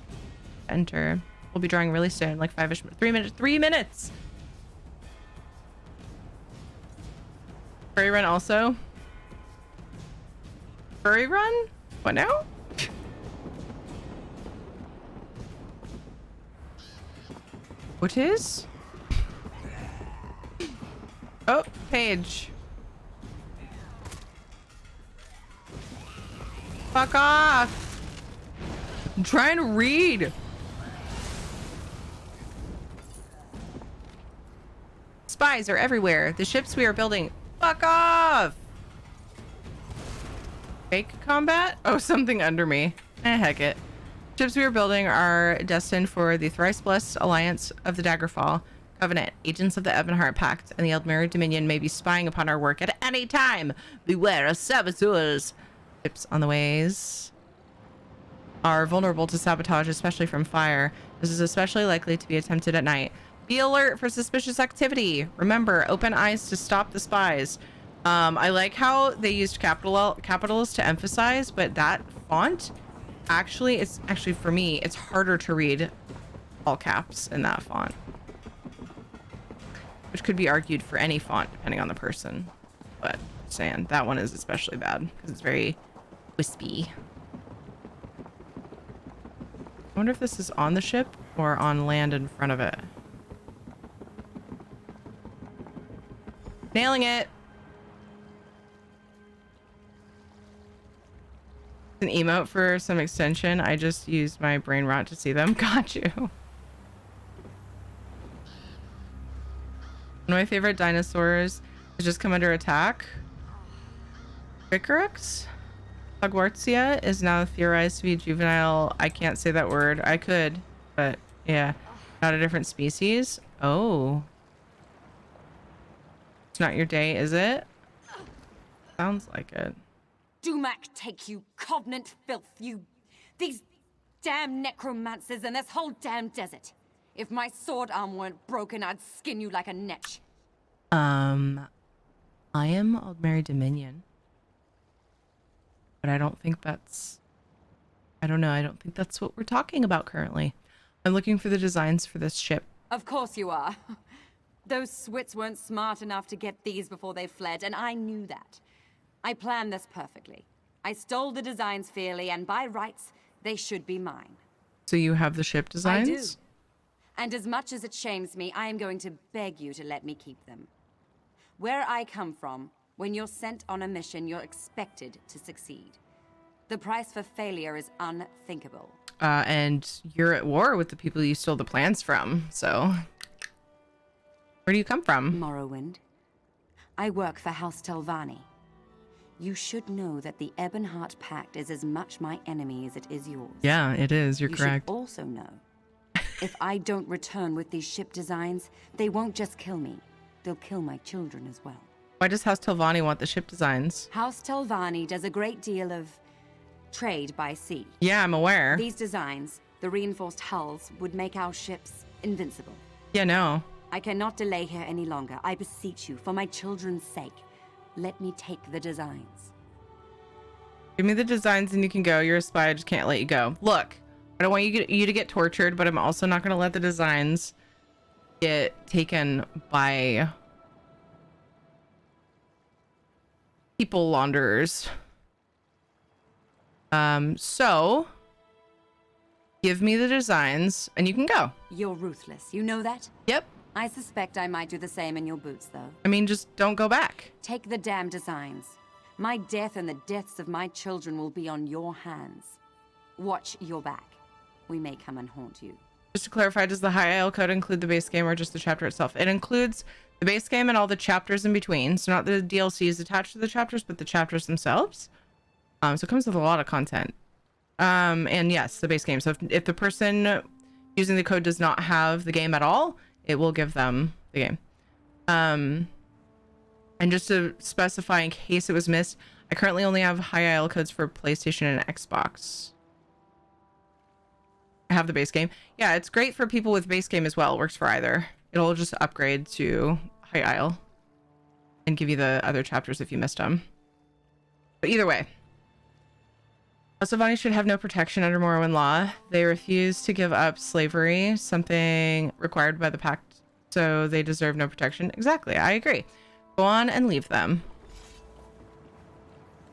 Enter. We'll be drawing really soon, like 5-ish, 3 minutes. 3 minutes. Furry run also. Furry run? What now? What is? Oh, page. Fuck off! I'm trying to read. Spies are everywhere. The ships we are building. Fuck off! Fake combat? Oh, something under me. Heck it. Ships we are building are destined for the thrice blessed alliance of the Daggerfall Covenant. Agents of the Ebonheart Pact and the Eldmere Dominion may be spying upon our work at any time. Beware of saboteurs. Ships on the ways are vulnerable to sabotage, especially from fire. This is especially likely to be attempted at night. Be alert for suspicious activity. Remember, open eyes to stop the spies. I like how they used capitals to emphasize, but that font it's actually for me, it's harder to read all caps in that font, which could be argued for any font depending on the person, but saying that one is especially bad because it's very wispy. I wonder if this is on the ship or on land in front of it. Nailing it. An emote for some extension. I just used my brain rot to see them. Got you. One of my favorite dinosaurs has just come under attack. Vicarix? Hogwartsia is now theorized to be juvenile. I can't say that word. I could, but yeah. Not a different species. Oh. It's not your day, is it? Sounds like it. Dumac take you, Covenant filth, you... These damn necromancers and this whole damn desert. If my sword arm weren't broken, I'd skin you like a netch. I am Eldmere Dominion. But I don't think that's... I don't know. I don't think that's what we're talking about currently. I'm looking for the designs for this ship. Of course you are. Those Swits weren't smart enough to get these before they fled, and I knew that. I planned this perfectly. I stole the designs fairly, and by rights, they should be mine. So you have the ship designs? I do. And as much as it shames me, I am going to beg you to let me keep them. Where I come from, when you're sent on a mission, you're expected to succeed. The price for failure is unthinkable. And you're at war with the people you stole the plans from, so... Where do you come from? Morrowind. I work for House Telvanni. You should know that the Ebonheart Pact is as much my enemy as it is yours. Yeah, it is. You're correct. You should also know, if I don't return with these ship designs, they won't just kill me. They'll kill my children as well. Why does House Telvanni want the ship designs? House Telvanni does a great deal of trade by sea. Yeah, I'm aware. These designs, the reinforced hulls, would make our ships invincible. Yeah, no. I cannot delay here any longer. I beseech you, for my children's sake. Let me take the designs. Give me the designs and you can go. You're a spy. I just can't let you go. Look, I don't want you to get tortured, but I'm also not going to let the designs get taken by people launderers. So give me the designs and you can go. You're ruthless. You know that? Yep. I suspect I might do the same in your boots, though. I mean, just don't go back. Take the damn designs. My death and the deaths of my children will be on your hands. Watch your back. We may come and haunt you. Just to clarify, does the High Isle Code include the base game or just the chapter itself? It includes the base game and all the chapters in between. So not the DLCs attached to the chapters, but the chapters themselves. So it comes with a lot of content. And yes, the base game. So if the person using the code does not have the game at all, it will give them the game. And just to specify in case it was missed, I currently only have High Isle codes for PlayStation and Xbox. I have the base game. Yeah, it's great for people with base game as well. It works for either. It'll just upgrade to High Isle and give you the other chapters if you missed them. But either way, Telvanni should have no protection under Morrowind law. They refuse to give up slavery, something required by the pact, so they deserve no protection. Exactly, I agree. Go on and leave them.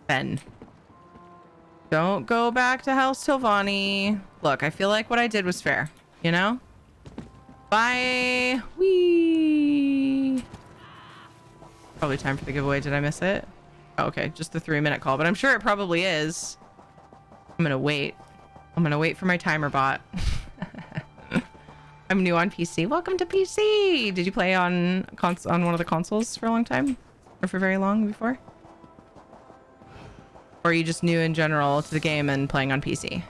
Ben. Don't go back to House Telvanni. Look, I feel like what I did was fair, you know? Bye. Whee. Probably time for the giveaway. Did I miss it? Oh, okay, just the 3-minute call, but I'm sure it probably is. I'm gonna wait. I'm gonna wait for my timer bot. I'm new on PC. Welcome to PC. Did you play on one of the consoles for a long time, or for very long before? Or are you just new in general to the game and playing on PC?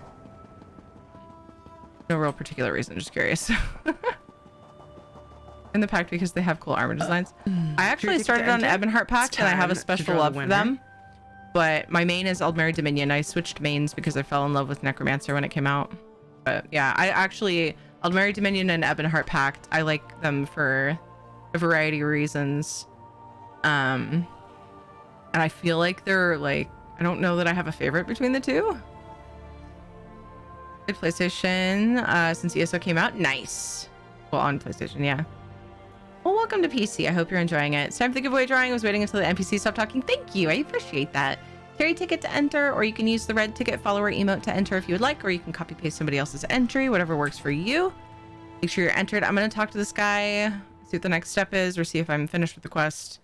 No real particular reason, just curious. In the pack because they have cool armor designs. I actually started on Ebonheart pack and I have a special love for them. But my main is Aldmeri Dominion. I switched mains because I fell in love with Necromancer when it came out. But yeah, I actually Aldmeri Dominion and Ebonheart Pact, I like them for a variety of reasons. And I feel like they're like, I don't know that I have a favorite between the two. PlayStation since ESO came out. Nice. Well, on PlayStation, yeah. Well, welcome to PC. I hope you're enjoying it. It's time for the giveaway drawing. I was waiting until the NPC stopped talking. Thank you. I appreciate that. Carry ticket to enter, or you can use the red ticket follower emote to enter if you would like, or you can copy paste somebody else's entry, whatever works for you. Make sure you're entered. I'm going to talk to this guy, see what the next step is, or see if I'm finished with the quest,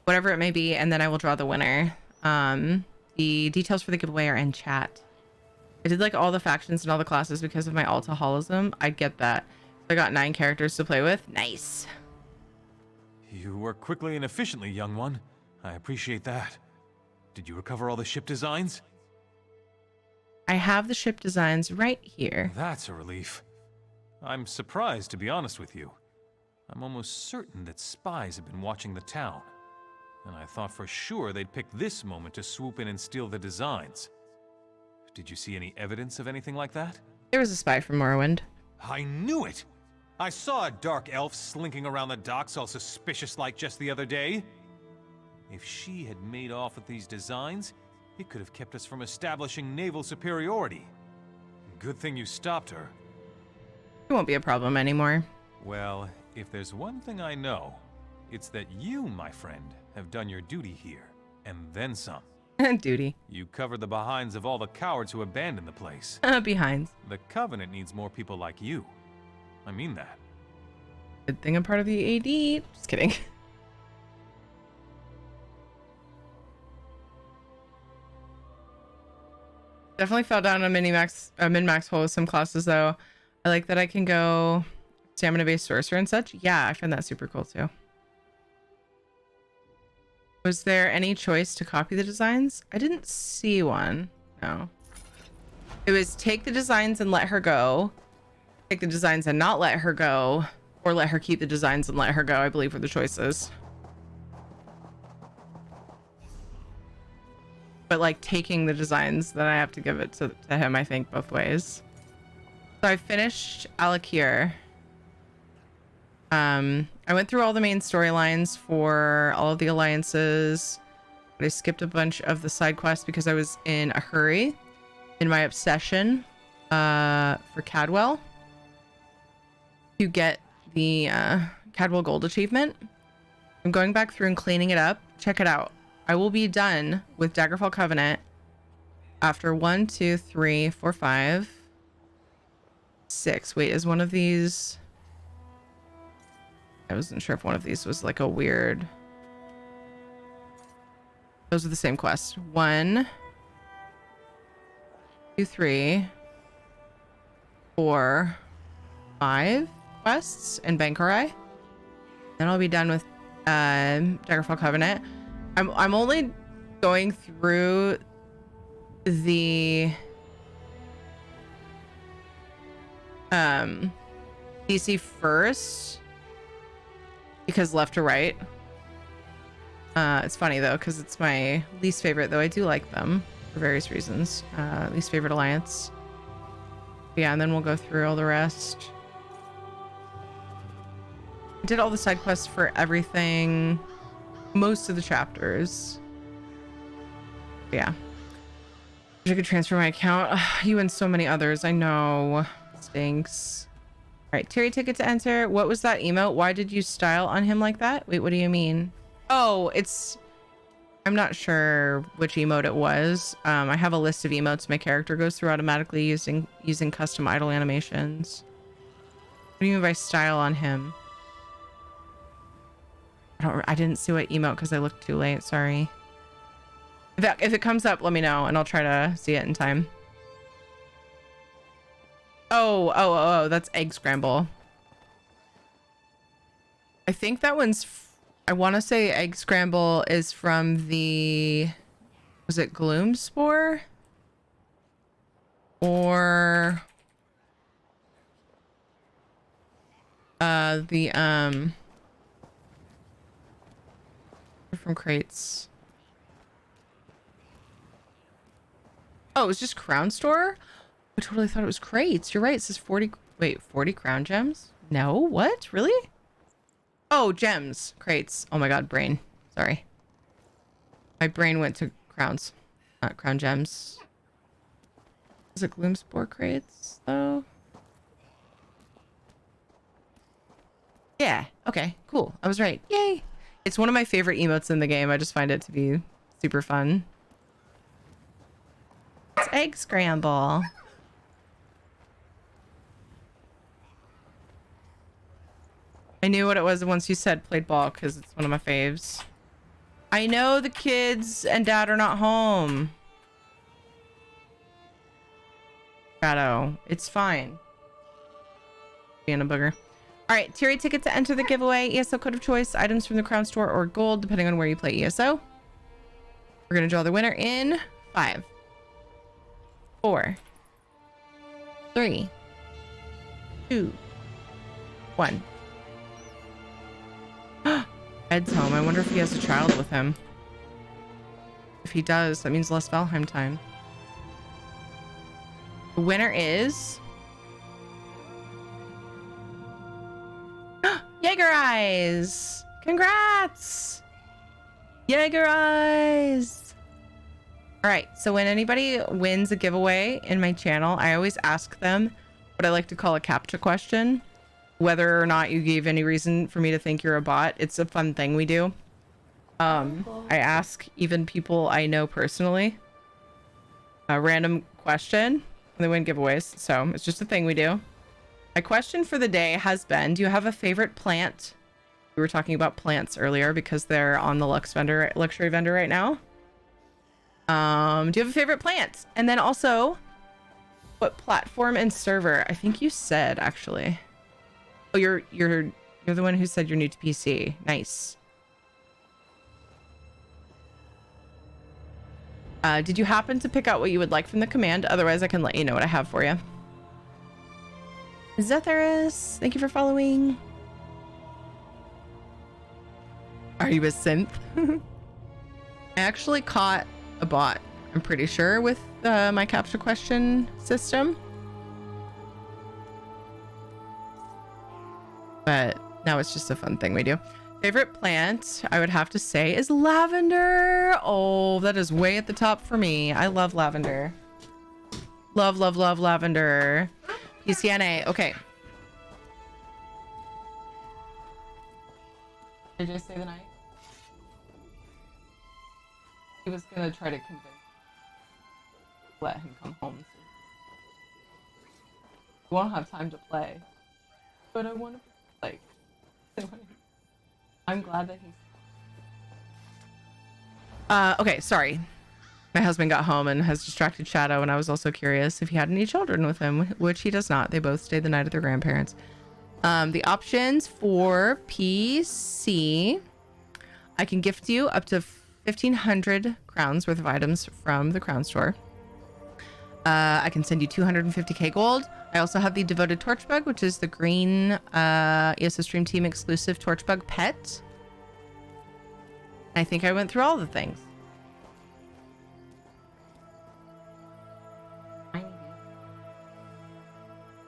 whatever it may be, and then I will draw the winner. The details for the giveaway are in chat. I did like all the factions and all the classes because of my alcoholism. I get that. I got 9 characters to play with. Nice. You work quickly and efficiently, young one. I appreciate that. Did you recover all the ship designs? I have the ship designs right here. That's a relief. I'm surprised, to be honest with you. I'm almost certain that spies have been watching the town. And I thought for sure they'd pick this moment to swoop in and steal the designs. Did you see any evidence of anything like that? There was a spy from Morrowind. I knew it! I saw a dark elf slinking around the docks all suspicious-like just the other day. If she had made off with these designs, it could have kept us from establishing naval superiority. Good thing you stopped her. It won't be a problem anymore. Well, if there's one thing I know, it's that you, my friend, have done your duty here, and then some. Duty. You covered the behinds of all the cowards who abandoned the place. Behinds. The Covenant needs more people like you. I mean that. Good thing I'm part of the AD. Just kidding. Definitely fell down a min-max hole with some classes though. I like that I can go stamina-based sorcerer and such. Yeah, I find that super cool too. Was there any choice to copy the designs? I didn't see one. No. It was take the designs and let her go. Take the designs and not let her go. Or let her keep the designs and let her go, I believe were the choices. But like taking the designs, then I have to give it to him, I think, both ways. So I finished Alakir. I went through all the main storylines for all of the alliances, but I skipped a bunch of the side quests because I was in a hurry in my obsession for Cadwell to get the Cadwell Gold achievement. I'm going back through and cleaning it up. Check it out. I will be done with Daggerfall Covenant after 1, 2, 3, 4, 5, 6. Wait, is one of these... I wasn't sure if one of these was like a weird... Those are the same quest. 1, 2, 3, 4, 5 quests in Bankarai. Then I'll be done with Daggerfall Covenant. I'm only going through the DC first because left to right. It's funny though because it's my least favorite, though I do like them for various reasons. Least favorite alliance. Yeah, and then we'll go through all the rest. I did all the side quests for everything, most of the chapters. Yeah. Wish I could transfer my account. Ugh, you and so many others. I know. Stinks. All right, Terry ticket to enter. What was that emote? Why did you style on him like that? Wait, what do you mean? Oh, it's... I'm not sure which emote it was. I have a list of emotes my character goes through automatically using custom idle animations. What do you mean by style on him? I didn't see what emote because I looked too late. Sorry. If it comes up, let me know and I'll try to see it in time. Oh, that's egg scramble. I think that one's... I want to say egg scramble is from the... Was it Gloom Spore? Or... from crates. Oh, it was just Crown Store? I totally thought it was crates. You're right. It says 40. Wait, 40 crown gems? No, what? Really? Oh, gems. Crates. Oh my god, brain. Sorry. My brain went to crowns, not crown gems. Is it Gloomspore crates, though? Yeah. Okay, cool. I was right. Yay. It's one of my favorite emotes in the game. I just find it to be super fun. It's egg scramble. I knew what it was once you said played ball because it's one of my faves. I know the kids and dad are not home. Shadow, it's fine. Being a booger. All right, tier 8 ticket to enter the giveaway. ESO code of choice, items from the Crown Store or gold, depending on where you play ESO. We're gonna draw the winner in 5, 4, 3, 2, 1. Ed's home. I wonder if he has a child with him. If he does, that means less Valheim time. The winner is... Jaeger Eyes! Congrats! Jaeger Eyes! Alright, so when anybody wins a giveaway in my channel, I always ask them what I like to call a CAPTCHA question. Whether or not you gave any reason for me to think you're a bot. It's a fun thing we do. I ask even people I know personally a random question when they win giveaways. So it's just a thing we do. My question for the day has been, do you have a favorite plant? We were talking about plants earlier because they're on the luxury vendor right now. Do you have a favorite plant? And then also, what platform and server? I think you said, actually. Oh, you're the one who said you're new to PC. Nice. Did you happen to pick out what you would like from the command? Otherwise, I can let you know what I have for you. Zethyrus, thank you for following. Are you a synth? I actually caught a bot, I'm pretty sure, with my CAPTCHA question system. But now it's just a fun thing we do. Favorite plant, I would have to say, is lavender. Oh, that is way at the top for me. I love lavender. Love, love, love lavender. PCNA. Okay. Did I stay the night? He was gonna try to convince let him come home soon. We won't have time to play. But I want to like I'm glad that he's okay, sorry. My husband got home and has distracted Shadow, and I was also curious if he had any children with him, which he does not. They both stayed the night at their grandparents. The options for PC, I can gift you up to 1,500 crowns worth of items from the Crown Store. I can send you 250k gold. I also have the Devoted Torchbug, which is the green ESO Stream Team exclusive Torchbug pet. I think I went through all the things.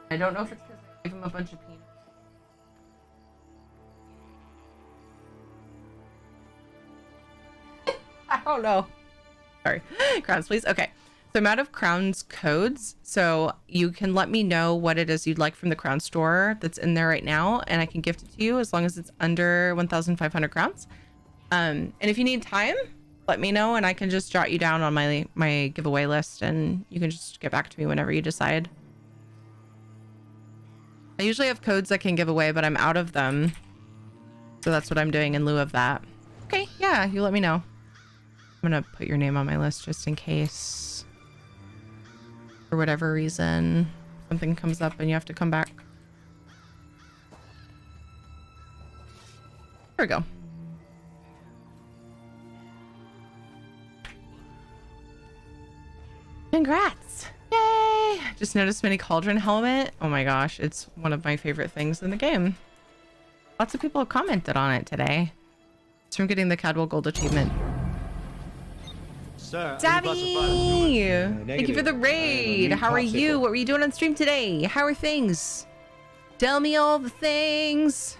I don't know if it's because I gave him a bunch of peanuts. I don't know. Sorry. Crowns, please. Okay. So I'm out of Crowns codes. So you can let me know what it is you'd like from the Crown Store that's in there right now, and I can gift it to you as long as it's under 1,500 crowns. And if you need time, let me know, and I can just jot you down on my giveaway list, and you can just get back to me whenever you decide. I usually have codes I can give away, but I'm out of them. So that's what I'm doing in lieu of that. Okay, yeah, you let me know. I'm gonna put your name on my list just in case, for whatever reason, something comes up and you have to come back. There we go. Congrats! Yay! Just noticed mini cauldron helmet. Oh my gosh, it's one of my favorite things in the game. Lots of people have commented on it today. It's from getting the Cadwell Gold achievement. Sir, Savvy! Thank you for the raid. How are you? What were you doing on stream today? How are things? Tell me all the things.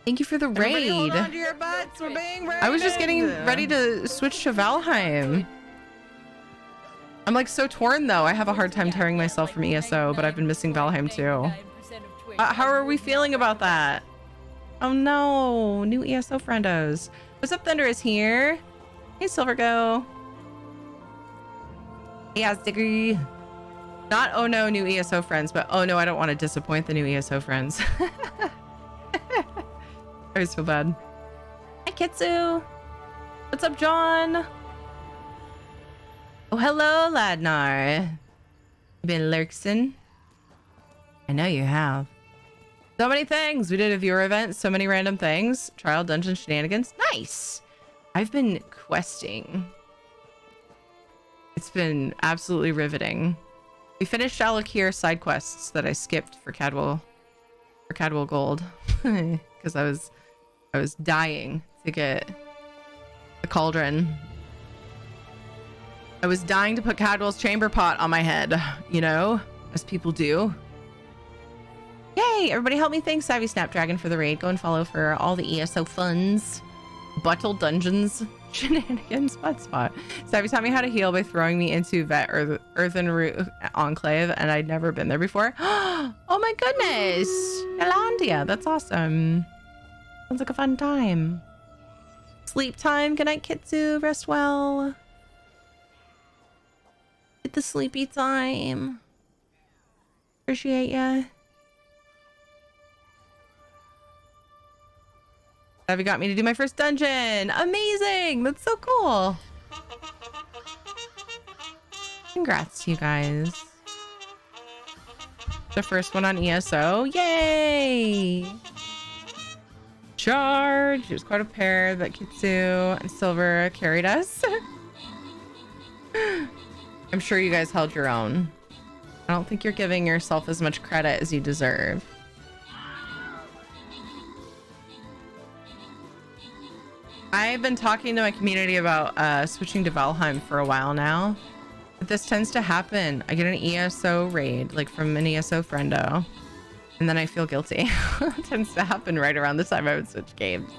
Thank you for the raid. Hold on to your butts. We're being raided. I was just getting ready to switch to Valheim. I'm like so torn though. I have a hard time tearing myself from ESO, but I've been missing Valheim too. How are we feeling about that? Oh no, new ESO friendos. What's up, Thunder is here. Hey, Silvergo. Hey, Azdiggy. Not oh no, new ESO friends, but oh no, I don't want to disappoint the new ESO friends. I always feel bad. Hi, Kitsu. What's up, John? Oh, hello, Ladnar. You been lurksing? I know you have. So many things. We did a viewer event, so many random things. Trial dungeon shenanigans. Nice. I've been questing. It's been absolutely riveting. We finished Shalakir side quests that I skipped for Cadwell Gold because I was dying to get the cauldron. I was dying to put Cadwell's chamber pot on my head, you know, as people do. Yay! Everybody help me thank Savvy Snapdragon for the raid. Go and follow for all the ESO funds. Buttle dungeons. Shenanigans. Spot. Savvy taught me how to heal by throwing me into Earthen Root Enclave, and I'd never been there before. Oh my goodness! Elandia, that's awesome. Sounds like a fun time. Sleep time. Good night, Kitsu. Rest well. Get the sleepy time. Appreciate ya. Savvy got me to do my first dungeon. Amazing. That's so cool. Congrats to you guys. The first one on ESO. Yay! Charge. It was quite a pair that Kitsu and Silver carried us. I'm sure you guys held your own. I don't think you're giving yourself as much credit as you deserve. I've been talking to my community about switching to Valheim for a while now. But this tends to happen. I get an ESO raid, like from an ESO friendo, and then I feel guilty. It tends to happen right around the time I would switch games.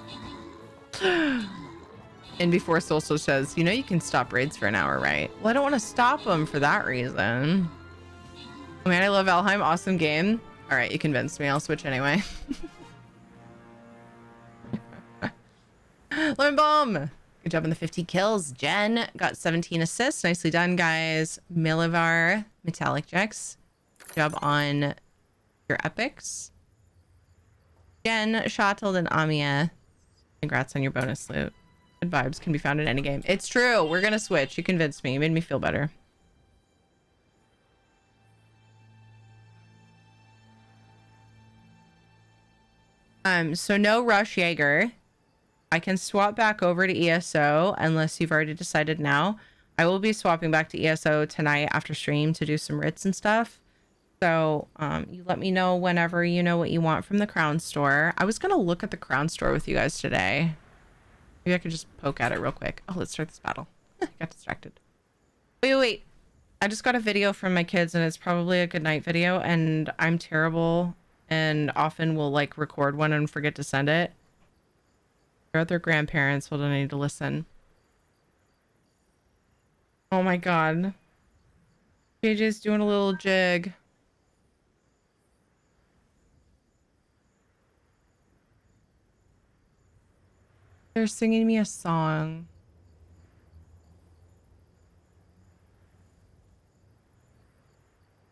And before Solstice says, you know you can stop raids for an hour, right? Well, I don't want to stop them for that reason. I mean, I love Valheim. Awesome game. All right, you convinced me. I'll switch anyway. Lemon Bomb. Good job on the 50 kills. Jen got 17 assists. Nicely done, guys. Milivar, Metallic Jex. Good job on your epics. Jen, Shottled, and Amia. Congrats on your bonus loot. Good vibes can be found in any game. It's true. We're going to switch. You convinced me. You made me feel better. So no rush, Jaeger. I can swap back over to ESO unless you've already decided now. I will be swapping back to ESO tonight after stream to do some writs and stuff. So you let me know whenever you know what you want from the Crown Store. I was going to look at the Crown Store with you guys today. Maybe I could just poke at it real quick. Oh, let's start this battle. I got distracted. Wait. I just got a video from my kids and it's probably a good night video and I'm terrible and often will like record one and forget to send it. They're other grandparents will need to listen. Oh my god. JJ's doing a little jig. They're singing me a song.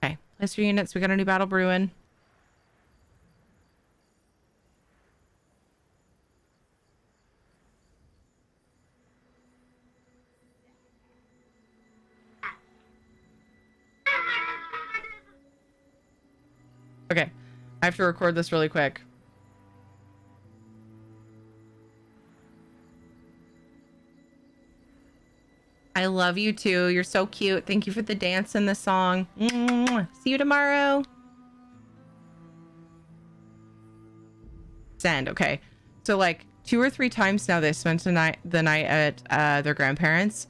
Okay, place your units. We got a new battle brewing. Okay, I have to record this really quick. I love you too. You're so cute. Thank you for the dance and the song. See you tomorrow. Send. Okay. So like 2 or 3 times now they spent the night at their grandparents,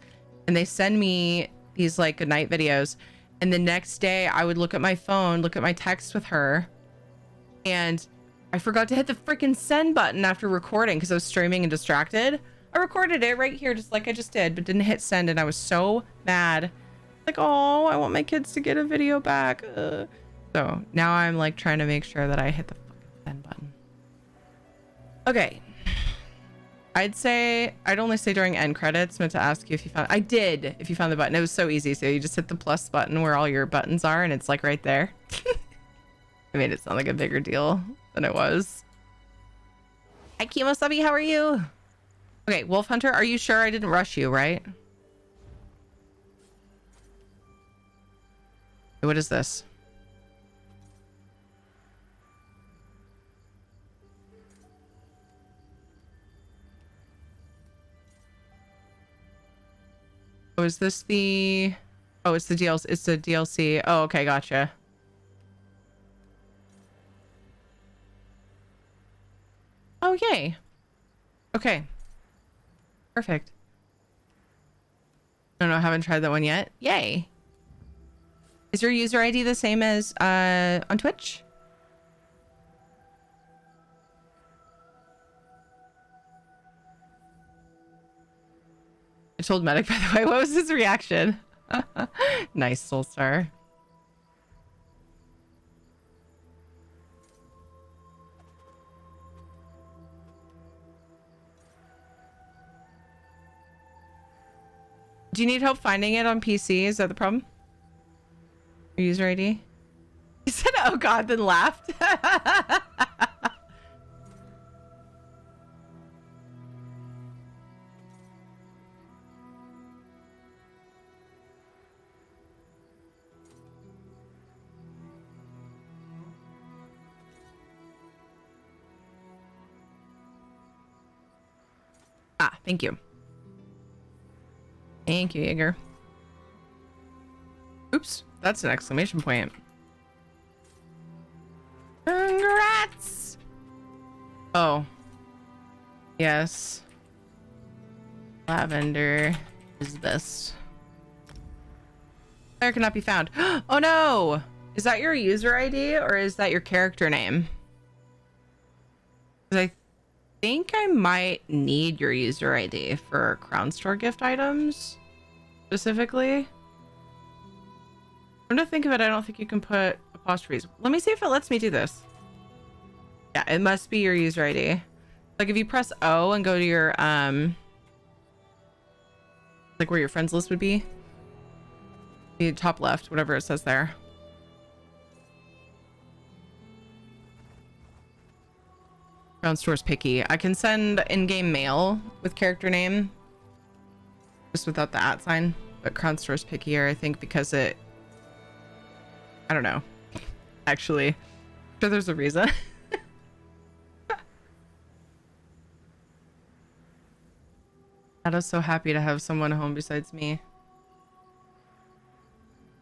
and they send me these like good night videos, and the next day I would look at my phone, look at my text with her, and I forgot to hit the freaking send button after recording because I was streaming and distracted. I recorded it right here just like I just did, but didn't hit send, and I was so mad. Like, oh, I want my kids to get a video back. So now I'm like trying to make sure that I hit the fucking send button. Okay. I'd only say during end credits, meant to ask you if you found, I did, if you found the button. It was so easy. So you just hit the plus button where all your buttons are, and it's like right there. I made it sound like a bigger deal than it was. Hi, Kimosabi, how are you? Okay, Wolf Hunter, are you sure I didn't rush you, right? What is this? Oh, is this the... Oh, it's the DLC. It's the DLC. Oh, okay, gotcha. Oh, yay. Okay. Perfect. No, I haven't tried that one yet. Yay. Is your user ID the same as on Twitch? I told Medic, by the way. What was his reaction? Nice, Soulstar. Do you need help finding it on PC? Is that the problem? Your user ID? He said, oh god, then laughed. Ah, thank you. Thank you, Jaeger. Oops, that's an exclamation point. Congrats! Oh. Yes. Lavender is best. Player cannot be found. Oh no! Is that your user ID or is that your character name? Because I think I might need your user ID for Crown Store gift items. Specifically. Come to think of it, I don't think you can put apostrophes. Let me see if it lets me do this. Yeah, it must be your user ID. Like if you press O and go to your like where your friends list would be. The top left, whatever it says there. Crown Store's picky. I can send in-game mail with character name. Just without the @ sign. But Crown Store's pickier, I think, because it... I don't know. Actually. I'm sure there's a reason. I was so happy to have someone home besides me.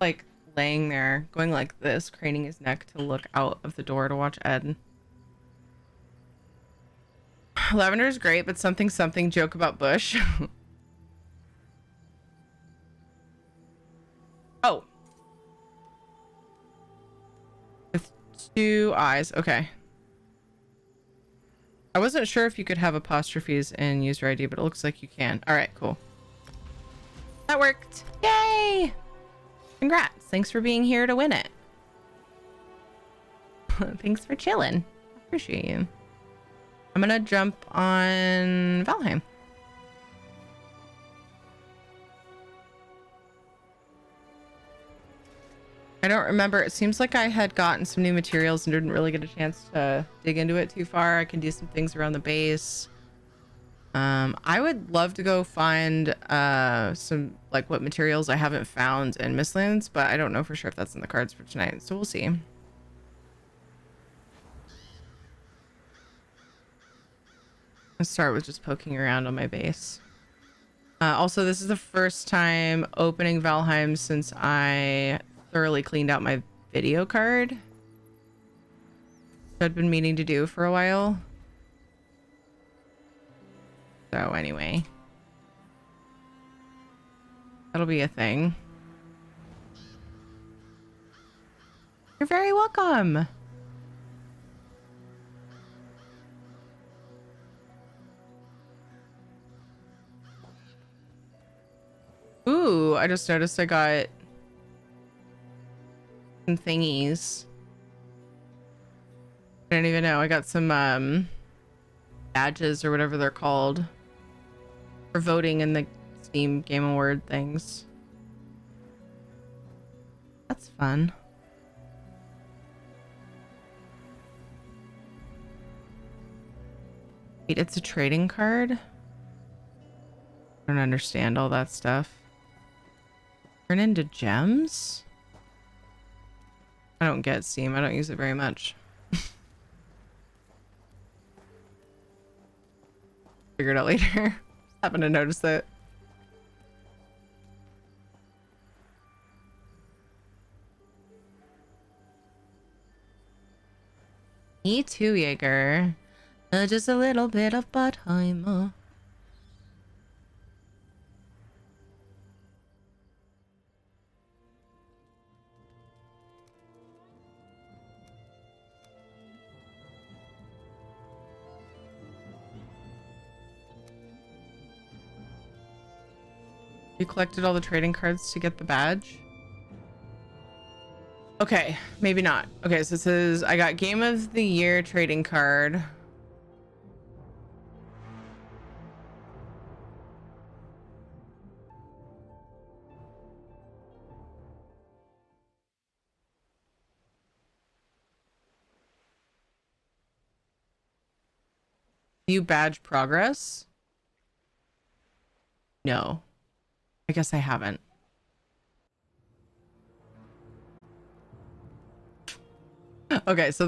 Like, laying there, going like this, craning his neck to look out of the door to watch Ed. Lavender's great, but something joke about Bush. Oh. With 2 eyes. Okay. I wasn't sure if you could have apostrophes in user ID, but it looks like you can. All right, cool. That worked. Yay! Congrats. Thanks for being here to win it. Thanks for chilling. Appreciate you. I'm gonna jump on Valheim. I don't remember. It seems like I had gotten some new materials and didn't really get a chance to dig into it too far. I can do some things around the base. I would love to go find some, like, what materials I haven't found in Mistlands, but I don't know for sure if that's in the cards for tonight, so we'll see. Let's start with just poking around on my base. Also, this is the first time opening Valheim since I thoroughly cleaned out my video card. I'd been meaning to do for a while. So anyway, that'll be a thing. You're very welcome. Ooh, I just noticed I got some thingies. I don't even know. I got some badges or whatever they're called for voting in the Steam Game Award things. That's fun. Wait, it's a trading card? I don't understand all that stuff. Turn into gems? I don't get Steam. I don't use it very much. Figure it out later. Happen to notice it. Me too, Jaeger. Just a little bit of Buttheimer. You collected all the trading cards to get the badge? Okay, maybe not. Okay, so it says I got Game of the Year trading card. View badge progress? No. I guess I haven't. Okay, so there's